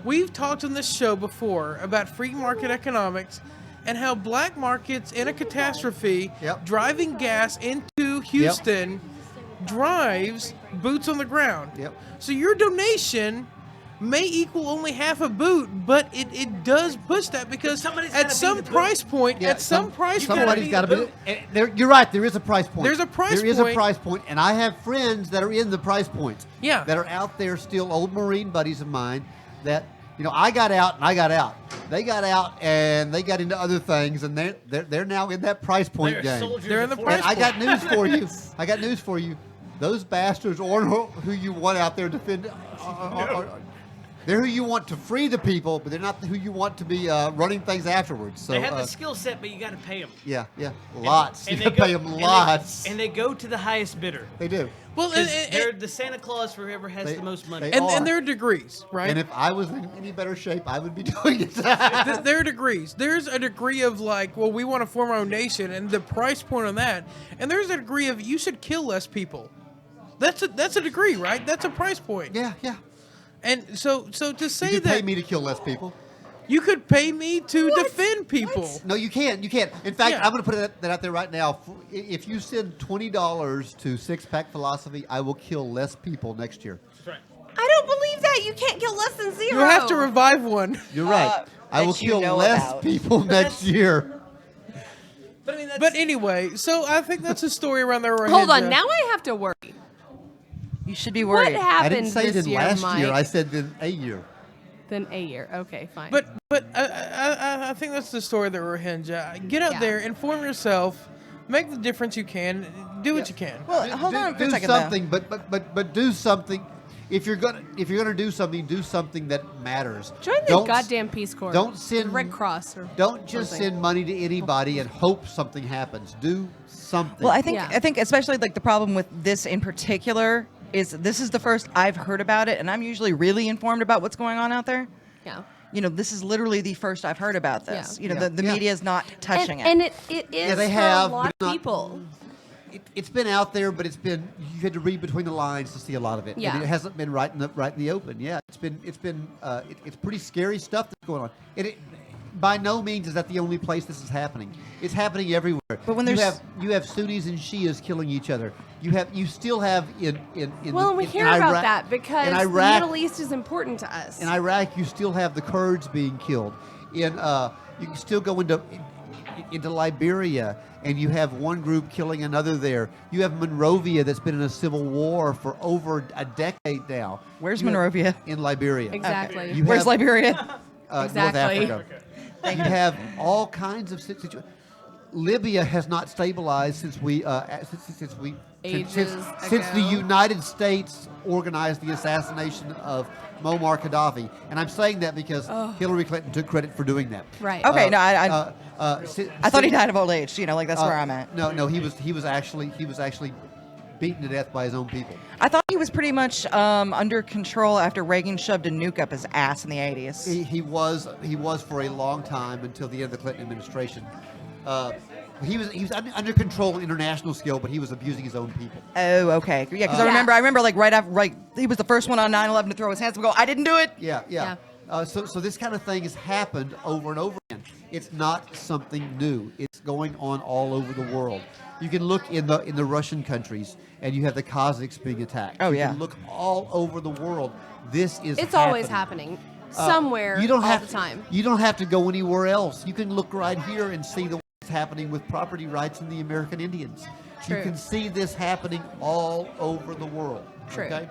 Speaker 2: We've talked on this show before about free market economics and how black markets in a catastrophe
Speaker 3: Yep.
Speaker 2: driving gas into Houston drives boots on the ground.
Speaker 3: Yep.
Speaker 2: So your donation may equal only half a boot, but it does push that because
Speaker 8: somebody's
Speaker 2: at
Speaker 8: gotta be
Speaker 2: some
Speaker 8: the boot.
Speaker 2: price point,
Speaker 3: Yeah,
Speaker 2: at some price point,
Speaker 3: somebody's got to be. You're right. There is a price point.
Speaker 2: There's a price
Speaker 3: There is a
Speaker 2: point.
Speaker 3: price point, and I have friends that are in the price points.
Speaker 2: Yeah.
Speaker 3: That are out there still, old Marine buddies of mine. That I got out and I got out. They got out and they got into other things, and they're now in that price point
Speaker 8: They're
Speaker 3: game.
Speaker 8: soldiers
Speaker 2: They're in
Speaker 8: of
Speaker 2: the
Speaker 8: fortune.
Speaker 2: price
Speaker 3: And I got news for you. I got news for you. Those bastards aren't who you want out there defend. They're who you want to free the people, but they're not who you want to be running things afterwards. So
Speaker 8: They have the skill set, but you got to pay them.
Speaker 3: yeah, lots. You gotta pay them lots.
Speaker 8: And they go to the highest bidder.
Speaker 3: They do.
Speaker 2: well,
Speaker 8: 'Cause
Speaker 2: and,
Speaker 8: they're the Santa Claus for whoever has
Speaker 3: They-
Speaker 8: the most money.
Speaker 3: they-
Speaker 2: and there are degrees, right?
Speaker 3: And if I was in any better shape, I would be doing it.
Speaker 2: There are degrees. There's a degree of like, well, we want to form our own nation, and the price point on that. And there's a degree of you should kill less people. That's a degree, right? That's a price point.
Speaker 3: yeah.
Speaker 2: And so to say
Speaker 3: You could
Speaker 2: that
Speaker 3: pay me to kill less people.
Speaker 2: you could pay me to defend people.
Speaker 3: No, you can't. You can't. In fact,
Speaker 2: Yeah.
Speaker 3: I'm going to put that out there right now. If you send $20 to Six Pack Philosophy, I will kill less people next year.
Speaker 6: I don't believe that. You can't kill less than 0.
Speaker 2: You have to revive one.
Speaker 3: You're right. I will
Speaker 7: that you
Speaker 3: kill
Speaker 7: know
Speaker 3: less
Speaker 7: about.
Speaker 3: people next year.
Speaker 8: But I mean, that's,
Speaker 2: But anyway, so I think that's a story around there.
Speaker 6: Hold on. Now I have to worry.
Speaker 7: You should be
Speaker 6: What
Speaker 7: worried.
Speaker 6: happened
Speaker 3: I didn't say
Speaker 6: this
Speaker 3: it in
Speaker 6: year,
Speaker 3: last
Speaker 6: Mike?
Speaker 3: year. I said in a year.
Speaker 6: Then a year. Okay, fine.
Speaker 2: But I think that's the story that we're hinging. Get out
Speaker 6: Yeah.
Speaker 2: there, inform yourself, make the difference you can, do what you can.
Speaker 7: Well,
Speaker 3: Do-
Speaker 7: hold
Speaker 3: do,
Speaker 7: on for
Speaker 3: do
Speaker 7: a second.
Speaker 3: something, but do something. If you're gonna do something that matters.
Speaker 6: Join the
Speaker 3: Don't-
Speaker 6: goddamn Peace Corps.
Speaker 3: Don't send
Speaker 6: Red Cross. Or
Speaker 3: Don't just
Speaker 6: something.
Speaker 3: send money to anybody and hope something happens. Do something.
Speaker 7: Well, I
Speaker 6: Yeah.
Speaker 7: think especially like the problem with this in particular is this is the first I've heard about it, and I'm usually really informed about what's going on out there.
Speaker 6: Yeah.
Speaker 7: This is literally the first I've heard about this.
Speaker 6: Yeah.
Speaker 7: The
Speaker 3: Yeah.
Speaker 7: media is not touching
Speaker 6: And
Speaker 7: it.
Speaker 6: it is
Speaker 3: they
Speaker 6: for
Speaker 3: have,
Speaker 6: a lot
Speaker 3: but
Speaker 6: of
Speaker 3: not-
Speaker 6: people.
Speaker 3: It's been out there, but you had to read between the lines to see a lot of it.
Speaker 6: Yeah.
Speaker 3: And it hasn't been right in the open. Yeah, it's pretty scary stuff that's going on. By no means is that the only place this is happening. It's happening everywhere.
Speaker 7: But when
Speaker 3: you
Speaker 7: there's-
Speaker 3: have Sunnis and Shias killing each other. You still have in
Speaker 6: Well, and we hear about
Speaker 3: Iraq,
Speaker 6: that because
Speaker 3: in
Speaker 6: the
Speaker 3: Iraq,
Speaker 6: Middle East is important to us.
Speaker 3: In Iraq, you still have the Kurds being killed. You can still go into Liberia, and you have one group killing another there. You have Monrovia that's been in a civil war for over a decade now.
Speaker 7: Where's
Speaker 3: You have-
Speaker 7: Monrovia?
Speaker 3: In Liberia.
Speaker 6: Exactly.
Speaker 3: You
Speaker 7: Where's
Speaker 3: have,
Speaker 7: Liberia?
Speaker 6: Exactly.
Speaker 3: North Africa. You have all kinds of situations. Libya has not stabilized since
Speaker 6: Ages
Speaker 3: since the
Speaker 6: ago.
Speaker 3: United States organized the assassination of Muammar Gaddafi, and I'm saying that because Hillary Clinton took credit for doing that.
Speaker 6: Right.
Speaker 7: Okay, no, I
Speaker 3: I
Speaker 7: thought he died of old age. That's where I'm at.
Speaker 3: No, he was actually beaten to death by his own people.
Speaker 7: I thought he was pretty much under control after Reagan shoved a nuke up his ass in the 80s.
Speaker 3: He was for a long time until the end of the Clinton administration. He was under control on international scale, but he was abusing his own people.
Speaker 7: Oh, okay. Yeah, because I remember like right after, he was the first one on 9/11 to throw his hands up and go, I didn't do it.
Speaker 3: Yeah. So this kind of thing has happened over and over again. It's not something new. It's going on all over the world. You can look in the Russian countries, and you have the Kazakhs being attacked.
Speaker 7: Oh,
Speaker 3: you
Speaker 7: yeah.
Speaker 3: can look all over the world. This is
Speaker 6: It's always happening. Somewhere
Speaker 3: you don't
Speaker 6: all
Speaker 3: have
Speaker 6: the time.
Speaker 3: You don't have to go anywhere else. You can look right here and see what's happening with property rights in the American Indians.
Speaker 6: True.
Speaker 3: You can see this happening all over the world.
Speaker 6: True.
Speaker 3: Okay?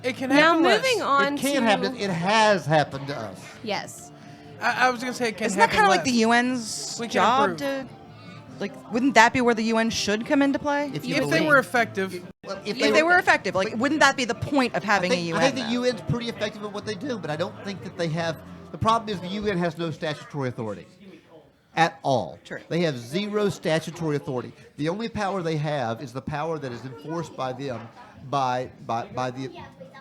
Speaker 2: It can
Speaker 6: Now
Speaker 2: happen less.
Speaker 6: moving on
Speaker 3: It can
Speaker 6: to
Speaker 3: happen. It has happened to us.
Speaker 6: yes.
Speaker 2: I was gonna say it can
Speaker 7: Isn't that
Speaker 2: happen
Speaker 7: kind of
Speaker 2: less.
Speaker 7: like the UN's
Speaker 2: We can
Speaker 7: job
Speaker 2: improve.
Speaker 7: wouldn't that be where the UN should come into play?
Speaker 3: If you
Speaker 2: If they
Speaker 3: believe-
Speaker 2: were effective.
Speaker 3: well,
Speaker 7: If they were effective, wouldn't that be the point of having a UN?
Speaker 3: I think the
Speaker 7: though?
Speaker 3: UN's pretty effective at what they do, but I don't think that they have. The problem is the UN has no statutory authority at all.
Speaker 7: True.
Speaker 3: They have zero statutory authority. The only power they have is the power that is enforced by them, by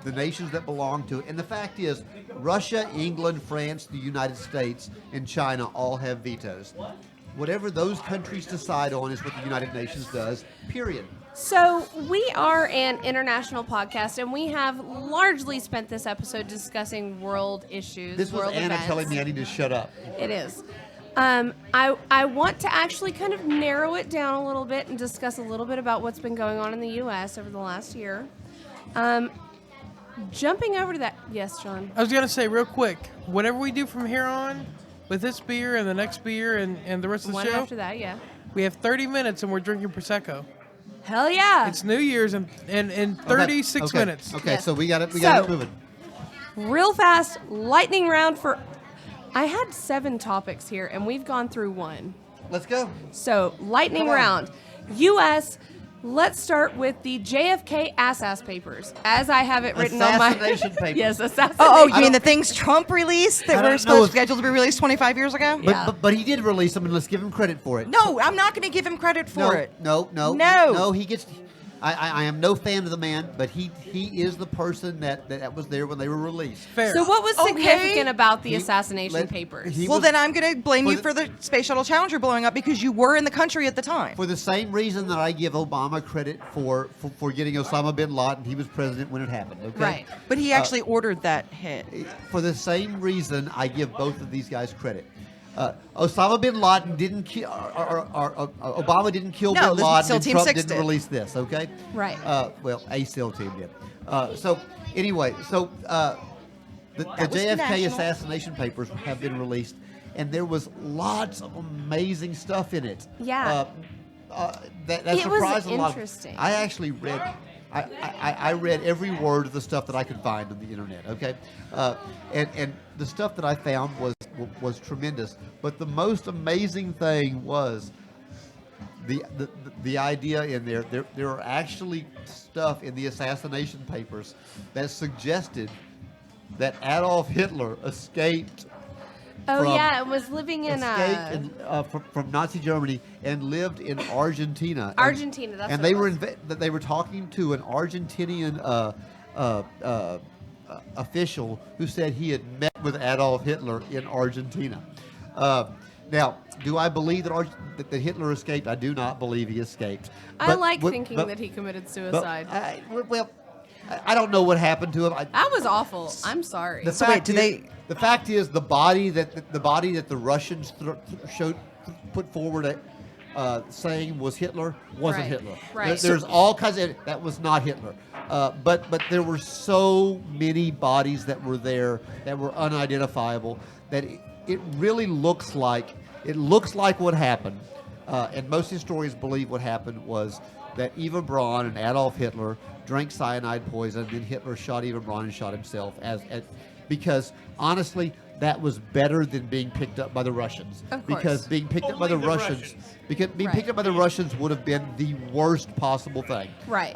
Speaker 3: the nations that belong to it. And the fact is, Russia, England, France, the United States, and China all have vetoes. Whatever those countries decide on is what the United Nations does, period.
Speaker 6: So we are an international podcast, and we have largely spent this episode discussing world issues.
Speaker 3: This was
Speaker 6: world
Speaker 3: Anna
Speaker 6: events.
Speaker 3: telling me I need to shut up.
Speaker 6: It is. I want to actually kind of narrow it down a little bit and discuss a little bit about what's been going on in the U.S. over the last year. jumping over to that. Yes, John.
Speaker 2: I was gonna say real quick, whatever we do from here on, with this beer and the next beer and the rest of the
Speaker 6: One
Speaker 2: show,
Speaker 6: after that, yeah.
Speaker 2: we have 30 minutes and we're drinking prosecco.
Speaker 6: Hell yeah.
Speaker 2: It's New Year's in 36
Speaker 3: Okay.
Speaker 2: minutes.
Speaker 3: Okay,
Speaker 6: Yes.
Speaker 3: so we got it
Speaker 6: So-
Speaker 3: moving.
Speaker 6: Real fast, lightning round for. I had 7 topics here, and we've gone through one.
Speaker 3: Let's go.
Speaker 6: So, lightning
Speaker 3: Come on.
Speaker 6: round. U.S. Let's start with the JFK Ass papers, as I have it written on my.
Speaker 3: Assassination papers.
Speaker 6: Yes, assassination.
Speaker 7: Oh, you
Speaker 3: I
Speaker 7: mean the
Speaker 3: don't-
Speaker 7: things Trump released
Speaker 3: I
Speaker 7: that
Speaker 3: don't
Speaker 7: were
Speaker 3: know
Speaker 7: supposed
Speaker 3: if-
Speaker 7: scheduled to be released 25 years ago?
Speaker 6: Yeah.
Speaker 3: But he did release them, and let's give him credit for it.
Speaker 7: No, I'm not going to give him credit for it.
Speaker 3: No.
Speaker 7: No.
Speaker 3: He gets. I am no fan of the man, but he is the person that was there when they were released.
Speaker 2: Fair.
Speaker 6: So, what was
Speaker 7: Okay.
Speaker 6: significant about the
Speaker 3: He-
Speaker 6: assassination
Speaker 3: let-
Speaker 6: papers?
Speaker 3: he
Speaker 7: Well,
Speaker 3: was-
Speaker 7: then I'm going to blame
Speaker 3: for
Speaker 7: you
Speaker 3: the-
Speaker 7: for the Space Shuttle Challenger blowing up because you were in the country at the time.
Speaker 3: For the same reason that I give Obama credit for getting Osama bin Laden, he was president when it happened. Okay.
Speaker 6: Right.
Speaker 7: But he actually ordered that hit.
Speaker 3: For the same reason, I give both of these guys credit. Osama bin Laden didn't kill, or Obama didn't kill
Speaker 7: No,
Speaker 3: bin
Speaker 7: the
Speaker 3: Laden,
Speaker 7: SEAL
Speaker 3: and
Speaker 7: Team
Speaker 3: Trump
Speaker 7: 6
Speaker 3: didn't
Speaker 7: did.
Speaker 3: release this. Okay.
Speaker 6: Right.
Speaker 3: Well, a SEAL team did. So anyway, the
Speaker 7: That was
Speaker 3: JFK
Speaker 7: national.
Speaker 3: assassination papers have been released, and there was lots of amazing stuff in it.
Speaker 6: Yeah.
Speaker 3: That
Speaker 6: It was
Speaker 3: surprised a lot.
Speaker 6: interesting.
Speaker 3: I actually read. I read every word of the stuff that I could find on the internet. Okay, and the stuff that I found was tremendous. But the most amazing thing was the idea in there. There are actually stuff in the assassination papers that suggested that Adolf Hitler escaped.
Speaker 6: Oh
Speaker 3: from-
Speaker 6: yeah, it was living in
Speaker 3: from Nazi Germany and lived in Argentina. And-
Speaker 6: Argentina, that's
Speaker 3: and
Speaker 6: what
Speaker 3: they
Speaker 6: it
Speaker 3: were
Speaker 6: was.
Speaker 3: they were talking to an Argentinian official who said he had met with Adolf Hitler in Argentina. Now, do I believe that Hitler escaped? I do not believe he escaped.
Speaker 6: I like thinking that he committed suicide.
Speaker 3: I don't know what happened to him.
Speaker 6: That was awful. I'm sorry.
Speaker 3: The
Speaker 7: So wait,
Speaker 3: fact
Speaker 7: do
Speaker 3: is-
Speaker 7: they-
Speaker 3: The fact is, the body that the Russians put forward, saying was Hitler, wasn't
Speaker 6: Right,
Speaker 3: Hitler.
Speaker 6: right.
Speaker 3: There's all kinds of that was not Hitler. But there were so many bodies that were there that were unidentifiable that it really looks like what happened. And most historians believe what happened was that Eva Braun and Adolf Hitler drank cyanide poison, then Hitler shot Eva Braun and shot himself because honestly, that was better than being picked up by the Russians.
Speaker 6: Of course.
Speaker 3: Because being picked up by the
Speaker 8: Only the
Speaker 3: Russians,
Speaker 8: Russians.
Speaker 3: because being
Speaker 6: Right.
Speaker 3: picked up by the Russians would have been the worst possible thing.
Speaker 6: Right.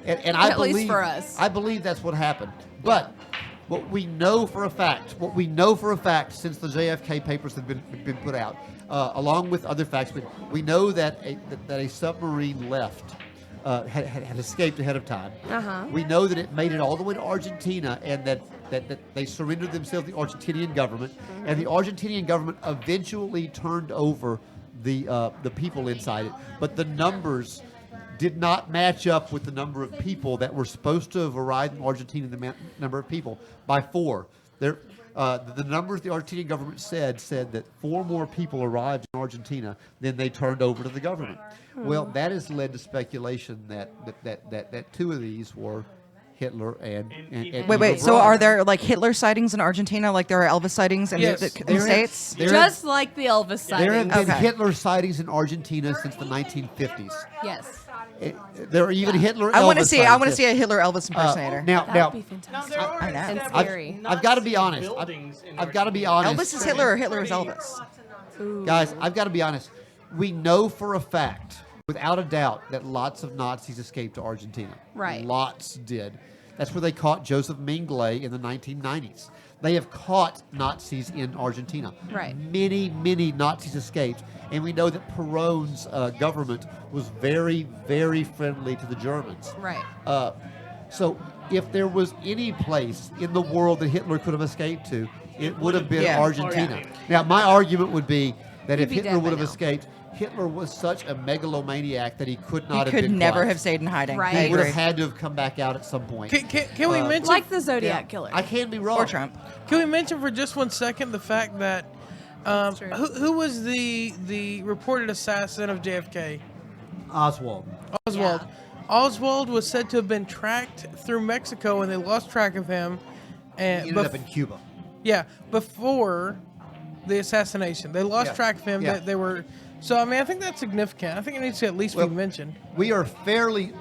Speaker 3: And I
Speaker 6: At least
Speaker 3: believe
Speaker 6: for us.
Speaker 3: I believe that's what happened. But what we know for a fact, since the JFK papers have been put out, along with other facts, we know that a submarine left. Had escaped ahead of time.
Speaker 6: Uh-huh.
Speaker 3: We know that it made it all the way to Argentina, and that they surrendered themselves to the Argentinian government, and the Argentinian government eventually turned over the people inside it. But the numbers did not match up with the number of people that were supposed to have arrived in Argentina. The number of people by 4. The numbers the Argentinian government said that 4 more people arrived in Argentina than they turned over to the government. Well, that has led to speculation that 2 of these were Hitler and
Speaker 7: Wait.
Speaker 3: Eva
Speaker 7: So
Speaker 3: Braun.
Speaker 7: are there like Hitler sightings in Argentina, like there are Elvis sightings in
Speaker 2: Yes.
Speaker 7: the
Speaker 3: There
Speaker 7: states?
Speaker 6: Just like the Elvis
Speaker 3: There have
Speaker 6: sighting.
Speaker 3: been
Speaker 7: Okay.
Speaker 3: Hitler sightings in Argentina since the 1950s.
Speaker 6: Yes.
Speaker 3: There are even Hitler.
Speaker 7: I want to
Speaker 3: Elvis
Speaker 7: see. I want to
Speaker 3: sightings.
Speaker 7: see a Hitler Elvis impersonator.
Speaker 3: Now,
Speaker 6: That would be fantastic.
Speaker 8: Now, there are
Speaker 7: I know.
Speaker 6: And
Speaker 8: established
Speaker 6: scary.
Speaker 3: I've got to be honest.
Speaker 8: buildings in
Speaker 3: I've got to be
Speaker 8: Argentina.
Speaker 3: honest.
Speaker 7: Elvis is Hitler or Hitler is Elvis.
Speaker 3: Guys, I've got to be honest. We know for a fact, without a doubt, that lots of Nazis escaped to Argentina.
Speaker 6: Right.
Speaker 3: Lots did. That's where they caught Joseph Mengele in the 1990s. They have caught Nazis in Argentina.
Speaker 6: Right.
Speaker 3: Many, many Nazis escaped. And we know that Perón's government was very, very friendly to the Germans.
Speaker 6: Right.
Speaker 3: So if there was any place in the world that Hitler could have escaped to, it would have been
Speaker 7: Yeah.
Speaker 3: Argentina.
Speaker 8: Argentina.
Speaker 3: Now, my argument would be that
Speaker 6: He'd
Speaker 3: if
Speaker 6: be
Speaker 3: Hitler
Speaker 6: dead
Speaker 3: would
Speaker 6: by
Speaker 3: have
Speaker 6: now.
Speaker 3: escaped, Hitler was such a megalomaniac that he could
Speaker 7: He
Speaker 3: not have
Speaker 7: could
Speaker 3: been
Speaker 7: never
Speaker 3: quiet.
Speaker 7: have stayed in hiding.
Speaker 6: Right.
Speaker 7: I
Speaker 3: He would
Speaker 7: agree.
Speaker 3: have had to have come back out at some point.
Speaker 2: Can we mention
Speaker 6: Like the Zodiac Killer.
Speaker 3: I can be wrong.
Speaker 7: Or Trump.
Speaker 2: Can we mention for just 1 second the fact that
Speaker 6: true.
Speaker 2: who was the reported assassin of JFK?
Speaker 3: Oswald.
Speaker 2: Oswald. Oswald was said to have been tracked through Mexico, and they lost track of him. And
Speaker 3: He ended up in Cuba.
Speaker 2: yeah, before the assassination, they lost
Speaker 3: Yeah.
Speaker 2: track of him.
Speaker 3: Yeah.
Speaker 2: They were. So I mean, I think that's significant. I think it needs to at least
Speaker 3: Well,
Speaker 2: be mentioned.
Speaker 3: We are fairly,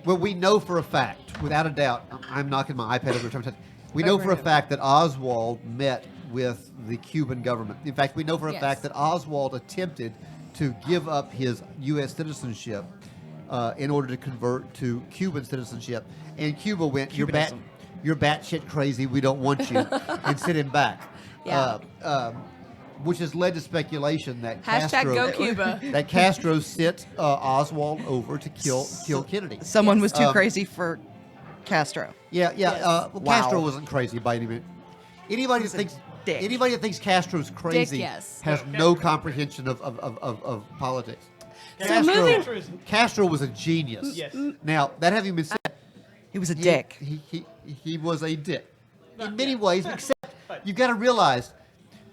Speaker 3: well, we know for a fact, without a doubt, I'm knocking my iPad over time. We know for a fact that Oswald met with the Cuban government. In fact, we know for a
Speaker 6: Yes.
Speaker 3: fact that Oswald attempted to give up his U.S. citizenship in order to convert to Cuban citizenship. And Cuba went, you're batshit crazy, we don't want you, and sent him back.
Speaker 6: Yeah.
Speaker 3: Which has led to speculation that
Speaker 6: Hashtag
Speaker 3: Castro,
Speaker 6: go Cuba.
Speaker 3: that Castro sent Oswald over to kill Kennedy.
Speaker 7: Someone was too crazy for Castro.
Speaker 3: Yeah. Well,
Speaker 7: Wow.
Speaker 3: Castro wasn't crazy by any means. Anybody that thinks
Speaker 7: dick.
Speaker 3: anybody that thinks Castro's crazy
Speaker 6: yes.
Speaker 3: has no comprehension of politics.
Speaker 6: So moving-
Speaker 3: Castro was a genius.
Speaker 8: Yes.
Speaker 3: Now that having been said,
Speaker 7: He was a dick.
Speaker 3: He was a dick in many ways. Except you've got to realize.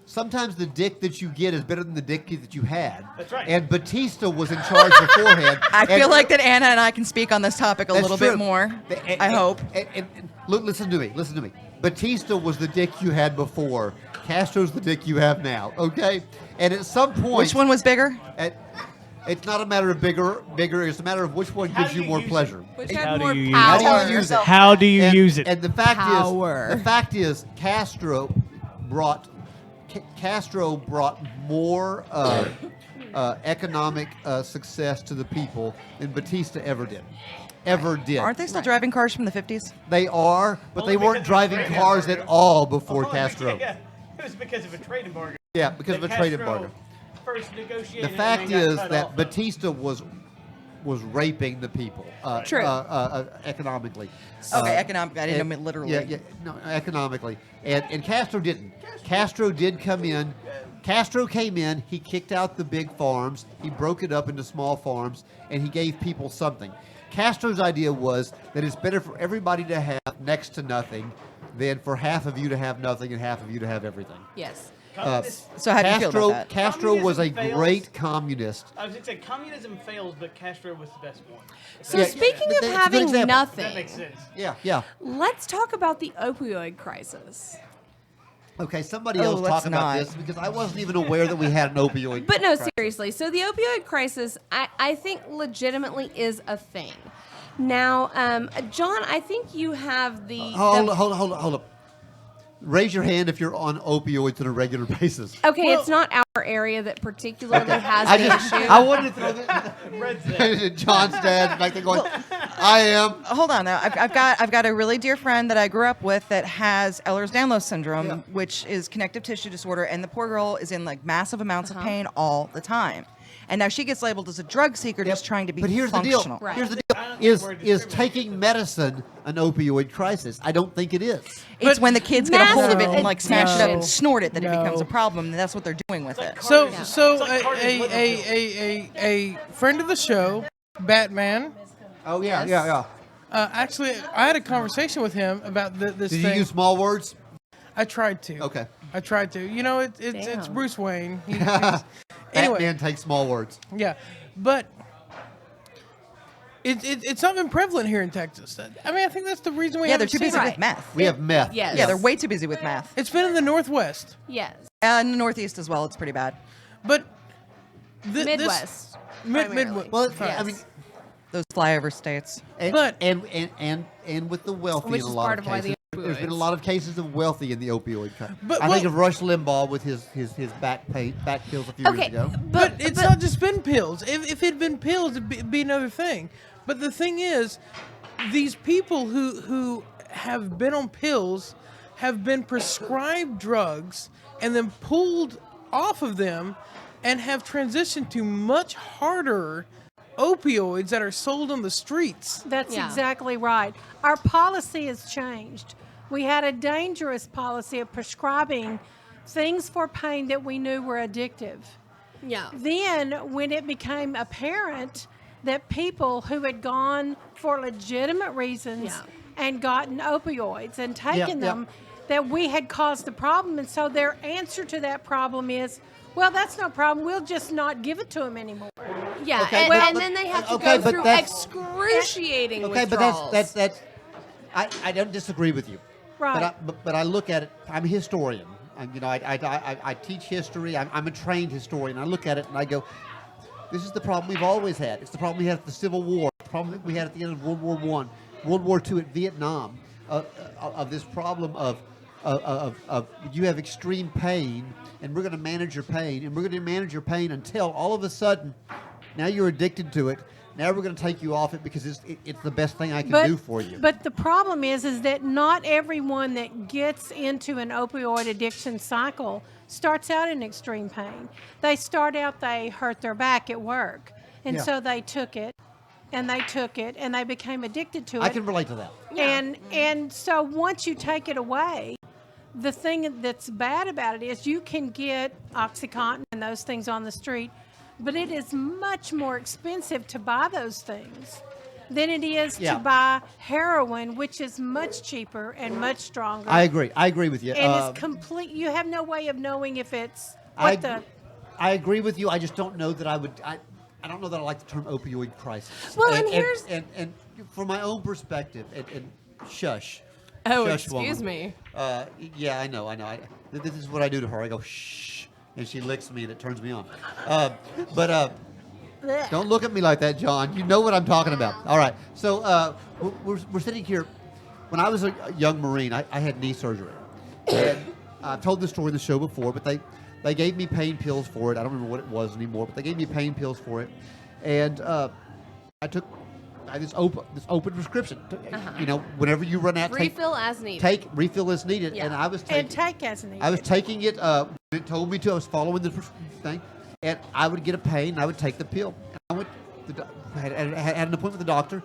Speaker 3: Sometimes the dick that you get is better than the dick that you had.
Speaker 8: That's right.
Speaker 3: And Batista was in charge beforehand.
Speaker 7: I feel like that Anna and I can speak on this topic a
Speaker 3: That's
Speaker 7: little
Speaker 3: true.
Speaker 7: bit more.
Speaker 3: And-
Speaker 7: I hope.
Speaker 3: And look, listen to me. Batista was the dick you had before. Castro's the dick you have now. Okay. And at some point,
Speaker 7: Which one was bigger?
Speaker 3: It's not a matter of bigger. It's a matter of which one
Speaker 8: How
Speaker 3: gives
Speaker 8: do
Speaker 3: you
Speaker 8: you
Speaker 3: more
Speaker 8: use it?
Speaker 3: pleasure.
Speaker 6: Which
Speaker 4: How
Speaker 6: had
Speaker 4: do
Speaker 6: more
Speaker 4: you use it?
Speaker 3: How
Speaker 6: power.
Speaker 3: do you use it?
Speaker 4: How do you
Speaker 3: And-
Speaker 4: use it?
Speaker 3: And the fact
Speaker 6: Power.
Speaker 3: is, Castro brought more economic success to the people than Batista ever did.
Speaker 7: Aren't they still driving cars from the 50s?
Speaker 3: They are, but
Speaker 8: Only
Speaker 3: they weren't
Speaker 8: because of
Speaker 3: driving
Speaker 8: trade
Speaker 3: cars
Speaker 8: embargo.
Speaker 3: at all before
Speaker 8: Oh,
Speaker 3: Castro.
Speaker 8: Yeah, it was because of a trade embargo.
Speaker 3: Yeah, because of a
Speaker 8: that
Speaker 3: trade
Speaker 8: Castro
Speaker 3: embargo.
Speaker 8: First negotiated.
Speaker 3: The fact
Speaker 8: and then got
Speaker 3: is
Speaker 8: cut
Speaker 3: that
Speaker 8: off.
Speaker 3: Batista was raping the people.
Speaker 6: True.
Speaker 3: Economically.
Speaker 7: Okay, economic. I didn't mean literally.
Speaker 3: Yeah, no, economically. And Castro didn't. Castro did come in. Castro came in. He kicked out the big farms. He broke it up into small farms, and he gave people something. Castro's idea was that it's better for everybody to have next to nothing than for half of you to have nothing and half of you to have everything.
Speaker 6: Yes.
Speaker 7: So how do you feel about that?
Speaker 3: Castro was a
Speaker 8: Communism fails.
Speaker 3: great communist.
Speaker 8: I was going to say communism fails, but Castro was the best one.
Speaker 6: So
Speaker 3: Yeah,
Speaker 6: speaking
Speaker 3: that's a
Speaker 6: of
Speaker 3: good
Speaker 6: having
Speaker 3: example.
Speaker 6: nothing,
Speaker 8: That makes sense.
Speaker 3: Yeah.
Speaker 6: let's talk about the opioid crisis.
Speaker 3: Okay, somebody
Speaker 7: Oh,
Speaker 3: else
Speaker 7: let's
Speaker 3: talk about
Speaker 7: not.
Speaker 3: this because I wasn't even aware that we had an opioid.
Speaker 6: But no,
Speaker 3: crisis.
Speaker 6: seriously. So the opioid crisis, I think legitimately is a thing. Now, John, I think you have the...
Speaker 3: Hold up. Raise your hand if you're on opioids on a regular basis.
Speaker 6: Okay, it's not our area that particularly has
Speaker 3: I
Speaker 6: the
Speaker 3: just,
Speaker 6: issue.
Speaker 3: I wanted to throw that.
Speaker 8: Red's there.
Speaker 3: John's dad back there going, I am.
Speaker 7: Hold on now. I've got a really dear friend that I grew up with that has Ehlers-Danlos syndrome, which is connective tissue disorder, and the poor girl is in like massive amounts of pain all the time. And now she gets labeled as a drug seeker, just trying to be
Speaker 3: But here's
Speaker 7: functional.
Speaker 3: the deal.
Speaker 6: Right.
Speaker 3: Here's the
Speaker 8: I don't
Speaker 3: deal.
Speaker 8: think we're
Speaker 3: Is
Speaker 8: discriminating.
Speaker 3: taking medicine an opioid crisis? I don't think it is.
Speaker 7: It's when the kids get a hold of it
Speaker 6: Massive
Speaker 7: and like snatch it up and
Speaker 2: No.
Speaker 7: snort it that it becomes a
Speaker 2: No.
Speaker 7: problem, and that's what they're doing with it.
Speaker 2: So,
Speaker 8: Yeah.
Speaker 2: so
Speaker 8: It's like Carter's
Speaker 2: a friend of the show, Batman.
Speaker 3: Oh yeah.
Speaker 2: Actually, I had a conversation with him about this
Speaker 3: Did
Speaker 2: thing.
Speaker 3: you use small words?
Speaker 2: I tried to.
Speaker 3: Okay.
Speaker 2: I tried to. You know, it's
Speaker 6: Damn.
Speaker 2: Bruce Wayne. Anyway,
Speaker 3: Batman takes small words.
Speaker 2: yeah, but it's not been prevalent here in Texas. I mean, I think that's the reason we
Speaker 7: Yeah, they're
Speaker 2: haven't
Speaker 7: too
Speaker 2: seen
Speaker 7: busy
Speaker 2: it.
Speaker 6: Right.
Speaker 7: with meth.
Speaker 3: We have meth.
Speaker 6: Yes.
Speaker 7: Yeah, they're way too busy with meth.
Speaker 2: It's been in the Northwest,
Speaker 6: Yes.
Speaker 7: And the Northeast as well. It's pretty bad.
Speaker 2: but
Speaker 6: Midwest.
Speaker 2: Midwest.
Speaker 6: primarily.
Speaker 3: Well,
Speaker 6: Yes.
Speaker 3: I mean,
Speaker 7: Those flyover states.
Speaker 3: and,
Speaker 2: But-
Speaker 3: and with the wealthy
Speaker 6: Which
Speaker 3: in a
Speaker 6: is
Speaker 3: lot
Speaker 6: part
Speaker 3: of
Speaker 6: of why the
Speaker 3: cases, there's been a
Speaker 6: opioids.
Speaker 3: lot of cases of wealthy in the opioid crisis.
Speaker 2: But-
Speaker 3: I think
Speaker 2: well-
Speaker 3: of Rush Limbaugh with his back pills a few years
Speaker 6: Okay,
Speaker 3: ago.
Speaker 2: But it's not just been pills. If it had been pills, it'd be another thing. But the thing is, these people who have been on pills have been prescribed drugs and then pulled off of them and have transitioned to much harder opioids that are sold on the streets.
Speaker 9: That's
Speaker 6: Yeah.
Speaker 9: exactly right. Our policy has changed. We had a dangerous policy of prescribing things for pain that we knew were addictive.
Speaker 6: Yeah.
Speaker 9: Then, when it became apparent that people who had gone for legitimate reasons
Speaker 6: Yeah.
Speaker 9: and gotten opioids and taken
Speaker 3: Yeah, yeah.
Speaker 9: them, that we had caused the problem. And so their answer to that problem is, well, that's no problem. We'll just not give it to them anymore.
Speaker 6: Yeah,
Speaker 3: Okay,
Speaker 6: and,
Speaker 3: but-
Speaker 6: and
Speaker 3: but-
Speaker 6: then they have to
Speaker 3: okay,
Speaker 6: go
Speaker 3: but
Speaker 6: through
Speaker 3: that's-
Speaker 6: excruciating
Speaker 3: Okay, but
Speaker 6: withdrawals.
Speaker 3: that's I don't disagree with you.
Speaker 9: Right.
Speaker 3: But I look at it. I'm a historian. I teach history. I'm a trained historian. I look at it and I go, this is the problem we've always had. It's the problem we had at the Civil War. The problem that we had at the end of World War I, World War II, at Vietnam, of this problem of you have extreme pain, and we're going to manage your pain, and we're going to manage your pain until all of a sudden, now you're addicted to it. Now we're going to take you off it because it's the best thing I can do for you.
Speaker 9: But the problem is that not everyone that gets into an opioid addiction cycle starts out in extreme pain. They start out, they hurt their back at work, and
Speaker 3: Yeah.
Speaker 9: so they took it, and they took it, and they became addicted to it.
Speaker 3: I can relate to that.
Speaker 9: And so once you take it away, the thing that's bad about it is you can get OxyContin and those things on the street, but it is much more expensive to buy those things than it is
Speaker 3: Yeah.
Speaker 9: to buy heroin, which is much cheaper and much stronger.
Speaker 3: I agree. I agree with you.
Speaker 9: And it's complete. You have no way of knowing if it's
Speaker 3: I
Speaker 9: what the.
Speaker 3: I agree with you. I just don't know that I would. I don't know that I like the term opioid crisis.
Speaker 6: Well, and here's-
Speaker 3: and from my own perspective, and shush.
Speaker 6: Oh,
Speaker 3: Shush,
Speaker 6: excuse
Speaker 3: woman.
Speaker 6: me.
Speaker 3: Yeah, I know. This is what I do to her. I go shh, and she licks me, and it turns me on. Don't look at me like that, John. You know what I'm talking about. All right. So we're sitting here. When I was a young Marine, I had knee surgery. And I've told this story in the show before, but they gave me pain pills for it. I don't remember what it was anymore, but they gave me pain pills for it. And I had this open prescription. You know, whenever you run out,
Speaker 6: Refill as needed.
Speaker 3: refill as needed.
Speaker 6: Yeah.
Speaker 3: And I was
Speaker 9: And
Speaker 3: taking.
Speaker 9: take as needed.
Speaker 3: I was taking it when it told me to. I was following the thing, and I would get a pain. And I would take the pill. And I went. Had an appointment with the doctor,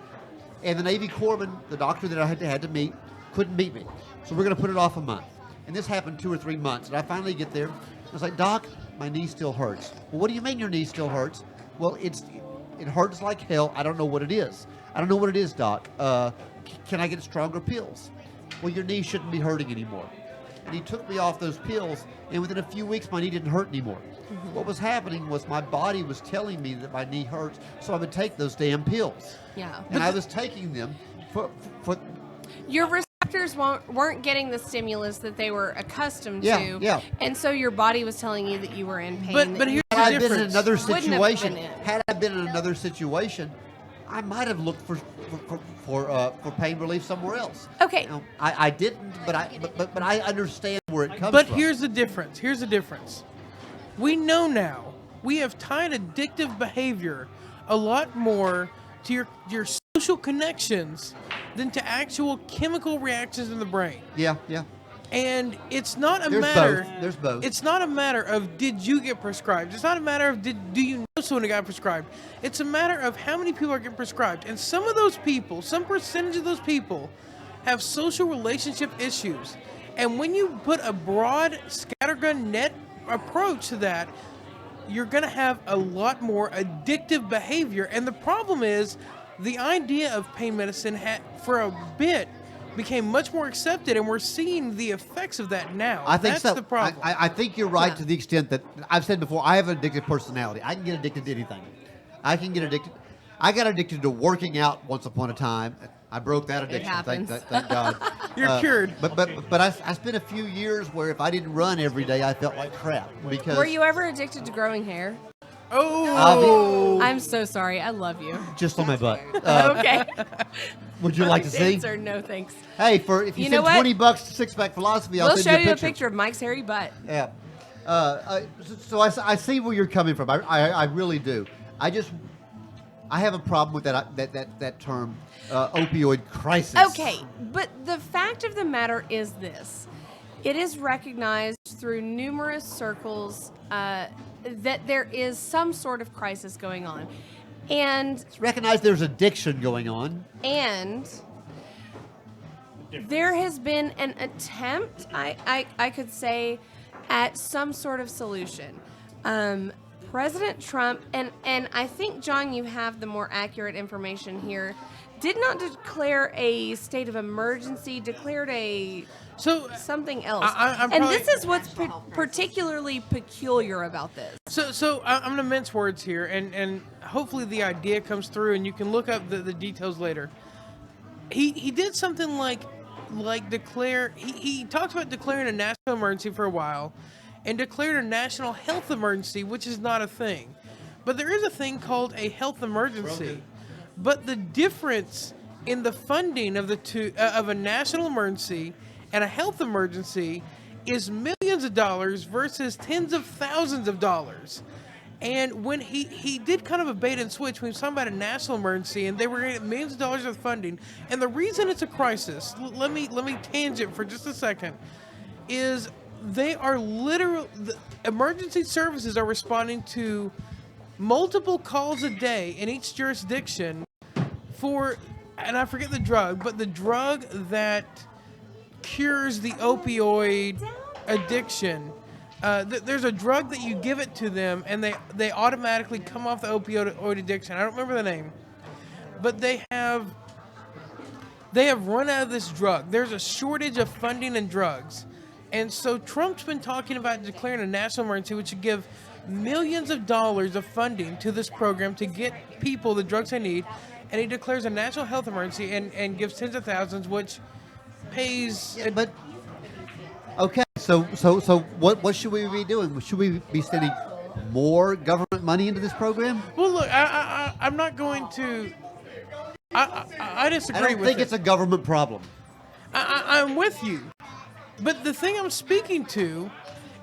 Speaker 3: and the Navy corpsman, the doctor that I had to meet, couldn't meet me. So we're going to put it off a month. And this happened 2 or 3 months. And I finally get there. I was like, Doc, my knee still hurts. Well, what do you mean your knee still hurts? Well, it hurts like hell. I don't know what it is. I don't know what it is, Doc. Can I get stronger pills? Well, your knee shouldn't be hurting anymore. And he took me off those pills, and within a few weeks, my knee didn't hurt anymore. What was happening was my body was telling me that my knee hurts, so I would take those damn pills.
Speaker 6: Yeah.
Speaker 3: And I was taking them for
Speaker 6: Your receptors weren't getting the stimulus that they were accustomed
Speaker 3: Yeah,
Speaker 6: to.
Speaker 3: yeah.
Speaker 6: And so your body was telling you that you were in pain.
Speaker 2: But
Speaker 6: that you
Speaker 2: here's
Speaker 3: Had
Speaker 2: the
Speaker 3: I been in
Speaker 2: difference.
Speaker 3: another
Speaker 6: Wouldn't have
Speaker 3: situation,
Speaker 6: been in.
Speaker 3: had I been in another situation, I might have looked for pain relief somewhere else.
Speaker 6: Okay.
Speaker 3: You know, I didn't, but I understand where it comes
Speaker 2: But
Speaker 3: from.
Speaker 2: here's the difference. Here's the difference. We know now. We have tied addictive behavior a lot more to your social connections than to actual chemical reactions in the brain.
Speaker 3: Yeah.
Speaker 2: And it's not a
Speaker 3: There's
Speaker 2: matter.
Speaker 3: both. There's both.
Speaker 2: It's not a matter of did you get prescribed. It's not a matter of do you know someone who got prescribed. It's a matter of how many people are getting prescribed. And some of those people, some percentage of those people, have social relationship issues. And when you put a broad scattergun net approach to that, you're going to have a lot more addictive behavior. And the problem is the idea of pain medicine for a bit became much more accepted, and we're seeing the effects of that now.
Speaker 3: I think
Speaker 2: That's
Speaker 3: so.
Speaker 2: the problem.
Speaker 3: I think you're right
Speaker 6: Yeah.
Speaker 3: to the extent that I've said before. I have an addictive personality. I can get addicted to anything. I can get addicted. I got addicted to working out once upon a time. I broke that addiction.
Speaker 6: happens.
Speaker 3: Thank God.
Speaker 2: You're cured.
Speaker 3: But I spent a few years where if I didn't run every day, I felt like crap because.
Speaker 6: Were you ever addicted to growing hair?
Speaker 2: Oh,
Speaker 6: I'm so sorry. I love you.
Speaker 3: just on my butt?
Speaker 6: Okay.
Speaker 3: Would you like to see?
Speaker 6: Answer, no thanks.
Speaker 3: Hey, if you
Speaker 6: You know
Speaker 3: send
Speaker 6: what?
Speaker 3: $20 to Six Pack Philosophy, I'll
Speaker 6: We'll
Speaker 3: send
Speaker 6: show
Speaker 3: you
Speaker 6: you a picture of Mike's hairy butt.
Speaker 3: Yeah. So I see where you're coming from. I really do. I have a problem with that term, opioid crisis.
Speaker 6: Okay, but the fact of the matter is this. It is recognized through numerous circles that there is some sort of crisis going on. And
Speaker 3: Recognize there's addiction going on.
Speaker 6: there has been an attempt, I could say, at some sort of solution. President Trump, and I think, John, you have the more accurate information here, did not declare a state of emergency, declared a
Speaker 2: So
Speaker 6: something else.
Speaker 2: I'm
Speaker 6: and
Speaker 2: probably-
Speaker 6: this is what's particularly peculiar about this.
Speaker 2: So I'm going to mince words here, and hopefully the idea comes through, and you can look up the details later. He did something like declare. He talked about declaring a national emergency for a while, and declared a national health emergency, which is not a thing. But there is a thing called a health emergency. But the difference in the funding of the two of a national emergency and a health emergency is millions of dollars versus tens of thousands of dollars. And when he did kind of a bait and switch when he was talking about a national emergency, and they were going to get millions of dollars of funding, and the reason it's a crisis, let me tangent for just a second, is they are literal. The emergency services are responding to multiple calls a day in each jurisdiction for, and I forget the drug, but the drug that cures the opioid addiction. There's a drug that you give it to them, and they automatically come off the opioid addiction. I don't remember the name, but they have run out of this drug. There's a shortage of funding and drugs, and so Trump's been talking about declaring a national emergency, which would give millions of dollars of funding to this program to get people the drugs they need, and he declares a national health emergency and gives tens of thousands, which pays.
Speaker 3: Yeah, but okay, so what should we be doing? Should we be sending more government money into this program?
Speaker 2: Well, look, I'm not going to. I disagree
Speaker 3: I don't
Speaker 2: with
Speaker 3: think
Speaker 2: it.
Speaker 3: it's a government problem.
Speaker 2: I'm with you, but the thing I'm speaking to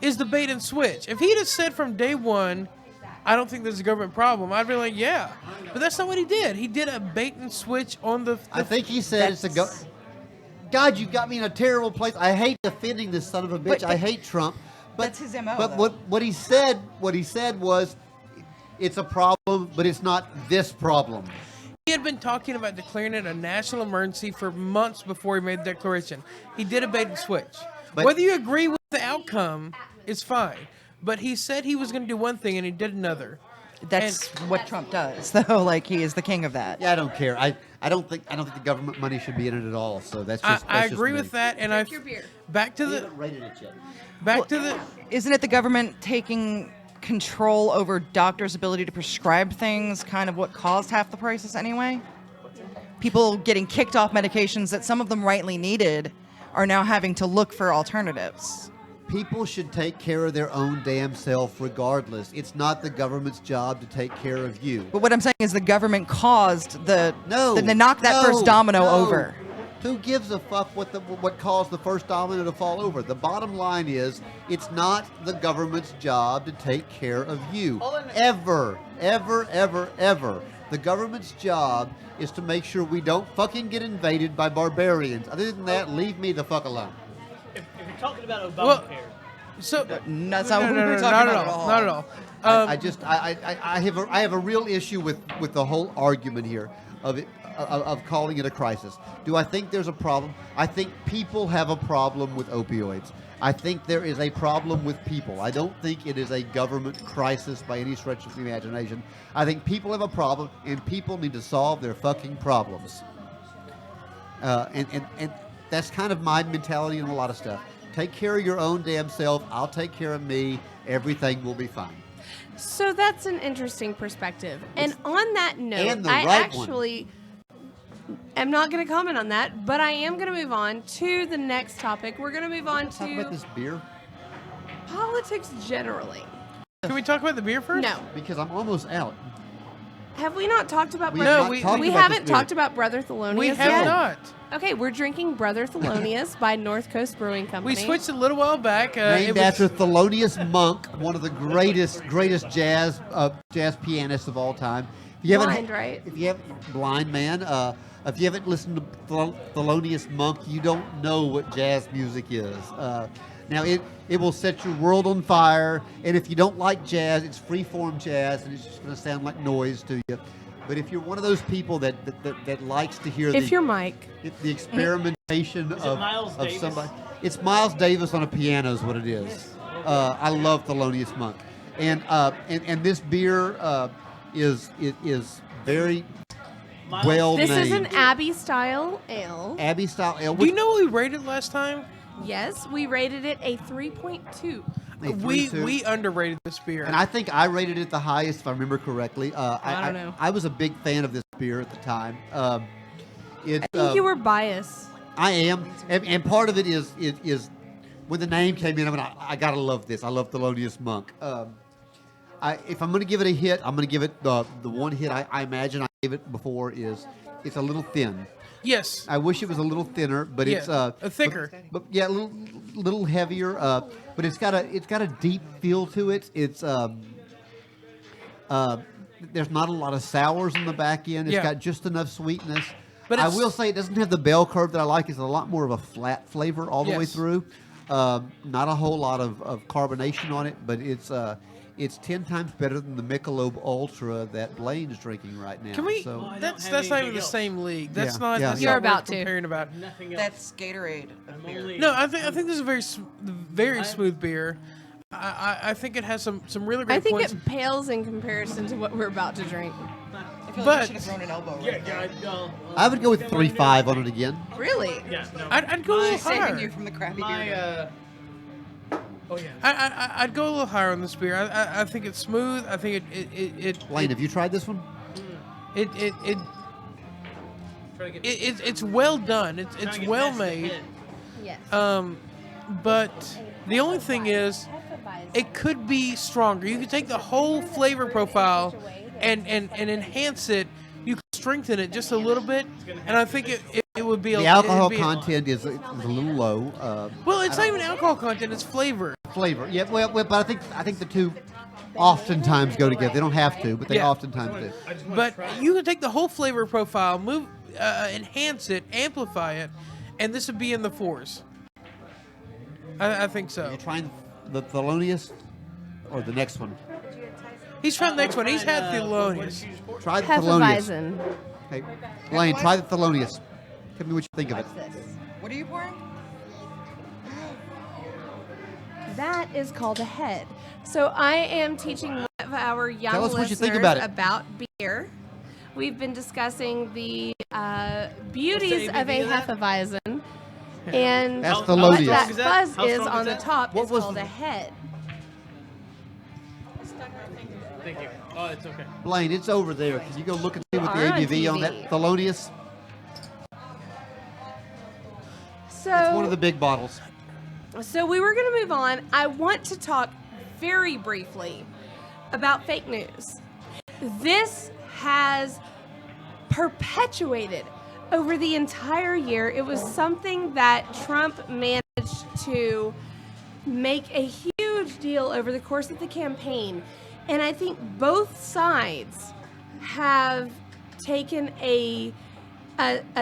Speaker 2: is the bait and switch. If he'd have said from day one, I don't think there's a government problem, I'd be like, yeah. But that's not what he did. He did a bait and switch on the.
Speaker 3: I think he said it's a God, you've got me in a terrible place. I hate defending this son of a bitch.
Speaker 7: But
Speaker 3: I hate Trump. But
Speaker 7: that's his MO,
Speaker 3: But
Speaker 7: though.
Speaker 3: what he said was, it's a problem, but it's not this problem.
Speaker 2: He had been talking about declaring it a national emergency for months before he made the declaration. He did a bait and switch.
Speaker 3: But-
Speaker 2: Whether you agree with the outcome is fine. But he said he was going to do one thing and he did another.
Speaker 7: That's what Trump does, though. Like, he is the king of that.
Speaker 3: Yeah, I don't care. I don't think the government money should be in it at all. So that's just.
Speaker 2: I
Speaker 3: that's
Speaker 2: agree
Speaker 3: just
Speaker 2: with that, and I
Speaker 6: your beer.
Speaker 2: back to
Speaker 3: We
Speaker 2: the
Speaker 3: haven't rated it yet.
Speaker 2: back to the.
Speaker 7: Isn't it the government taking control over doctors' ability to prescribe things, kind of what caused half the prices anyway? People getting kicked off medications that some of them rightly needed are now having to look for alternatives.
Speaker 3: People should take care of their own damn self regardless. It's not the government's job to take care of you.
Speaker 7: But what I'm saying is the government caused the knock that
Speaker 3: no,
Speaker 7: first domino
Speaker 3: no.
Speaker 7: over.
Speaker 3: Who gives a fuck what caused the first domino to fall over? The bottom line is, it's not the government's job to take care of you. Ever, ever, ever, ever. The government's job is to make sure we don't fucking get invaded by barbarians. Other than that, leave me the fuck alone.
Speaker 8: If you're talking about
Speaker 2: Well,
Speaker 8: Obamacare,
Speaker 2: So
Speaker 7: That's not what we were talking
Speaker 2: not
Speaker 7: about
Speaker 2: at all. Not at all.
Speaker 3: I have a real issue with the whole argument here of calling it a crisis. Do I think there's a problem? I think people have a problem with opioids. I think there is a problem with people. I don't think it is a government crisis by any stretch of the imagination. I think people have a problem, and people need to solve their fucking problems. And that's kind of my mentality in a lot of stuff. Take care of your own damn self. I'll take care of me. Everything will be fine.
Speaker 6: So that's an interesting perspective. And on that note,
Speaker 3: and the
Speaker 6: I
Speaker 3: right one.
Speaker 6: actually am not going to comment on that, but I am going to move on to the next topic. We're going to move on
Speaker 3: Talk about
Speaker 6: to
Speaker 3: this beer
Speaker 6: politics generally.
Speaker 2: Can we talk about the beer first?
Speaker 6: No.
Speaker 3: because I'm almost out.
Speaker 6: Have we not talked about
Speaker 3: We
Speaker 6: Brother?
Speaker 3: have not
Speaker 2: we-
Speaker 3: talked
Speaker 6: we
Speaker 3: about
Speaker 6: haven't
Speaker 3: this beer.
Speaker 6: talked about Brother Thelonious
Speaker 2: We
Speaker 6: yet.
Speaker 2: have not.
Speaker 6: Okay, we're drinking Brother Thelonious by North Coast Brewing Company.
Speaker 2: We switched a little while back.
Speaker 3: Named
Speaker 2: it was-
Speaker 3: after Thelonious Monk, one of the greatest jazz pianists of all time. If you
Speaker 6: Blind, right?
Speaker 3: If you have blind man, if you haven't listened to Thelonious Monk, you don't know what jazz music is. Now it will set your world on fire, and if you don't like jazz, it's freeform jazz, and it's just going to sound like noise to you. But if you're one of those people that likes to hear
Speaker 6: If you're Mike.
Speaker 3: the experimentation
Speaker 8: Is it
Speaker 3: of
Speaker 8: Miles Davis?
Speaker 3: somebody, it's Miles Davis on a piano is what it is. I love Thelonious Monk, and this beer is very well
Speaker 1: This is an
Speaker 3: named.
Speaker 1: Abbey style ale.
Speaker 3: Abbey style ale.
Speaker 2: Do you know what we rated last time?
Speaker 1: Yes, we rated it a 3.2.
Speaker 3: A
Speaker 2: We
Speaker 3: 3.2.
Speaker 2: we underrated this beer.
Speaker 3: And I think I rated it the highest, if I remember correctly.
Speaker 1: I don't know.
Speaker 3: I was a big fan of this beer at the time. It,
Speaker 1: I think you were biased.
Speaker 3: I am, and part of it is when the name came in. I mean, I gotta love this. I love Thelonious Monk. If I'm gonna give it a hit, I'm gonna give it the one hit I imagine I gave it before is it's a little thin.
Speaker 2: yes.
Speaker 3: I wish it was a little thinner, but
Speaker 2: Yeah,
Speaker 3: it's
Speaker 2: a thicker.
Speaker 3: But yeah, a little heavier. But it's got a deep feel to it. It's there's not a lot of sours on the back end. It's
Speaker 2: Yeah.
Speaker 3: got just enough sweetness.
Speaker 2: But
Speaker 3: I
Speaker 2: it's-
Speaker 3: will say it doesn't have the bell curve that I like. It's a lot more of a flat flavor all the way
Speaker 2: Yes.
Speaker 3: through. Not a whole lot of carbonation on it, but it's 10 times better than the Michelob Ultra that Blaine's drinking right now.
Speaker 2: Can we?
Speaker 3: So,
Speaker 8: I don't
Speaker 2: That's
Speaker 8: have
Speaker 2: not even
Speaker 8: anything
Speaker 2: the
Speaker 8: else.
Speaker 2: same league. That's
Speaker 3: Yeah,
Speaker 2: not.
Speaker 3: yeah,
Speaker 2: That's
Speaker 3: yeah.
Speaker 1: You're
Speaker 2: not what
Speaker 1: about
Speaker 2: we're
Speaker 1: to.
Speaker 2: comparing about.
Speaker 8: Nothing else.
Speaker 7: That's Gatorade of beer.
Speaker 8: Only-
Speaker 2: No, I think this is a very smooth beer. I think it has some really great
Speaker 1: I think
Speaker 2: points.
Speaker 1: it pales in comparison to what we're about to drink.
Speaker 7: I feel
Speaker 2: But-
Speaker 7: like you should have thrown an elbow
Speaker 8: Yeah,
Speaker 7: right there.
Speaker 3: I would go with 3.5 on it again.
Speaker 1: Really?
Speaker 8: Yeah, no.
Speaker 2: I'd go a little
Speaker 7: Saving
Speaker 2: higher.
Speaker 7: you from the crappy
Speaker 8: My,
Speaker 7: beer.
Speaker 8: oh yeah.
Speaker 2: I'd go a little higher on this beer. I think it's smooth. I think
Speaker 3: Blaine, have you tried this one?
Speaker 2: it's well done. It's well made.
Speaker 1: Yes.
Speaker 2: But the only thing is, it could be stronger. You could take the whole flavor profile and enhance it. You could strengthen it just a little bit, and I think it would be
Speaker 3: The alcohol content is a little low.
Speaker 2: Well, it's not even alcohol content; it's flavor.
Speaker 3: Flavor, yeah. Well, but I think the two oftentimes go together. They don't have to, but they
Speaker 2: Yeah.
Speaker 3: oftentimes do.
Speaker 2: But you could take the whole flavor profile, enhance it, amplify it, and this would be in the fours. I think
Speaker 3: Are
Speaker 2: so.
Speaker 3: you trying the Thelonious or the next one?
Speaker 2: He's trying the next one. He's had Thelonious.
Speaker 3: Try the Thelonious.
Speaker 1: Hefeweizen.
Speaker 3: Hey, Blaine, try the Thelonious. Tell me what you think of it.
Speaker 7: What are you pouring?
Speaker 1: That is called a head. So I am teaching one of our young
Speaker 3: Tell us what you
Speaker 1: listeners
Speaker 3: think about it.
Speaker 1: about beer. We've been discussing the beauties of a Hefeweizen. And
Speaker 3: That's
Speaker 1: what
Speaker 3: Thelonious.
Speaker 1: that
Speaker 8: How strong is that?
Speaker 1: fuzz
Speaker 8: How
Speaker 1: is
Speaker 8: strong
Speaker 1: on
Speaker 8: is
Speaker 1: the
Speaker 8: that?
Speaker 1: top
Speaker 3: What
Speaker 1: is
Speaker 3: was
Speaker 1: called
Speaker 3: the-
Speaker 1: a head.
Speaker 8: Thank you. Oh, it's okay.
Speaker 3: Blaine, it's over there. Can you go look and see what the
Speaker 1: are on
Speaker 3: ABV on that
Speaker 1: TV.
Speaker 3: Thelonious?
Speaker 1: So
Speaker 3: It's one of the big bottles.
Speaker 1: So we were going to move on. I want to talk very briefly about fake news. This has perpetuated over the entire year. It was something that Trump managed to make a huge deal over the course of the campaign. And I think both sides have taken a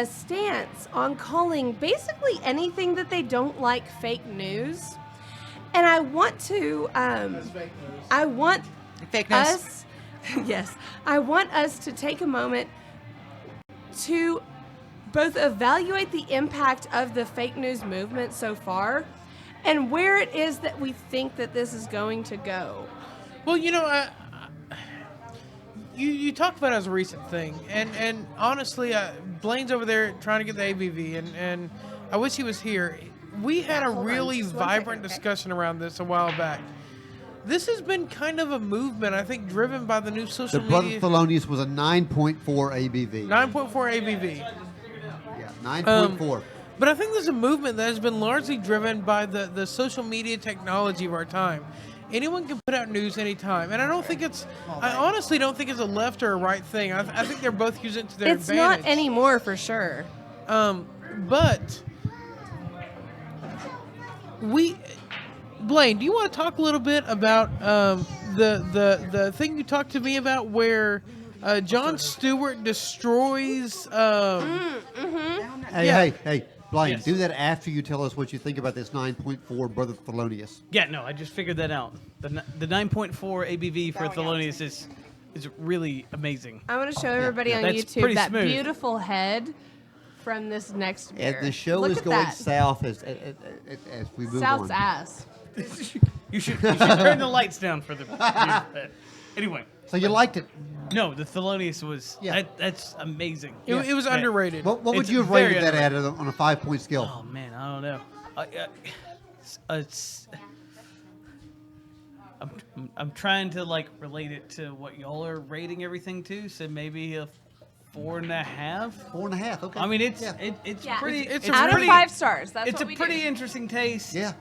Speaker 1: stance on calling basically anything that they don't like fake news. And I want to, I want
Speaker 7: Fake news.
Speaker 1: us, yes, I want us to take a moment to both evaluate the impact of the fake news movement so far and where it is that we think that this is going to go.
Speaker 2: Well, you talked about it as a recent thing, and honestly, Blaine's over there trying to get the ABV, and I wish he was here. We had a really vibrant discussion around this a while back. This has been kind of a movement, I think, driven by the new
Speaker 3: The
Speaker 2: social
Speaker 3: Brother
Speaker 2: media.
Speaker 3: Thelonious was a 9.4 ABV.
Speaker 2: 9.4 ABV.
Speaker 3: Yeah, 9.4.
Speaker 2: But I think there's a movement that has been largely driven by the social media technology of our time. Anyone can put out news anytime, and I don't think I honestly don't think it's a left or a right thing. I think they're both using it to their
Speaker 1: It's
Speaker 2: advantage.
Speaker 1: not anymore for sure.
Speaker 2: But Blaine, do you want to talk a little bit about the thing you talked to me about where Jon Stewart destroys?
Speaker 3: Hey, Blaine,
Speaker 8: Yes.
Speaker 3: do that after you tell us what you think about this 9.4 Brother Thelonious.
Speaker 4: Yeah, no, I just figured that out. The 9.4 ABV for Thelonious is really amazing.
Speaker 1: I want to show everybody on
Speaker 4: That's
Speaker 1: YouTube
Speaker 4: pretty
Speaker 1: that
Speaker 4: smooth.
Speaker 1: beautiful head from this next beer.
Speaker 3: And the show
Speaker 1: Look
Speaker 3: is
Speaker 1: at
Speaker 3: going
Speaker 1: that.
Speaker 3: south as we move
Speaker 1: South's
Speaker 3: on.
Speaker 1: ass.
Speaker 4: You should turn the lights down for the. Anyway,
Speaker 3: So you liked it?
Speaker 4: No, the Thelonious was
Speaker 3: Yeah.
Speaker 4: that's amazing.
Speaker 2: It was
Speaker 4: Yeah.
Speaker 2: underrated.
Speaker 3: What would
Speaker 4: It's
Speaker 3: you have
Speaker 4: very
Speaker 3: rated that at on a 5-point scale?
Speaker 4: Oh man, I don't know. It's I'm trying to like relate it to what y'all are rating everything to, so maybe a 4.5.
Speaker 3: 4.5. Okay.
Speaker 4: I mean, it's
Speaker 3: yeah.
Speaker 4: it's
Speaker 6: Yeah.
Speaker 4: pretty.
Speaker 2: It's
Speaker 4: It's
Speaker 2: a
Speaker 6: Out
Speaker 2: pretty-
Speaker 6: of 5 stars. That's
Speaker 4: It's
Speaker 6: what
Speaker 4: a
Speaker 6: we
Speaker 4: pretty
Speaker 6: do.
Speaker 4: interesting taste.
Speaker 3: yeah.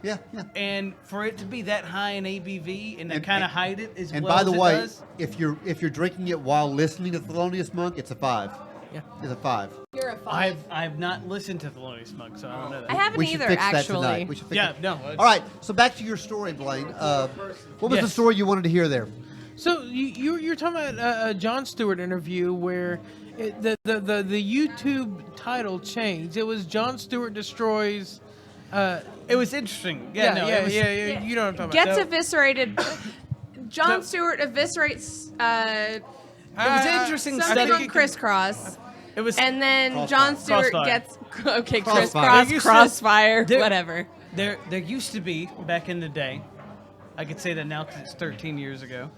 Speaker 4: And for it to be that high in ABV and to
Speaker 3: And-
Speaker 4: kind of
Speaker 3: and-
Speaker 4: hide it as
Speaker 3: And
Speaker 4: well
Speaker 3: by the
Speaker 4: as it
Speaker 3: way,
Speaker 4: does.
Speaker 3: if you're drinking it while listening to Thelonious Monk, it's a 5.
Speaker 2: Yeah.
Speaker 3: It's a 5.
Speaker 6: You're a 5.
Speaker 4: I've not listened to Thelonious Monk, so I don't know that.
Speaker 6: I haven't
Speaker 3: We should
Speaker 6: either,
Speaker 3: fix that
Speaker 6: actually.
Speaker 3: tonight. We should fix
Speaker 4: Yeah,
Speaker 3: it.
Speaker 4: no.
Speaker 3: All right. So back to your story, Blaine. What was the
Speaker 4: Yes.
Speaker 3: story you wanted to hear there?
Speaker 2: So you're talking about a Jon Stewart interview where the YouTube title changed. It was Jon Stewart destroys.
Speaker 4: It was interesting. Yeah, no, it was,
Speaker 2: yeah. You know what I'm talking
Speaker 6: Gets
Speaker 2: about.
Speaker 6: eviscerated. Jon
Speaker 4: So-
Speaker 6: Stewart eviserates
Speaker 4: It was interesting
Speaker 6: something
Speaker 4: stuff.
Speaker 6: on Crisscross.
Speaker 4: It was
Speaker 6: And then
Speaker 3: Crossfire.
Speaker 6: Jon Stewart
Speaker 4: Crossfire.
Speaker 6: gets okay,
Speaker 3: Crossfire.
Speaker 6: crisscross,
Speaker 4: There used to-
Speaker 6: crossfire,
Speaker 4: there-
Speaker 6: whatever.
Speaker 4: there used to be back in the day. I could say that now because it's 13 years ago.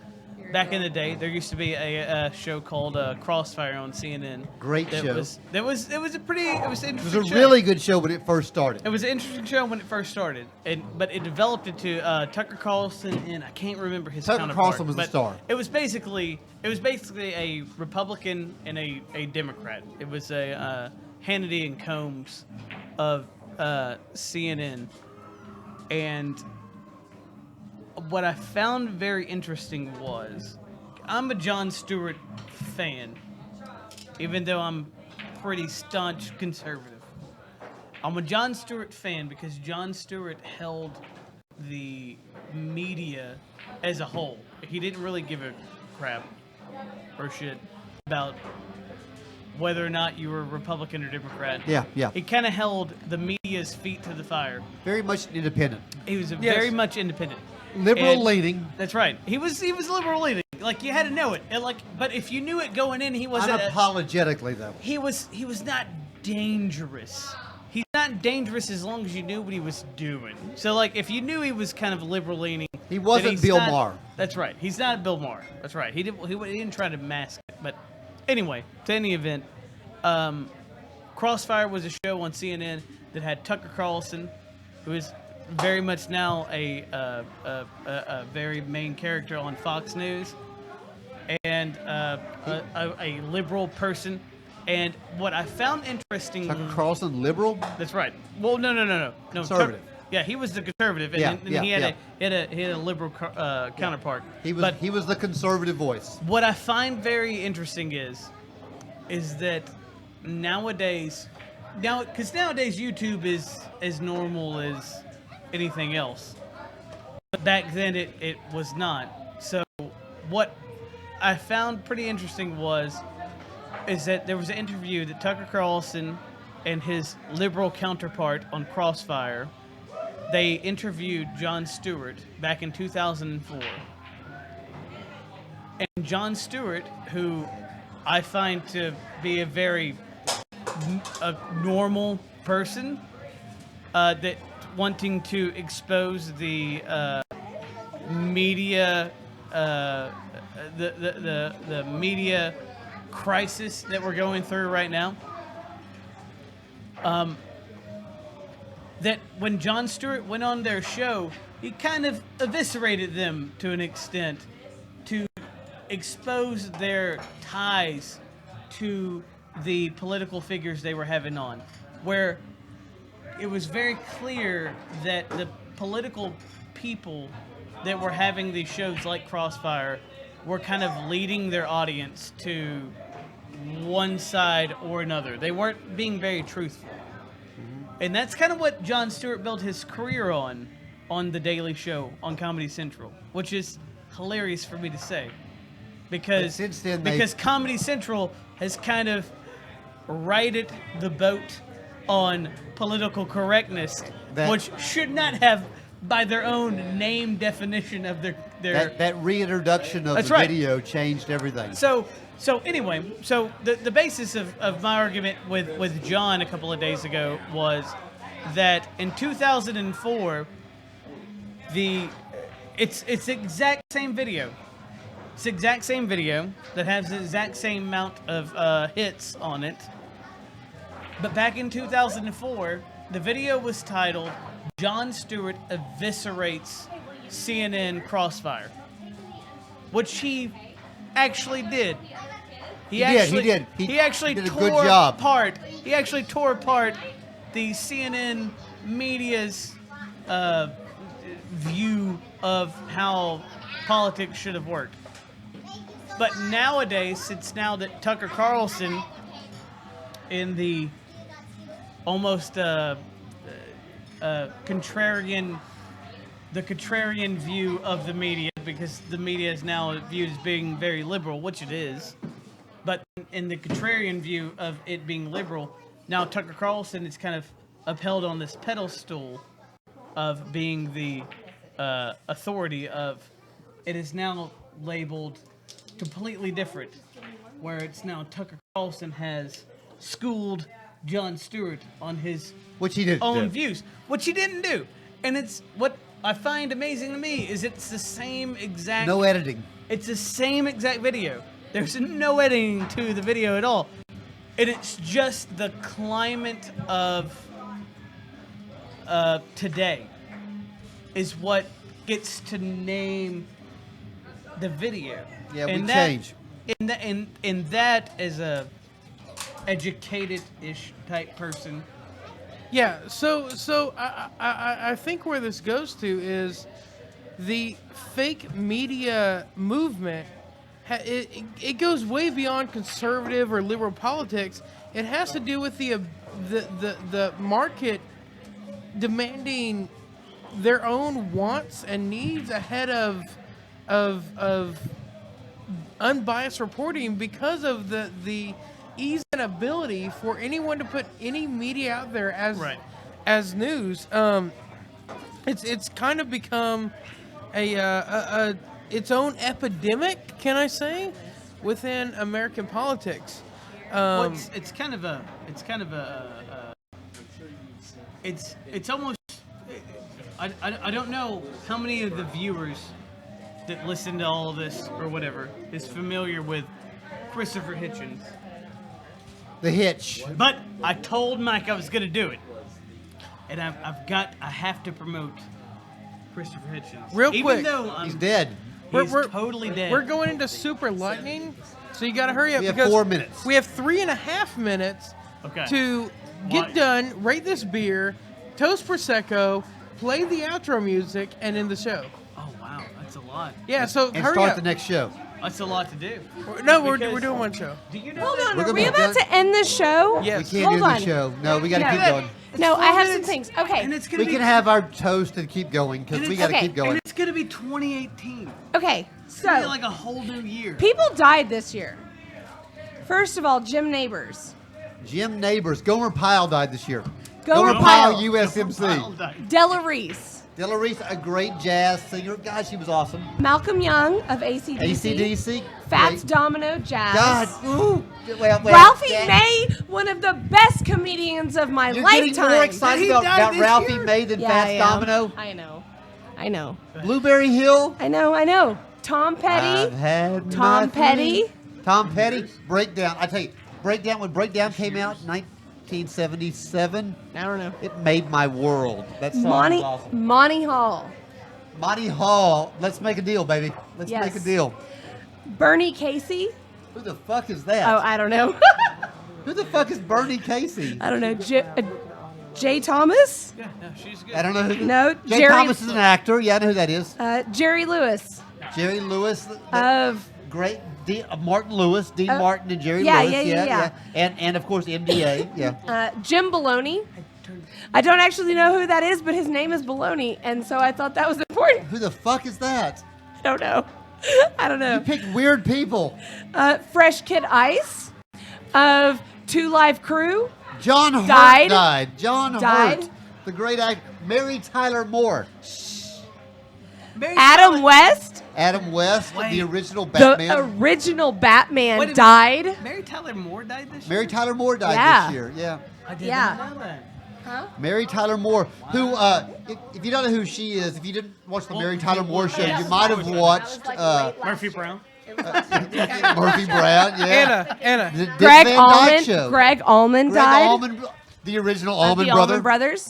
Speaker 4: Back in the day, there used to be a show called Crossfire on CNN.
Speaker 3: Great
Speaker 4: that
Speaker 3: show.
Speaker 4: It was an
Speaker 3: It was
Speaker 4: interesting
Speaker 3: a
Speaker 4: show.
Speaker 3: really good show when it first started.
Speaker 4: It was an interesting show when it first started, but it developed into Tucker Carlson, and I can't remember his
Speaker 3: Tucker
Speaker 4: counterpart.
Speaker 3: Carlson was the
Speaker 4: but
Speaker 3: star.
Speaker 4: It was basically a Republican and a Democrat. It was a Hannity and Combs of CNN, and what I found very interesting was I'm a Jon Stewart fan, even though I'm pretty staunch conservative. I'm a Jon Stewart fan because Jon Stewart held the media as a whole. He didn't really give a crap or shit about whether or not you were Republican or Democrat.
Speaker 3: Yeah, yeah.
Speaker 4: He kind of held the media's feet to the fire.
Speaker 3: Very much independent.
Speaker 4: He was
Speaker 2: Yes.
Speaker 4: very much independent.
Speaker 3: Liberal
Speaker 4: And-
Speaker 3: leaning.
Speaker 4: That's right. He was liberal leaning. Like you had to know it. And but if you knew it going in, he wasn't.
Speaker 3: Unapologetically, though.
Speaker 4: He was not dangerous. He's not dangerous as long as you knew what he was doing. So like if you knew he was kind of liberal leaning,
Speaker 3: He
Speaker 4: then
Speaker 3: wasn't
Speaker 4: he's
Speaker 3: Bill
Speaker 4: not-
Speaker 3: Maher.
Speaker 4: That's right. He's not Bill Maher. That's right. He didn't try to mask it. But anyway, to any event, Crossfire was a show on CNN that had Tucker Carlson, who is very much now a very main character on Fox News, and a liberal person. And what I found interesting.
Speaker 3: Tucker Carlson, liberal.
Speaker 4: That's right. Well, no.
Speaker 3: Conservative.
Speaker 4: Yeah, he was the conservative, and,
Speaker 3: Yeah,
Speaker 4: and
Speaker 3: yeah,
Speaker 4: he had
Speaker 3: yeah.
Speaker 4: he had a liberal counterpart.
Speaker 3: He was
Speaker 4: But
Speaker 3: he was the conservative voice.
Speaker 4: what I find very interesting is that nowadays, because nowadays YouTube is as normal as anything else. But back then it was not. So what I found pretty interesting is that there was an interview that Tucker Carlson and his liberal counterpart on Crossfire, they interviewed Jon Stewart back in 2004. And Jon Stewart, who I find to be a very normal person, that wanting to expose the media, the media crisis that we're going through right now. That when Jon Stewart went on their show, he kind of eviscerated them to an extent to expose their ties to the political figures they were having on, where it was very clear that the political people that were having these shows like Crossfire were kind of leading their audience to one side or another. They weren't being very truthful. And that's kind of what Jon Stewart built his career on The Daily Show on Comedy Central, which is hilarious for me to say. Because
Speaker 3: But since then,
Speaker 4: because Comedy Central has kind of righted the boat on political correctness,
Speaker 3: That-
Speaker 4: which should not have, by their own name definition of their
Speaker 3: That reintroduction of
Speaker 4: That's
Speaker 3: the
Speaker 4: right.
Speaker 3: video changed everything.
Speaker 4: So anyway, so the basis of my argument with John a couple of days ago was that in 2004, it's the exact same video. It's the exact same video that has the exact same amount of hits on it. But back in 2004, the video was titled "Jon Stewart Eviscerates CNN Crossfire," which he actually did. He
Speaker 3: did.
Speaker 4: He actually
Speaker 3: did a
Speaker 4: tore
Speaker 3: good job.
Speaker 4: apart. He actually tore apart the CNN media's view of how politics should have worked. But nowadays, since now that Tucker Carlson, in the almost contrarian view of the media, because the media is now viewed as being very liberal, which it is. But in the contrarian view of it being liberal, now Tucker Carlson is kind of upheld on this pedestal of being the authority of. It is now labeled completely different, where it's now Tucker Carlson has schooled Jon Stewart on his
Speaker 3: Which he didn't
Speaker 4: own
Speaker 3: do.
Speaker 4: views, which he didn't do. And it's what I find amazing to me is it's the same exact.
Speaker 3: No editing.
Speaker 4: It's the same exact video. There's no editing to the video at all. And it's just the climate of today is what gets to name the video.
Speaker 3: Yeah, we
Speaker 4: and
Speaker 3: change.
Speaker 4: And that as a educated-ish type person.
Speaker 2: Yeah, so I think where this goes to is the fake media movement. It goes way beyond conservative or liberal politics. It has to do with the market demanding their own wants and needs ahead of unbiased reporting because of the ease and ability for anyone to put any media out there as news. It's kind of become a its own epidemic, can I say, within American politics.
Speaker 4: Well, it's almost. I don't know how many of the viewers that listen to all of this or whatever is familiar with Christopher Hitchens.
Speaker 3: The Hitch.
Speaker 4: But I told Mike I was going to do it. And I have to promote Christopher Hitchens.
Speaker 2: Real
Speaker 4: Even
Speaker 2: quick.
Speaker 4: though
Speaker 3: He's dead.
Speaker 4: He's totally dead.
Speaker 2: We're going into super lightning, so you got to hurry up.
Speaker 3: We have
Speaker 2: because
Speaker 3: 4 minutes.
Speaker 2: We have 3.5 minutes to get done, rate this beer, toast Prosecco, play the outro music, and end the show.
Speaker 4: Oh, wow. That's a lot.
Speaker 2: Yeah, so
Speaker 3: And
Speaker 2: hurry
Speaker 3: start
Speaker 2: up.
Speaker 3: the next show.
Speaker 4: That's a lot to do.
Speaker 2: We're
Speaker 4: Because-
Speaker 2: doing one show.
Speaker 4: Do you know
Speaker 6: Hold
Speaker 4: that-
Speaker 6: on,
Speaker 3: We're
Speaker 6: are
Speaker 3: gonna
Speaker 6: we
Speaker 3: be
Speaker 6: about
Speaker 3: done.
Speaker 6: to end this show?
Speaker 2: Yes.
Speaker 3: We can't
Speaker 6: Hold
Speaker 3: do the
Speaker 6: on.
Speaker 3: show. No, we got to
Speaker 6: No.
Speaker 3: keep going.
Speaker 6: No, I
Speaker 2: 4
Speaker 6: have some
Speaker 2: minutes.
Speaker 6: things. Okay.
Speaker 4: And it's going
Speaker 3: We
Speaker 4: to be
Speaker 3: can have our toast and keep going because
Speaker 4: And
Speaker 3: we
Speaker 4: it's-
Speaker 3: got to
Speaker 6: okay.
Speaker 3: keep going.
Speaker 4: And it's going to be 2018.
Speaker 6: Okay.
Speaker 4: It's going to be
Speaker 6: So
Speaker 4: like a whole new year.
Speaker 6: people died this year. First of all, Jim Neighbors,
Speaker 3: Jim Neighbors. Gomer Pyle died this year.
Speaker 6: Gomer
Speaker 3: Pyle,
Speaker 6: Pyle.
Speaker 3: USMC.
Speaker 6: Della Reese,
Speaker 3: Della Reese, a great jazz singer. God, she was awesome.
Speaker 6: Malcolm Young of AC/DC,
Speaker 3: AC/DC.
Speaker 6: Fats
Speaker 3: great.
Speaker 6: Domino Jazz,
Speaker 3: God. Ooh. Well,
Speaker 6: Ralphie
Speaker 3: that-
Speaker 6: May, one of the best comedians of my
Speaker 3: You're
Speaker 6: lifetime.
Speaker 3: getting more excited
Speaker 4: Did he
Speaker 3: about
Speaker 4: die this
Speaker 3: Ralphie
Speaker 4: year?
Speaker 3: May than
Speaker 6: Yeah,
Speaker 3: Fats
Speaker 6: I am.
Speaker 3: Domino.
Speaker 6: I know.
Speaker 3: Blueberry Hill.
Speaker 6: I know. Tom Petty.
Speaker 3: I've had
Speaker 6: Tom
Speaker 3: nothing.
Speaker 6: Petty.
Speaker 3: Tom Petty. Breakdown. I tell you, when Breakdown came out in 1977,
Speaker 6: I don't know.
Speaker 3: it made my world. That song
Speaker 6: Monty
Speaker 3: was awesome.
Speaker 6: Monty Hall.
Speaker 3: Monty Hall. Let's make a deal, baby. Let's
Speaker 6: Yes.
Speaker 3: make a deal.
Speaker 6: Bernie Casey.
Speaker 3: Who the fuck is that?
Speaker 6: Oh, I don't know.
Speaker 3: Who the fuck is Bernie Casey?
Speaker 6: I don't know. Jay Thomas?
Speaker 4: Yeah, no, she's good.
Speaker 3: I don't know who.
Speaker 6: No,
Speaker 3: Jay
Speaker 6: Jerry-
Speaker 3: Thomas is an actor. Yeah, I know who that is.
Speaker 6: Jerry Lewis
Speaker 3: Jerry Lewis.
Speaker 6: of
Speaker 3: Great. Martin Lewis. Dean Martin and Jerry
Speaker 6: yeah,
Speaker 3: Lewis.
Speaker 6: yeah.
Speaker 3: And of course MDA. Yeah.
Speaker 6: Jim Baloney. I don't actually know who that is, but his name is Baloney, and so I thought that was important.
Speaker 3: Who the fuck is that?
Speaker 6: I don't know. I don't
Speaker 3: You
Speaker 6: know.
Speaker 3: picked weird people.
Speaker 6: Fresh Kid Ice of Two Live Crew.
Speaker 3: John Hurt
Speaker 6: Died.
Speaker 3: died. John
Speaker 6: Died.
Speaker 3: Hurt. The great actor. Mary Tyler Moore.
Speaker 6: Adam West,
Speaker 3: Adam West,
Speaker 4: Wait.
Speaker 3: the original
Speaker 6: the
Speaker 3: Batman.
Speaker 6: original Batman,
Speaker 4: Wait a minute.
Speaker 6: died.
Speaker 4: Mary Tyler Moore died this year?
Speaker 3: Mary Tyler Moore died
Speaker 6: Yeah.
Speaker 3: this year. Yeah.
Speaker 4: I did
Speaker 6: Yeah.
Speaker 4: not know that.
Speaker 3: Mary Tyler Moore, who, if you don't know who she is, if you didn't watch the Mary Tyler Moore show,
Speaker 4: yeah.
Speaker 3: you might have watched
Speaker 4: Murphy Brown?
Speaker 3: Murphy Brown, yeah.
Speaker 2: Anna.
Speaker 3: The Dick
Speaker 6: Greg
Speaker 3: Van Dyke
Speaker 6: Allman.
Speaker 3: Show.
Speaker 6: Greg Allman
Speaker 3: Greg
Speaker 6: died.
Speaker 3: Allman, the original
Speaker 6: of
Speaker 3: Allman
Speaker 6: the
Speaker 3: brother.
Speaker 6: Allman Brothers.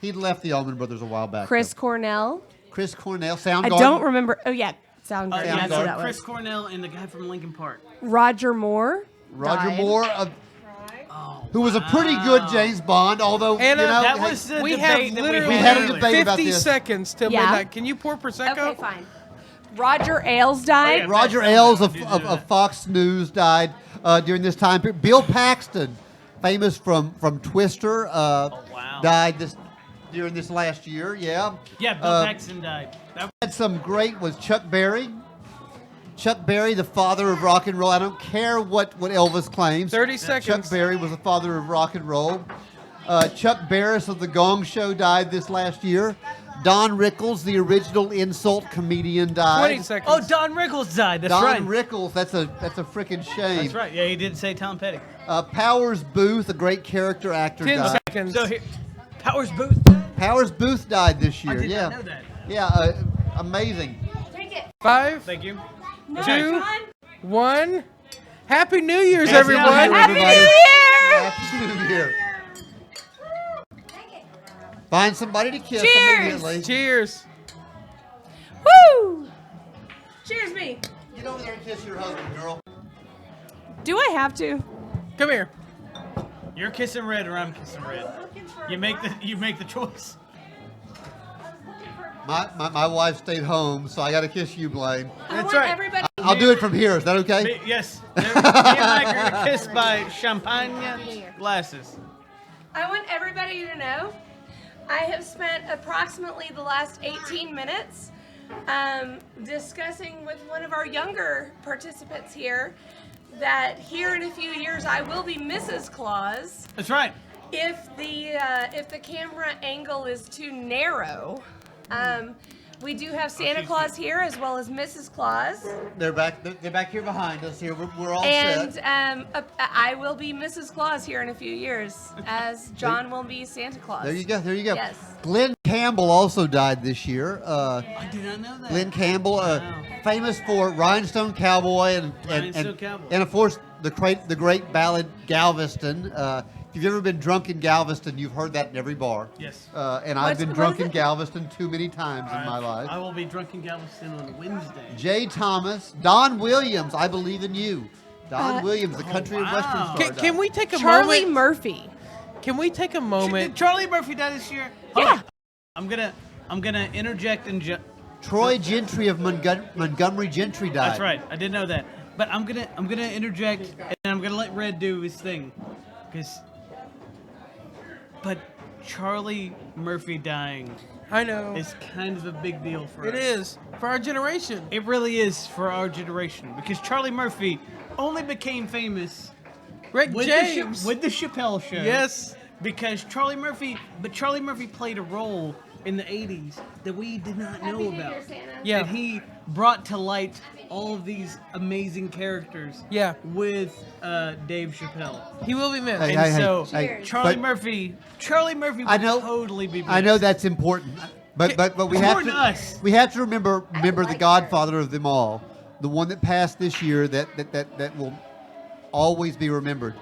Speaker 3: He left the Allman Brothers a while back.
Speaker 6: Chris
Speaker 3: though.
Speaker 6: Cornell.
Speaker 3: Chris Cornell,
Speaker 6: I
Speaker 3: Soundgarden.
Speaker 6: don't remember. Oh yeah, Soundgarden.
Speaker 3: yeah,
Speaker 6: That's who
Speaker 3: Soundgarden.
Speaker 6: that
Speaker 4: Chris
Speaker 6: was.
Speaker 4: Cornell and the guy from Lincoln Park.
Speaker 6: Roger Moore.
Speaker 3: Roger
Speaker 6: died.
Speaker 3: Moore, who was a pretty good James Bond, although
Speaker 2: Anna,
Speaker 3: you know,
Speaker 4: That
Speaker 3: hey,
Speaker 4: was the
Speaker 2: We
Speaker 4: debate
Speaker 2: have
Speaker 4: that
Speaker 2: literally
Speaker 3: We had a
Speaker 4: earlier.
Speaker 3: debate about
Speaker 2: 50
Speaker 3: this.
Speaker 2: seconds till
Speaker 6: Yeah.
Speaker 2: midnight. Can you pour Prosecco?
Speaker 6: Okay, fine. Roger Ailes died.
Speaker 4: yeah.
Speaker 3: Roger Ailes of Fox News died during this time period. Bill Paxton, famous from Twister,
Speaker 4: wow.
Speaker 3: died during this last year. Yeah.
Speaker 4: Yeah, Bill Paxton died. That
Speaker 3: Had some great was Chuck Berry. Chuck Berry, the father of rock and roll. I don't care what Elvis claims.
Speaker 2: 30 seconds.
Speaker 3: Chuck Berry was the father of rock and roll. Chuck Barris of the Gong Show died this last year. Don Rickles, the original insult comedian, died.
Speaker 2: 20 seconds.
Speaker 4: Oh, Don Rickles died. That's
Speaker 3: Don
Speaker 4: right.
Speaker 3: Rickles, that's a freaking shame.
Speaker 4: That's right. Yeah, he did say Tom Petty.
Speaker 3: Powers Booth, a great character actor,
Speaker 2: 10
Speaker 3: died.
Speaker 2: seconds.
Speaker 4: So here, Powers Booth died?
Speaker 3: Powers Booth died this year.
Speaker 4: I did
Speaker 3: yeah,
Speaker 4: not know that.
Speaker 3: yeah, amazing.
Speaker 2: 5,
Speaker 4: Thank you.
Speaker 2: 2, 1. Happy New Year's,
Speaker 3: Happy
Speaker 2: everyone.
Speaker 3: New Year,
Speaker 6: Happy New
Speaker 3: everybody.
Speaker 6: Year!
Speaker 3: Happy New Year. Find somebody to kiss
Speaker 6: Cheers.
Speaker 3: immediately.
Speaker 2: Cheers.
Speaker 6: Woo! Cheers, me.
Speaker 3: Get over there and kiss your husband, girl.
Speaker 6: Do I have to?
Speaker 2: Come here.
Speaker 4: You're kissing red or I'm kissing red. You make the choice.
Speaker 3: My wife stayed home, so I got to kiss you, Blaine.
Speaker 6: I
Speaker 2: That's
Speaker 6: want
Speaker 2: right.
Speaker 6: everybody.
Speaker 3: I'll do it from here. Is that okay?
Speaker 4: Yes. Me and Mike are gonna kiss by champagne glasses.
Speaker 6: I want everybody to know I have spent approximately the last 18 minutes discussing with one of our younger participants here that here in a few years I will be Mrs. Claus
Speaker 4: That's right.
Speaker 6: if the camera angle is too narrow. We do have Santa Claus here as well as Mrs. Claus.
Speaker 3: They're back. They're back here behind us. Here we're all
Speaker 6: And
Speaker 3: set.
Speaker 6: I will be Mrs. Claus here in a few years, as John will be Santa Claus.
Speaker 3: There you go. There you go.
Speaker 6: Yes.
Speaker 3: Glenn Campbell also died this year.
Speaker 4: I did not know that.
Speaker 3: Glenn Campbell,
Speaker 4: Wow.
Speaker 3: famous for Rhinestone Cowboy
Speaker 4: Rhinestone Cowboy.
Speaker 3: and of course the great ballad Galveston. If you've ever been drunk in Galveston, you've heard that in every bar.
Speaker 4: Yes.
Speaker 3: And I've been
Speaker 6: what
Speaker 3: drunk
Speaker 6: is
Speaker 3: in
Speaker 6: it?
Speaker 3: Galveston too many times in my life.
Speaker 4: I will be drunk in Galveston on Wednesday.
Speaker 3: Jay Thomas, Don Williams, I Believe in You. Don Williams, the country and western
Speaker 4: wow.
Speaker 3: star.
Speaker 2: Can we take a
Speaker 6: Charlie
Speaker 2: moment?
Speaker 6: Murphy.
Speaker 2: Can we take a
Speaker 4: Did
Speaker 2: moment?
Speaker 4: Charlie Murphy die this year?
Speaker 6: Yeah.
Speaker 4: I'm gonna interject and
Speaker 3: Troy Gentry of Montgomery Gentry died.
Speaker 4: That's right. I did know that. But I'm gonna interject and I'm gonna let Red do his thing, but Charlie Murphy dying
Speaker 2: I know.
Speaker 4: is kind of a big deal for
Speaker 2: It
Speaker 4: us.
Speaker 2: is for our generation.
Speaker 4: It really is for our generation because Charlie Murphy only became famous
Speaker 2: Rick
Speaker 4: with
Speaker 2: James.
Speaker 4: with the Chappelle Show.
Speaker 2: Yes.
Speaker 4: Because Charlie Murphy played a role in the 80s that we did not know about.
Speaker 2: Yeah.
Speaker 4: And he brought to light all of these amazing characters
Speaker 2: Yeah.
Speaker 4: with Dave Chappelle.
Speaker 2: He will be missed.
Speaker 3: Hey,
Speaker 4: And
Speaker 3: hey,
Speaker 4: so
Speaker 3: hey,
Speaker 4: Charlie
Speaker 3: but-
Speaker 4: Murphy would
Speaker 3: I know-
Speaker 4: totally be missed.
Speaker 3: I know that's important, but we have
Speaker 4: Important
Speaker 3: to
Speaker 4: to us.
Speaker 3: we have to remember the Godfather of them all, the one that passed this year that will always be remembered.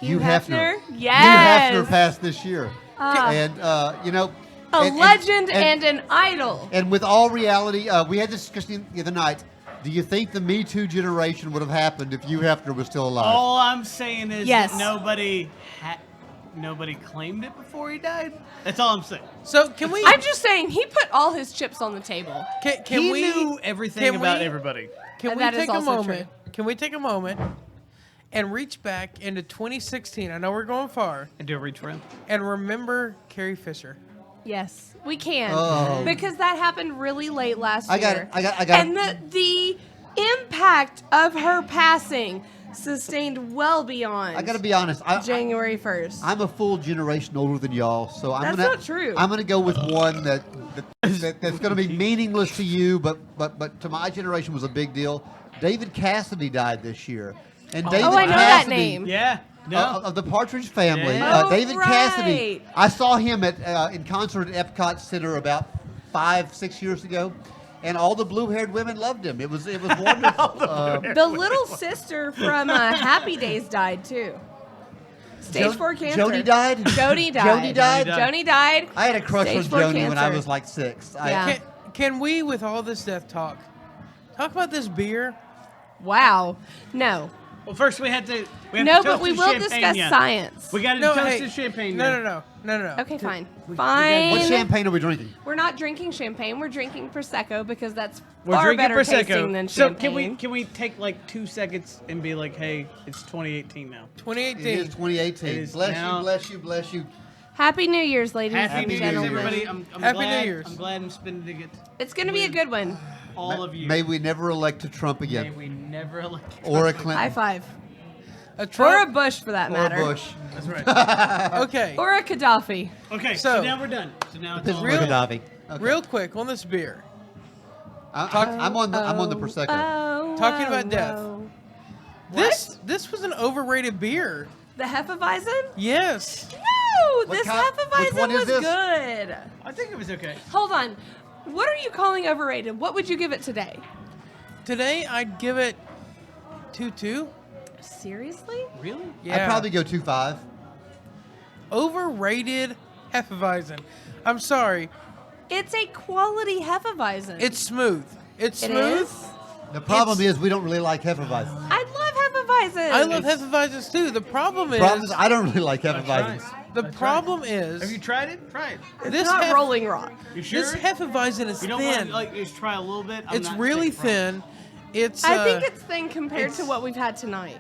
Speaker 3: Hugh Hefner.
Speaker 6: Yes.
Speaker 3: Hugh Hefner passed this year, and you know,
Speaker 6: A
Speaker 3: and-
Speaker 6: legend and an idol.
Speaker 3: And with all reality, we had this discussion the other night. Do you think the Me Too generation would have happened if Hugh Hefner was still alive?
Speaker 4: All I'm saying is
Speaker 6: Yes.
Speaker 4: that nobody claimed it before he died. That's all I'm saying.
Speaker 2: So can we?
Speaker 6: I'm just saying he put all his chips on the table.
Speaker 2: Can
Speaker 4: He
Speaker 2: we?
Speaker 4: knew everything
Speaker 2: can
Speaker 4: about
Speaker 2: we-
Speaker 4: everybody.
Speaker 2: Can we
Speaker 6: That is
Speaker 2: take a
Speaker 6: also
Speaker 2: moment? Can we take a moment and reach back into 2016? I know we're going far,
Speaker 4: And do a reach around.
Speaker 2: and remember Carrie Fisher.
Speaker 6: Yes, we can.
Speaker 3: Oh.
Speaker 6: Because that happened really late last
Speaker 3: I got
Speaker 6: year.
Speaker 3: it. I got it.
Speaker 6: And the impact of her passing sustained well beyond
Speaker 3: I got to be honest.
Speaker 6: January 1st.
Speaker 3: I'm a full generation older than y'all, so
Speaker 6: That's not true.
Speaker 3: I'm gonna go with one that's gonna be meaningless to you, but to my generation was a big deal. David Cassidy died this year, and David
Speaker 6: I know that
Speaker 3: Cassidy,
Speaker 6: name.
Speaker 4: Yeah. No.
Speaker 3: of the Partridge Family.
Speaker 4: Yeah.
Speaker 6: Oh,
Speaker 3: David Cassidy.
Speaker 6: right.
Speaker 3: I saw him in concert at Epcot Center about 5-6 years ago, and all the blue-haired women loved him. It was wonderful.
Speaker 6: The little sister from Happy Days died too. Stage 4 cancer.
Speaker 3: Joni died.
Speaker 6: Joni died.
Speaker 3: Joni died?
Speaker 6: Joni died.
Speaker 3: I had a crush on
Speaker 6: Stage 4
Speaker 3: Joni when I
Speaker 6: cancer.
Speaker 3: was like 6.
Speaker 6: Yeah.
Speaker 2: Can we, with all this death talk about this beer?
Speaker 6: Wow. No.
Speaker 4: Well, first we have to. We have
Speaker 6: No,
Speaker 4: to
Speaker 6: but
Speaker 4: toast
Speaker 6: we
Speaker 4: the
Speaker 6: will
Speaker 4: champagne,
Speaker 6: discuss
Speaker 4: yeah.
Speaker 6: science.
Speaker 4: We got to
Speaker 2: No,
Speaker 4: toast
Speaker 2: hey,
Speaker 4: the champagne.
Speaker 2: No.
Speaker 6: Okay, fine. Fine.
Speaker 3: What champagne are we drinking?
Speaker 6: We're not drinking champagne. We're drinking prosecco because that's
Speaker 4: We're
Speaker 6: far
Speaker 4: drinking
Speaker 6: better tasting
Speaker 4: prosecco.
Speaker 6: than
Speaker 4: So
Speaker 6: champagne.
Speaker 4: can we take like 2 seconds and be like, hey, it's 2018 now.
Speaker 2: 2018.
Speaker 3: It is 2018.
Speaker 4: It is
Speaker 3: Bless
Speaker 4: now.
Speaker 3: you, bless you, bless you.
Speaker 6: Happy New Year's, ladies
Speaker 4: Happy
Speaker 6: and
Speaker 4: New Year's,
Speaker 6: gentlemen.
Speaker 4: everybody. I'm
Speaker 2: Happy
Speaker 4: glad,
Speaker 2: New Year's.
Speaker 4: I'm glad I'm spending it.
Speaker 6: It's going to be a good one.
Speaker 4: All of you.
Speaker 3: May we never elect a Trump
Speaker 4: May
Speaker 3: again,
Speaker 4: we never elect
Speaker 3: or a
Speaker 6: High
Speaker 3: Clinton,
Speaker 6: five.
Speaker 2: A
Speaker 6: Or a
Speaker 2: Trump.
Speaker 6: Bush, for that
Speaker 3: or a
Speaker 6: matter.
Speaker 3: Bush.
Speaker 4: That's right.
Speaker 2: Okay.
Speaker 6: Or a Gaddafi.
Speaker 4: Okay,
Speaker 2: So-
Speaker 4: so now we're done. So now it's
Speaker 3: This is
Speaker 4: all
Speaker 2: Real-
Speaker 3: Gaddafi. Okay.
Speaker 2: Real quick on this beer.
Speaker 3: I'm on the prosecco.
Speaker 2: Talking about death.
Speaker 6: oh.
Speaker 2: This was an overrated beer.
Speaker 6: The Hefeweizen?
Speaker 2: Yes.
Speaker 6: No,
Speaker 3: What
Speaker 6: this
Speaker 3: kind- which
Speaker 6: Hefeweizen
Speaker 3: one is
Speaker 6: was
Speaker 3: this?
Speaker 6: good.
Speaker 4: I think it was okay.
Speaker 6: Hold on. What are you calling overrated? What would you give it today?
Speaker 2: Today I'd give it 2-2.
Speaker 6: Seriously?
Speaker 4: Really?
Speaker 2: Yeah.
Speaker 3: I'd probably go 2.5.
Speaker 2: Overrated Hefeweizen. I'm sorry.
Speaker 6: It's a quality Hefeweizen.
Speaker 2: It's smooth. It's
Speaker 6: It
Speaker 2: smooth.
Speaker 6: is?
Speaker 3: The problem is we don't really like Hefeweizen.
Speaker 6: I love Hefeweizen.
Speaker 2: I love Hefeweizens too. The problem is
Speaker 3: Problem is I don't really like Hefeweizens.
Speaker 2: the problem is
Speaker 4: Have you tried it? Try it.
Speaker 6: It's
Speaker 2: this
Speaker 6: not
Speaker 2: Hef-
Speaker 6: Rolling Rock.
Speaker 4: You sure?
Speaker 2: this Hefeweizen is
Speaker 4: you don't want
Speaker 2: thin.
Speaker 4: to like just try a little bit. I'm
Speaker 2: It's
Speaker 4: not
Speaker 2: really
Speaker 4: taking it from
Speaker 2: thin. It's
Speaker 6: I think it's thin compared to
Speaker 4: it's-
Speaker 6: what we've had tonight.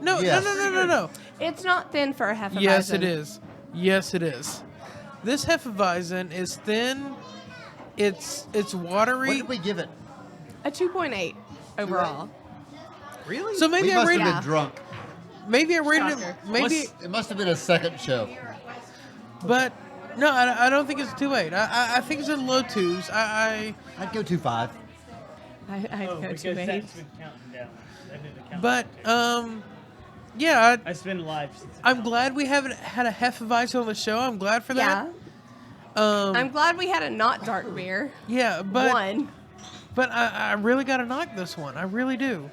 Speaker 2: no,
Speaker 3: Yes.
Speaker 2: no.
Speaker 6: It's not thin for a Hefeweizen.
Speaker 2: Yes, it is. Yes, it is. This Hefeweizen is thin. It's
Speaker 3: What
Speaker 2: watery.
Speaker 3: did we give it?
Speaker 6: A 2.8 overall.
Speaker 4: Really?
Speaker 2: So maybe
Speaker 3: We
Speaker 2: I
Speaker 3: must
Speaker 2: rated
Speaker 3: have
Speaker 6: Yeah.
Speaker 3: been drunk.
Speaker 2: maybe I rated it
Speaker 6: Shocker.
Speaker 2: maybe,
Speaker 3: It must have been a second show.
Speaker 2: but no, I don't think it's 2.8. I think it's in low twos.
Speaker 3: I'd go 2.5.
Speaker 6: I'd
Speaker 4: Oh,
Speaker 6: go
Speaker 4: because
Speaker 6: 2.8.
Speaker 4: that's been counting down. That didn't count.
Speaker 2: but yeah,
Speaker 4: It's been live since.
Speaker 2: I'm glad we haven't had a Hefeweizen on the show. I'm glad for
Speaker 6: Yeah.
Speaker 2: that.
Speaker 6: I'm glad we had a not dark beer.
Speaker 2: Yeah, but
Speaker 6: One.
Speaker 2: but I really gotta knock this one. I really do.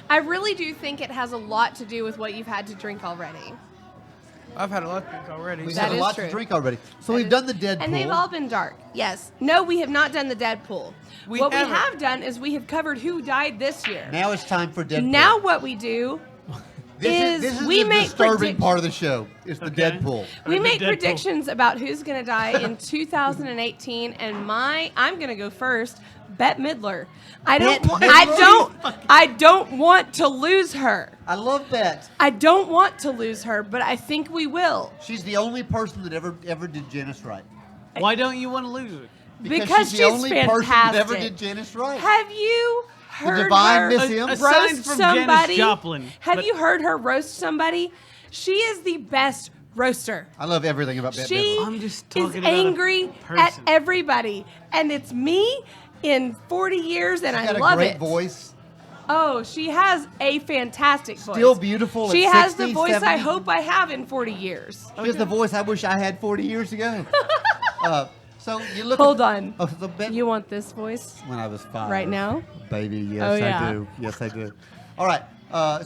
Speaker 6: I really do think it has a lot to do with what you've had to drink already.
Speaker 2: I've had a lot of drink already.
Speaker 3: We
Speaker 2: so-
Speaker 3: had a
Speaker 6: is
Speaker 3: lot
Speaker 6: true.
Speaker 3: to drink already. So we've done the Deadpool.
Speaker 6: And they've all been dark. Yes. No, we have not done the Deadpool.
Speaker 2: We
Speaker 6: what
Speaker 2: haven't.
Speaker 6: we have done is we have covered who died this year.
Speaker 3: Now it's time for Deadpool.
Speaker 6: Now what we do
Speaker 3: this
Speaker 6: is
Speaker 3: is
Speaker 6: we
Speaker 3: the
Speaker 6: make
Speaker 3: disturbing
Speaker 6: predict-
Speaker 3: part of the show. It's the
Speaker 4: Okay.
Speaker 3: Deadpool.
Speaker 6: we
Speaker 4: the
Speaker 6: make
Speaker 4: Deadpool.
Speaker 6: predictions about who's going to die in 2018, and I'm going to go first. Bette Midler. I don't want to lose her.
Speaker 3: I love that.
Speaker 6: I don't want to lose her, but I think we will.
Speaker 3: She's the only person that ever did Janice right.
Speaker 4: Why don't you want to lose it?
Speaker 6: Because
Speaker 3: she's the only person that ever
Speaker 6: fantastic.
Speaker 3: did Janice right.
Speaker 6: Have you heard
Speaker 3: divine
Speaker 6: her
Speaker 3: Miss M?
Speaker 4: Aside
Speaker 6: roast
Speaker 4: from
Speaker 6: somebody?
Speaker 4: Janis Joplin,
Speaker 6: Have
Speaker 4: but-
Speaker 6: you heard her roast somebody? She is the best roaster.
Speaker 3: I love everything about Bette
Speaker 6: She
Speaker 3: Midler.
Speaker 4: I'm just
Speaker 6: is
Speaker 4: talking about a
Speaker 6: angry
Speaker 4: person.
Speaker 6: at everybody, and it's me in 40 years, and
Speaker 3: She's
Speaker 6: I
Speaker 3: got
Speaker 6: love
Speaker 3: a great
Speaker 6: it.
Speaker 3: voice.
Speaker 6: Oh, she has a fantastic voice.
Speaker 3: Still beautiful
Speaker 6: She
Speaker 3: at
Speaker 6: has
Speaker 3: 60,
Speaker 6: the voice
Speaker 3: 70.
Speaker 6: I hope I have in 40 years.
Speaker 3: She has the voice I wish I had 40 years ago. So you look.
Speaker 6: Hold on.
Speaker 3: Oh, so Bette,
Speaker 6: You want this voice
Speaker 3: when I was 5.
Speaker 6: right now?
Speaker 3: Baby, yes,
Speaker 6: Oh, yeah.
Speaker 3: I do. Yes, I do. All right.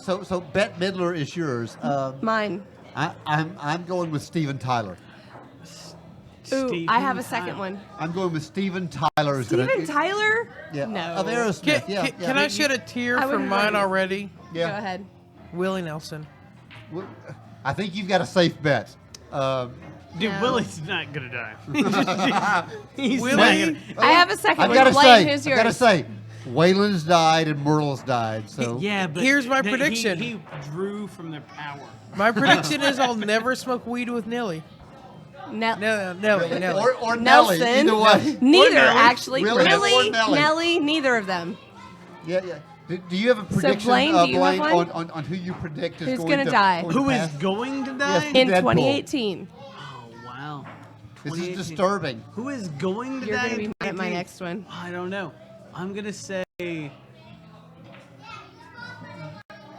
Speaker 3: So Bette Midler is yours.
Speaker 6: Mine.
Speaker 3: I'm going with Steven Tyler.
Speaker 6: Ooh,
Speaker 4: Steven
Speaker 6: I have a
Speaker 4: Tyler.
Speaker 6: second one.
Speaker 3: I'm going with Steven Tyler.
Speaker 6: Steven Tyler?
Speaker 3: Yeah.
Speaker 6: No.
Speaker 3: Of Aerosmith.
Speaker 2: Can,
Speaker 3: yeah.
Speaker 2: can, can I shed a tear
Speaker 6: I
Speaker 2: from
Speaker 6: wouldn't
Speaker 2: mine
Speaker 6: mind.
Speaker 2: already?
Speaker 3: Yeah.
Speaker 6: Go ahead.
Speaker 2: Willie Nelson.
Speaker 3: Well, I think you've got a safe bet.
Speaker 4: Dude,
Speaker 6: No.
Speaker 4: Willie's not gonna die. He's
Speaker 2: Willie?
Speaker 4: not gonna.
Speaker 6: I have a second
Speaker 3: I've
Speaker 6: one.
Speaker 3: got to
Speaker 6: Blaine,
Speaker 3: say,
Speaker 6: who's
Speaker 3: I've got to
Speaker 6: yours?
Speaker 3: say, Waylon's died and Merle's died. So
Speaker 4: Yeah, but
Speaker 2: Here's my
Speaker 4: he-
Speaker 2: prediction.
Speaker 4: He drew from their power.
Speaker 2: My prediction is I'll never smoke weed with Nelly. Nelly.
Speaker 3: or Nelly,
Speaker 6: Nelson.
Speaker 3: either way.
Speaker 6: Neither,
Speaker 3: Nelly.
Speaker 6: actually.
Speaker 3: Really?
Speaker 6: Really?
Speaker 3: Or Nelly.
Speaker 6: Nelly, neither of them.
Speaker 3: Yeah, yeah. Do you have a prediction,
Speaker 6: Blaine, do you have
Speaker 3: Blaine,
Speaker 6: one?
Speaker 3: on who you predict is
Speaker 6: Who's
Speaker 3: going
Speaker 6: gonna
Speaker 3: to
Speaker 6: die?
Speaker 3: going to
Speaker 4: Who is
Speaker 3: pass?
Speaker 4: going to die?
Speaker 3: Yes.
Speaker 6: In
Speaker 3: Deadpool.
Speaker 6: 2018.
Speaker 4: Oh wow.
Speaker 3: This is
Speaker 4: 2018.
Speaker 3: disturbing.
Speaker 4: Who is going to
Speaker 6: You're
Speaker 4: die?
Speaker 6: going to be
Speaker 4: in
Speaker 6: mad at my
Speaker 4: 2018?
Speaker 6: next one.
Speaker 4: I don't know. I'm gonna say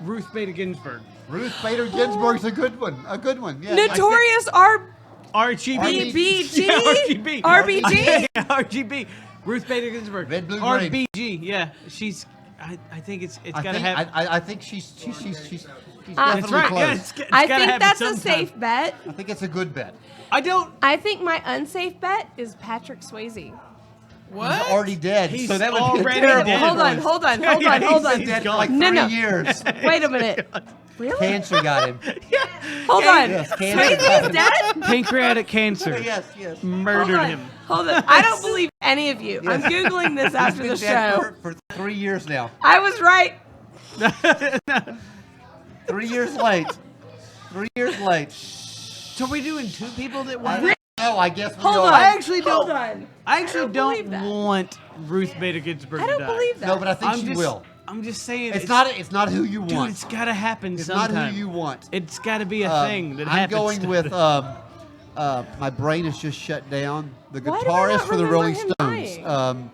Speaker 4: Ruth Bader Ginsburg.
Speaker 3: Ruth Bader Ginsburg's a good one. A good one. Yeah.
Speaker 6: Notorious
Speaker 4: RGB.
Speaker 6: RBG?
Speaker 4: Yeah, RGB.
Speaker 6: RBG?
Speaker 4: Yeah, RGB. Ruth Bader Ginsburg.
Speaker 3: Red, blue, green.
Speaker 4: RBG. Yeah, she's. I think it's got to
Speaker 3: think,
Speaker 4: have.
Speaker 3: I think she's definitely
Speaker 4: That's right.
Speaker 3: close.
Speaker 4: Yeah, it's gotta
Speaker 1: I think
Speaker 4: happen
Speaker 1: that's a
Speaker 4: sometime.
Speaker 1: safe bet.
Speaker 3: I think it's a good bet.
Speaker 4: I don't.
Speaker 1: I think my unsafe bet is Patrick Swayze.
Speaker 2: What?
Speaker 3: He's already dead.
Speaker 4: He's
Speaker 3: so that would be
Speaker 4: already
Speaker 3: terrible.
Speaker 4: dead.
Speaker 1: Hold on, hold on, hold on, hold on.
Speaker 3: He's dead for
Speaker 4: gone.
Speaker 3: like
Speaker 1: No,
Speaker 3: 3
Speaker 1: no.
Speaker 3: years.
Speaker 1: Wait a minute. Really?
Speaker 3: Cancer got him.
Speaker 1: Hold on.
Speaker 3: Yes, cancer
Speaker 1: Swayze
Speaker 3: got
Speaker 1: is
Speaker 3: him.
Speaker 1: dead?
Speaker 4: Pancreatic cancer.
Speaker 3: Yes, yes.
Speaker 4: Murdered
Speaker 1: Hold on.
Speaker 4: him.
Speaker 1: Hold on. I don't believe any of you. I'm Googling this after the
Speaker 3: He's been dead
Speaker 1: show.
Speaker 3: for 3 years now.
Speaker 1: I was right.
Speaker 3: 3 years late. 3 years late.
Speaker 4: So we're doing 2 people that want.
Speaker 3: No, I guess we
Speaker 1: Hold
Speaker 3: are.
Speaker 1: on.
Speaker 4: I actually
Speaker 1: Hold
Speaker 4: don't.
Speaker 1: on.
Speaker 4: I actually
Speaker 1: don't believe
Speaker 4: don't
Speaker 1: that.
Speaker 4: want Ruth Bader Ginsburg
Speaker 1: I
Speaker 4: to
Speaker 1: don't
Speaker 4: die.
Speaker 1: believe that.
Speaker 3: No, but I think
Speaker 4: I'm
Speaker 3: she
Speaker 4: just,
Speaker 3: will.
Speaker 4: I'm just saying.
Speaker 3: It's not who you
Speaker 4: Dude,
Speaker 3: want.
Speaker 4: it's got to happen
Speaker 3: It's
Speaker 4: sometime.
Speaker 3: not who you want.
Speaker 4: It's got to be a thing that
Speaker 3: I'm
Speaker 4: happens.
Speaker 3: going
Speaker 4: to-
Speaker 3: with my brain is just shut down. The
Speaker 1: Why do I
Speaker 3: guitarist
Speaker 1: not
Speaker 3: for the
Speaker 1: remember
Speaker 3: Rolling
Speaker 1: him
Speaker 3: Stones.
Speaker 1: dying?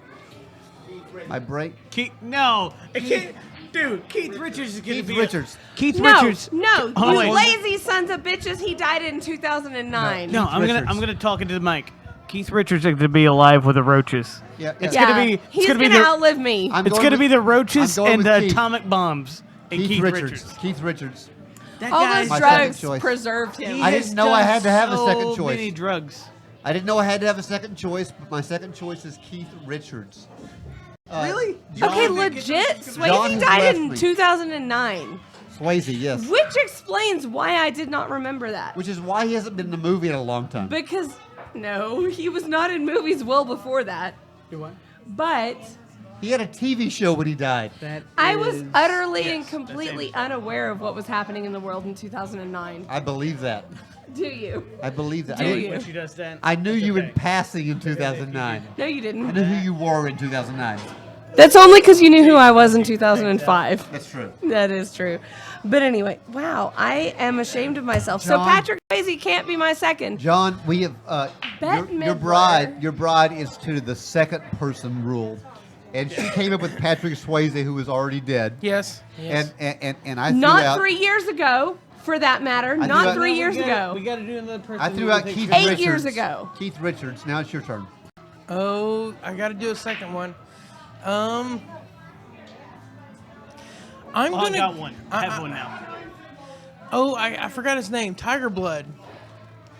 Speaker 3: My brain.
Speaker 4: No, it can't. Dude, Keith Richards is going to
Speaker 3: Keith
Speaker 4: be.
Speaker 3: Richards.
Speaker 4: Keith
Speaker 1: No,
Speaker 4: Richards.
Speaker 1: no,
Speaker 4: Oh,
Speaker 1: you
Speaker 4: wait.
Speaker 1: lazy sons of bitches. He died in 2009.
Speaker 4: No, I'm
Speaker 3: Richards.
Speaker 4: gonna talk into the mic. Keith Richards is going to be alive with the Roaches.
Speaker 3: Yeah,
Speaker 4: It's
Speaker 3: yeah.
Speaker 4: gonna be. It's
Speaker 1: He's
Speaker 4: gonna be
Speaker 1: gonna
Speaker 4: the.
Speaker 1: outlive me.
Speaker 3: I'm
Speaker 4: It's
Speaker 3: going
Speaker 4: going to
Speaker 3: with-
Speaker 4: be the Roaches
Speaker 3: I'm going
Speaker 4: and
Speaker 3: with
Speaker 4: the
Speaker 3: Keith.
Speaker 4: atomic bombs. And
Speaker 3: Keith Richards.
Speaker 4: Richards.
Speaker 3: Keith Richards.
Speaker 4: That
Speaker 1: All
Speaker 4: guy's
Speaker 1: those
Speaker 3: My second
Speaker 1: drugs
Speaker 3: choice.
Speaker 1: preserved him.
Speaker 3: I didn't know I had to have a second
Speaker 4: so
Speaker 3: choice.
Speaker 4: many drugs.
Speaker 3: I didn't know I had to have a second choice, but my second choice is Keith Richards.
Speaker 4: Really?
Speaker 1: Okay,
Speaker 4: John
Speaker 1: legit.
Speaker 3: John
Speaker 1: Swayze
Speaker 3: has
Speaker 1: died
Speaker 3: left
Speaker 1: in
Speaker 3: me.
Speaker 1: 2009,
Speaker 3: Swayze, yes.
Speaker 1: which explains why I did not remember that.
Speaker 3: Which is why he hasn't been in a movie in a long time.
Speaker 1: Because no, he was not in movies well before that. But
Speaker 3: He had a TV show when he died.
Speaker 1: I was utterly and completely unaware of what was happening in the world in 2009.
Speaker 3: I believe that.
Speaker 1: Do you?
Speaker 3: I believe that.
Speaker 1: Do
Speaker 3: I, didn't-
Speaker 1: you?
Speaker 4: When she does that.
Speaker 3: I knew
Speaker 4: it's
Speaker 3: you
Speaker 4: okay.
Speaker 3: in passing in 2009.
Speaker 1: No, you
Speaker 3: I
Speaker 1: didn't.
Speaker 3: knew who you were in 2009.
Speaker 1: That's only because you knew who I was in 2005.
Speaker 3: That's true.
Speaker 1: That is true. But anyway, wow, I am ashamed of myself. So
Speaker 3: John?
Speaker 1: Patrick Swayze can't be my second.
Speaker 3: John, we have
Speaker 1: Bette
Speaker 3: your
Speaker 1: Midler.
Speaker 3: Your bride is to the second person rule, and she came up with Patrick Swayze, who was already dead.
Speaker 2: Yes.
Speaker 3: And I threw
Speaker 1: Not
Speaker 3: out
Speaker 1: 3 years ago, for that matter.
Speaker 3: I
Speaker 1: not
Speaker 3: threw out-
Speaker 1: 3
Speaker 3: No,
Speaker 1: years ago.
Speaker 4: We got to do another person.
Speaker 3: I threw
Speaker 4: who
Speaker 3: out
Speaker 4: thinks
Speaker 3: Keith
Speaker 1: Eight
Speaker 3: Richards.
Speaker 1: years ago.
Speaker 3: Keith Richards. Now it's your turn.
Speaker 2: Oh, I got to do a second one. I'm
Speaker 4: Oh, I
Speaker 2: gonna.
Speaker 4: got one. I have one now.
Speaker 2: Oh, I forgot his name. Tiger Blood.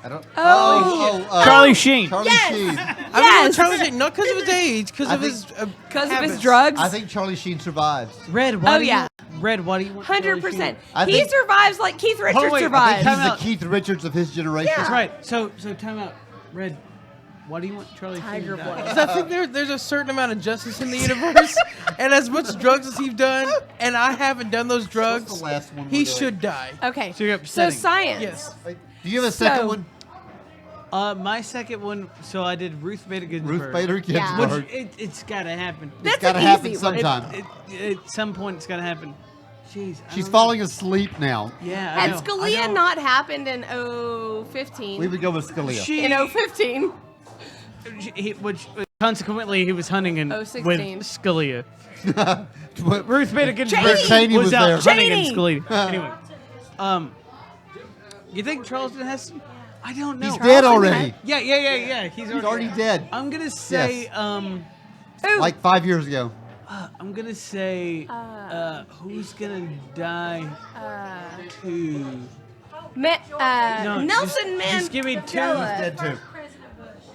Speaker 3: I don't.
Speaker 1: Oh.
Speaker 4: Charlie Sheen.
Speaker 3: Charlie
Speaker 1: Yes.
Speaker 3: Sheen.
Speaker 2: I'm
Speaker 1: Yes.
Speaker 2: Charlie Sheen, not because of his age, because
Speaker 3: I
Speaker 2: of
Speaker 3: think-
Speaker 2: his
Speaker 1: Because of his
Speaker 2: habits.
Speaker 1: drugs.
Speaker 3: I think Charlie Sheen survives.
Speaker 4: Red. Why
Speaker 1: Oh,
Speaker 4: do you,
Speaker 1: yeah.
Speaker 4: Red. Why do you want Charlie
Speaker 1: 100%.
Speaker 3: I
Speaker 1: He
Speaker 3: think-
Speaker 1: survives like Keith Richards
Speaker 4: wait, I think
Speaker 1: survived.
Speaker 3: He's
Speaker 4: Time
Speaker 3: the
Speaker 4: out.
Speaker 3: Keith Richards of his generation.
Speaker 1: Yeah.
Speaker 4: That's right. So time out. Red. Why do you want Charlie
Speaker 1: Tiger
Speaker 4: Sheen to
Speaker 1: Blood.
Speaker 4: die?
Speaker 2: 'Cause I think there's a certain amount of justice in the universe, and as much drugs as he's done, and I haven't done those drugs,
Speaker 3: What's the last one
Speaker 2: he
Speaker 3: we're doing?
Speaker 2: should die.
Speaker 1: Okay.
Speaker 4: So you're
Speaker 1: So
Speaker 4: upsetting.
Speaker 1: science.
Speaker 2: Yes.
Speaker 3: Wait, do you have a second
Speaker 1: So-
Speaker 3: one?
Speaker 4: My second one. So I did Ruth Bader Ginsburg.
Speaker 3: Ruth Bader
Speaker 1: Yeah.
Speaker 3: Ginsburg.
Speaker 4: Which it's got to happen.
Speaker 1: That's
Speaker 3: It's got to
Speaker 1: an
Speaker 3: happen
Speaker 1: easy one.
Speaker 3: sometime.
Speaker 4: At some point, it's got to happen. Jeez. I
Speaker 3: She's
Speaker 4: don't
Speaker 3: falling asleep now.
Speaker 4: know. Yeah. I
Speaker 1: Had
Speaker 4: know. I
Speaker 1: Scalia
Speaker 4: don't-
Speaker 1: not happened in 15,
Speaker 3: We would go with Scalia.
Speaker 4: She.
Speaker 1: in 015,
Speaker 4: Which consequently he was hunting in with
Speaker 1: 016.
Speaker 4: Scalia.
Speaker 3: Ruth
Speaker 4: Ruth Bader Ginsburg
Speaker 1: Cheney!
Speaker 3: Cheney
Speaker 4: was
Speaker 3: was
Speaker 4: out
Speaker 3: there.
Speaker 4: hunting
Speaker 1: Cheney!
Speaker 4: in Scalia. Anyway, you think Charleston has? I don't know.
Speaker 3: He's dead already.
Speaker 4: Yeah. He's
Speaker 3: He's already dead.
Speaker 4: I'm gonna say.
Speaker 3: Yes.
Speaker 1: Ooh,
Speaker 3: Like 5 years ago.
Speaker 4: I'm gonna say. Who's gonna die? Too. No,
Speaker 1: Nelson
Speaker 4: just give me two.
Speaker 1: Mandela.
Speaker 3: Dead too.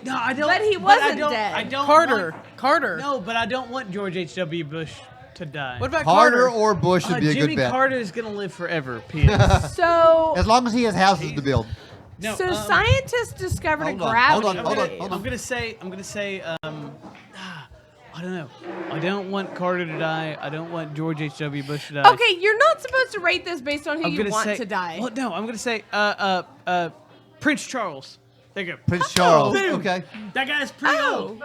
Speaker 4: No, I don't.
Speaker 1: But he
Speaker 4: I
Speaker 1: wasn't
Speaker 4: don't,
Speaker 1: dead.
Speaker 4: I don't
Speaker 2: Carter.
Speaker 4: want-
Speaker 2: Carter.
Speaker 4: No, but I don't want George H.W. Bush to die.
Speaker 2: What about
Speaker 3: Carter
Speaker 2: Carter?
Speaker 3: or Bush would be a
Speaker 4: Jimmy
Speaker 3: good bet.
Speaker 4: Carter is gonna live forever. P.S.
Speaker 1: So,
Speaker 3: As long as he has houses to build.
Speaker 4: No,
Speaker 1: so scientists discovered a
Speaker 3: hold on,
Speaker 1: gravity
Speaker 3: hold on, hold on,
Speaker 1: wave.
Speaker 3: hold on.
Speaker 4: I'm gonna say. I don't know. I don't want Carter to die. I don't want George H.W. Bush to die.
Speaker 1: Okay, you're not supposed to rate this based on who
Speaker 4: I'm
Speaker 1: you
Speaker 4: gonna
Speaker 1: want
Speaker 4: say,
Speaker 1: to die.
Speaker 4: Well, no, I'm gonna say Prince Charles. There you go.
Speaker 3: Prince Charles.
Speaker 4: boom.
Speaker 3: Okay.
Speaker 4: That guy's pretty old.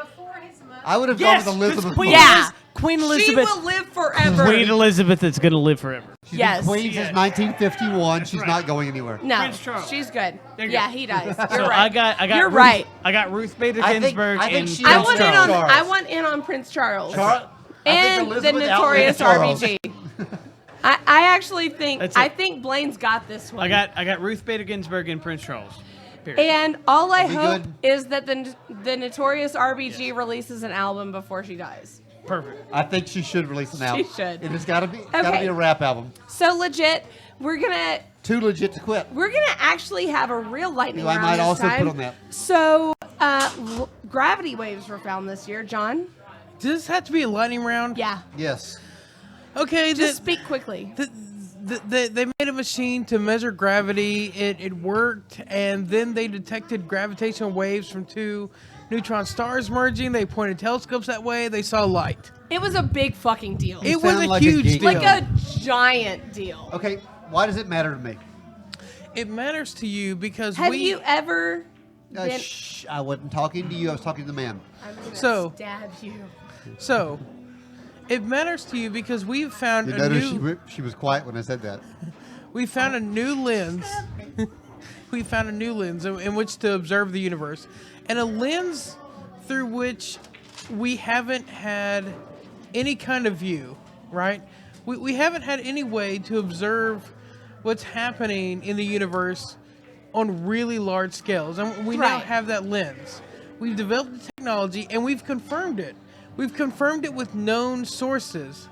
Speaker 3: I would have
Speaker 4: Yes,
Speaker 3: gone with Elizabeth.
Speaker 4: Queen,
Speaker 3: Moore.
Speaker 1: Yeah.
Speaker 4: Queen
Speaker 1: She
Speaker 4: Elizabeth.
Speaker 1: will live forever.
Speaker 4: Queen Elizabeth is gonna live forever.
Speaker 3: She's
Speaker 1: Yes.
Speaker 3: been queen since 1951. She's not going anywhere.
Speaker 1: No,
Speaker 4: Prince Charles.
Speaker 1: she's good.
Speaker 4: There you
Speaker 1: Yeah,
Speaker 4: go.
Speaker 1: he does. You're
Speaker 4: So
Speaker 1: right.
Speaker 4: I got
Speaker 1: You're
Speaker 4: Ruth,
Speaker 1: right.
Speaker 4: I got Ruth Bader
Speaker 3: I think-
Speaker 4: Ginsburg
Speaker 3: I think
Speaker 4: and
Speaker 3: she
Speaker 1: I
Speaker 3: Prince
Speaker 1: want in
Speaker 3: Charles.
Speaker 1: on. I want in on Prince Charles
Speaker 3: I think
Speaker 1: and the
Speaker 3: Elizabeth
Speaker 1: notorious
Speaker 3: outlives Charles.
Speaker 1: RBG. I actually think
Speaker 4: That's it.
Speaker 1: I think Blaine's got this one.
Speaker 4: I got Ruth Bader Ginsburg and Prince Charles. Period.
Speaker 6: And all I
Speaker 3: Be
Speaker 6: hope
Speaker 3: good.
Speaker 6: is that the Notorious RBG releases an album before she dies.
Speaker 4: Perfect.
Speaker 3: I think she should release an album.
Speaker 6: should.
Speaker 3: And it's got to be a rap album.
Speaker 6: So legit, we're gonna
Speaker 3: Too legit to quit.
Speaker 6: actually have a real lightning
Speaker 3: I
Speaker 6: round
Speaker 3: might
Speaker 6: this
Speaker 3: also
Speaker 6: time.
Speaker 3: put on that.
Speaker 6: So gravity waves were found this year, John.
Speaker 2: Does this have to be a lightning round?
Speaker 6: Yeah.
Speaker 3: Yes.
Speaker 2: Okay.
Speaker 6: Just speak quickly.
Speaker 2: They made a machine to measure gravity. It worked, and then they detected gravitational waves from two neutron stars merging. They pointed telescopes that way. They saw light.
Speaker 6: It was a big fucking deal.
Speaker 2: It was
Speaker 3: sound
Speaker 2: a
Speaker 3: like a
Speaker 2: huge
Speaker 3: geek.
Speaker 2: deal.
Speaker 6: like a giant deal.
Speaker 3: Okay, why does it matter to me?
Speaker 2: It matters to you because
Speaker 6: Have you ever been?
Speaker 3: Shh, I wasn't talking to you. I was talking to the man.
Speaker 6: I'm gonna
Speaker 2: So-
Speaker 6: stab you.
Speaker 2: So, it matters to you because we've found
Speaker 3: You
Speaker 2: a
Speaker 3: noticed
Speaker 2: new.
Speaker 3: she was quiet when I said that.
Speaker 2: We found a new lens. We found a new lens in which to observe the universe, and a lens through which we haven't had any kind of view, right? We haven't had any way to observe what's happening in the universe on really large scales, and we now
Speaker 6: Right.
Speaker 2: have that lens. We've developed the technology, and we've confirmed it. We've confirmed it with known sources.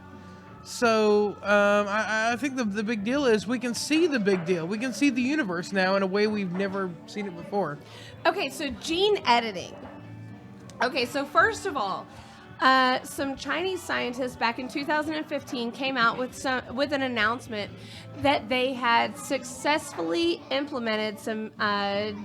Speaker 2: So I think the big deal is we can see the big deal. We can see the universe now in a way we've never seen it before.
Speaker 6: Okay, so gene editing. Okay, so first of all, some Chinese scientists back in 2015 came out with an announcement that they had successfully implemented some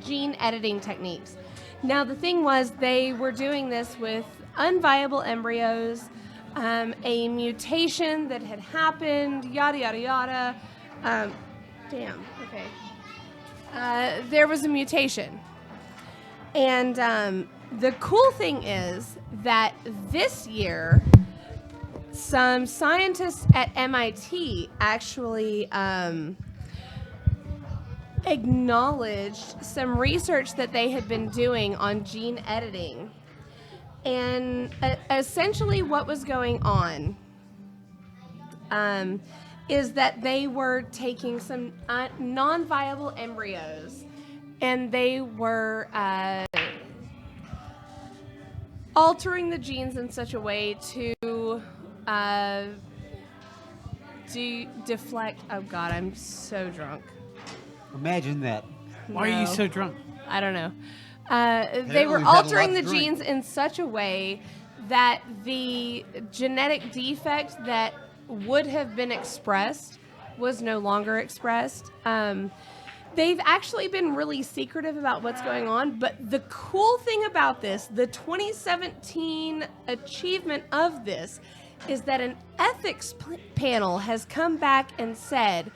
Speaker 6: gene editing techniques. Now the thing was they were doing this with unviable embryos, a mutation that had happened, yada yada yada. There was a mutation. And the cool thing is that this year, some scientists at MIT actually acknowledged some research that they had been doing on gene editing. And essentially what was going on is that they were taking some non-viable embryos and they were altering the genes in such a way to deflect. Oh God, I'm so drunk.
Speaker 3: Imagine that.
Speaker 4: Why are you
Speaker 6: No.
Speaker 4: so drunk?
Speaker 6: I don't know. They
Speaker 3: Apparently
Speaker 6: were
Speaker 3: we've had a
Speaker 6: altering
Speaker 3: lot
Speaker 6: the
Speaker 3: to drink.
Speaker 6: genes in such a way that the genetic defect that would have been expressed was no longer expressed. They've actually been really secretive about what's going on, but the cool thing about this, the 2017 achievement of this, is that an ethics panel has come back and said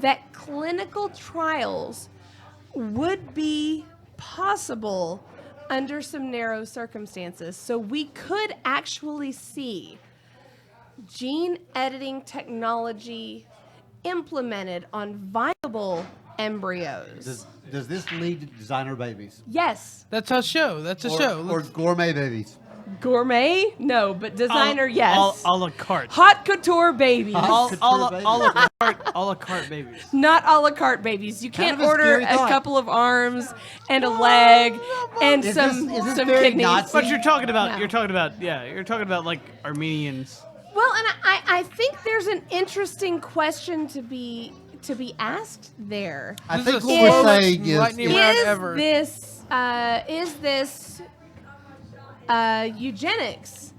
Speaker 6: that clinical trials would be possible under some narrow circumstances. So we could actually see gene editing technology implemented on viable embryos.
Speaker 3: Does this lead to designer babies?
Speaker 6: Yes.
Speaker 2: That's a show. That's a show.
Speaker 3: Or gourmet babies?
Speaker 6: Gourmet? No, but designer, yes.
Speaker 4: A la carte.
Speaker 6: Hot couture babies.
Speaker 4: A la carte babies.
Speaker 6: Not a la carte babies. You
Speaker 3: Kind
Speaker 6: can't
Speaker 3: of a
Speaker 6: order
Speaker 3: scary
Speaker 6: a
Speaker 3: thought.
Speaker 6: couple of arms and a leg and
Speaker 3: Is
Speaker 6: some
Speaker 3: this
Speaker 6: some
Speaker 3: very
Speaker 6: kidneys.
Speaker 3: Nazi?
Speaker 4: But you're talking about
Speaker 6: No.
Speaker 4: you're talking about like Armenians.
Speaker 6: Well, and I think there's an interesting question to be asked there.
Speaker 3: I
Speaker 2: This
Speaker 3: think
Speaker 2: is
Speaker 3: what
Speaker 2: the
Speaker 3: we're
Speaker 2: slowest
Speaker 3: saying is,
Speaker 2: lightning round
Speaker 6: Is
Speaker 2: ever.
Speaker 6: this eugenics,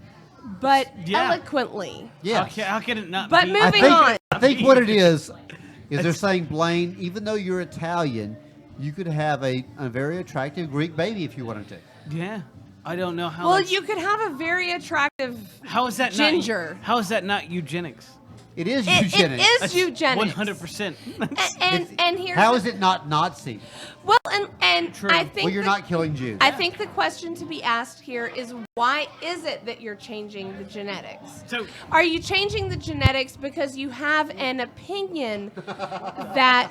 Speaker 6: but
Speaker 4: Yeah.
Speaker 6: eloquently?
Speaker 3: yeah.
Speaker 4: How can it not
Speaker 6: But
Speaker 4: be?
Speaker 6: moving on.
Speaker 3: I think what it is they're saying, Blaine, even though you're Italian, you could have a very attractive Greek baby if you wanted to.
Speaker 4: Yeah. I don't know how
Speaker 6: Well,
Speaker 4: that's-
Speaker 6: you could have a very attractive.
Speaker 4: how is that
Speaker 6: ginger.
Speaker 4: not how is that not eugenics?
Speaker 3: It is
Speaker 6: It
Speaker 3: eugenics.
Speaker 6: is eugenics.
Speaker 4: 100%.
Speaker 6: And here's
Speaker 3: How
Speaker 6: the-
Speaker 3: is it not Nazi?
Speaker 6: Well, and
Speaker 4: True.
Speaker 6: I think
Speaker 3: Well, you're
Speaker 6: the-
Speaker 3: not killing Jews.
Speaker 6: I think the question to be asked here is why is it that you're changing the genetics?
Speaker 4: So-
Speaker 6: are you changing the genetics because you have an opinion that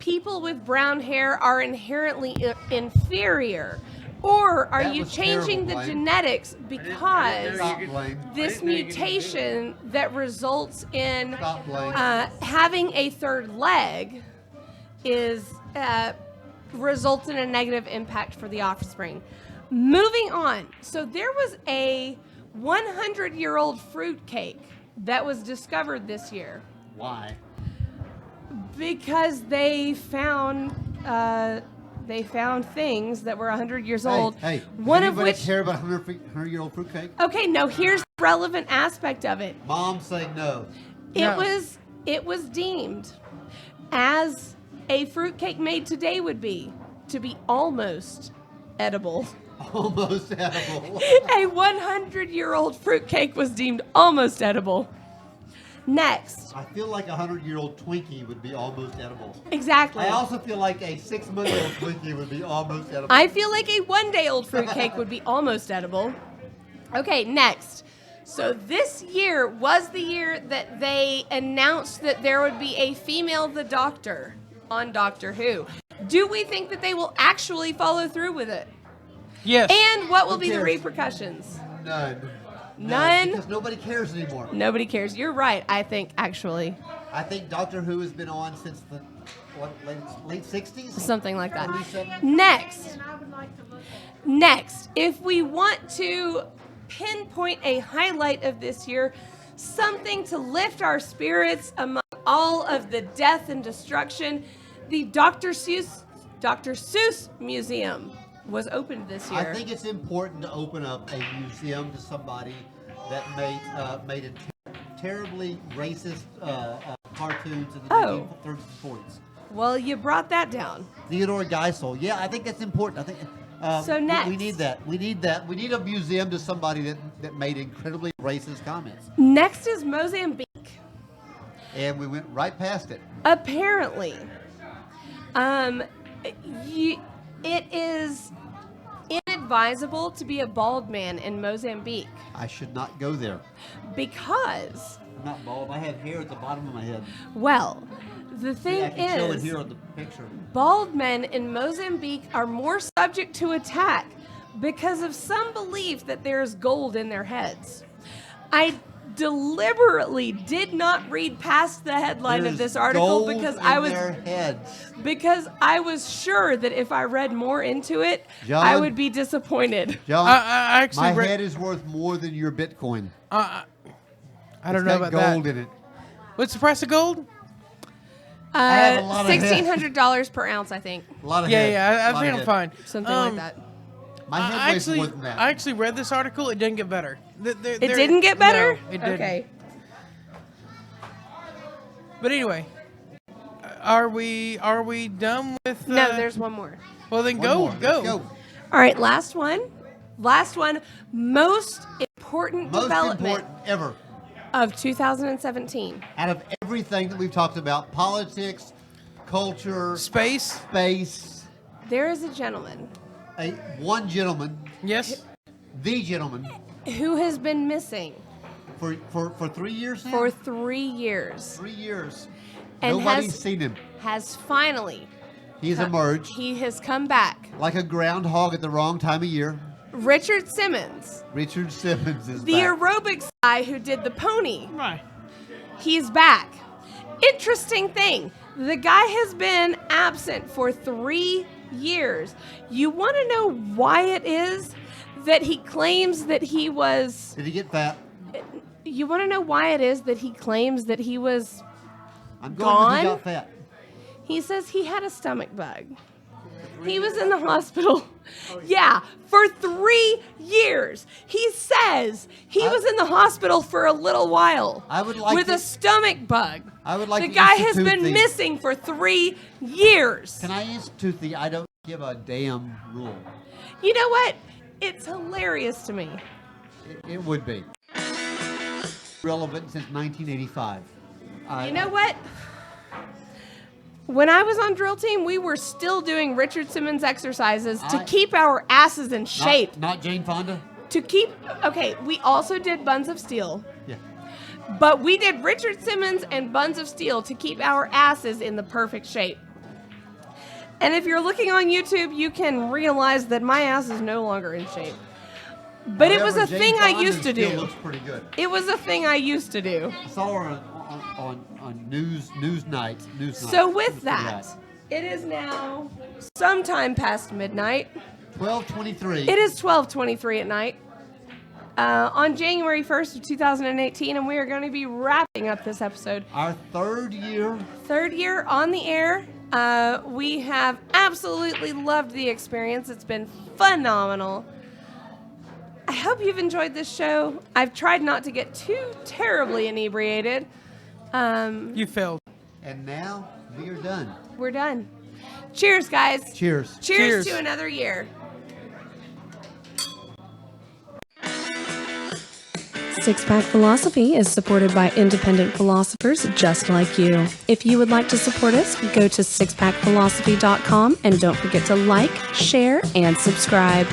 Speaker 6: people with brown hair are inherently inferior? Or are
Speaker 3: That
Speaker 6: you
Speaker 3: was
Speaker 6: changing
Speaker 3: terrible,
Speaker 6: the
Speaker 3: Blaine.
Speaker 6: genetics because
Speaker 3: Stop, Blaine.
Speaker 6: this mutation that results in
Speaker 3: Stop, Blaine.
Speaker 6: having a third leg is results in a negative impact for the offspring. Moving on. So there was a 100-year-old fruit cake that was discovered this year
Speaker 3: Why?
Speaker 6: because they found things that were 100 years old.
Speaker 3: Hey,
Speaker 6: one
Speaker 3: does
Speaker 6: of
Speaker 3: anybody
Speaker 6: which.
Speaker 3: care about 100-year-old fruitcake?
Speaker 6: Okay, no. Here's the relevant aspect of it.
Speaker 3: Mom saying no.
Speaker 6: It was deemed as a fruitcake made today would be to be almost edible.
Speaker 3: Almost edible.
Speaker 6: A 100-year-old fruitcake was deemed almost edible. Next.
Speaker 3: I feel like a 100-year-old Twinkie would be almost edible.
Speaker 6: Exactly.
Speaker 3: I also feel like a 6-month-old Twinkie would be almost edible.
Speaker 6: I feel like a one-day-old fruitcake would be almost edible. Okay, next. So this year was the year that they announced that there would be a female the Doctor on Doctor Who. Do we think that they will actually follow through with it?
Speaker 2: Yes.
Speaker 6: And what will
Speaker 3: Who
Speaker 6: be the
Speaker 3: cares?
Speaker 6: repercussions?
Speaker 3: None.
Speaker 6: None?
Speaker 3: Because nobody cares anymore.
Speaker 6: Nobody cares. You're right, I think, actually.
Speaker 3: I think Doctor Who has been on since the late 60s?
Speaker 6: Something like that.
Speaker 3: 47?
Speaker 6: Next. Next, if we want to pinpoint a highlight of this year, something to lift our spirits among all of the death and destruction, the Dr. Seuss Museum was opened this year.
Speaker 3: I think it's important to open up a museum to somebody that made a terribly racist cartoons in the 1930s and 40s.
Speaker 6: Well, you brought that down.
Speaker 3: Theodore Geisel. Yeah, I think that's important. I think
Speaker 6: So next.
Speaker 3: we need that. We need that. We need a museum to somebody that made incredibly racist comments.
Speaker 6: Next is Mozambique.
Speaker 3: And we went right past it.
Speaker 6: Apparently, it is inadvisable to be a bald man in Mozambique
Speaker 3: I should not go there.
Speaker 6: because,
Speaker 3: I'm not bald. I have hair at the bottom of my head.
Speaker 6: well, the thing
Speaker 3: I can show it
Speaker 6: is,
Speaker 3: here on the picture.
Speaker 6: bald men in Mozambique are more subject to attack because of some belief that there's gold in their heads. I deliberately did not read past the headline of
Speaker 3: There's
Speaker 6: this article
Speaker 3: gold
Speaker 6: because
Speaker 3: in
Speaker 6: I was
Speaker 3: their heads.
Speaker 6: sure that if I read more into it,
Speaker 3: John?
Speaker 6: I would be disappointed.
Speaker 3: John,
Speaker 2: I actually
Speaker 3: my
Speaker 2: read-
Speaker 3: head is worth more than your Bitcoin.
Speaker 2: I don't
Speaker 3: It's
Speaker 2: know
Speaker 3: got
Speaker 2: about
Speaker 3: gold
Speaker 2: that.
Speaker 3: in it.
Speaker 2: What's the price of gold?
Speaker 3: I have a lot of head.
Speaker 6: $1,600 per ounce, I think.
Speaker 3: A lot of
Speaker 2: Yeah,
Speaker 3: head.
Speaker 2: yeah.
Speaker 3: Lot
Speaker 2: I think
Speaker 3: of
Speaker 2: I'm
Speaker 3: head.
Speaker 2: fine.
Speaker 6: Something like that.
Speaker 3: My head
Speaker 2: I
Speaker 3: weighs
Speaker 2: actually,
Speaker 3: more than that.
Speaker 2: I actually read this article. It didn't get better.
Speaker 6: It didn't get better?
Speaker 2: No, it didn't.
Speaker 6: Okay.
Speaker 2: But anyway, are we done with?
Speaker 6: No, there's one more.
Speaker 2: Well, then
Speaker 3: One
Speaker 2: go.
Speaker 3: more. Let's go.
Speaker 6: All right, last one. Last one. Most important
Speaker 3: Most
Speaker 6: development
Speaker 3: important ever.
Speaker 6: of 2017.
Speaker 3: Out of everything that we've talked about, politics, culture,
Speaker 2: Space.
Speaker 3: space,
Speaker 6: There is a gentleman
Speaker 3: one gentleman,
Speaker 2: Yes.
Speaker 3: the gentleman,
Speaker 6: who has been missing
Speaker 3: for 3 years now?
Speaker 6: for 3 years
Speaker 3: 3 years.
Speaker 6: and
Speaker 3: Nobody's seen him.
Speaker 6: has finally
Speaker 3: He's emerged
Speaker 6: he has come back.
Speaker 3: like a groundhog at the wrong time of year.
Speaker 6: Richard Simmons,
Speaker 3: Richard Simmons is
Speaker 6: the
Speaker 3: back.
Speaker 6: aerobics guy who did the pony,
Speaker 4: Right.
Speaker 6: he's back. Interesting thing, the guy has been absent for 3 years. You want to know why it is that he claims that he was
Speaker 3: Did he get fat?
Speaker 6: You want to know why it is that he claims that he was
Speaker 3: I'm going with he
Speaker 6: Gone?
Speaker 3: got fat.
Speaker 6: He says he had a stomach bug. He was in the hospital. Yeah, for 3 years. He says he was in the hospital for a little while.
Speaker 3: I would like
Speaker 6: with
Speaker 3: to-
Speaker 6: a stomach bug.
Speaker 3: I would like
Speaker 6: the
Speaker 3: to
Speaker 6: guy has
Speaker 3: institute
Speaker 6: been
Speaker 3: the-
Speaker 6: missing for 3 years.
Speaker 3: Can I institute the I don't give a damn rule?
Speaker 6: You know what? It's hilarious to me.
Speaker 3: It would be. Relevant since 1985.
Speaker 6: You know what? When I was on drill team, we were still doing Richard Simmons exercises to
Speaker 3: I-
Speaker 6: keep our asses in shape.
Speaker 3: Not Jane Fonda?
Speaker 6: Okay, we also did Buns of Steel,
Speaker 3: Yeah.
Speaker 6: but we did Richard Simmons and Buns of Steel to keep our asses in the perfect shape. And if you're looking on YouTube, you can realize that my ass is no longer in shape. But it was
Speaker 3: However,
Speaker 6: a
Speaker 3: Jane
Speaker 6: thing I
Speaker 3: Fonda
Speaker 6: used to
Speaker 3: still
Speaker 6: do.
Speaker 3: looks pretty good.
Speaker 6: It was a thing I used to do.
Speaker 3: I saw her on news nights.
Speaker 6: So with that, It is now sometime past midnight.
Speaker 3: 12:23.
Speaker 6: It is 12:23 at night on January 1st of 2018, and we are going to be wrapping up this episode.
Speaker 3: Our third year.
Speaker 6: Third year on the air. We have absolutely loved the experience. It's been phenomenal. I hope you've enjoyed this show. I've tried not to get too terribly inebriated.
Speaker 2: You failed.
Speaker 3: And now we are done.
Speaker 6: We're done. Cheers, guys.
Speaker 3: Cheers.
Speaker 6: Cheers
Speaker 2: Cheers.
Speaker 6: to another year.
Speaker 1: Six Pack Philosophy is supported by independent philosophers just like you. If you would like to support us, go to sixpackphilosophy.com and don't forget to like, share, and subscribe.